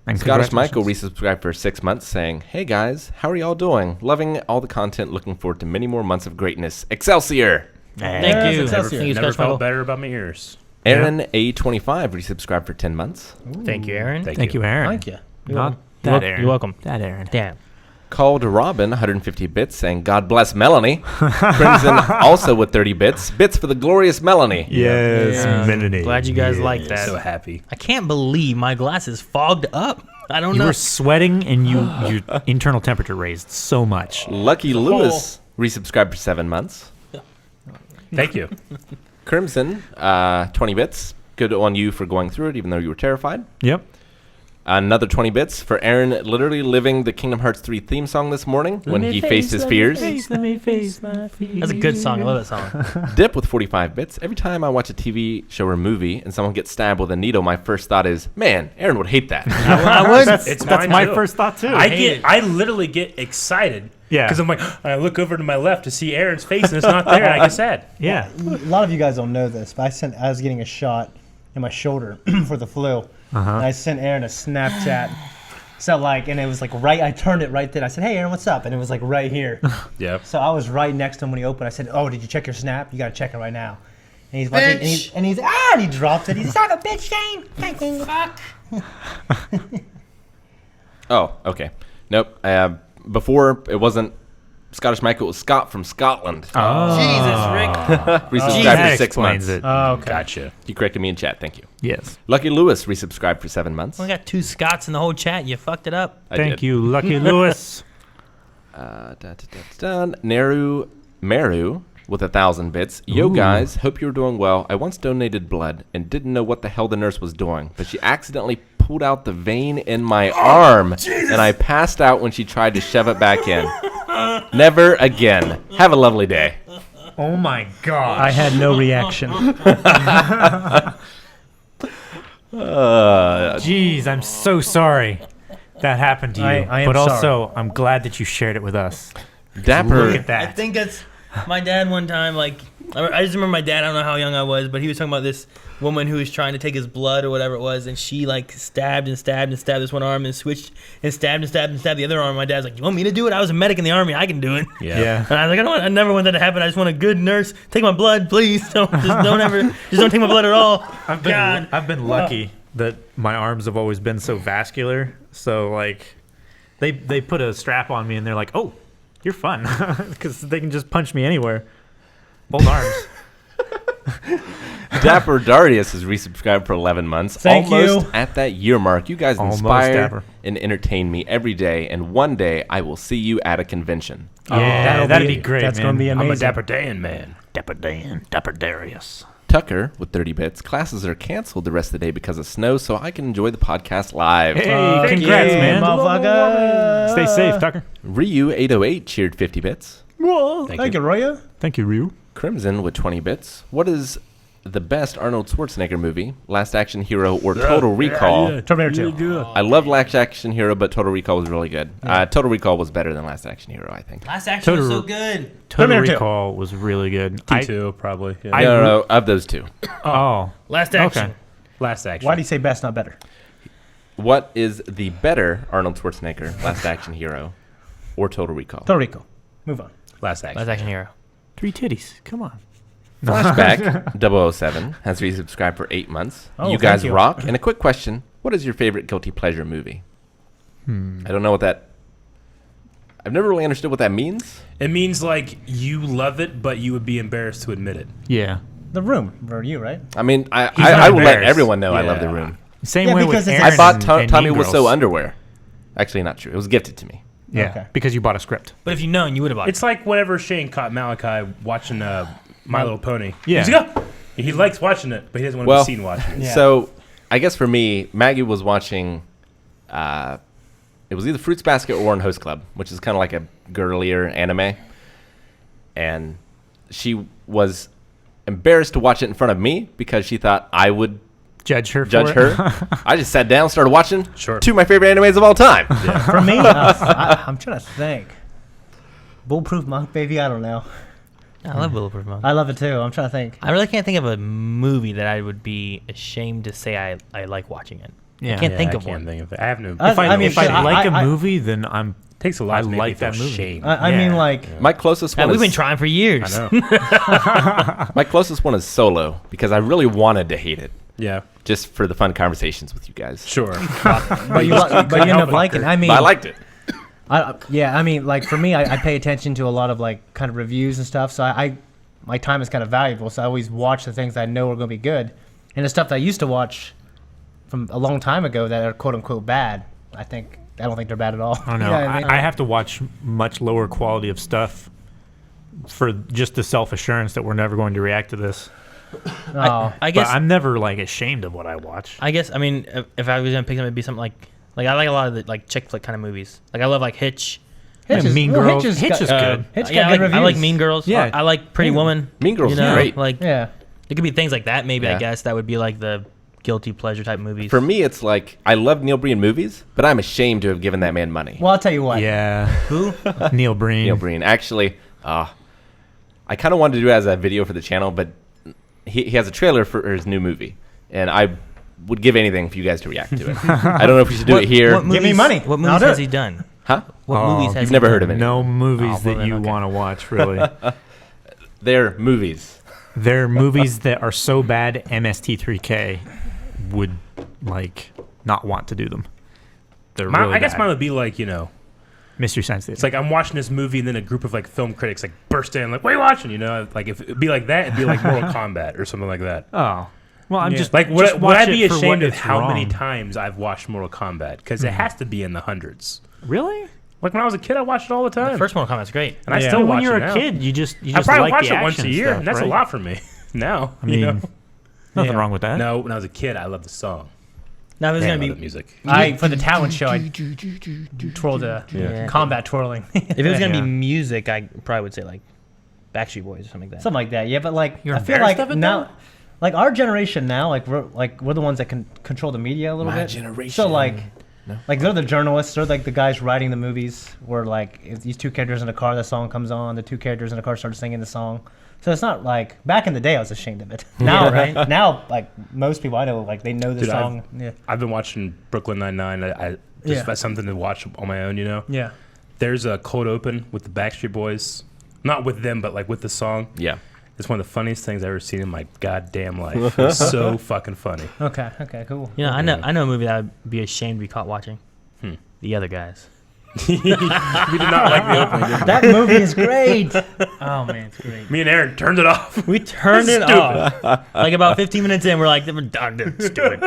[SPEAKER 4] And
[SPEAKER 3] Scottish Michael
[SPEAKER 4] congratulations.
[SPEAKER 3] resubscribed for 6 months, saying, "Hey guys, how are y'all doing? Loving all the content. Looking forward to many more months of greatness. Excelsior!"
[SPEAKER 2] Thank
[SPEAKER 5] Yes,
[SPEAKER 2] you.
[SPEAKER 5] Excelsior.
[SPEAKER 2] Thank you,
[SPEAKER 1] Never
[SPEAKER 2] Scottish Michael.
[SPEAKER 1] felt better about my ears.
[SPEAKER 3] Aaron A25 resubscribed for 10 months.
[SPEAKER 2] Thank you, Aaron.
[SPEAKER 4] Thank you, Aaron.
[SPEAKER 5] Thank you.
[SPEAKER 4] Not
[SPEAKER 2] You're
[SPEAKER 4] that
[SPEAKER 2] wel-
[SPEAKER 4] Aaron.
[SPEAKER 2] you're welcome.
[SPEAKER 4] That Aaron.
[SPEAKER 2] Damn.
[SPEAKER 3] Called Robin 150 bits, saying, "God bless Melanie." Crimson also with 30 bits. Bits for the glorious Melanie.
[SPEAKER 4] Yes, Melanie.
[SPEAKER 2] Glad you guys like that.
[SPEAKER 1] So happy.
[SPEAKER 2] I can't believe my glasses fogged up. I don't
[SPEAKER 4] You
[SPEAKER 2] know.
[SPEAKER 4] were sweating and your internal temperature raised so much.
[SPEAKER 3] Lucky Lewis resubscribed for 7 months.
[SPEAKER 1] Thank you.
[SPEAKER 3] Crimson 20 bits. Good on you for going through it, even though you were terrified.
[SPEAKER 4] Yep.
[SPEAKER 3] Another 20 bits for Aaron literally living the Kingdom Hearts 3 theme song this morning when he faced his fears.
[SPEAKER 2] Let me face my fears. That's a good song. I love that song.
[SPEAKER 3] Dip with 45 bits. Every time I watch a TV show or movie and someone gets stabbed with a needle, my first thought is, man, Aaron would hate that.
[SPEAKER 2] I would.
[SPEAKER 1] It's
[SPEAKER 4] That's
[SPEAKER 1] mine
[SPEAKER 4] my
[SPEAKER 1] too.
[SPEAKER 4] first thought too.
[SPEAKER 1] I literally get excited.
[SPEAKER 4] Yeah.
[SPEAKER 1] Because I'm like, I look over to my left to see Aaron's face and it's not there, and I get sad.
[SPEAKER 4] Yeah.
[SPEAKER 5] A lot of you guys don't know this, but I was getting a shot in my shoulder for the flu. And I sent Aaron a Snapchat. So and it was right, I turned it right then. I said, hey, Aaron, what's up? And it was right here.
[SPEAKER 1] Yeah.
[SPEAKER 5] So I was right next to him when he opened. I said, oh, did you check your Snap? You got to check it right now. And he's watching, and he dropped it. He's son of a bitch, Shane. Fucking fuck.
[SPEAKER 3] Oh, okay. Nope. Before, it wasn't Scottish Michael, it was Scott from Scotland.
[SPEAKER 2] Jesus, Rick.
[SPEAKER 3] Resubscribed
[SPEAKER 4] That
[SPEAKER 3] for 6
[SPEAKER 4] explains
[SPEAKER 3] months.
[SPEAKER 4] it.
[SPEAKER 1] Oh, okay. Gotcha.
[SPEAKER 3] He corrected me in chat. Thank you.
[SPEAKER 4] Yes.
[SPEAKER 3] Lucky Lewis resubscribed for 7 months.
[SPEAKER 2] We got 2 Scots in the whole chat. You fucked it up.
[SPEAKER 3] I
[SPEAKER 4] Thank
[SPEAKER 3] did.
[SPEAKER 4] you, Lucky Lewis.
[SPEAKER 3] Meru with 1,000 bits. Yo, guys, hope you're doing well. I once donated blood and didn't know what the hell the nurse was doing, but she accidentally pulled out the vein in my arm, and I passed out when she tried to shove it back in. Never again. Have a lovely day.
[SPEAKER 4] Oh my god.
[SPEAKER 5] I had no reaction.
[SPEAKER 4] Jeez, I'm so sorry that happened to you.
[SPEAKER 5] I am
[SPEAKER 4] but also,
[SPEAKER 5] sorry.
[SPEAKER 4] I'm glad that you shared it with us.
[SPEAKER 3] Dapper.
[SPEAKER 4] Look at that.
[SPEAKER 2] I think that's my dad one time. I just remember my dad. I don't know how young I was, but he was talking about this woman who was trying to take his blood or whatever it was, and she stabbed and stabbed and stabbed this one arm and switched and stabbed and stabbed and stabbed the other arm. My dad's like, "You want me to do it? I was a medic in the army. I can do it."
[SPEAKER 4] Yeah.
[SPEAKER 2] And I was like, I never want that to happen. I just want a good nurse. Take my blood, please. Don't take my blood at all.
[SPEAKER 4] I've been lucky that my arms have always been so vascular. So they put a strap on me and they're like, "Oh, you're fun," because they can just punch me anywhere. Both arms.
[SPEAKER 3] Dapper Dirtiest has resubscribed for 11 months.
[SPEAKER 5] Thank
[SPEAKER 3] Almost
[SPEAKER 5] you.
[SPEAKER 3] at that year mark. You guys
[SPEAKER 4] Almost,
[SPEAKER 3] inspire
[SPEAKER 4] Dapper.
[SPEAKER 3] and entertain me every day, and one day I will see you at a convention.
[SPEAKER 4] Yeah, that'd be great.
[SPEAKER 5] That's
[SPEAKER 4] man.
[SPEAKER 5] going to be
[SPEAKER 1] I'm
[SPEAKER 5] amazing.
[SPEAKER 1] a Dapper Dan man.
[SPEAKER 4] Dapper Dan, Dapper Darius.
[SPEAKER 3] Tucker with 30 bits. Classes are canceled the rest of the day because of snow, so I can enjoy the podcast live.
[SPEAKER 4] Hey, congrats, man.
[SPEAKER 5] Motherfucker.
[SPEAKER 4] Stay safe, Tucker.
[SPEAKER 3] Ryu808 cheered 50 bits.
[SPEAKER 5] Whoa, thank you, Roya.
[SPEAKER 4] Thank you, Ryu.
[SPEAKER 3] Crimson with 20 bits. What is the best Arnold Schwarzenegger movie? Last Action Hero or Total Recall?
[SPEAKER 5] Terminator 2.
[SPEAKER 3] I love Last Action Hero, but Total Recall was really good. Total Recall was better than Last Action Hero, I think.
[SPEAKER 2] Last action was
[SPEAKER 4] Total-
[SPEAKER 2] so good.
[SPEAKER 4] Total
[SPEAKER 5] Terminator 2.
[SPEAKER 4] Recall was really good.
[SPEAKER 1] T2 probably. Yeah.
[SPEAKER 3] No, of those two.
[SPEAKER 2] Last action.
[SPEAKER 4] Okay.
[SPEAKER 1] Last action.
[SPEAKER 5] Why do you say best, not better?
[SPEAKER 3] What is the better Arnold Schwarzenegger, Last Action Hero, or Total Recall?
[SPEAKER 5] Total Rico. Move on.
[SPEAKER 1] Last action.
[SPEAKER 2] Last action hero.
[SPEAKER 4] 3 titties. Come on.
[SPEAKER 3] Flashback 007 has resubscribed for 8 months.
[SPEAKER 5] Oh,
[SPEAKER 3] You guys
[SPEAKER 5] thank you.
[SPEAKER 3] rock. And a quick question: what is your favorite guilty pleasure movie? I don't know what that. I've never really understood what that means.
[SPEAKER 1] It means you love it, but you would be embarrassed to admit it.
[SPEAKER 4] Yeah.
[SPEAKER 5] The Room for you, right?
[SPEAKER 3] I mean,
[SPEAKER 4] not
[SPEAKER 3] I will let
[SPEAKER 4] embarrassed.
[SPEAKER 3] everyone know I love The
[SPEAKER 1] Yeah.
[SPEAKER 3] Room.
[SPEAKER 4] Same
[SPEAKER 5] Yeah,
[SPEAKER 4] way
[SPEAKER 5] because
[SPEAKER 4] with
[SPEAKER 5] it's-
[SPEAKER 4] Aaron
[SPEAKER 3] I bought
[SPEAKER 4] and
[SPEAKER 3] Tommy
[SPEAKER 4] Mean
[SPEAKER 3] Wiseau
[SPEAKER 4] Girls.
[SPEAKER 3] underwear. Actually, not true. It was gifted to me.
[SPEAKER 4] Yeah,
[SPEAKER 5] Okay.
[SPEAKER 4] because you bought a script.
[SPEAKER 2] But if you'd known, you would have bought it.
[SPEAKER 1] It's like whenever Shane caught Malachi watching My Little Pony.
[SPEAKER 4] Yeah.
[SPEAKER 1] He's like, "Oh." He likes watching it, but he doesn't want to
[SPEAKER 3] Well,
[SPEAKER 1] be seen watching it.
[SPEAKER 5] Yeah.
[SPEAKER 3] So, I guess for me, Maggie was watching. It was either Fruits Basket or One Host Club, which is kind of like a girlier anime. And she was embarrassed to watch it in front of me because she thought I would
[SPEAKER 4] Judge her.
[SPEAKER 3] judge
[SPEAKER 4] for it.
[SPEAKER 3] her. I just sat down, started watching
[SPEAKER 1] Sure.
[SPEAKER 3] two of my favorite animes of all time.
[SPEAKER 5] For me, I'm trying to think. Bulletproof Monk, baby. I don't know.
[SPEAKER 2] I love Bulletproof Monk.
[SPEAKER 5] I love it too. I'm trying to think.
[SPEAKER 2] I really can't think of a movie that I would be ashamed to say I like watching it.
[SPEAKER 4] Yeah.
[SPEAKER 2] I can't think
[SPEAKER 1] I
[SPEAKER 2] of
[SPEAKER 1] can't
[SPEAKER 2] one.
[SPEAKER 1] think of it. I have no.
[SPEAKER 5] I-
[SPEAKER 4] If I,
[SPEAKER 5] I mean,
[SPEAKER 4] if I
[SPEAKER 5] shit,
[SPEAKER 4] like
[SPEAKER 5] I-
[SPEAKER 4] a movie, then I'm.
[SPEAKER 1] It takes a lot
[SPEAKER 4] I
[SPEAKER 1] to make
[SPEAKER 4] like
[SPEAKER 1] me feel
[SPEAKER 4] that movie.
[SPEAKER 1] shame.
[SPEAKER 5] I
[SPEAKER 4] Yeah.
[SPEAKER 5] mean, like,
[SPEAKER 3] My closest
[SPEAKER 2] Yeah,
[SPEAKER 3] one
[SPEAKER 2] we've been
[SPEAKER 3] is
[SPEAKER 2] trying for years.
[SPEAKER 1] I know.
[SPEAKER 3] my closest one is Solo because I really wanted to hate it
[SPEAKER 1] Yeah.
[SPEAKER 3] just for the fun conversations with you guys.
[SPEAKER 1] Sure.
[SPEAKER 5] but you end up liking. I mean,
[SPEAKER 3] But I liked it.
[SPEAKER 5] yeah. I mean, like for me, I pay attention to a lot of like kind of reviews and stuff. So I my time is kind of valuable. So I always watch the things I know are going to be good, and the stuff that I used to watch from a long time ago that are quote unquote bad. I don't think they're bad at all.
[SPEAKER 4] I don't know.
[SPEAKER 5] You what I mean?
[SPEAKER 4] I have to watch much lower quality of stuff for just the self assurance that we're never going to react to this.
[SPEAKER 5] Oh,
[SPEAKER 2] I guess
[SPEAKER 4] But I'm never like ashamed of what I watch.
[SPEAKER 2] I guess I mean if I was gonna pick something, it'd be something like I like a lot of the like chick flick kind of movies. Like I love like Hitch.
[SPEAKER 5] Hitch is-
[SPEAKER 4] Mean
[SPEAKER 5] well,
[SPEAKER 4] Girls.
[SPEAKER 5] Hitch is
[SPEAKER 4] Hitch is
[SPEAKER 5] got-
[SPEAKER 4] good.
[SPEAKER 5] Hitch
[SPEAKER 2] Yeah,
[SPEAKER 5] got good
[SPEAKER 2] I like
[SPEAKER 5] reviews.
[SPEAKER 2] Mean Girls.
[SPEAKER 4] Yeah.
[SPEAKER 2] I like Pretty Woman.
[SPEAKER 3] Mean Girls
[SPEAKER 2] you
[SPEAKER 3] is
[SPEAKER 2] know,
[SPEAKER 3] great.
[SPEAKER 2] Like
[SPEAKER 5] Yeah.
[SPEAKER 2] it could be things like that. Maybe
[SPEAKER 3] Yeah.
[SPEAKER 2] I guess that would be like the guilty pleasure type movies.
[SPEAKER 3] For me, it's like I love Neil Breen movies, but I'm ashamed to have given that man money.
[SPEAKER 5] Well, I'll tell you what.
[SPEAKER 4] Yeah.
[SPEAKER 2] Who?
[SPEAKER 4] Neil Breen.
[SPEAKER 3] Neil Breen. Actually, I kind of wanted to do it as a video for the channel, but he has a trailer for his new movie, and I would give anything for you guys to react to it. I don't know if we should do it here.
[SPEAKER 2] What
[SPEAKER 5] Give me
[SPEAKER 2] movies-
[SPEAKER 5] money.
[SPEAKER 2] What
[SPEAKER 5] and I'll
[SPEAKER 2] movies
[SPEAKER 5] do
[SPEAKER 2] has
[SPEAKER 5] it.
[SPEAKER 2] he done?
[SPEAKER 3] Huh?
[SPEAKER 2] What
[SPEAKER 4] Oh,
[SPEAKER 2] movies has
[SPEAKER 3] you've
[SPEAKER 2] he
[SPEAKER 3] never
[SPEAKER 2] done?
[SPEAKER 3] heard of it.
[SPEAKER 4] No movies
[SPEAKER 2] Oh,
[SPEAKER 4] that
[SPEAKER 2] well, then,
[SPEAKER 4] you
[SPEAKER 2] okay.
[SPEAKER 4] want to watch, really.
[SPEAKER 3] They're movies.
[SPEAKER 4] They're movies that are so bad MST3K would like not want to do them. They're really
[SPEAKER 1] I guess
[SPEAKER 4] bad.
[SPEAKER 1] mine would be like, you know,
[SPEAKER 4] Mystery Science Theater.
[SPEAKER 1] it's like I'm watching this movie and then a group of like film critics like burst in like, what are you watching? You know, like if it'd be like that, it'd be like Mortal Kombat or something like that.
[SPEAKER 4] oh, well, I'm just
[SPEAKER 1] Like,
[SPEAKER 4] just
[SPEAKER 1] would I
[SPEAKER 4] watch
[SPEAKER 1] be
[SPEAKER 4] it for
[SPEAKER 1] ashamed
[SPEAKER 4] what
[SPEAKER 1] of
[SPEAKER 4] it's
[SPEAKER 1] how many
[SPEAKER 4] wrong.
[SPEAKER 1] times I've watched Mortal Kombat? Because it has to be in the hundreds.
[SPEAKER 4] Really?
[SPEAKER 1] Like when I was a kid, I watched it all the time.
[SPEAKER 2] The first one Kombat's great.
[SPEAKER 1] and I
[SPEAKER 5] Yeah.
[SPEAKER 1] still
[SPEAKER 4] When
[SPEAKER 1] watch
[SPEAKER 4] you're
[SPEAKER 1] it
[SPEAKER 4] a
[SPEAKER 1] now.
[SPEAKER 4] kid, you just
[SPEAKER 1] I probably
[SPEAKER 4] like
[SPEAKER 1] watch
[SPEAKER 4] the
[SPEAKER 1] it once a
[SPEAKER 4] action
[SPEAKER 1] year,
[SPEAKER 4] stuff,
[SPEAKER 1] and that's
[SPEAKER 4] right?
[SPEAKER 1] a lot for me. Now,
[SPEAKER 4] I mean,
[SPEAKER 1] you know?
[SPEAKER 4] nothing
[SPEAKER 5] Yeah.
[SPEAKER 4] wrong with that.
[SPEAKER 1] No, when I was a kid, I loved the song.
[SPEAKER 2] Now there's
[SPEAKER 1] I
[SPEAKER 2] gonna
[SPEAKER 1] love
[SPEAKER 2] be
[SPEAKER 1] the music.
[SPEAKER 5] For the talent show, I twirled the
[SPEAKER 2] Yeah.
[SPEAKER 5] combat twirling.
[SPEAKER 2] if it was gonna
[SPEAKER 4] Yeah.
[SPEAKER 2] be music, I probably would say like Backstreet Boys or something like that.
[SPEAKER 5] Something like that. Yeah, but like
[SPEAKER 4] You're
[SPEAKER 5] I feel
[SPEAKER 4] embarrassed
[SPEAKER 5] like
[SPEAKER 4] of it,
[SPEAKER 5] now,
[SPEAKER 4] though?
[SPEAKER 5] like our generation now, we're the ones that can control the media a little
[SPEAKER 3] My
[SPEAKER 5] bit.
[SPEAKER 3] generation.
[SPEAKER 5] So like,
[SPEAKER 3] No.
[SPEAKER 5] like they're the journalists, they're like the guys writing the movies. Where like if these two characters in a car, the song comes on. The two characters in a car start singing the song. So it's not like back in the day I was ashamed of it. Now,
[SPEAKER 2] right?
[SPEAKER 5] Now, like most people I know, like they know the
[SPEAKER 1] Dude,
[SPEAKER 5] song. Yeah.
[SPEAKER 1] I've been watching Brooklyn Nine-Nine. I just
[SPEAKER 5] Yeah.
[SPEAKER 1] that's something to watch on my own, you know?
[SPEAKER 5] Yeah.
[SPEAKER 1] There's a cold open with the Backstreet Boys. Not with them, but like with the song.
[SPEAKER 3] Yeah.
[SPEAKER 1] It's one of the funniest things I've ever seen in my goddamn life. It's so fucking funny.
[SPEAKER 5] Okay. Okay. Cool.
[SPEAKER 2] You know, I know a movie that I'd be ashamed to be caught watching. The Other Guys.
[SPEAKER 1] We did not like the opening, did we?
[SPEAKER 5] That movie is great. Oh man, it's great.
[SPEAKER 1] Me and Aaron turned it off.
[SPEAKER 2] We turned it
[SPEAKER 1] Stupid.
[SPEAKER 2] off. Like about 15 minutes in, we're like, we're done. This is stupid.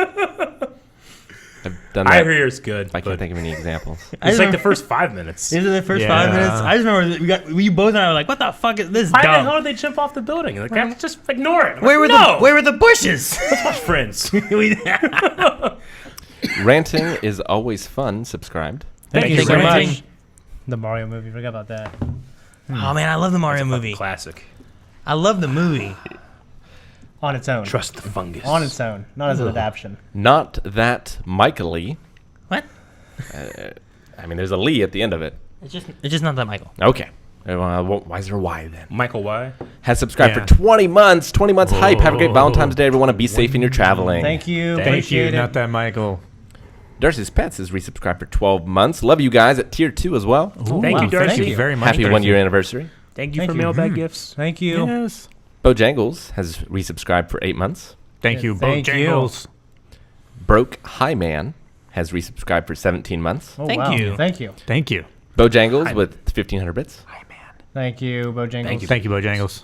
[SPEAKER 3] I've done
[SPEAKER 1] I
[SPEAKER 3] that.
[SPEAKER 1] hear it's good.
[SPEAKER 3] I
[SPEAKER 1] but
[SPEAKER 3] can't think of any examples.
[SPEAKER 1] It's like the first 5 minutes.
[SPEAKER 2] These are the first
[SPEAKER 4] Yeah.
[SPEAKER 2] 5 minutes. I just remember that you both and I were like, what the fuck is this?
[SPEAKER 1] Why the
[SPEAKER 2] Dumb.
[SPEAKER 1] hell did they jump off the building? Like, just ignore it. I'm
[SPEAKER 2] Where were
[SPEAKER 1] like, no.
[SPEAKER 2] where were the bushes?
[SPEAKER 1] Watch Friends.
[SPEAKER 3] Ranting is always fun. Subscribed.
[SPEAKER 1] Thank you
[SPEAKER 2] Thank
[SPEAKER 1] very
[SPEAKER 2] you very
[SPEAKER 1] much.
[SPEAKER 2] much.
[SPEAKER 5] The Mario movie. Forgot about that.
[SPEAKER 2] Oh man, I love the Mario movie.
[SPEAKER 1] Classic.
[SPEAKER 2] I love the movie.
[SPEAKER 5] On its own.
[SPEAKER 1] Trust the fungus.
[SPEAKER 5] On its own, not as an adaptation.
[SPEAKER 3] Not that Michael-y.
[SPEAKER 2] What?
[SPEAKER 3] I mean, there's a Lee at the end of it.
[SPEAKER 2] It's just not that Michael.
[SPEAKER 3] Okay. Why is there a Y then?
[SPEAKER 1] Michael Y.
[SPEAKER 3] Has subscribed
[SPEAKER 4] Yeah.
[SPEAKER 3] for 20 months. 20 months hype. Have a great Valentine's Day, everyone. And be safe in your traveling.
[SPEAKER 5] Thank you.
[SPEAKER 1] Thank
[SPEAKER 5] Appreciate it.
[SPEAKER 4] Not that Michael.
[SPEAKER 3] Darcy's Pets is resubscribed for 12 months. Love you guys at tier 2 as well.
[SPEAKER 1] Thank you, Darcy.
[SPEAKER 4] Thank you very much.
[SPEAKER 3] Happy
[SPEAKER 4] Darcy.
[SPEAKER 3] 1 year anniversary.
[SPEAKER 1] Thank you
[SPEAKER 5] Thank
[SPEAKER 1] for
[SPEAKER 5] you.
[SPEAKER 1] mailbag gifts.
[SPEAKER 5] Thank you.
[SPEAKER 4] Yes.
[SPEAKER 3] Bojangles has resubscribed for 8 months.
[SPEAKER 4] Thank you,
[SPEAKER 5] Thank you.
[SPEAKER 4] Bojangles.
[SPEAKER 3] Broke High Man has resubscribed for 17 months.
[SPEAKER 5] Oh,
[SPEAKER 2] Thank
[SPEAKER 5] wow.
[SPEAKER 2] you.
[SPEAKER 5] Thank you.
[SPEAKER 4] Thank you.
[SPEAKER 3] Bojangles with 1,500 bits.
[SPEAKER 5] Thank you, Bojangles.
[SPEAKER 1] Thank you.
[SPEAKER 4] Thank you, Bojangles.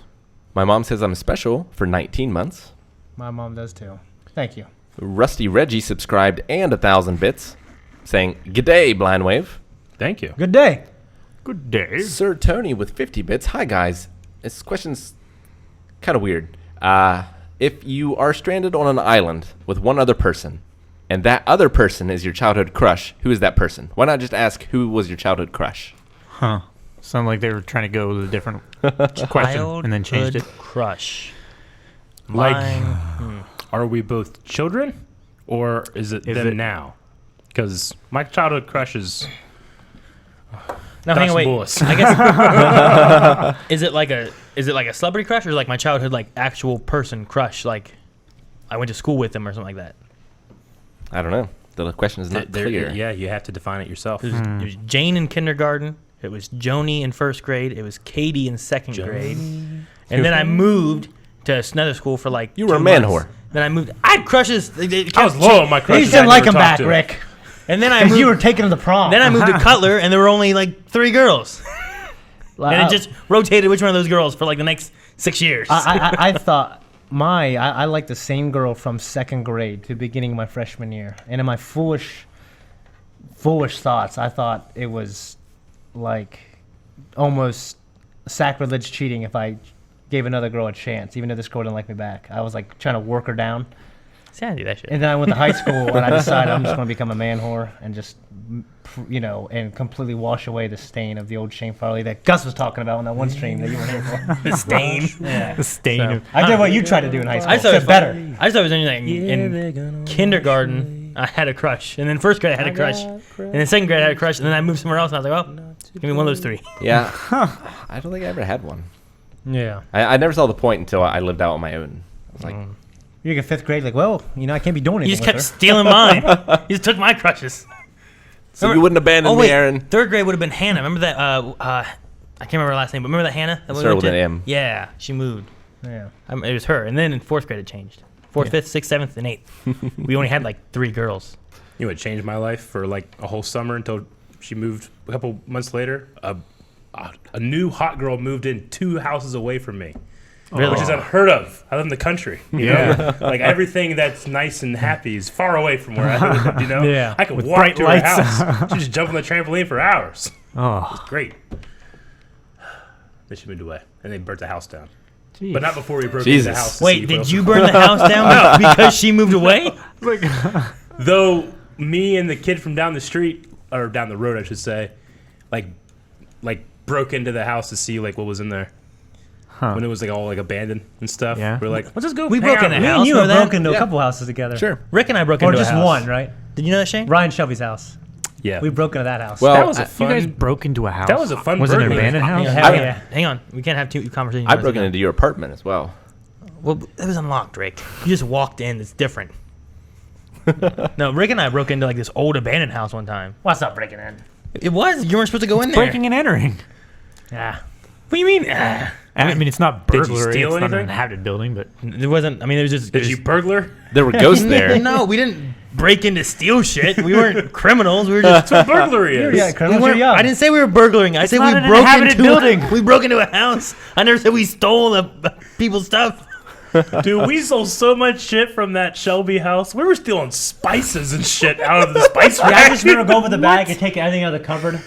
[SPEAKER 3] My mom says I'm special for 19 months.
[SPEAKER 5] My mom does too. Thank you.
[SPEAKER 3] Rusty Reggie subscribed and 1,000 bits, saying, "G'day, Blind Wave."
[SPEAKER 1] Thank you.
[SPEAKER 5] Good day.
[SPEAKER 4] Good day.
[SPEAKER 3] Sir Tony with 50 bits. Hi, guys. This question's kind of weird. If you are stranded on an island with one other person, and that other person is your childhood crush, who is that person? Why not just ask who was your childhood crush?
[SPEAKER 4] Huh. Sounded like they were trying to go with a different question and then changed it.
[SPEAKER 2] Childhood Crush.
[SPEAKER 1] Like-
[SPEAKER 2] Mine-
[SPEAKER 1] Are we both children, or is it
[SPEAKER 4] Is
[SPEAKER 1] them
[SPEAKER 4] it-
[SPEAKER 1] now? Because my childhood crush is
[SPEAKER 2] No, hang on, wait.
[SPEAKER 1] Bullis.
[SPEAKER 2] I guess is it like a celebrity crush or like my childhood like actual person crush? Like I went to school with them or something like that.
[SPEAKER 3] I don't know. The question is not clear.
[SPEAKER 1] Yeah, you have to define it yourself.
[SPEAKER 2] It was Jane in kindergarten. It was Joni in first grade. It was Katie in second grade. And then I moved to another school for like
[SPEAKER 3] You were
[SPEAKER 2] 2
[SPEAKER 3] a man
[SPEAKER 2] months.
[SPEAKER 3] whore.
[SPEAKER 2] Then I moved. I had crushes.
[SPEAKER 1] I was low on my
[SPEAKER 5] You
[SPEAKER 1] crushes.
[SPEAKER 5] just didn't
[SPEAKER 1] I
[SPEAKER 5] like
[SPEAKER 1] never
[SPEAKER 5] him
[SPEAKER 1] talked
[SPEAKER 5] back,
[SPEAKER 1] to.
[SPEAKER 5] Rick.
[SPEAKER 2] And then I
[SPEAKER 5] Because
[SPEAKER 2] moved.
[SPEAKER 5] you were taking him to prom.
[SPEAKER 2] Then I moved to Cutler, and there were only like 3 girls. And it just rotated which one of those girls for like the next 6 years.
[SPEAKER 5] I thought I liked the same girl from second grade to beginning of my freshman year, and in my foolish thoughts, I thought it was like almost sacrilege cheating if I gave another girl a chance, even though this girl didn't like me back. I was like trying to work her down.
[SPEAKER 2] See, I do that shit.
[SPEAKER 5] And then I went to high school, and I decided I'm just going to become a man whore and just, and completely wash away the stain of the old Shane Farley that Gus was talking about on that one stream that you were here for.
[SPEAKER 2] The stain.
[SPEAKER 5] Yeah.
[SPEAKER 4] The stain.
[SPEAKER 5] So,
[SPEAKER 4] of,
[SPEAKER 5] I did what you tried to do in high school.
[SPEAKER 2] I thought it was
[SPEAKER 5] except better.
[SPEAKER 2] I just thought it was anything. In kindergarten, I had a crush, and then first grade I had a crush, and then second grade I had a crush, and then I moved somewhere else, and I was like, oh, give me one of those three.
[SPEAKER 3] Yeah. I don't think I ever had one.
[SPEAKER 5] Yeah.
[SPEAKER 3] I never saw the point until I lived out on my own. I was like,
[SPEAKER 5] You're in fifth grade, like, well, I can't be doing anything
[SPEAKER 2] You just
[SPEAKER 5] with
[SPEAKER 2] kept
[SPEAKER 5] her.
[SPEAKER 2] stealing mine. You just took my crushes.
[SPEAKER 3] so you wouldn't abandon
[SPEAKER 2] Oh wait,
[SPEAKER 3] me, Aaron?
[SPEAKER 2] third grade would have been Hannah. Remember that? I can't remember her last name, but remember that Hannah? That we
[SPEAKER 3] Started
[SPEAKER 2] went
[SPEAKER 3] with
[SPEAKER 2] to?
[SPEAKER 3] an M.
[SPEAKER 2] Yeah, she moved.
[SPEAKER 5] Yeah.
[SPEAKER 2] It was her, and then in fourth grade it changed. Fourth, fifth, sixth, seventh, and eighth. We only had like 3 girls.
[SPEAKER 1] You know what changed my life for like a whole summer until she moved a couple months later? A new hot girl moved in 2 houses away from me.
[SPEAKER 2] Really?
[SPEAKER 1] Which is unheard of. I live in the country. You know? Like everything that's nice and happy is far away from where I live,
[SPEAKER 4] Yeah.
[SPEAKER 1] I could
[SPEAKER 4] With
[SPEAKER 1] walk
[SPEAKER 4] bright
[SPEAKER 1] to her
[SPEAKER 4] lights.
[SPEAKER 1] house. She just jump on the trampoline for hours.
[SPEAKER 4] oh,
[SPEAKER 1] Great. Then she moved away. And they burnt the house down.
[SPEAKER 4] geez.
[SPEAKER 1] But not before we broke
[SPEAKER 3] Jesus.
[SPEAKER 1] into the house. to see
[SPEAKER 2] Wait,
[SPEAKER 1] what
[SPEAKER 2] did
[SPEAKER 1] else
[SPEAKER 2] you
[SPEAKER 1] was
[SPEAKER 2] burn the house down because she moved away?
[SPEAKER 1] Though me and the kid from down the street, or down the road, I should say, like broke into the house to see like what was in there when it was like all like abandoned and stuff.
[SPEAKER 4] Yeah.
[SPEAKER 1] We're like, let's just go.
[SPEAKER 2] We
[SPEAKER 1] hang
[SPEAKER 2] broke
[SPEAKER 1] out.
[SPEAKER 2] in a
[SPEAKER 5] Me
[SPEAKER 2] house.
[SPEAKER 5] and you
[SPEAKER 2] remember
[SPEAKER 5] have
[SPEAKER 2] that?
[SPEAKER 5] broken into
[SPEAKER 3] Yeah.
[SPEAKER 5] a couple houses together.
[SPEAKER 3] Sure.
[SPEAKER 2] Rick and I broke
[SPEAKER 5] Or
[SPEAKER 2] into
[SPEAKER 5] just
[SPEAKER 2] a house.
[SPEAKER 5] one, right?
[SPEAKER 2] Did you know that, Shane?
[SPEAKER 5] Ryan Shelby's house.
[SPEAKER 1] Yeah,
[SPEAKER 5] We broke into that house.
[SPEAKER 3] Well,
[SPEAKER 1] that was a
[SPEAKER 3] I-
[SPEAKER 4] you
[SPEAKER 1] fun.
[SPEAKER 4] guys broke into a house.
[SPEAKER 1] That was a fun.
[SPEAKER 4] Was it an
[SPEAKER 1] burglary.
[SPEAKER 4] abandoned house?
[SPEAKER 2] Hang on. We can't have 2 conversations.
[SPEAKER 3] I broke into your apartment as well.
[SPEAKER 2] Well, it was unlocked, Rick. You just walked in. It's different. No, Rick and I broke into like this old abandoned house one time.
[SPEAKER 5] What's up, breaking in?
[SPEAKER 2] It was. You weren't supposed to go in there.
[SPEAKER 4] Breaking and entering.
[SPEAKER 5] Yeah.
[SPEAKER 2] What do you mean? Ah.
[SPEAKER 4] I mean, it's not
[SPEAKER 1] Did you
[SPEAKER 4] burglary.
[SPEAKER 1] steal
[SPEAKER 4] It's not an
[SPEAKER 1] anything?
[SPEAKER 4] inhabited building, but
[SPEAKER 2] It wasn't. I mean, it was just.
[SPEAKER 1] Did you burglar?
[SPEAKER 3] There were ghosts there.
[SPEAKER 2] No, we didn't break into steal shit. We weren't criminals. We were just.
[SPEAKER 1] That's what burglary is.
[SPEAKER 5] Yeah,
[SPEAKER 2] We
[SPEAKER 5] criminals are
[SPEAKER 2] weren't,
[SPEAKER 5] young.
[SPEAKER 2] I didn't say we were burglaring. I said
[SPEAKER 4] not
[SPEAKER 2] we
[SPEAKER 4] an
[SPEAKER 2] broke
[SPEAKER 4] inhabited
[SPEAKER 2] into
[SPEAKER 4] building.
[SPEAKER 2] We broke into a house. I never said we stole the people's stuff.
[SPEAKER 1] Dude, we sold so much shit from that Shelby house. We were stealing spices and shit out of the spice rack.
[SPEAKER 5] Yeah, I just remember going with the bag and taking everything out of the cupboard.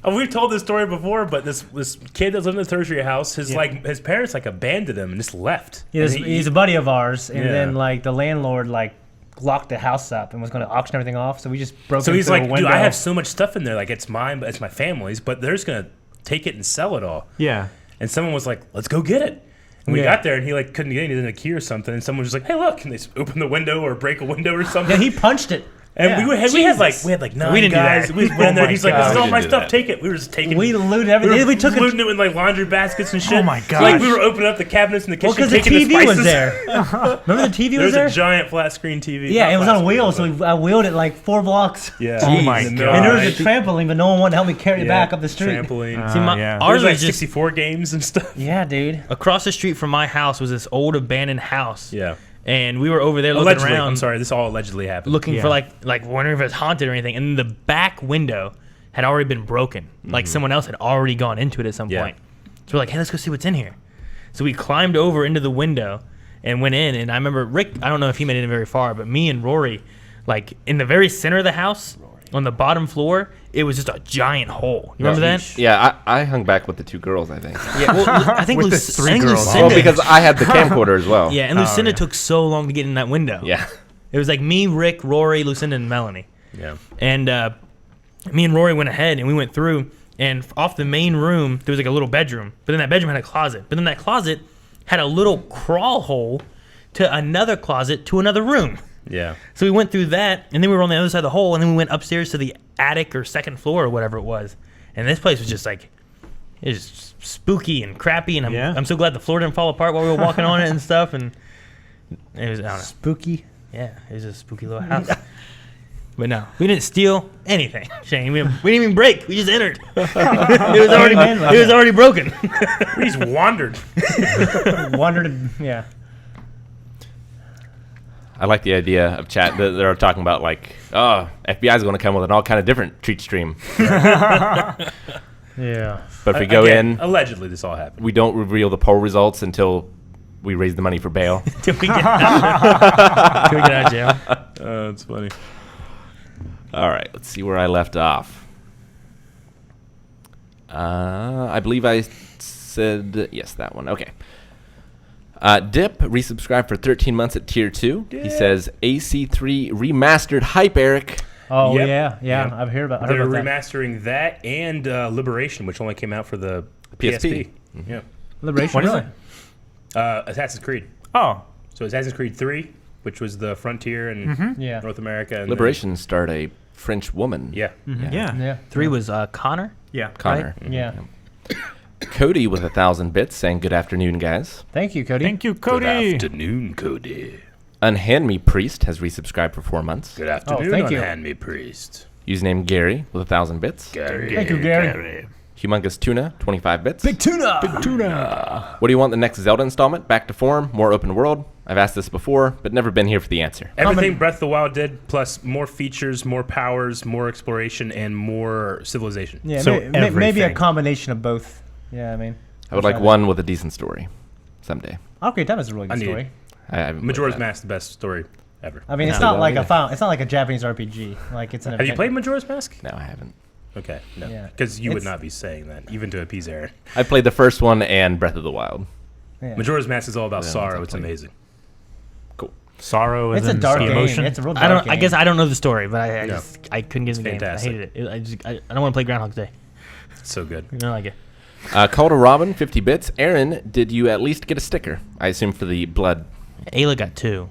[SPEAKER 1] Oh, we've told this story before, but this kid that lived in the tertiary house, his parents like abandoned him and just left.
[SPEAKER 5] He's,
[SPEAKER 1] And
[SPEAKER 5] he's a buddy of ours, and
[SPEAKER 1] Yeah.
[SPEAKER 5] then like the landlord like locked the house up and was going to auction everything off. So we just broke.
[SPEAKER 1] So
[SPEAKER 5] in
[SPEAKER 1] he's
[SPEAKER 5] through
[SPEAKER 1] like,
[SPEAKER 5] a
[SPEAKER 1] dude,
[SPEAKER 5] window.
[SPEAKER 1] I have so much stuff in there. Like, it's mine, but it's my family's. But they're just gonna take it and sell it all.
[SPEAKER 4] yeah.
[SPEAKER 1] And someone was like, let's go get it. And we
[SPEAKER 5] Yeah.
[SPEAKER 1] got there, and he like couldn't get in a key or something. And someone was just like, hey, look, and they open the window or break a window or something.
[SPEAKER 5] Yeah, he punched it.
[SPEAKER 1] And
[SPEAKER 5] Yeah.
[SPEAKER 1] we had like 9
[SPEAKER 2] We didn't do
[SPEAKER 1] guys.
[SPEAKER 2] that.
[SPEAKER 1] We went in there.
[SPEAKER 4] my
[SPEAKER 1] He's like,
[SPEAKER 4] God.
[SPEAKER 1] this is
[SPEAKER 3] We
[SPEAKER 1] all my
[SPEAKER 3] didn't do
[SPEAKER 1] stuff.
[SPEAKER 3] that.
[SPEAKER 1] Take it. We were just taking.
[SPEAKER 5] We looted everything. We took it.
[SPEAKER 1] looting it in like laundry baskets and shit.
[SPEAKER 4] Oh my
[SPEAKER 1] Like
[SPEAKER 4] gosh.
[SPEAKER 1] we were opening up the cabinets in the
[SPEAKER 5] Well,
[SPEAKER 1] kitchen,
[SPEAKER 5] because the
[SPEAKER 1] taking
[SPEAKER 5] TV was
[SPEAKER 1] spices.
[SPEAKER 5] there. Remember the TV
[SPEAKER 1] There
[SPEAKER 5] was
[SPEAKER 1] was a
[SPEAKER 5] there?
[SPEAKER 1] giant flat screen TV.
[SPEAKER 5] Yeah,
[SPEAKER 1] Not
[SPEAKER 5] it was
[SPEAKER 1] flat
[SPEAKER 5] on
[SPEAKER 1] screen,
[SPEAKER 5] wheels,
[SPEAKER 1] but-
[SPEAKER 5] so I wheeled it like 4 blocks.
[SPEAKER 1] Yeah.
[SPEAKER 4] Oh my
[SPEAKER 1] In the
[SPEAKER 4] God.
[SPEAKER 5] And there
[SPEAKER 1] middle
[SPEAKER 5] was
[SPEAKER 1] of
[SPEAKER 5] a trampoline, but no one wanted to help me carry it
[SPEAKER 1] Yeah,
[SPEAKER 5] back up the street.
[SPEAKER 1] Trampoline.
[SPEAKER 2] See, my,
[SPEAKER 4] yeah.
[SPEAKER 1] There
[SPEAKER 2] ours
[SPEAKER 1] was like
[SPEAKER 2] was just
[SPEAKER 1] 64 games and stuff.
[SPEAKER 5] Yeah, dude.
[SPEAKER 2] across the street from my house was this old abandoned house.
[SPEAKER 1] Yeah.
[SPEAKER 2] And we were over there looking
[SPEAKER 1] Allegedly.
[SPEAKER 2] around.
[SPEAKER 1] I'm sorry. This all allegedly happened.
[SPEAKER 2] Looking
[SPEAKER 4] Yeah.
[SPEAKER 2] for like wondering if it's haunted or anything, and the back window had already been broken. Like someone else had already gone into it at some
[SPEAKER 1] Yeah.
[SPEAKER 2] point. So we're like, hey, let's go see what's in here. So we climbed over into the window and went in. And I remember Rick, I don't know if he made it very far, but me and Rory, like in the very center of the house, on the bottom floor, it was just a giant hole. You remember that?
[SPEAKER 3] Yeah, I hung back with the 2 girls, I think.
[SPEAKER 2] Yeah. Well, I think,
[SPEAKER 4] With the
[SPEAKER 2] Luc-
[SPEAKER 4] 3
[SPEAKER 2] I think
[SPEAKER 4] girls.
[SPEAKER 2] Lucinda.
[SPEAKER 3] Well, because I had the camcorder as well.
[SPEAKER 2] Yeah, and
[SPEAKER 4] Oh,
[SPEAKER 2] Lucinda
[SPEAKER 4] yeah.
[SPEAKER 2] took so long to get in that window.
[SPEAKER 3] Yeah.
[SPEAKER 2] It was like me, Rick, Rory, Lucinda, and Melanie.
[SPEAKER 1] Yeah.
[SPEAKER 2] And me and Rory went ahead and we went through, and off the main room there was like a little bedroom, but then that bedroom had a closet, but then that closet had a little crawl hole to another closet to another room.
[SPEAKER 1] Yeah.
[SPEAKER 2] So we went through that, and then we were on the other side of the hole, and then we went upstairs to the attic or second floor or whatever it was. And this place was just like, it was just spooky and crappy, and
[SPEAKER 4] Yeah.
[SPEAKER 2] I'm so glad the floor didn't fall apart while we were walking on it and stuff. And it was, I don't know.
[SPEAKER 5] Spooky.
[SPEAKER 2] Yeah, it was a spooky little house. But no, we didn't steal anything, Shane. We didn't even break. We just entered. It was already broken.
[SPEAKER 1] We just wandered.
[SPEAKER 5] Wandered. Yeah.
[SPEAKER 3] I like the idea of chat that they're talking about like, oh, FBI's going to come with an all kind of different treat stream.
[SPEAKER 5] Yeah.
[SPEAKER 3] But if we go
[SPEAKER 1] Again,
[SPEAKER 3] in,
[SPEAKER 1] allegedly this all happened.
[SPEAKER 3] we don't reveal the poll results until we raise the money for bail.
[SPEAKER 2] Till we get out of jail.
[SPEAKER 1] That's funny.
[SPEAKER 3] All right, let's see where I left off. I believe I said, yes, that one. Okay. Dip resubscribed for 13 months at tier 2. He says AC3 remastered hype, Eric.
[SPEAKER 5] Oh
[SPEAKER 1] Yep.
[SPEAKER 5] yeah. I've heard about.
[SPEAKER 1] They're
[SPEAKER 5] that.
[SPEAKER 1] remastering that and Liberation, which only came out for the
[SPEAKER 3] PSP.
[SPEAKER 1] PSP. Yeah.
[SPEAKER 5] Liberation.
[SPEAKER 4] What is
[SPEAKER 5] really?
[SPEAKER 4] it?
[SPEAKER 1] Assassin's Creed.
[SPEAKER 4] Oh,
[SPEAKER 1] So Assassin's Creed 3, which was the frontier in
[SPEAKER 5] Yeah.
[SPEAKER 1] North America. And
[SPEAKER 3] Liberation starred a French woman.
[SPEAKER 1] Yeah.
[SPEAKER 4] yeah.
[SPEAKER 5] Yeah.
[SPEAKER 2] 3 was Connor.
[SPEAKER 4] Yeah.
[SPEAKER 3] Connor.
[SPEAKER 5] Yeah.
[SPEAKER 3] Cody with 1,000 bits saying good afternoon, guys.
[SPEAKER 5] Thank you, Cody.
[SPEAKER 4] Thank you,
[SPEAKER 1] Good
[SPEAKER 4] Cody.
[SPEAKER 1] afternoon, Cody.
[SPEAKER 3] Unhand Me Priest has resubscribed for 4 months.
[SPEAKER 1] Good afternoon,
[SPEAKER 5] thank you.
[SPEAKER 1] Hand Me Priest.
[SPEAKER 3] Username Gary with 1,000 bits.
[SPEAKER 1] Gary.
[SPEAKER 5] Thank you, Gary.
[SPEAKER 3] Humongous Tuna, 25 bits.
[SPEAKER 5] tuna.
[SPEAKER 3] What do you want in the next Zelda installment? Back to form, more open world? I've asked this before, but never been here for the answer.
[SPEAKER 1] Everything Breath of the Wild did, plus more features, more powers, more exploration, and more civilization.
[SPEAKER 5] Yeah.
[SPEAKER 4] So
[SPEAKER 5] maybe a
[SPEAKER 4] everything.
[SPEAKER 5] combination of both. Yeah. I mean.
[SPEAKER 3] I would like one with a decent story someday.
[SPEAKER 5] Ocarina of Time is a really
[SPEAKER 1] I
[SPEAKER 5] good
[SPEAKER 1] need
[SPEAKER 5] story.
[SPEAKER 3] I haven't played
[SPEAKER 1] Majora's
[SPEAKER 3] that.
[SPEAKER 1] Mask, the best story ever.
[SPEAKER 5] I mean, it's
[SPEAKER 3] No.
[SPEAKER 5] not like
[SPEAKER 3] Yeah.
[SPEAKER 5] it's not like a Japanese RPG. Like it's an.
[SPEAKER 1] Have you
[SPEAKER 5] adventure.
[SPEAKER 1] played Majora's Mask?
[SPEAKER 3] No, I haven't.
[SPEAKER 1] Okay, no.
[SPEAKER 5] Yeah.
[SPEAKER 1] Because you would
[SPEAKER 5] It's-
[SPEAKER 1] not be saying that, even to appease Aaron.
[SPEAKER 3] I played the first one and Breath of the Wild.
[SPEAKER 5] Yeah.
[SPEAKER 1] Majora's Mask is all about
[SPEAKER 3] Yeah,
[SPEAKER 1] sorrow.
[SPEAKER 3] that's
[SPEAKER 1] It's
[SPEAKER 3] like-
[SPEAKER 1] amazing.
[SPEAKER 4] Sorrow is
[SPEAKER 5] It's a dark game.
[SPEAKER 4] emotion.
[SPEAKER 5] It's a real dark
[SPEAKER 2] I don't.
[SPEAKER 5] game.
[SPEAKER 2] I guess I don't know the story, but I
[SPEAKER 1] No.
[SPEAKER 2] just I couldn't get in the game.
[SPEAKER 1] fantastic.
[SPEAKER 2] I hated it. I don't want to play Groundhog's Day.
[SPEAKER 1] It's so good.
[SPEAKER 2] I don't like it.
[SPEAKER 3] Call to Robin, 50 bits. Aaron, did you at least get a sticker? I assume for the blood.
[SPEAKER 2] Ayla got 2.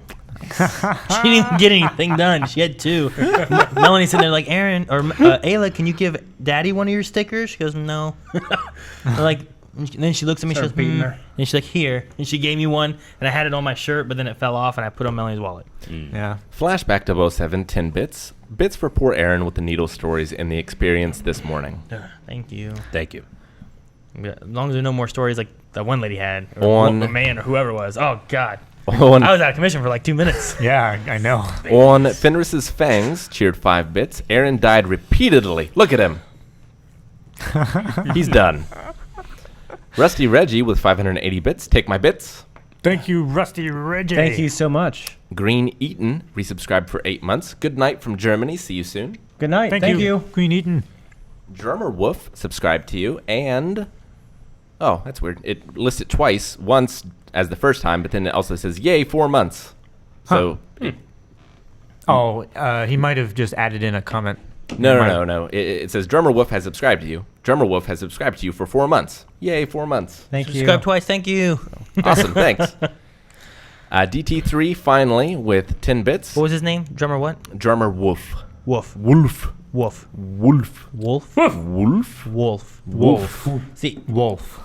[SPEAKER 2] She didn't even get anything done. She had 2. Melanie's sitting there like, Aaron or Ayla, can you give Daddy one of your stickers? She goes, no. I'm like, and then she looks at me. She goes,
[SPEAKER 5] Start beating her.
[SPEAKER 2] And she's like, here. And she gave me one, and I had it on my shirt, but then it fell off, and I put it on Melanie's wallet.
[SPEAKER 4] Yeah.
[SPEAKER 3] Flashback to 07, 10 bits. Bits for poor Aaron with the needle stories and the experience this morning.
[SPEAKER 2] Thank you.
[SPEAKER 1] Thank you.
[SPEAKER 2] Yeah, as long as there are no more stories like that one lady had, or
[SPEAKER 3] On-
[SPEAKER 2] the man, or whoever it was. Oh God,
[SPEAKER 3] On,
[SPEAKER 2] I was out of commission for like 2 minutes.
[SPEAKER 4] Yeah, I know.
[SPEAKER 3] on Fenris's Fangs, cheered 5 bits. Aaron died repeatedly. Look at him. He's done. Rusty Reggie with 580 bits. Take my bits.
[SPEAKER 4] Thank you, Rusty Reggie.
[SPEAKER 5] Thank you so much.
[SPEAKER 3] Green Eaton resubscribed for 8 months. Good night from Germany. See you soon.
[SPEAKER 5] Good night.
[SPEAKER 4] Thank you, Queen Eaton.
[SPEAKER 3] Drummer Wolf subscribed to you, and oh, that's weird. It lists it twice. Once as the first time, but then it also says "Yay, 4 months." So
[SPEAKER 4] Oh, he might have just added in a comment.
[SPEAKER 3] no. It says Drummer Wolf has subscribed to you. Drummer Wolf has subscribed to you for 4 months. Yay, 4 months.
[SPEAKER 5] Thank you.
[SPEAKER 2] Subscribe twice. Thank you.
[SPEAKER 3] Awesome, thanks. DT3 finally with 10 bits.
[SPEAKER 2] What was his name? Drummer what?
[SPEAKER 3] Drummer Wolf.
[SPEAKER 2] Wolf.
[SPEAKER 3] Wolf.
[SPEAKER 2] Wolf.
[SPEAKER 3] Wolf.
[SPEAKER 2] Wolf.
[SPEAKER 3] Wolf.
[SPEAKER 2] Wolf.
[SPEAKER 3] Wolf.
[SPEAKER 2] See,
[SPEAKER 4] Wolf.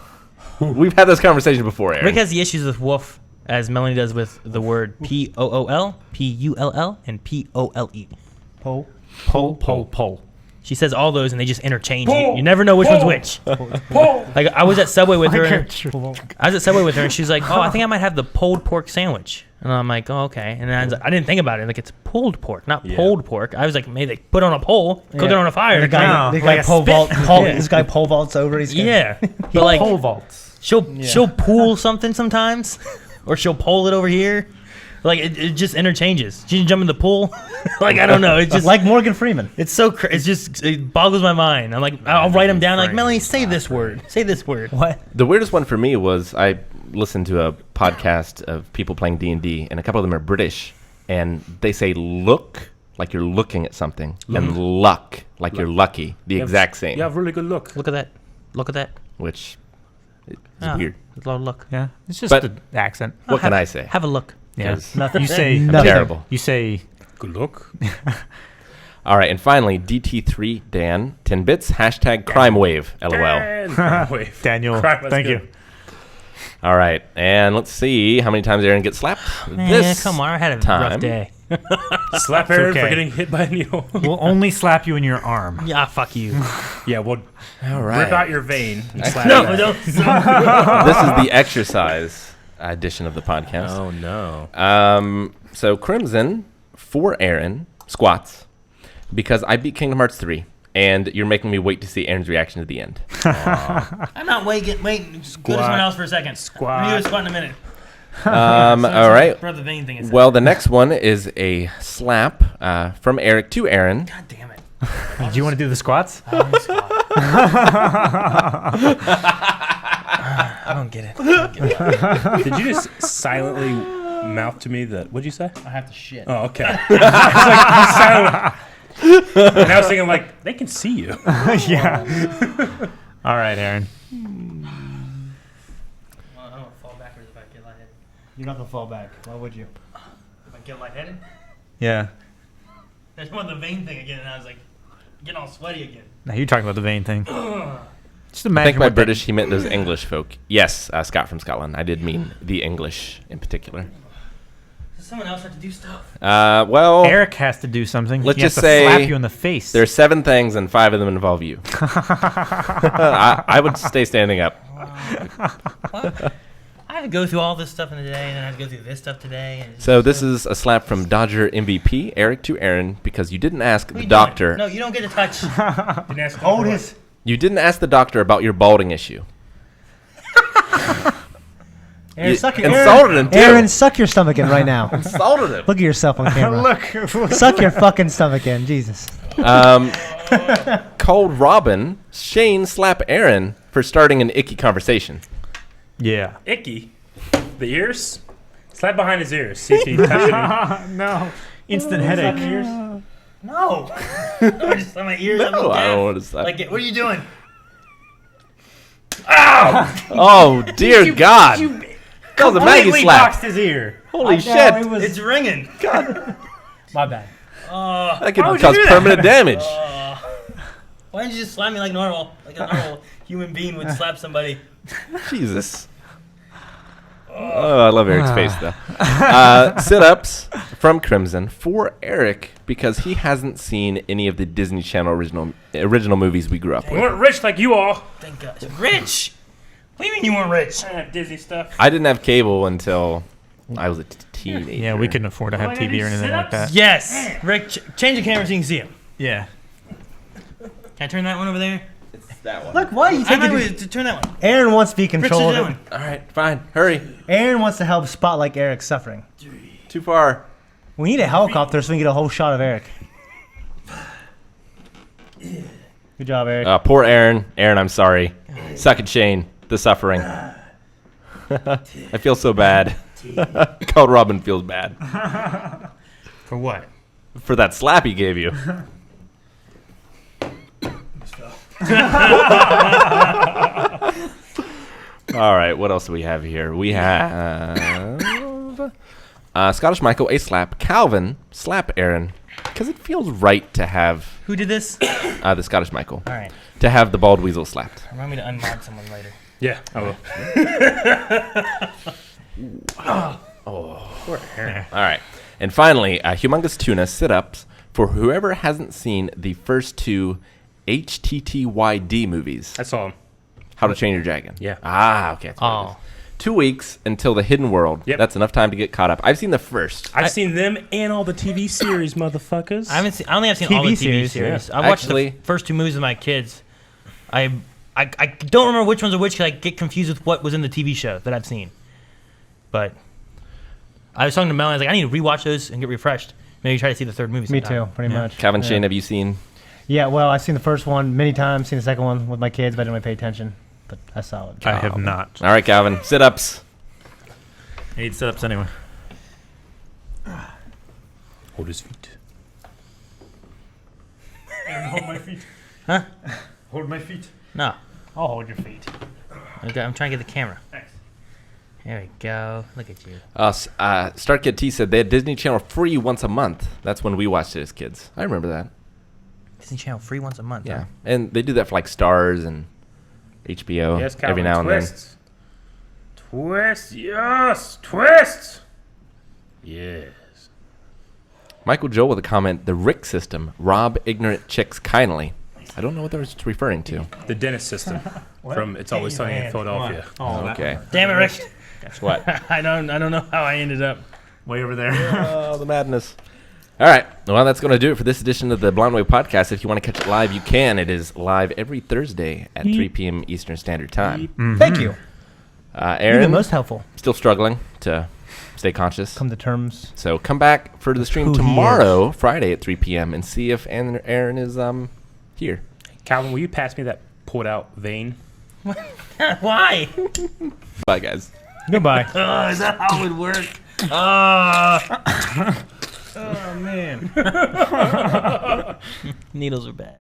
[SPEAKER 3] We've had this conversation before, Aaron.
[SPEAKER 2] Rick has the issues with wolf as Melanie does with the word POOL, PULL, and POLE.
[SPEAKER 5] Pole.
[SPEAKER 4] Pole.
[SPEAKER 2] She says all those and they just interchange. You never know which one's which. Like I was at Subway with her. And she's like, "Oh, I think I might have the pulled pork sandwich." And I'm like, "Oh, okay." And then I didn't think about it. Like it's pulled pork, not pulled pork. I was like, maybe they put it on a pole, cook it on a fire.
[SPEAKER 5] The guy,
[SPEAKER 4] No,
[SPEAKER 5] the
[SPEAKER 4] like
[SPEAKER 5] guy
[SPEAKER 4] a
[SPEAKER 5] pole
[SPEAKER 4] spit.
[SPEAKER 5] vault. This guy pole vaults over. He's gonna-
[SPEAKER 2] Yeah, but like
[SPEAKER 4] Pole vaults.
[SPEAKER 2] she'll pull something sometimes, or she'll pull it over here. Like it just interchanges. She can jump in the pool. Like I don't know. It's just
[SPEAKER 5] like Morgan Freeman.
[SPEAKER 2] it's so it boggles my mind. I'm like I'll write them down. Like Melanie, say this word. Say this word.
[SPEAKER 5] What?
[SPEAKER 3] The weirdest one for me was I listened to a podcast of people playing D&D, and a couple of them are British, and they say look like you're looking at something, and luck like you're lucky, the exact same,
[SPEAKER 1] You have really good look.
[SPEAKER 2] Look at that. Look at that.
[SPEAKER 3] which is
[SPEAKER 2] Ah,
[SPEAKER 3] weird.
[SPEAKER 2] It's a lot of luck.
[SPEAKER 4] Yeah, it's just
[SPEAKER 3] But-
[SPEAKER 4] the accent.
[SPEAKER 3] What can I say?
[SPEAKER 2] Have a look.
[SPEAKER 4] Yeah,
[SPEAKER 3] Because
[SPEAKER 4] you say
[SPEAKER 3] I'm terrible.
[SPEAKER 4] You say
[SPEAKER 1] Good look.
[SPEAKER 3] All right, and finally, DT3 Dan, 10 bits, hashtag crime wave, LOL.
[SPEAKER 1] Wait.
[SPEAKER 4] Daniel.
[SPEAKER 1] Crime was
[SPEAKER 4] Thank
[SPEAKER 1] good.
[SPEAKER 4] you.
[SPEAKER 3] All right, and let's see how many times Aaron gets slapped.
[SPEAKER 2] Yeah, come on. I had a
[SPEAKER 3] time.
[SPEAKER 2] rough day.
[SPEAKER 1] Slap Aaron
[SPEAKER 4] okay.
[SPEAKER 1] for getting hit by a needle.
[SPEAKER 4] We'll only slap you in your arm.
[SPEAKER 2] Yeah, fuck you.
[SPEAKER 1] Yeah, well,
[SPEAKER 3] All right.
[SPEAKER 1] rip out your vein and slap
[SPEAKER 2] No,
[SPEAKER 1] it.
[SPEAKER 2] don't.
[SPEAKER 3] This is the exercise edition of the podcast.
[SPEAKER 1] Oh, no.
[SPEAKER 3] So Crimson for Aaron squats because I beat Kingdom Hearts 3, and you're making me wait to see Aaron's reaction to the end.
[SPEAKER 2] I'm not waiting. Wait, just go to someone else for a second.
[SPEAKER 1] Squat.
[SPEAKER 2] I'm gonna do a squat in a minute.
[SPEAKER 3] All right.
[SPEAKER 2] For the vein thing. Is
[SPEAKER 3] Well, the next one is a slap from Eric to Aaron.
[SPEAKER 2] God damn it.
[SPEAKER 4] Do you want to do the squats?
[SPEAKER 2] I I don't get it.
[SPEAKER 1] Did you just silently mouth to me that? What'd you say?
[SPEAKER 2] I have to shit.
[SPEAKER 1] Oh, okay. It's like you silent. And I was thinking, like, they can see you.
[SPEAKER 4] Yeah. All right, Aaron.
[SPEAKER 2] Well, I don't fall backwards if I get lightheaded.
[SPEAKER 5] You're not gonna fall back. Why would you?
[SPEAKER 2] If I get lightheaded?
[SPEAKER 4] Yeah.
[SPEAKER 2] I just want the vein thing again, and I was like, getting all sweaty again.
[SPEAKER 4] Now you're talking about the vein thing. Just
[SPEAKER 3] I
[SPEAKER 4] imagine
[SPEAKER 3] think by
[SPEAKER 4] what that-
[SPEAKER 3] British he meant those English folk. Yes, Scott from Scotland. I did mean the English in particular.
[SPEAKER 2] Does someone else have to do stuff?
[SPEAKER 3] Well,
[SPEAKER 4] Eric has to do something.
[SPEAKER 3] Let's
[SPEAKER 4] he has
[SPEAKER 3] just
[SPEAKER 4] to
[SPEAKER 3] say
[SPEAKER 4] slap you in the face.
[SPEAKER 3] there's 7 things and 5 of them involve you. I would stay standing up.
[SPEAKER 2] What? I have to go through all this stuff in a day, and then I have to go through this stuff today. And
[SPEAKER 3] So this is a slap from Dodger MVP, Eric to Aaron, because you didn't ask
[SPEAKER 2] What are
[SPEAKER 3] the
[SPEAKER 2] you
[SPEAKER 3] doctor.
[SPEAKER 2] doing? No, you don't get to touch.
[SPEAKER 1] Didn't ask
[SPEAKER 5] Hold his.
[SPEAKER 3] You didn't ask the doctor about your balding issue.
[SPEAKER 5] Aaron,
[SPEAKER 3] You
[SPEAKER 5] suck your
[SPEAKER 3] insulted him, too.
[SPEAKER 5] Aaron, suck your stomach in right now.
[SPEAKER 3] Insulted him.
[SPEAKER 5] Look at yourself on camera.
[SPEAKER 4] Look.
[SPEAKER 5] Suck your fucking stomach in, Jesus.
[SPEAKER 3] Cold Robin, Shane slap Aaron for starting an icky conversation.
[SPEAKER 4] Yeah.
[SPEAKER 1] Icky. The ears? Slap behind his ears. See if he touches any.
[SPEAKER 4] No. Instant headache.
[SPEAKER 2] No. No, I just on my ears. I'm
[SPEAKER 3] No, I
[SPEAKER 2] deaf.
[SPEAKER 3] don't want to slap.
[SPEAKER 2] Like, what are you doing?
[SPEAKER 3] Oh, dear God. That was a Maggie
[SPEAKER 1] Completely
[SPEAKER 3] slap.
[SPEAKER 1] boxed his ear.
[SPEAKER 3] Holy
[SPEAKER 5] I
[SPEAKER 3] shit.
[SPEAKER 5] know, it was
[SPEAKER 2] It's ringing.
[SPEAKER 5] my bad.
[SPEAKER 3] That could
[SPEAKER 1] Why would you
[SPEAKER 3] cause
[SPEAKER 1] do that?
[SPEAKER 3] permanent damage.
[SPEAKER 2] Why didn't you just slap me like normal? Like a normal human being would slap somebody.
[SPEAKER 3] Jesus. Oh, I love Eric's face, though. Sit-ups from Crimson for Eric because he hasn't seen any of the Disney Channel original movies we grew up
[SPEAKER 1] We
[SPEAKER 3] with.
[SPEAKER 1] weren't rich like you all.
[SPEAKER 2] Thank God. Rich? What do you mean you weren't rich?
[SPEAKER 1] I have Disney stuff.
[SPEAKER 3] I didn't have cable until I was a teenager.
[SPEAKER 4] Yeah, we couldn't afford to have
[SPEAKER 1] Am I gonna
[SPEAKER 4] TV
[SPEAKER 1] do
[SPEAKER 4] or anything like
[SPEAKER 1] sit-ups?
[SPEAKER 4] that.
[SPEAKER 2] Yes. Rick, change the camera so you can see him.
[SPEAKER 4] Yeah.
[SPEAKER 2] Can I turn that one over there?
[SPEAKER 3] It's that one.
[SPEAKER 5] Look, why are you
[SPEAKER 2] I might
[SPEAKER 5] taking?
[SPEAKER 2] to turn that one.
[SPEAKER 5] Aaron wants to be
[SPEAKER 2] Rich is
[SPEAKER 5] controlled.
[SPEAKER 2] doing.
[SPEAKER 3] All right, fine. Hurry.
[SPEAKER 5] Aaron wants to help spotlight Eric's suffering.
[SPEAKER 3] Too far.
[SPEAKER 5] We need a helicopter so we can get a whole shot of Eric. Good job, Eric.
[SPEAKER 3] Poor Aaron. Aaron, I'm sorry. Suck it, Shane. The suffering. I feel so bad. Cold Robin feels bad
[SPEAKER 2] For what?
[SPEAKER 3] for that slap he gave you. All right, what else do we have here? We have Scottish Michael, a slap. Calvin, slap Aaron, because it feels right to have
[SPEAKER 2] Who did this?
[SPEAKER 3] the Scottish Michael,
[SPEAKER 2] All right.
[SPEAKER 3] to have the bald weasel slapped.
[SPEAKER 2] Remind me to unmod someone later.
[SPEAKER 1] Yeah, I will.
[SPEAKER 3] All right. And finally, Humongous Tuna sit-ups for whoever hasn't seen the first 2 HTTYD movies.
[SPEAKER 1] I saw him.
[SPEAKER 3] How to Train Your Dragon.
[SPEAKER 1] Yeah.
[SPEAKER 3] Ah, okay. That's what it is. 2 weeks until the Hidden World.
[SPEAKER 1] Yep.
[SPEAKER 3] That's enough time to get caught up. I've seen the first.
[SPEAKER 1] I've seen them and all the TV series, motherfuckers.
[SPEAKER 2] I haven't seen. I don't think I've seen all the TV series.
[SPEAKER 1] yeah.
[SPEAKER 2] I watched
[SPEAKER 3] Actually-
[SPEAKER 2] the first 2 movies with my kids. I don't remember which ones are which because I get confused with what was in the TV show that I've seen. But I was talking to Melanie. I was like, I need to rewatch those and get refreshed. Maybe try to see the third movie.
[SPEAKER 5] Me
[SPEAKER 2] sometime.
[SPEAKER 5] too, pretty much.
[SPEAKER 3] Calvin,
[SPEAKER 5] Yeah.
[SPEAKER 3] Shane, have you seen?
[SPEAKER 5] Yeah, well, I've seen the first one many times. Seen the second one with my kids, but I didn't really pay attention. But I saw it.
[SPEAKER 4] I have not.
[SPEAKER 3] All right, Calvin, sit-ups.
[SPEAKER 4] I need sit-ups anyway.
[SPEAKER 1] Hold his feet.
[SPEAKER 8] Hold my feet.
[SPEAKER 2] Huh?
[SPEAKER 8] Hold my feet.
[SPEAKER 2] No.
[SPEAKER 5] I'll hold your feet.
[SPEAKER 2] Okay, I'm trying to get the camera.
[SPEAKER 8] Thanks.
[SPEAKER 2] There we go. Look at you.
[SPEAKER 3] Start Kid T said they had Disney Channel free once a month. That's when we watched it as kids. I remember that.
[SPEAKER 2] Disney Channel free once a month.
[SPEAKER 3] Yeah.
[SPEAKER 2] Huh?
[SPEAKER 3] And they do that for like Stars and HBO
[SPEAKER 1] Yes, Calvin.
[SPEAKER 3] every now and then.
[SPEAKER 1] Twists. Twist. Yes. Twist. Yes.
[SPEAKER 3] Michael Joel with a comment, the Rick system, rob ignorant chicks kindly. I don't know what that's referring to.
[SPEAKER 1] The dentist system from It's Always Sunny in Philadelphia.
[SPEAKER 8] Oh,
[SPEAKER 3] Okay.
[SPEAKER 2] Damn it, Rick.
[SPEAKER 3] What?
[SPEAKER 2] I don't know how I ended up.
[SPEAKER 8] way over there.
[SPEAKER 3] Oh, the madness. All right. Well, that's going to do it for this edition of the Blonde Wave Podcast. If you want to catch it live, you can. It is live every Thursday at 3 p.m. Eastern Standard Time.
[SPEAKER 5] Thank you. You've
[SPEAKER 3] Aaron,
[SPEAKER 5] been most helpful.
[SPEAKER 3] still struggling to stay conscious.
[SPEAKER 5] Come to terms.
[SPEAKER 3] So come back for the stream
[SPEAKER 5] Who he
[SPEAKER 3] tomorrow, Friday at 3 p.m. and see if Aaron is here.
[SPEAKER 1] Calvin, will you pass me that pulled out vein?
[SPEAKER 2] Why?
[SPEAKER 3] Bye, guys.
[SPEAKER 2] Goodbye.
[SPEAKER 5] Is that how it would work?
[SPEAKER 2] Oh man. Needles are bad.